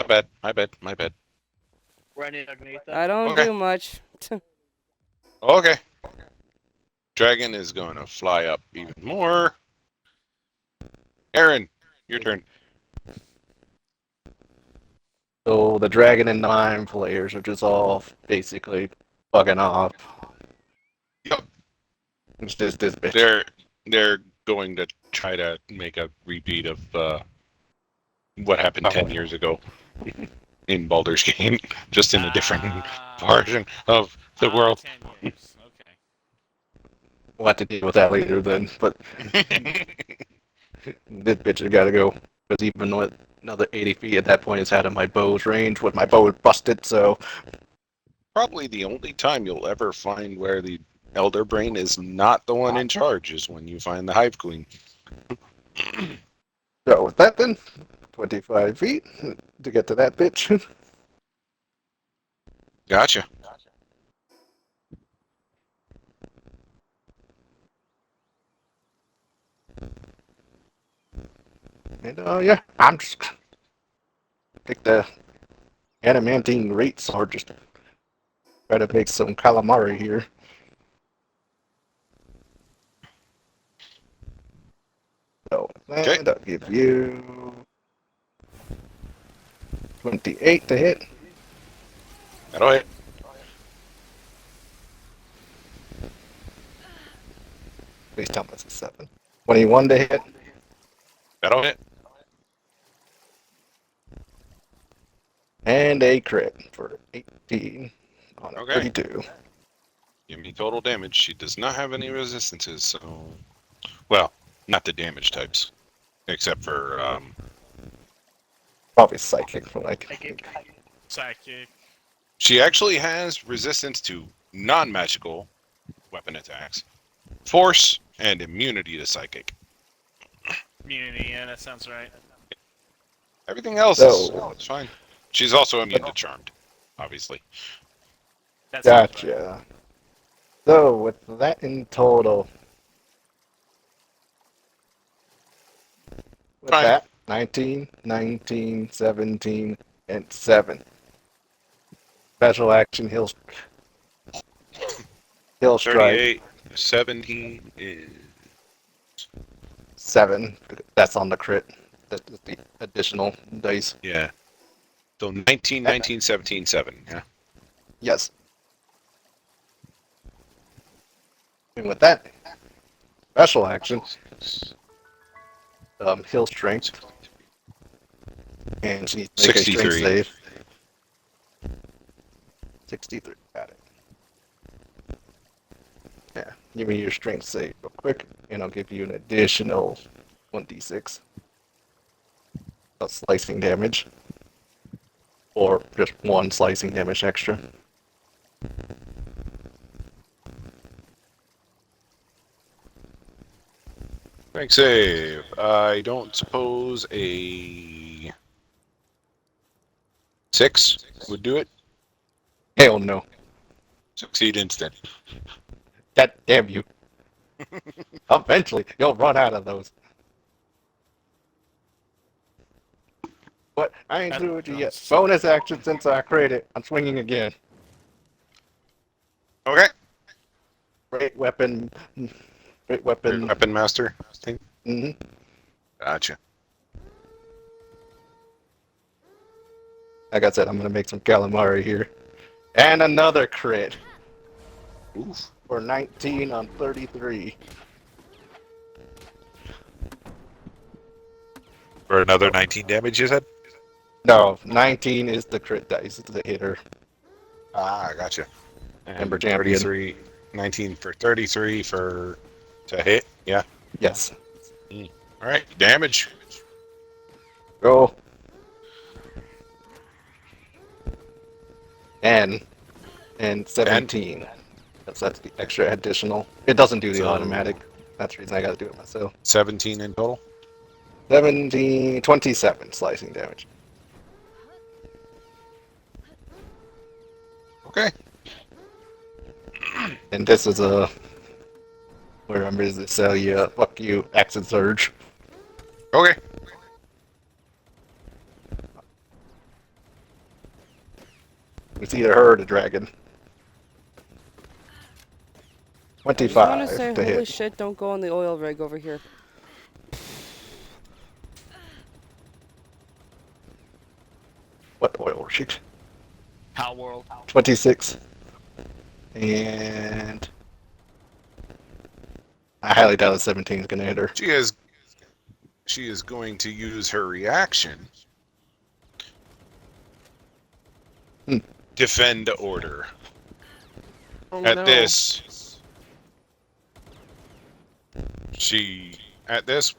my bad, my bad, my bad. Running underneath I them. don't Okay. do much. Okay. Dragon is going to fly up even more. Aaron, your turn. So the dragon and 9 players are just all basically bugging off. Yep. It's just this bitch. They're going to try to make a repeat of what happened 10 years ago in Baldur's Gate, just in a different version of the world. 10 years. Okay. We'll have to deal with that later then. But this bitch has got to go. Because even with another 80 feet at that point, it's out of my bow's range with my bow busted. So Probably the only time you'll ever find where the Elder Brain is not the one in charge is when you find the Hive Queen. with that then, 25 feet to get to that bitch. Gotcha. And yeah, I'm just take the adamantine great sword, just try to make some calamari here. So Okay. and I'll give you 28 to hit. That'll hit. Please tell me it's a 7. 21 to hit. That'll hit. And a crit for 18 on a Okay. 32. Give me total damage. She does not have any resistances, so... Well, not the damage types. Except for, Probably psychic for like. Psychic. She actually has resistance to non-magical weapon attacks, force, and immunity to psychic. Immunity, yeah, that sounds right. Everything else So- is fine. She's also immune to charmed, obviously. That sounds right. Gotcha. So with that in total, with Fine. that 19, 19, 17, and 7. Special action he'll strike 38, 17 is... 7. That's on the crit. That's the additional dice. Yeah. So 19, 19, 17, 7. Yeah. Yes. And with that special action, heal strength, and she needs to make a strength 63. save. 63. Got it. Yeah. Give me your strength save real quick, and I'll give you an additional 1d6 of slicing damage, or just 1 slicing damage extra. Strength save. I don't suppose a 6 would do it. Hell no. Succeed instant. God damn you. Eventually, you'll run out of those. What? I ain't That through with you yet. sounds- Bonus action since I created. I'm swinging again. Okay. Great weapon. Great weapon. Weapon master thing. hmm Gotcha. Like I said, I'm gonna make some calamari here. And another crit Oof. for 19 on 33. For another 19 damage, you said? No, 19 is the crit dice, it's the hitter. Ah, gotcha. And Ember champion. 33, 19 for 33 for to hit. Yeah. Yes. All right. Damage. Go. And 17. That's the extra additional. It doesn't do the So- automatic. That's the reason I gotta do it myself. 17 in total. 27 slicing damage. Okay. And this is a where I'm ready to sell you a fuck you Accent Surge. Okay. It's either her or the dragon. I just 25 want to say, to holy hit. shit, don't go on the oil rig over here. What oil sheet? How world? 26. And I highly doubt a 17 is gonna hit her. She is going to use her reaction. Hmm. Defend order. Oh, At no. this,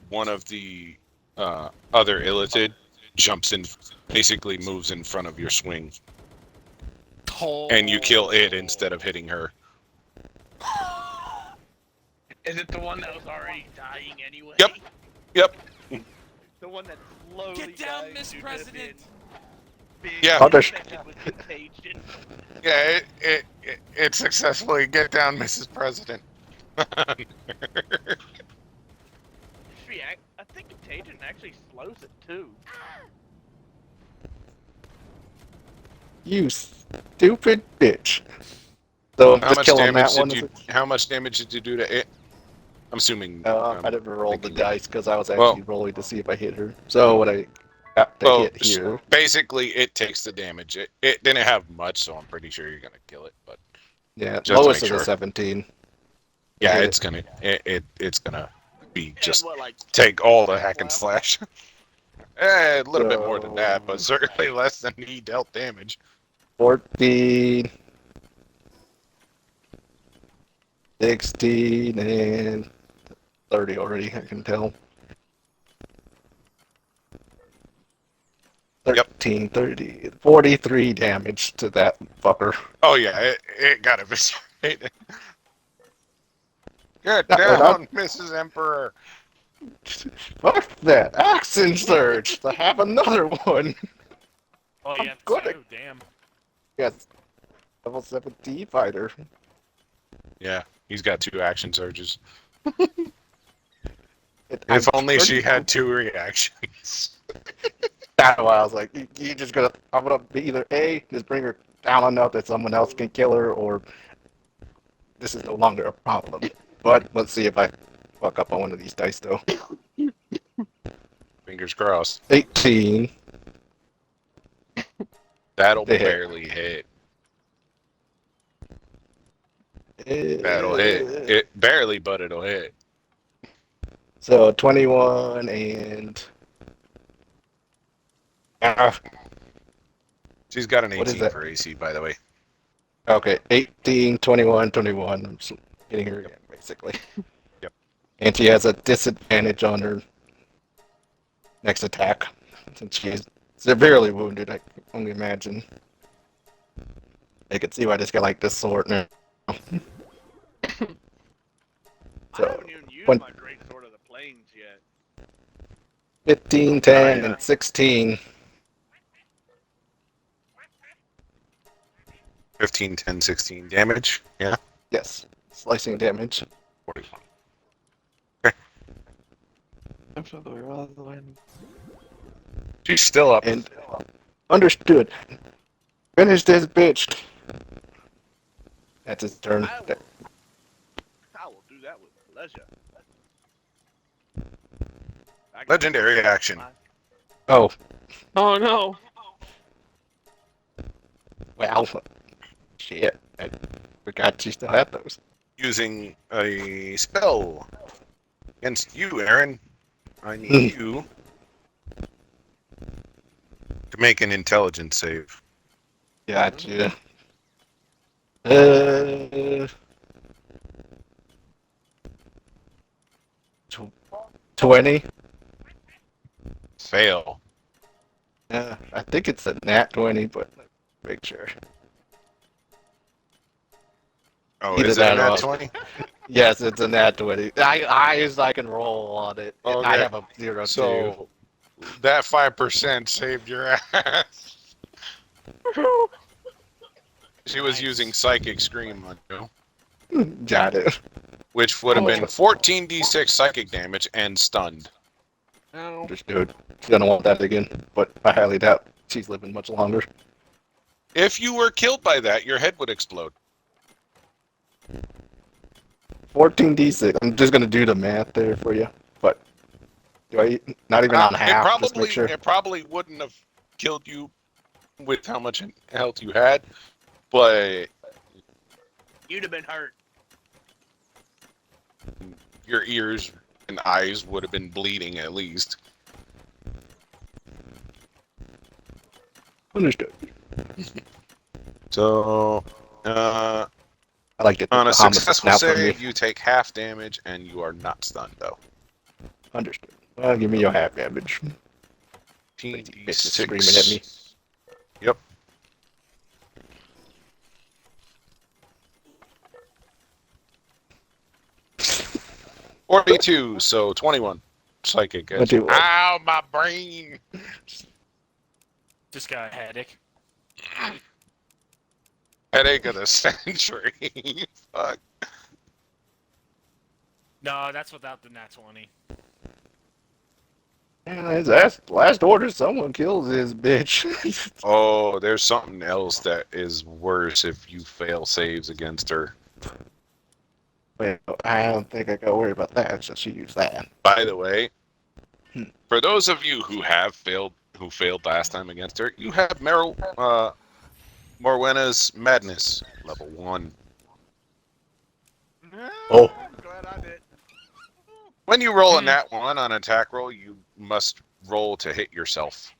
one of the other Illithid jumps in, basically moves in front of your swing, and you kill it instead of hitting her. Is it the one that was already dying anyway? Yep. Yep. The one that slowly Get down, died Miss due to President! being Yeah. How does- infected with contagion. Yeah, it successfully get down, Mrs. President. I think contagion actually slows it too. You stupid bitch. So How just much killing that damage one. did you? How much damage did you do to it? I'm assuming. I didn't roll the thinking- dice because I was actually Well- rolling to see if I hit her. So what I got to Well, hit here. basically, it takes the damage. It didn't have much, so I'm pretty sure you're gonna kill it. But Yeah, just to lowest make is a sure. 17. yeah, Hit it's gonna be just And what, like, take all the left? hack and slash. A little bit more than that, but certainly less than he dealt damage. 14. 16 and 30 already, I can tell. 13, 30, 43 damage to that fucker. Oh yeah, it got eviscerated. Get No, down, Mrs. Emperor. Fuck that. Accent Surge to have another one. Oh, I'm yeah, gonna- two, damn. Yes. Level 17 fighter. Yeah, he's got 2 action surges. If If only she had 2 reactions. That's why I was like, you just gotta, I'm gonna be either A, just bring her down enough that someone else can kill her, or this is no longer a problem. But let's see if I fuck up on one of these dice though. Fingers crossed. 18. That'll They hit. barely hit. That'll hit. It barely, but it'll hit. So 21 and She's got an What is 18 that? for AC, by the way. okay, 18, 21, 21. I'm getting her again, basically. Yep. And she has a disadvantage on her next attack since she is severely wounded. I can only imagine. I can see why this guy like this sword now. I So, haven't even used one- my great sword of the plains yet. 15, 10, yeah. and 16. 15, 10, 16 damage. Yeah. Yes. Slicing damage. 41. She's still up. And understood. Finish this bitch. That's his turn. I will do that with pleasure. I can- Legendary action. Oh, Oh no. well. Shit. I forgot you still had those. Using a spell against you, Aaron. I need you to make an intelligence save. Gotcha. 20. Fail. I think it's a nat 20, but make sure. Oh, Either is it a that or nat I'll- 20? Yes, it's a nat 20. I can roll on it. I Okay. have a 0 too. So that 5% saved your ass. She was Nice. using Psychic Scream on you, Got it. which would have Oh. been 14d6 psychic damage and stunned. No. Understood. She's gonna want that again, but I highly doubt she's living much longer. If you were killed by that, your head would explode. 14d6. I'm just gonna do the math there for you, but do I not even on half? Just make sure. It probably wouldn't have killed you with how much health you had, but You'd have been hurt. your ears and eyes would have been bleeding at least. Understood. So, I like it. on a The homicide successful now from save, me. you take half damage and you are not stunned though. Understood. Well, give me your half damage. Bitch is screaming at me. Yep. $42, so 21. Psychic. edge. 21. Ow, my brain! Just got a headache. Headache of the century. Fuck. No, that's without the nat 20. Man, his last order, someone kills this bitch. Oh, there's something else that is worse if you fail saves against her. Well, I don't think I gotta worry about that, so she used that. By the way, Hmm. for those of you who failed last time against her, you have Morwenna's Madness, level 1. Oh. I'm glad I did. When you roll a nat 1 on an attack roll, you must roll to hit yourself.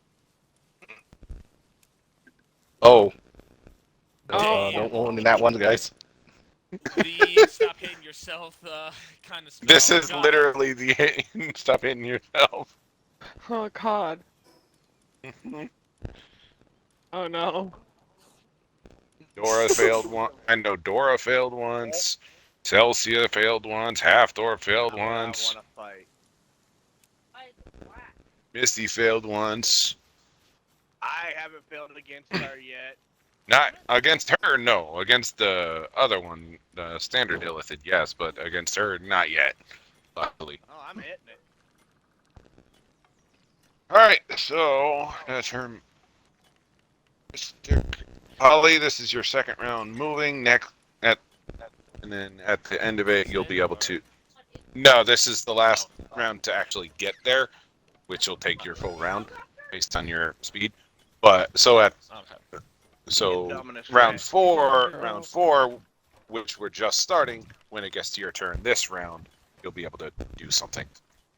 Oh. Oh. Don't roll into that one, guys. The stop hitting yourself kind of spell. This is Got it. literally the stop hitting yourself. Oh god. Oh no. Dora failed one. I know Dora failed once. Celsia failed once. Halfdor failed once. I want to fight. Misty failed once. I haven't failed against her yet. Not against her, no. Against the other one, the standard Illithid, yes, but against her, not yet. Luckily. Oh, I'm hitting it. Alright, so that's her. Holly, this is your second round moving. And then at the end of it, you'll be able to. No, this is the last round to actually get there, which will take your full round based on your speed. But so Okay. so Dominus round Rex. four, which we're just starting. When it gets to your turn this round, you'll be able to do something.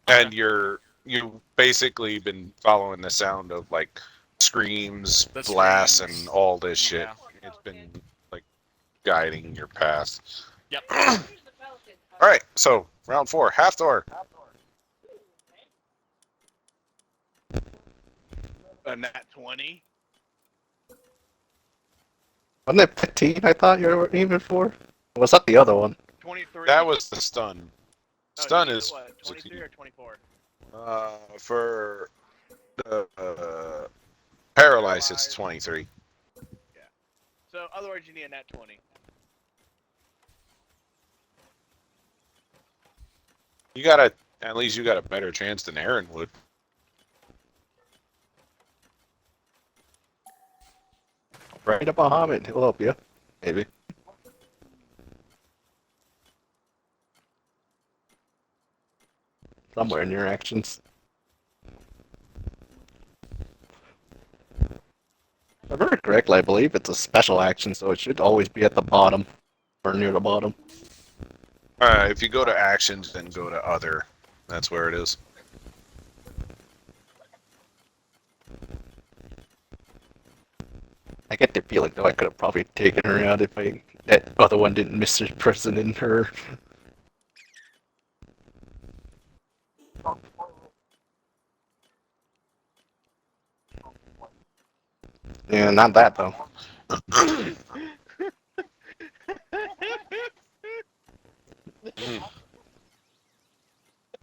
And you've basically been following the sound of like screams, The blasts, screams. and all this shit. Yeah. It's been like guiding your path. Yep. All right, so round 4, Halfdor. A nat 20. Wasn't it 15 I thought you were aiming for? Or was that the other one? 23. That was the stun. No, Stun you is what, 23 succeed. or 24? For the paralyze, it's 23. So, other words, you need a nat 20. You gotta, at least you got a better chance than Aaron would. Right up Muhammad, he'll help you. Maybe. Somewhere in your actions. If I remember correctly, I believe it's a special action, so it should always be at the bottom. Or near the bottom. If you go to actions, then go to other. That's where it is. I get the feeling though I could have probably taken her out if that other one didn't miss her person in her. Yeah, not that though.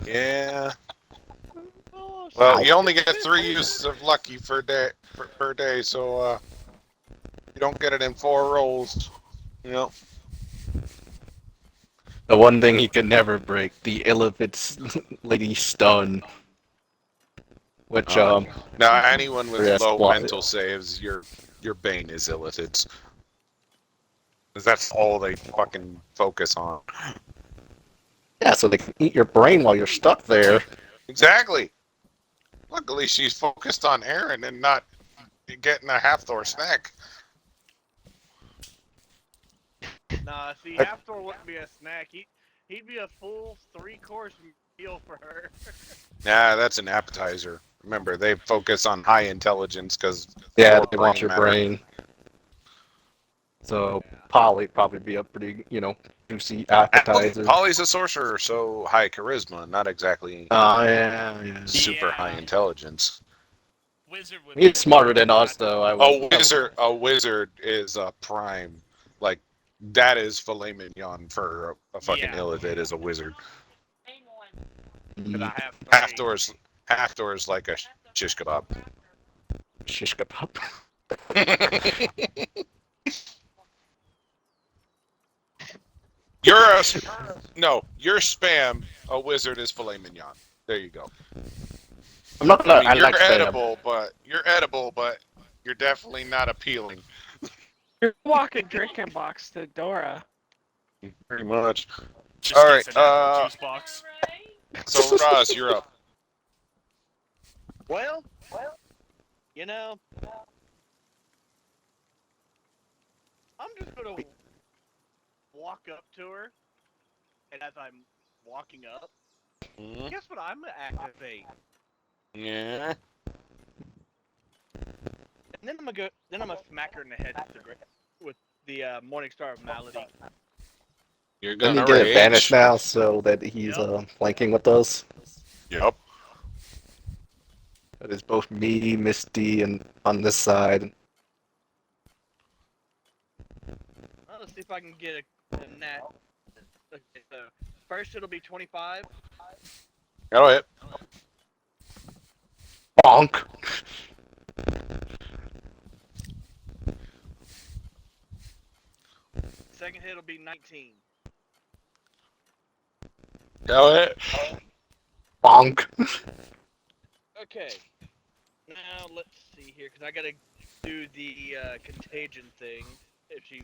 Yeah. Oh, Well, you only get 3 uses of lucky per day, so you don't get it in 4 rolls. You know. The one thing he could never break, the Illithid's Lady Stun. Which, Now, anyone with yes, low well, mental saves, your bane is Illithids. Because that's all they fucking focus on. yeah, so they can eat your brain while you're stuck there. Exactly. Luckily, she's focused on Aaron and not getting a Hathor snack. Nah, see, Hafthor wouldn't be a snack. He'd be a full 3-course meal for her. Nah, that's an appetizer. Remember, they focus on high intelligence because Yeah, they want your brain. So, Polly probably be a pretty, juicy appetizer. Polly's a sorcerer, so high charisma, not exactly Yeah. super high intelligence. Wizard would He's be smarter than us, though. A wizard is a prime. Like, that is filet mignon for a fucking Yeah. Illithid is a wizard. Cause I have Half-door's like a shish kebab. Shish kebab. You're spam. A wizard is filet mignon. There you go. I'm not gonna. I You're like spam. edible, but you're definitely not appealing. You're walking drinking box to Dora. Pretty much. just All gets right, an apple juice box. So Roz, you're up. Well, you know, I'm just gonna walk up to her, and as I'm walking up, Mhm. guess what I'm gonna activate? Yeah. And then I'm gonna smack her in the head with the Morning Star of Malady. You're Doesn't gonna he get rage. advantage now so that he's flanking with us? Yep. That is both me, Misty, and on this side. Well, let's see if I can get a nat. Okay, so first it'll be 25. Go ahead. Bonk! Second hit will be 19. Go ahead. Bonk! Okay. Now let's see here, because I gotta do the contagion thing. If she,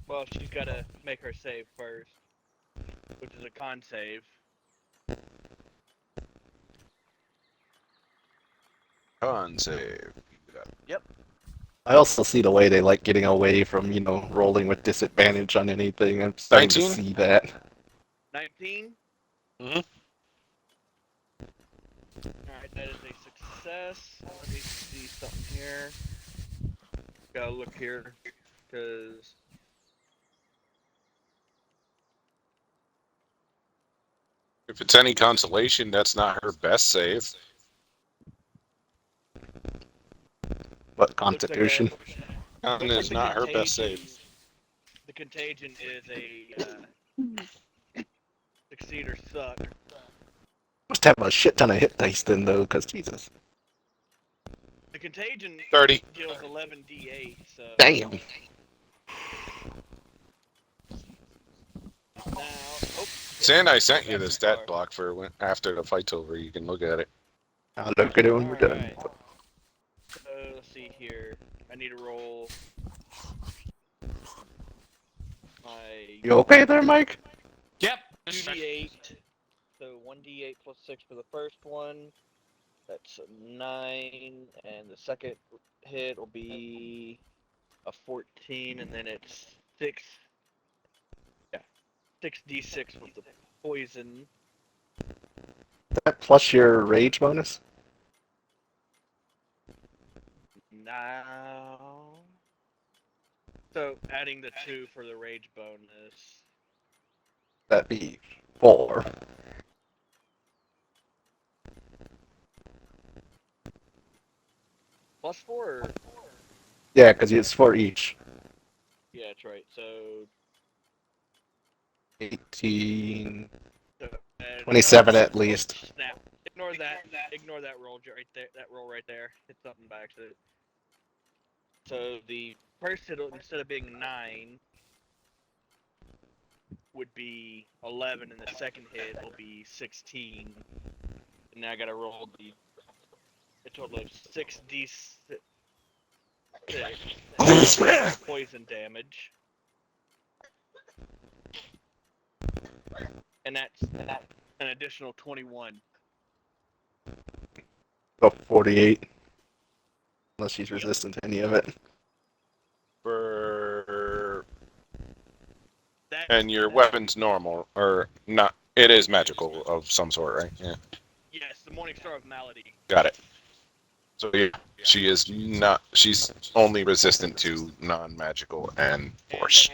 well, she's gotta make her save first, which is a con save. Con save. I also see the way they like getting away from, rolling with disadvantage on anything. I'm starting 19? to see that. 19. Mhm. Alright, that is a success. Let me see something here. Gotta look here, because If it's any consolation, that's not her best save. But Constitution. Con looks is like not the her best contagion- save. The contagion is a succeed or suck. Must have a shit ton of hit dice then, though, because Jesus. The contagion 30. deals 11d8, so. Damn! Now, oh, Sin, I sent you the That's stat far. block for when, after the fight's over. You can look at it. I'll look at it when we're done. Alright. Let's see here. I need to roll my You okay there, Mike? Yep. Just check. 2d8. So 1d8 plus 6 for the first one. That's a 9. And the second hit will be a 14. And then it's 6. Yeah. 6d6 with the poison. That plus your rage bonus? Now. So adding the 2 for the rage bonus. That'd be 4. Plus 4? Or... Yeah, because it's 4 each. Yeah, that's right. So 18. So, 27 at least. Snap. Ignore that. Ignore that roll right there. That roll right there. Hit something by accident. So the first hit, instead of being 9, would be 11, and the second hit will be 16. And now I gotta roll a total of 6d6 poison damage. And that's an additional 21. About 48. Unless she's resistant to any of it. For That, and your weapon's normal or not? It is magical of some sort, right? Yeah, Yes, the Morning Star of Malady. got it. So yeah, she is not. She's only resistant to non-magical and force.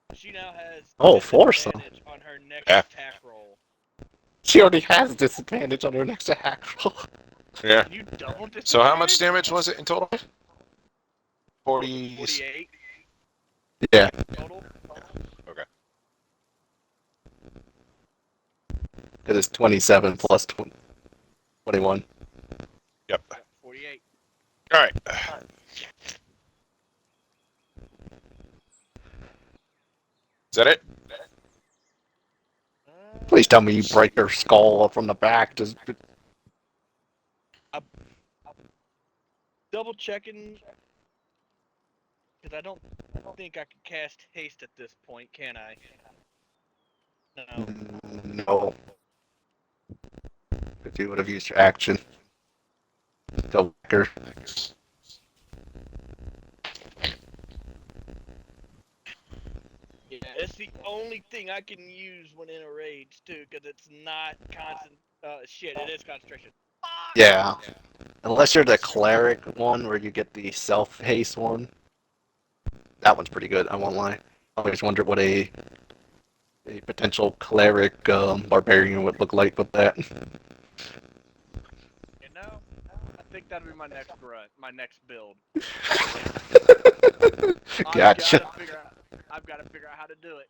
And she now has Oh, force, huh? disadvantage on her next Yeah. attack roll. She already has disadvantage on her next attack roll. Yeah. Can you double disadvantage? So how much damage was it in total? 40. 48 Yeah. total. Okay. Because it's 27 plus 21. Yep. 48. All right. Is that it? Please tell me you break her skull from the back. Just Double checking. Because I don't think I can cast haste at this point, can I? No. no. If you would have used your action. To whack her. Yeah, it's the only thing I can use when in a rage too, because it's not constant. Shit, it is concentration. Yeah. Unless you're the cleric one where you get the self haste one. That one's pretty good, I won't lie. I always wondered what a potential cleric barbarian would look like with that. You know, I think that'll be my next run, my next build. Gotcha. I've got to figure out how to do it.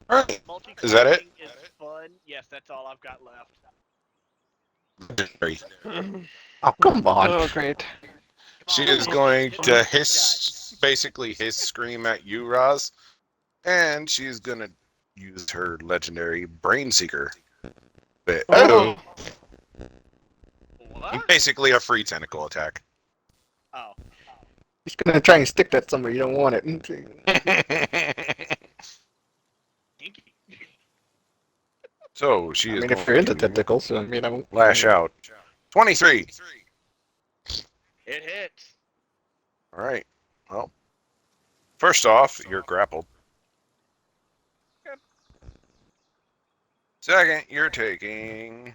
All right. Multi-classing Is that it? is fun. Yes, that's all I've got left. Very. Oh, come on. Oh, great. She is going to hiss, basically hiss scream at you, Roz, and she's gonna use her legendary Brain Seeker. But, Oh. What? basically a free tentacle attack. Oh. He's gonna try and stick that somewhere you don't want it. Dinky. So she I is mean, going if you're into to tentacles, I mean, I won't lash out. 23. It hits. All right. Well, first off, you're grappled. Second, you're taking.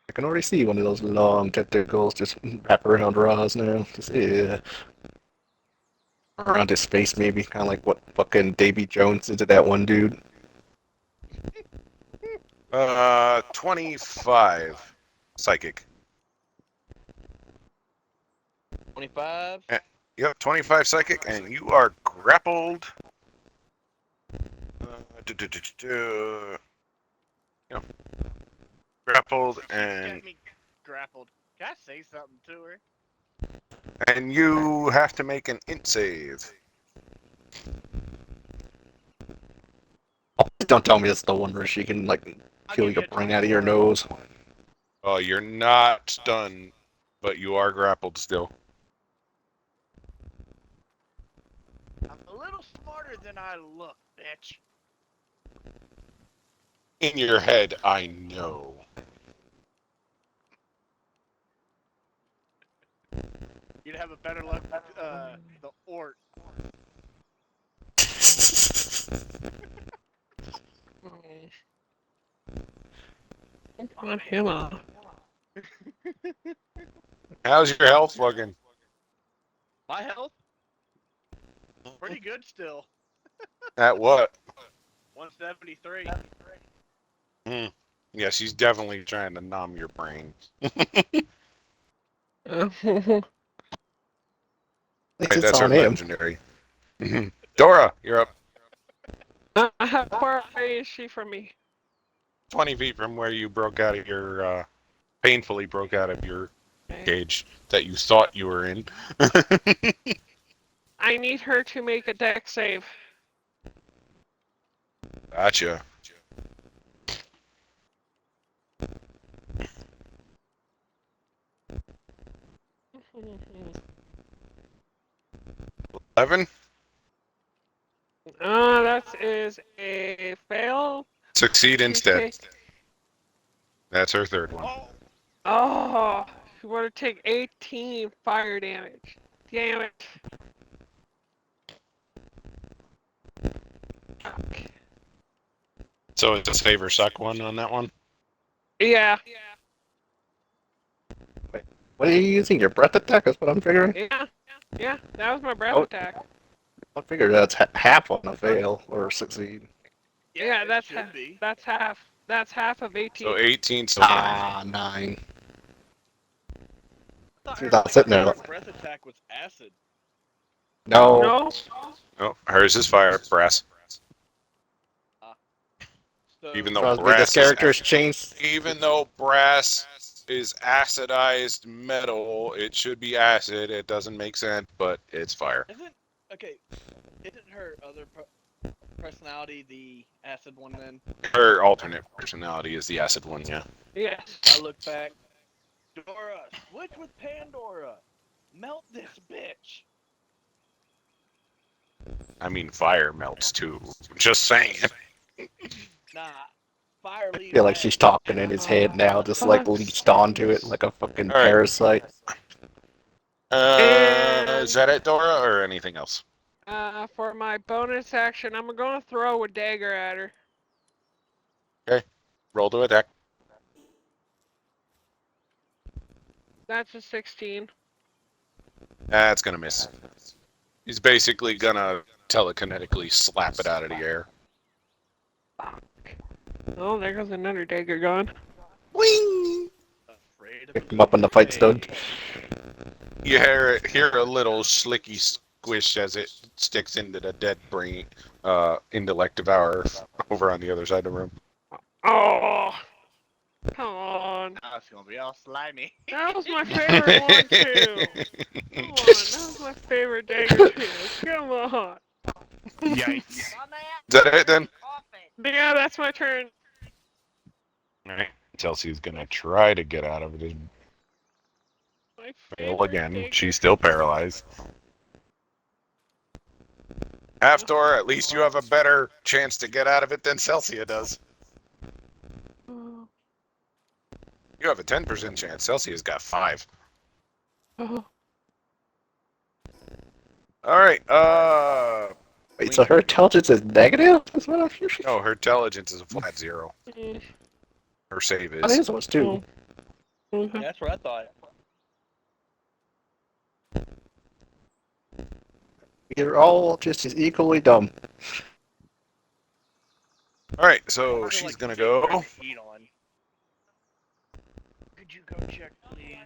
I can already see one of those long tentacles just wrap around Roz now. Just, yeah. Around his face, maybe. Kind of like what fucking Davy Jones did to that one dude. 25 psychic. 25. Yep, 25 psychic, and you are grappled. Yep. grappled, She and got me grappled. Can I say something to her? you have to make an int save. Don't tell me it's the one where she can like I'll peel give your you a brain out of your 24. nose. Oh, you're not stunned, but you are grappled still. I'm a little smarter than I look, bitch. In your head, I know. You'd have a better luck with the orc. On him off. How's your health looking? My health? Pretty good still. At what? 173. Yeah, she's definitely trying to numb your brain. At least Right, it's that's her on him. legendary. Dora, you're up. How far away is she from me? 20 feet from where you broke out of your, painfully broke out of your cage that you thought you were in. I need her to make a deck save. Gotcha. Eleven. That is a fail. Succeed instead. Okay. That's her third one. Oh, Oh, you want to take 18 fire damage. Damn it. Fuck. So it's a save or suck one on that one. Yeah. What are you using? Your breath attack? That's what I'm figuring. Yeah. Yeah, that was my breath Oh. attack. I figured that's half on a fail or succeed. Yeah, it that's should half. be. That's half. That's half of 18. So 18 still counts. Ah, 9. I thought She's her not sitting there signature like- breath attack was acid. No. No. Oh, hers is fire brass. So Even though Trust me, brass this is character's changed. Even though brass is acidized metal, it should be acid. It doesn't make sense, but it's fire. Isn't her other personality the acid one then? Her alternate personality is the acid one, yeah. Yes. I look back. Dora, switch with Pandora. Melt this bitch. I mean, fire melts too. Just saying. Nah, fire I leaves. feel like she's talking in his head now, just like leached onto it like a fucking All right. parasite. Is that it, Dora, or anything else? For my bonus action, I'm gonna throw a dagger at her. Roll to attack. That's a 16. That's gonna miss. He's basically gonna telekinetically slap it out of the air. Oh, there goes another dagger gone. Wing! Afraid of Pick him up when the fight's done. You hear a little slicky squish as it sticks into the dead brain intellect devourer over on the other side of the room. Oh, come on. Now it's gonna be all slimy. That was my favorite one too. Come on, that was my favorite dagger too. Come on. Yikes. Is that it then? Yeah, that's my turn. Alright. Chelsea's gonna try to get out of it. My Fail favorite again. dagger. She's still paralyzed. Halfdoor, at least you have a better chance to get out of it than Celsia does. Oh, You have a 10% chance. Celsia's got 5. oh. Alright, Wait, so her intelligence is negative? That's what I'm sure she. no, her intelligence is a flat 0. Mm, Her save Oh, is. his was too. okay. That's what I thought. You're all just as equally dumb. Alright, so I feel she's like gonna you should turn go. the heat on. Could you go check, please?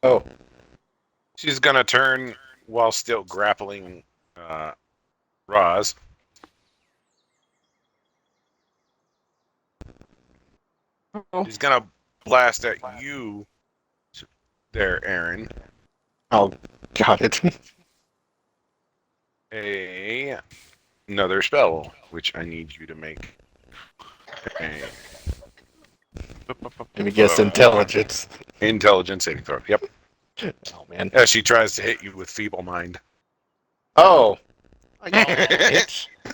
Oh, She's gonna turn while still grappling Roz. Oh, She's gonna blast at you there, Aaron. oh, got it. Another spell, which I need you to make. Let me guess, intelligence. Intelligence saving throw. Yep. Oh man. As she tries to hit you with feeble mind. Oh. I got it. In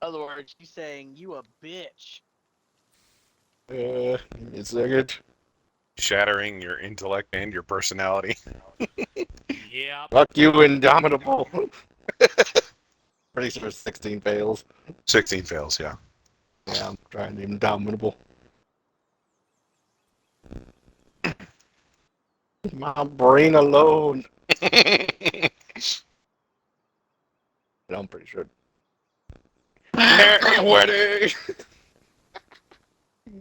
other words, she's saying you a bitch. Give me a second. Shattering your intellect and your personality. Yeah. Fuck you, Indomitable. Pretty sure 16 fails. 16 fails, yeah. Yeah, I'm trying Indomitable. My brain alone. I'm pretty sure. Wedding.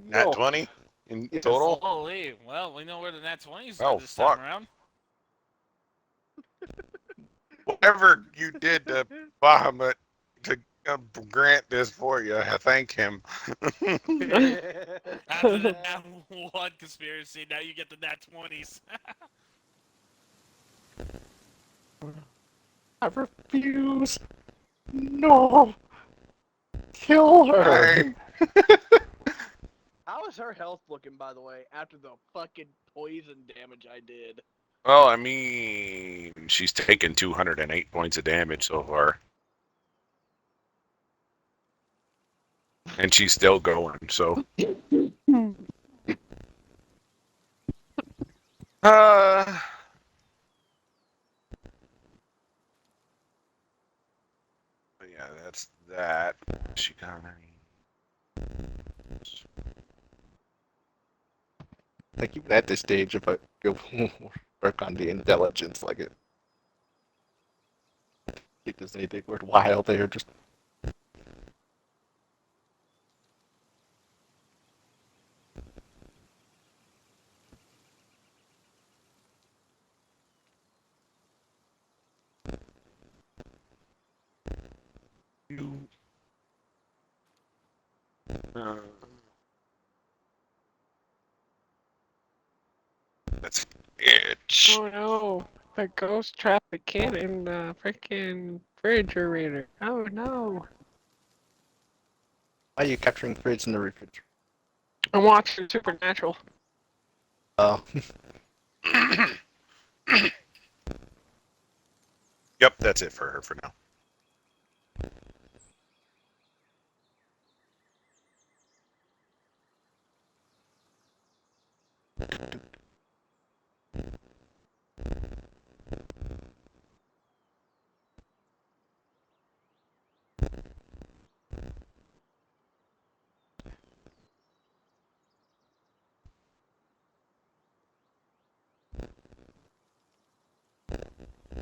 Nat 20 in Yes. total? Holy. Well, we know where the nat 20s Oh, are this time fuck. around. Whatever you did to Bahamut to grant this for you, I thank him. After the nat 1 conspiracy, now you get the nat 20s. I refuse. No. Kill her. How is her health looking, by the way, after the fucking poison damage I did? Well, I mean, she's taken 208 points of damage so far. And she's still going, so. Uh. But yeah, that's that. She got any. I think even at this stage, if I go work on the intelligence, like it. I think there's anything worthwhile there. Just Uh, that's it. oh no. The ghost trapped the kid in the freaking refrigerator. Oh no. why are you capturing fridge in the refrigerator? I'm watching Supernatural. Oh, Yep, that's it for her for now.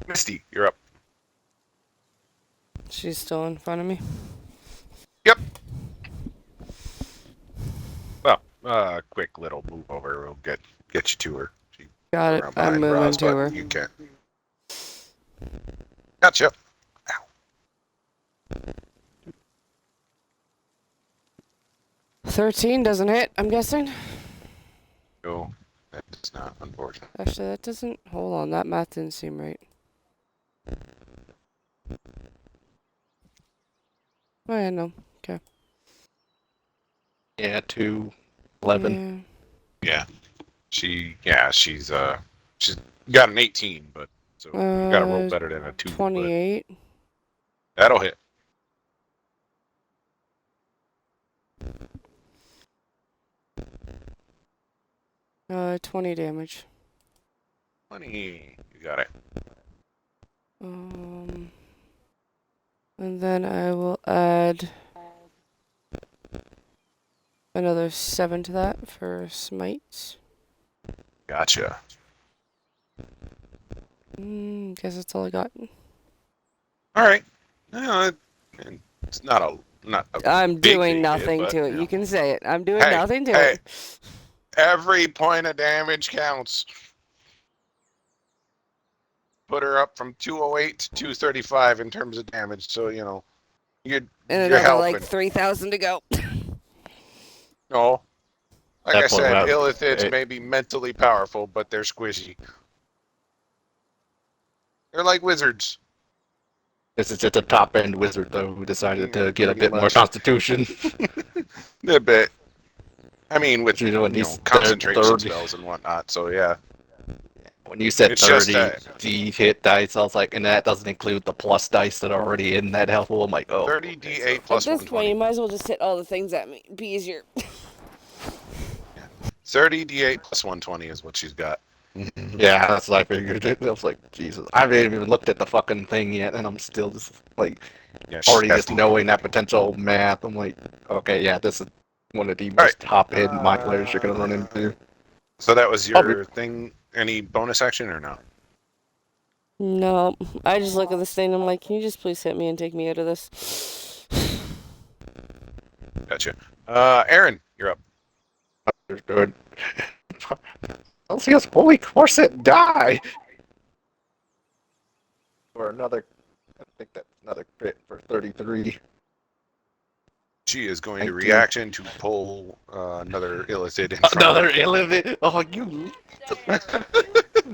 Misty, you're up. She's still in front of me. Yep. Well, quick little move over. We'll get you to her. She Got it. around I'm behind moving Roz, to but her. You can't. Gotcha. 13 doesn't hit, I'm guessing. No, that's not unfortunate. Actually, that doesn't. Hold on, that math didn't seem right. Oh, yeah, no. Okay. yeah, 2, 11. Yeah. She's got an 18, but so you got to roll better than a 2. but 28. That'll hit. Uh, 20 damage. 20. You got it. And then I will add another 7 to that for smites. Gotcha. Guess that's all I got. All right. No, it's not a not a I'm big, doing big nothing hit, but, to it. you You know. can say it. I'm doing Hey, nothing to hey. it. Every point of damage counts. Put her up from 208 to 235 in terms of damage. So you know, you're And you're another like helping. 3,000 to go. No, like That's I what said, I- illithids it- may be mentally powerful, but they're squishy. They're like wizards. This is just a top end wizard though who decided to get a Pretty bit more much. constitution. A bit. I mean, with You know, when you you know said concentration 30 spells and whatnot. So yeah, when you said it's just 30 D hit dice, I was like, and that doesn't include the plus dice that are already in that health pool. I'm like, oh, 30 okay, D8 At plus this point, you 120. might as well just hit all the things at me. Be easier. 30 D8 plus 120 is what she's got. Yeah, that's what I figured. I was like, Jesus, I haven't even looked at the fucking thing yet, and I'm still just like Yeah, she's already got just knowing that potential math. I'm like, okay, yeah, this is one of the right. most top end modulars you're gonna run into. So that was Probably- your thing. Any bonus action or no? No, I just look at this thing and I'm like, can you just please hit me and take me out of this? Gotcha. Aaron, you're up. Understood. Celsius, holy corset, die! For another, I think that's another crit for 33. She is going to 19. reaction to pull another illithid in front Another of her. 11. Oh, you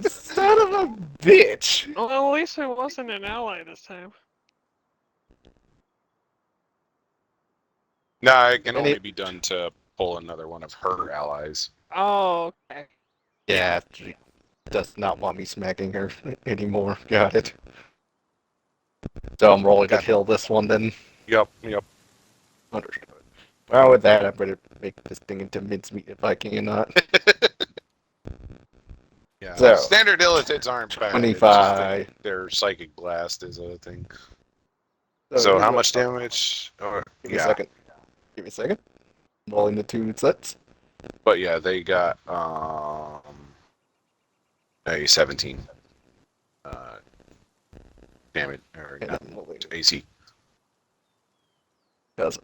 son of a bitch! Well, at least it wasn't an ally this time. Nah, it can And only it- be done to pull another one of her allies. Oh, okay. Yeah, she does not want me smacking her anymore. Got it. So I'm rolling to Got it. kill this one then. Yep. Understood. Well, with that, I better make this thing into mincemeat if I cannot. Yeah. So, Standard illithids aren't bad. It's just 25. that their psychic blast is a thing. So So here's how what- much damage? Give me a Yeah, second. Give me a second. Rolling the 2 sets. but yeah, they got a 17 damage or And not, I'm rolling. AC Because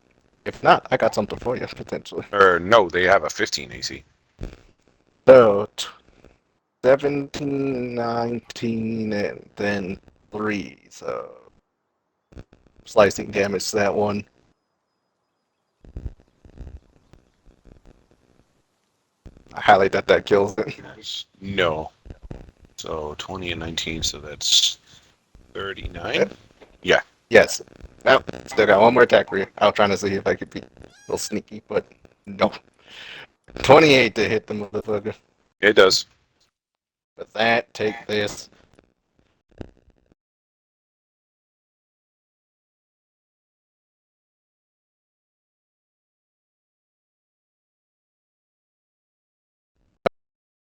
if not, I got something for you, potentially. or no, they have a 15 AC. So, 17, 19, and then 3. So, slicing damage to that one. I highlight that kills it. No. So 20 and 19, so that's 39. Okay. Yes. Now, still got one more attack for you. I was trying to see if I could be a little sneaky, but no. 28 to hit the motherfucker. It does. With that, take this.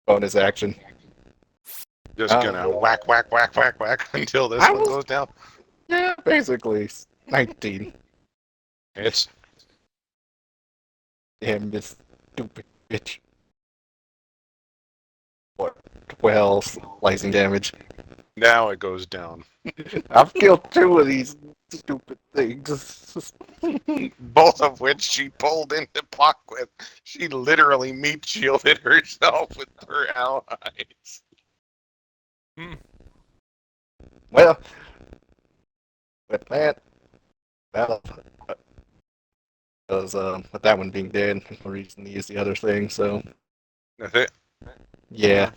Bonus action. Just Oh. gonna whack until this I one was- goes down. Yeah, basically. 19. It's Damn this stupid bitch. What? 12 slicing damage. now it goes down. I've killed 2 of these stupid things. Both of which she pulled into block with. She literally meat shielded herself with her allies. Well, with that, because with that one being dead, there's no reason to use the other thing. So That's it. yeah,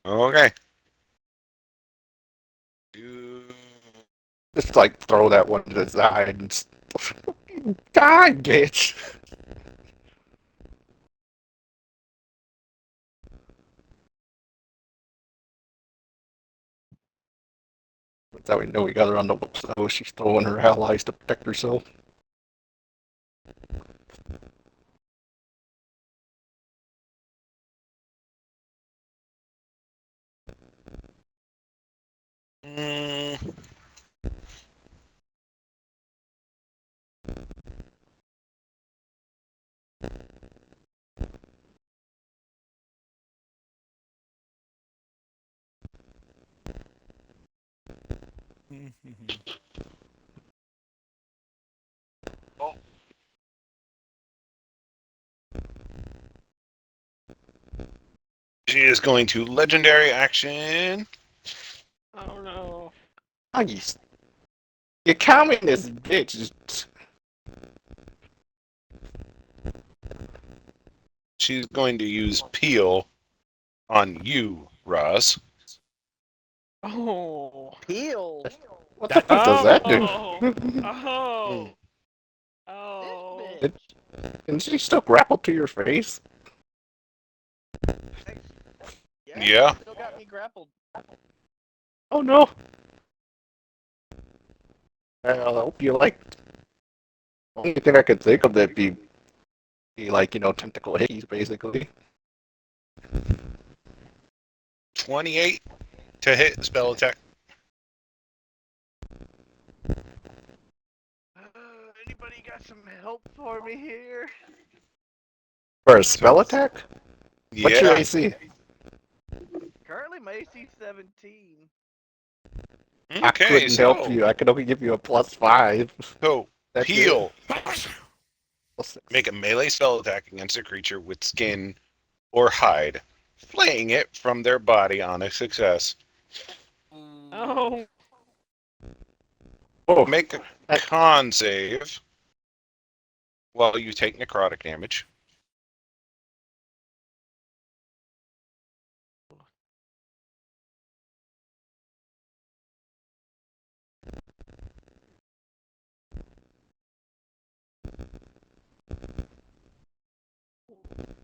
Okay. You- just like throw that one to the side and die, bitch. That's how we know we got her on the books. So she's throwing her allies to protect herself. Mm. She is going to legendary action. Oh no. Nice. You communist bitch. She's going to use peel on you, Roz. Oh. Peel. What the fuck does that do? Oh. This Oh. bitch. Can she still grapple to your face? Yeah. Still got me grappled. Oh no. I hope you liked. Only thing I could think of that'd be like, tentacle hickeys, basically. 28 to hit spell attack. Anybody got some help for me here? For a spell attack? What's your Yeah. AC? Currently, my AC 17. I Okay, couldn't help so, you. I could only give you a +5. so That's it. peel. +6. Make a melee spell attack against a creature with skin or hide, flaying it from their body on a success. Oh. Oh, Make a that- con save while you take necrotic damage.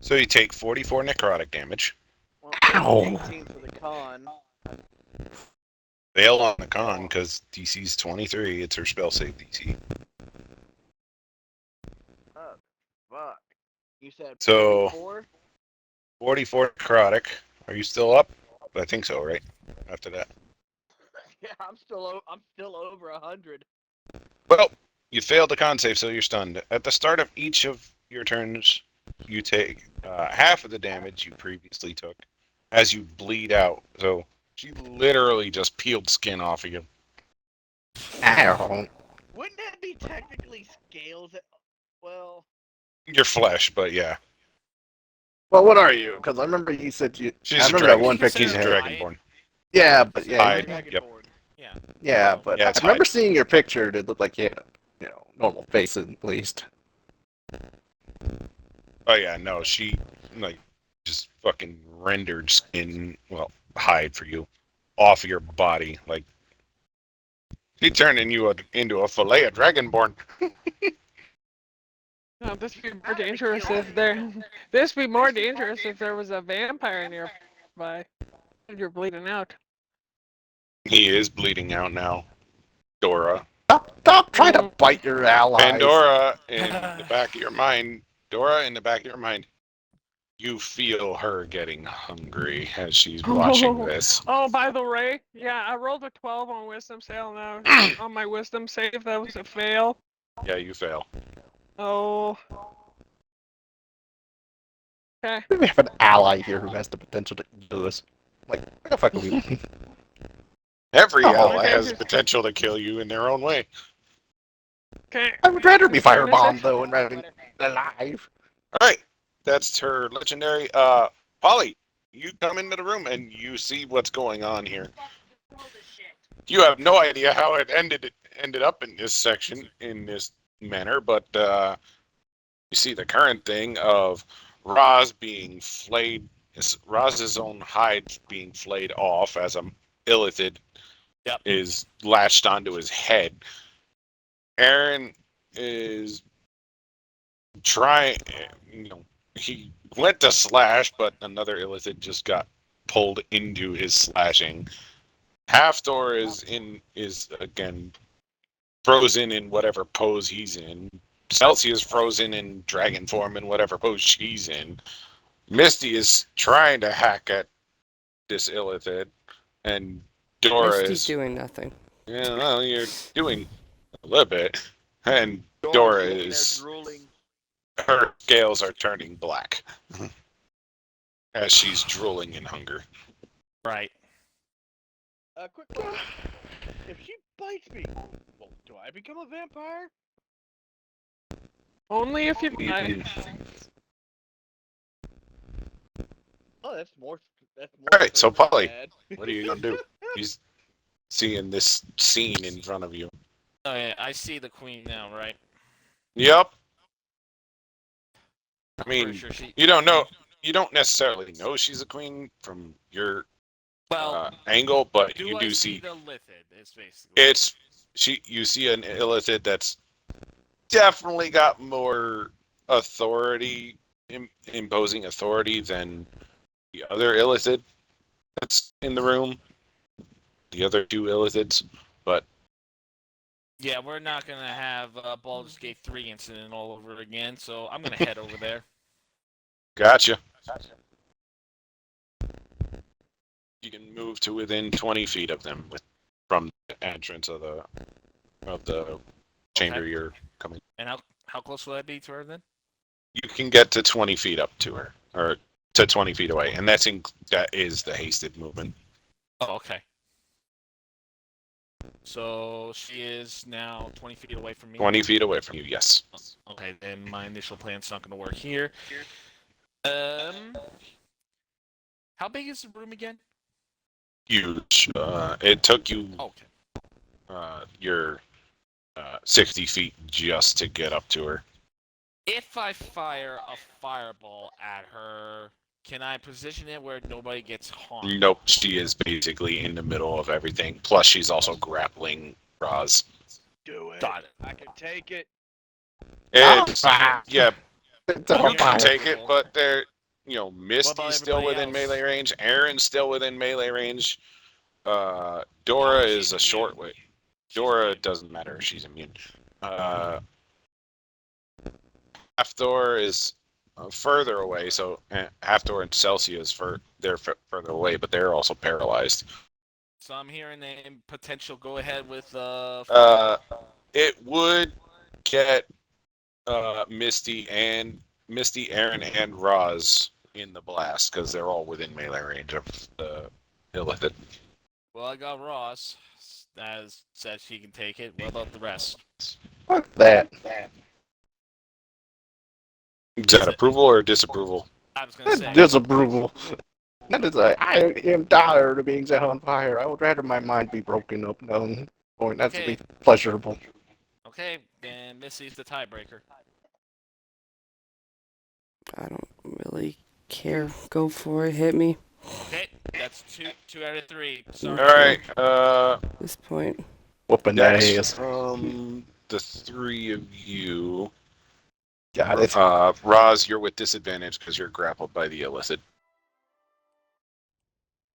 So you take 44 necrotic damage. Well, Ow. 18 for the con. Fail on the con because DC's 23. It's her spell save DC. Oh, fuck. You said So- 44? 44 necrotic. Are you still up? I think so, right? After that. Yeah, I'm still over 100. Well, you failed the con save, so you're stunned. At the start of each of your turns, you take half of the damage you previously took as you bleed out. So she literally just peeled skin off of you. Ow. Wouldn't that be technically scales? Well, Your flesh, but yeah. Well, what are you? Because I remember you said you. She's I a remember dragon. that one She's picture She's you a had. dragonborn. Yeah, but yeah, Hide. Dragonborn. Yep. Yeah. yeah, but Yeah, it's I remember hide. seeing your picture. It looked like you had, normal face at least. Oh yeah, no, she like just fucking rendered skin, well, hide for you, off your body. Like she turning you into a fillet of dragonborn. No, this would be more dangerous if there. This would be more dangerous if there was a vampire nearby. If you're bleeding out. He is bleeding out now. Dora. Stop trying to bite your allies. Pandora in the back of your mind. Dora in the back of your mind. You feel her getting hungry as she's watching this. Oh, by the way, yeah, I rolled a 12 on wisdom save now. On my wisdom save, that was a fail. Yeah, you fail. Oh. Okay. We have an ally here who has the potential to do this. Like, what the fuck are we? Every Oh, ally okay, has just- potential to kill you in their own way. Okay. I would rather be In fairness, firebombed though, and rather than alive. All right, that's her legendary. Polly, you come into the room and you see what's going on here. You have no idea how it ended up in this section in this manner, but you see the current thing of Roz being flayed, Roz's own hide being flayed off as a illithid Yep. is latched onto his head. Aaron is trying, he went to slash, but another illithid just got pulled into his slashing. Halfdoor is again frozen in whatever pose he's in. Celsius is frozen in dragon form in whatever pose she's in. Misty is trying to hack at this illithid, and Dora Misty's is doing nothing. yeah, well, you're doing a little bit, and Dora Dora's sitting there is drooling. her scales are turning black as she's drooling in hunger. Right. Quick question. If she bites me, well, do I become a vampire? Only if you. Mm. Oh, that's more That's more All right, so food than Polly, bad. what are you gonna do? He's seeing this scene in front of you. Oh yeah, I see the queen now, right? Yep. I Pretty mean, sure she. you don't know. You don't necessarily know she's a queen from your Well, angle, but do you I do see see the lithid? Is basically. it's she. You see an illithid that's definitely got more authority, imposing authority than the other illithid that's in the room. The other two illithids, but Yeah, we're not gonna have Baldur's Gate 3 incident all over again, so I'm gonna head over there. gotcha. You can move to within 20 feet of them from the entrance of the chamber Okay. you're coming. And how close will I be to her then? You can get to 20 feet up to her, or to 20 feet away, and that is the hasted movement. Oh, okay. So she is now 20 feet away from me. 20 feet away from you, yes. Okay, then my initial plan's not gonna work here. How big is the room again? Huge. It took you Okay. your 60 feet just to get up to her. If I fire a fireball at her, can I position it where nobody gets harmed? Nope, she is basically in the middle of everything. Plus, she's also grappling Roz. Do it. Got it. I can take it. It's, Ah. yeah, It's on you can fire. take it, but they're, about Misty's still everybody within else? melee range. Aaron's still within melee range. Dora She's is a short immune. way. She's Dora immune. doesn't matter. She's immune. Halfdor is further away, so Halfdor and Celsius they're further away, but they're also paralyzed. So I'm hearing a potential go ahead with It would get Misty, Aaron, and Roz in the blast because they're all within melee range of the Illithid. well, I got Ross as says he can take it. What about the rest? Fuck that. Is that approval or disapproval? I was gonna say Disapproval. That is like, I am tired of being set on fire. I would rather my mind be broken up down point. That's Okay. be pleasurable. okay, then Missy's the tiebreaker. I don't really care. Go for it. Hit me. Okay, that's two out of 3. Sorry. All right. At this point. Whooping that That's ass. from the three of you. Got it. Roz, you're with disadvantage because you're grappled by the illicit.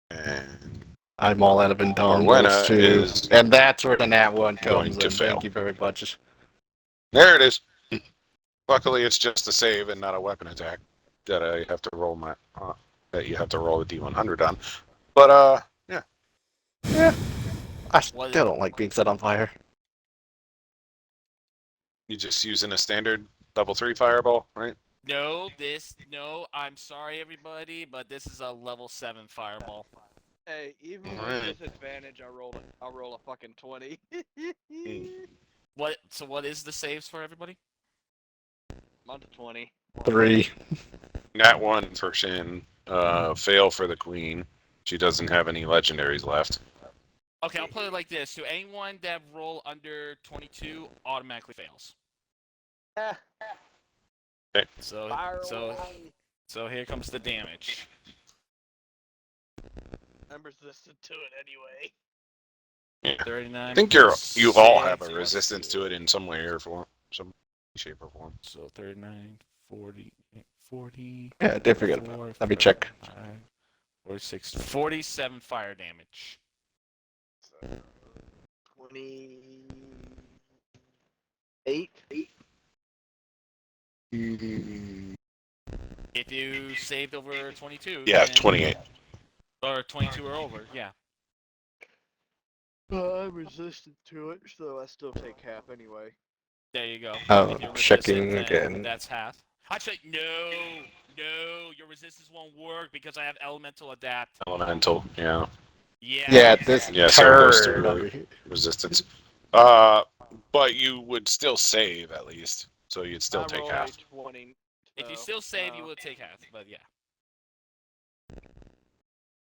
And I'm all out of indulgence Rowena too. is And that's where the nat one going comes to in. fail. Thank you very much. there it is. Luckily, it's just a save and not a weapon attack that I have to roll that you have to roll the D100 on. But yeah. Yeah. I still What- don't like being set on fire. You just using a standard level 3 fireball, right? No, I'm sorry everybody, but this is a level 7 fireball. Hey, even Alright. with disadvantage, I'll roll a fucking 20. What is the saves for everybody? I'm on to 20. 3. Nat 1 for Shin. Fail for the queen. She doesn't have any legendaries left. Okay, I'll put it like this. So anyone that roll under 22 automatically fails. Ah, So fire so away. so here comes the damage. I'm resistant to it anyway. 39. I think you all have a resistance to it in some way or form, some shape or form. So 39, 40, 40. Yeah, I did forget about 44, it. Let me check. 45, 46, 47 fire damage. 28. If you saved over 22. Yeah, then- 28. Or 22 or over, yeah. I'm resistant to it, so I still take half anyway. There you go. Oh, If you're checking resistant, then again. That's half. Actually, no, your resistance won't work because I have elemental adapt. Elemental, yeah. Yeah, this Yeah, so it goes turd to over here. resistance. But you would still save at least, so you'd still I take roll half. a 20. If you so, still save, you no. will take half, but yeah.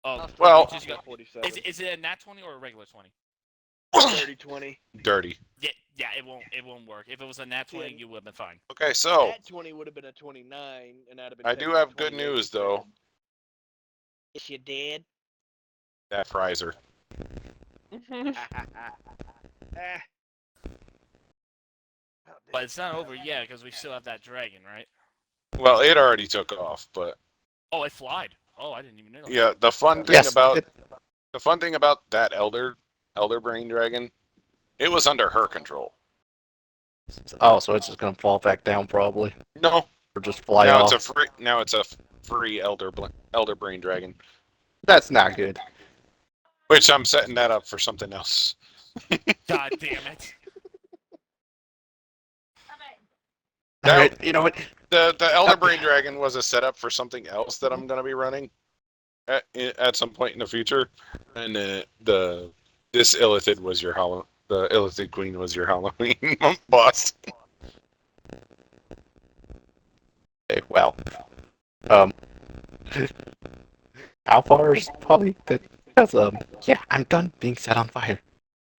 Oh, Well- you just got, 47. is it a nat 20 or a regular 20? 30-20. Dirty. Yeah, it won't work. If it was a nat 20, Yeah. you would have been fine. Okay, so That 20 would have been a 29, and that'd have been. I do technically have good 28. news though. Yes, you did. That fries her. Ah. But it's not over yet because we still have that dragon, right? Well, it already took off, but Oh, it flied. Oh, I didn't even know. yeah, the fun thing Yes. about that elder brain dragon, it was under her control. Oh, so it's just gonna fall back down probably, No, or just fly now off. it's a free elder brain dragon, That's not good. which I'm setting that up for something else. God damn it. Now- Alright, you know what? The elder brain dragon was a setup for something else that I'm gonna be running at some point in the future, and this Illithid was your the Illithid Queen was your Halloween boss. Okay, well, how far is Polly? Because yeah, I'm done being set on fire.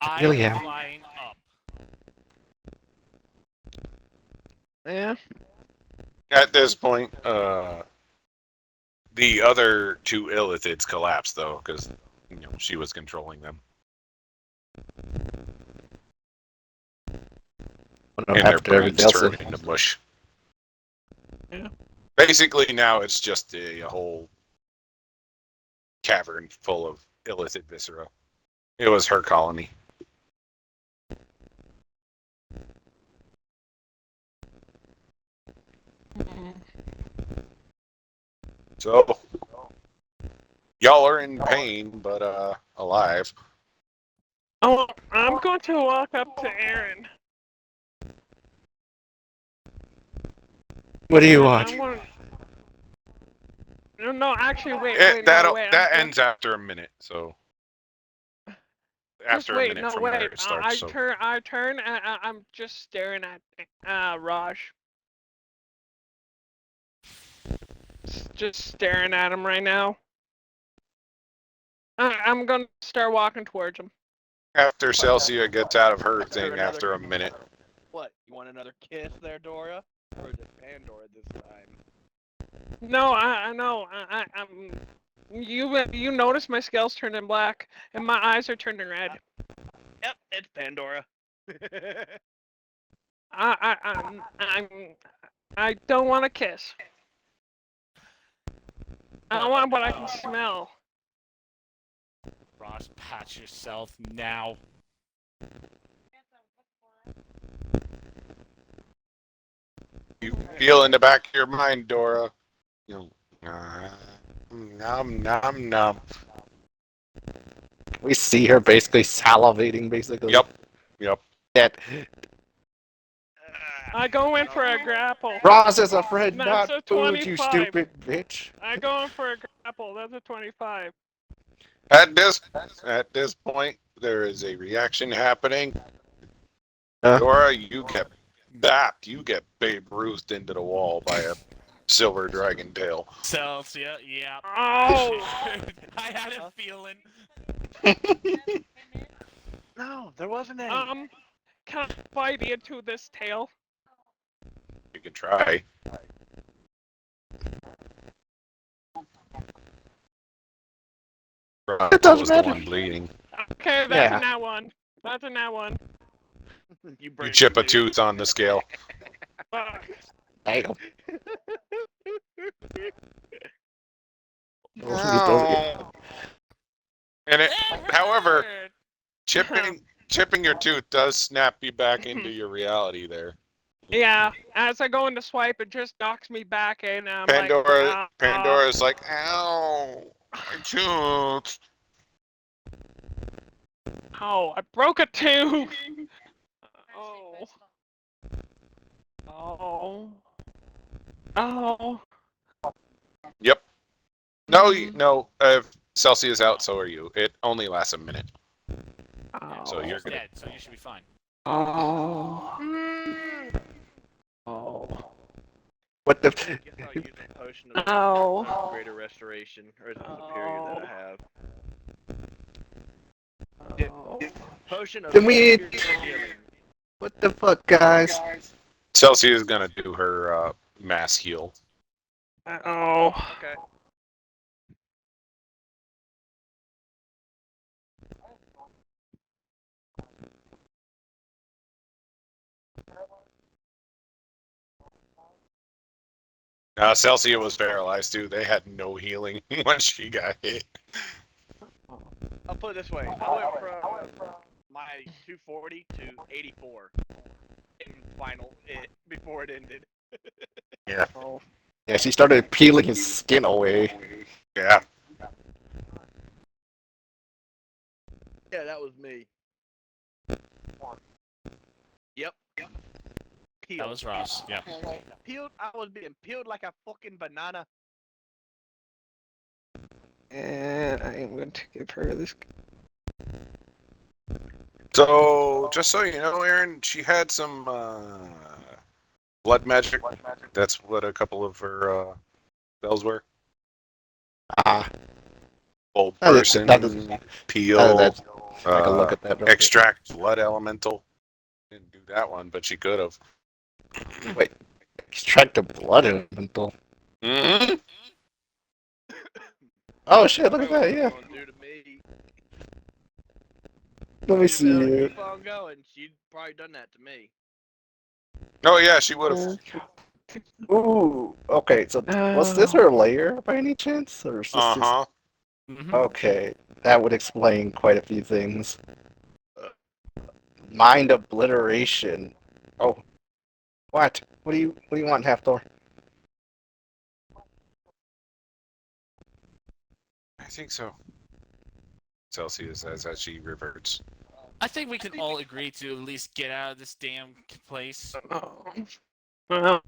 I really am am. flying up. Yeah. At this point, the other two Illithids collapsed though, because she was controlling them, and their After everything brains else, turned into mush. Yeah. Basically, now it's just a whole cavern full of Illithid viscera. It was her colony. So, y'all are in pain, but alive. Oh, I'm going to walk up to Aaron. what do you I want? want... No, actually, wait, That I'm ends after a minute. So Just after wait, a minute no, from wait. there it starts. So I turn, I'm just staring at Raj. Just staring at him right now. I'm gonna start walking towards him. after Celsia gets out of her After thing another- after a minute, What? You want another kiss there, Dora? Or is it Pandora this time? No, I know. I'm. You notice my scales turning black and my eyes are turning red. Yep, it's Pandora. I don't want to kiss. I want what I can smell. Ross, patch yourself now. you feel in the back of your mind, Dora. Nom nom nom. We see her basically salivating, basically. Yep. That I go in for a grapple. Ross is a friend, That's not a food, you 25. stupid bitch. I go in for a grapple. That's a 25. At this point, there is a reaction happening. Huh? Dora, you get bapped. You get Babe Ruthed into the wall by a silver dragon tail. Celsia, yeah. Oh! I had a feeling. No, there wasn't any. Can I bite into this tail? You can try. It doesn't Was the matter. one bleeding. Okay, that's Yeah. a nat one. That's a nat one. You break chip a it, dude. tooth on the scale. Fuck. Damn. And it, It however, hurt. chipping your tooth does snap you back into your reality there. Yeah, as I go in to swipe, it just knocks me back in. I'm Pandora, like, Pandora's like, ow, my tooth. Oh, I broke a tooth. Oh. Oh. Oh. Yep. No. If Celsius out, so are you. It only lasts a minute, Oh. so you're He's good. dead, so you should be fine. Oh. Mm. Oh. What What the? guess I'll use a potion of greater restoration, or is it superior that I have? Oh. Potion of Then we- superior healing. What the fuck, guys? Chelsea is gonna do her mass heal. Oh. Okay. Celsia was paralyzed too. They had no healing when she got hit. I'll put it this way. I went from my 240 to 84 in final before it ended. Yeah. Yeah, she started peeling his skin away. Yeah. Yeah, that was me. Yep. Peeled. That was Ross. Yeah. Peeled. I was being peeled like a fucking banana. And I am going to give her this. So, just so you know, Aaron, she had some blood magic. That's what a couple of her spells were. Ah, Bold That is- person, that is- peel, that's, I can look at that. real quick. extract blood elemental. Didn't do that one, but she could have. Extract the blood elemental. Mm-hmm. Oh shit! Look at that. Yeah. Gonna do to me. Let me If it'll see. keep on going, she'd probably done that to me. Oh yeah, she would have. Ooh. Okay. So was this her lair by any chance, or is this Uh just? huh. Mhm. Okay, that would explain quite a few things. Mind obliteration. Oh, what? What do you want, Halfdor? I think so. Celsius says that she reverts. I think we can all agree to at least get out of this damn place. Oh. Well.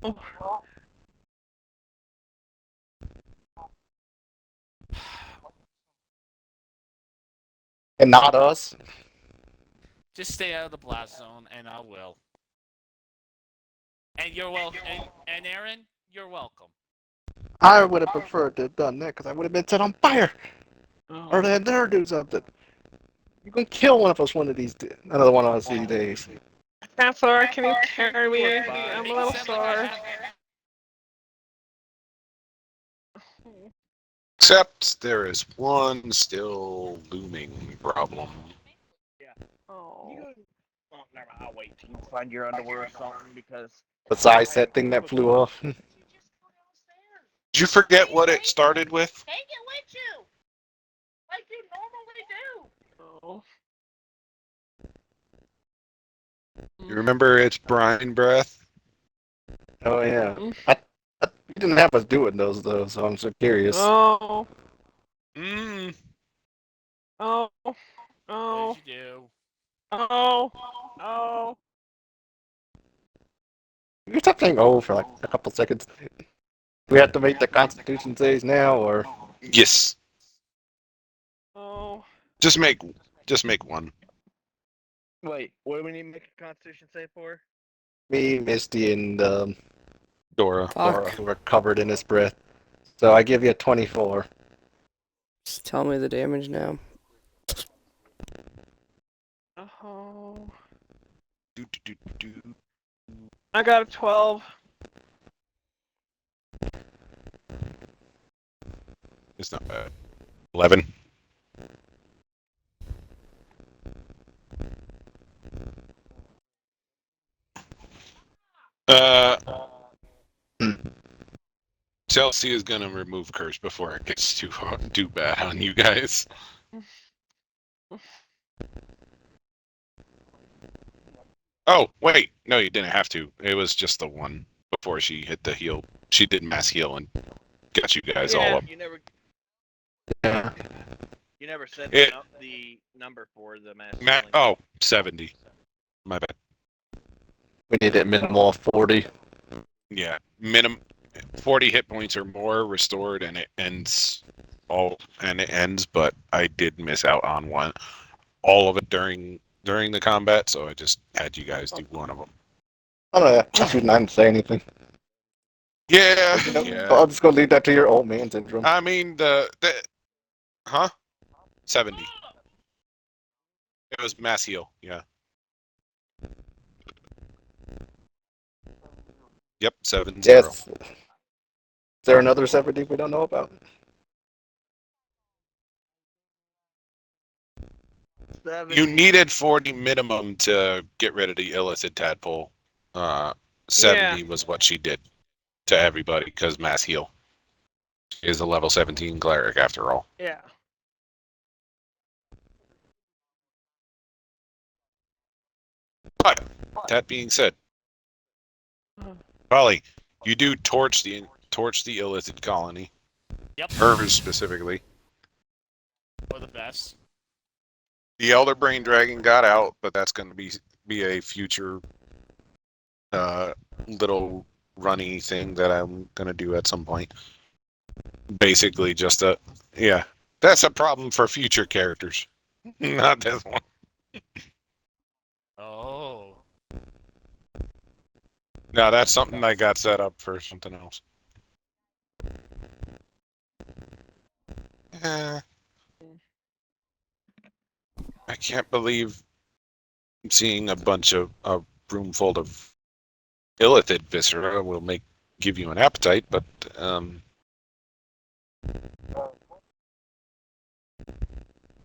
And not us. Just stay out of the blast zone, and I will. And you're welcome. And Aaron, you're welcome. I would have preferred to have done that because I would have been set on fire, Oh. or had her do something. You can kill one of us one of these, another one of these days. Counselor, can you carry me? We're fine. I'm a Make it little sound like I sore. have- Except there is one still looming problem. Oh. Oh, never mind. I'll wait till you find your underwear or something because Besides that thing that flew off. Just go downstairs. Did you forget what it started with? Take it with you, like you normally do. Oh. You remember it's brine breath? Oh yeah. You didn't have us doing those though, so I'm so curious. Oh. Mmm. Oh. What Oh. did you do? Oh. Oh. You stop saying "oh" for like a couple seconds. We have to make the Constitution saves now, or Yes. Oh. Just make one. Wait, what do we need to make a Constitution save for? me, Misty, and Dora. Laura, Fuck. who are covered in his breath. So I give you a 24. Just tell me the damage now. Oh. Do, do, do, do. I got a 12. It's not bad. 11. Chelsea is gonna remove curse before it gets too bad on you guys. Oh wait, no, you didn't have to. It was just the one before she hit the heal. She did mass heal and got you guys all up. You never, Yeah. you never said It- the number for the mass. Matt, healing. oh, 70. My bad. We need it minimal of 40. Yeah, minimum 40 hit points or more restored, and it ends but I did miss out on one, all of it during the combat, so I just had you guys do one of them. I don't know. I didn't say anything. Yeah, You know, yeah. I'm just gonna leave that to your old man syndrome. I mean huh? 70. It was mass heal. Yeah. Yep. 70. Yes. Is there another 70 we don't know about? 70. You needed 40 minimum to get rid of the illicit tadpole. 70 was what she did to everybody because mass heal is a level 17 cleric after all. Yeah. But that being said, Polly, you do torch the illicit colony. Yep. Hers specifically. For the best. The Elder Brain Dragon got out, but that's going to be a future little runny thing that I'm going to do at some point. Basically, just that's a problem for future characters, not this one. Oh. No, that's something I got set up for something else. I can't believe I'm seeing a room full of illithid viscera will give you an appetite, but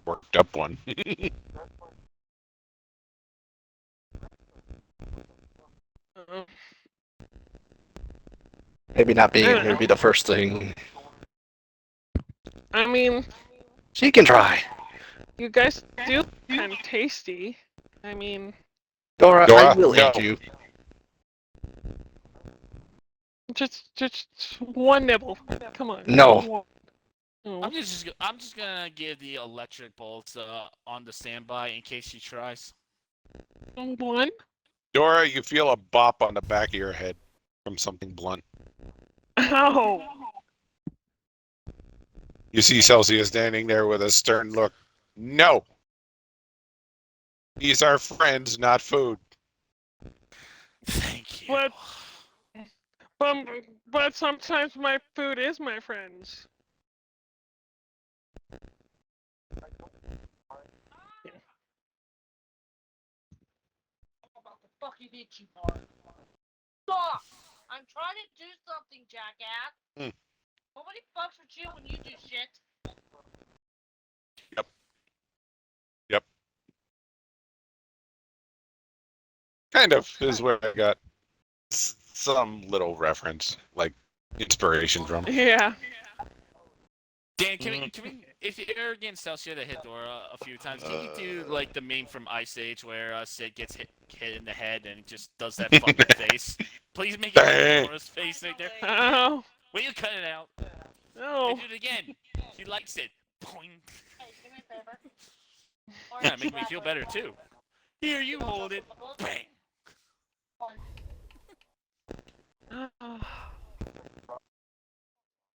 worked up one. Maybe not being I in don't here would be the first thing. I mean, She can try. you guys do kind of tasty. I mean, Dora, I will no. eat you. just one nibble. Come on. No. No. I'm just gonna give the electric bolts on the standby in case she tries. One. Dora, you feel a bop on the back of your head from something blunt. Ow. You see Celsius standing there with a stern look. No! These are friends, not food. Thank you. But sometimes my food is my friends. About the fucking itchy part. Stop! I'm trying to do something, jackass. Nobody fucks with you when you do shit. Yep. Kind of is where I got some little reference, like inspiration from. Yeah. Dan, can we, if you're against Celsia to hit Dora a few times, can you do like the meme from Ice Age where Sid gets hit in the head and just does that fucking face? Please make it Dora's face right there. Oh. Will you cut it out? No. And do it again. She likes it. Boing. Hey, do me a favor. Yeah, make me feel better too. Here, you hold it. Bang.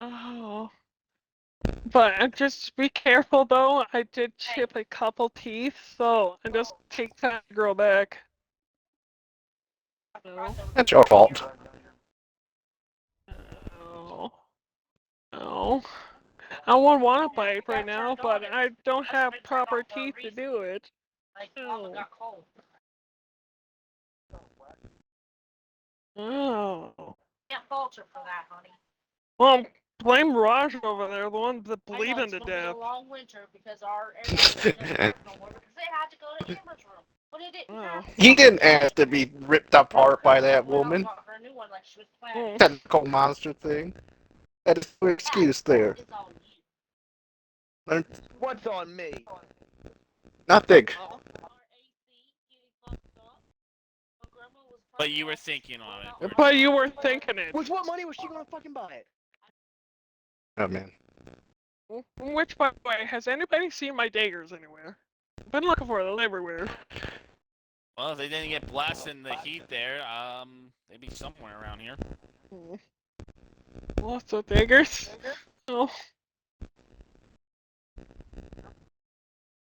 Oh. But just be careful though. I did chip a couple teeth, so I just take time to grow back. No. That's your fault. No. No. I wouldn't want to bite right now, but I don't have proper teeth to do it. Like, Mama got cold. Oh. Can't fault her for that, honey. Well, blame Raj over there, the one that's I know bleeding it's to gonna be death. a long winter because our air conditioner doesn't work no more because they had to go to Amber's room. But it didn't Oh. happen. He didn't ask to be ripped apart by that Went out and woman. got her a new one like she was planning. Tentacle monster thing. That is no excuse there. It's on you. What's on me? Nothing. Our AC getting fucked up. My grandma was But you were pregnant. thinking on it. But you were thinking it. With what money was she gonna fucking buy it? Oh man. Which, by the way, has anybody seen my daggers anywhere? Been looking for them everywhere. Well, if they didn't get blasted in the heat there, they'd be somewhere around here. Lots of daggers. Oh.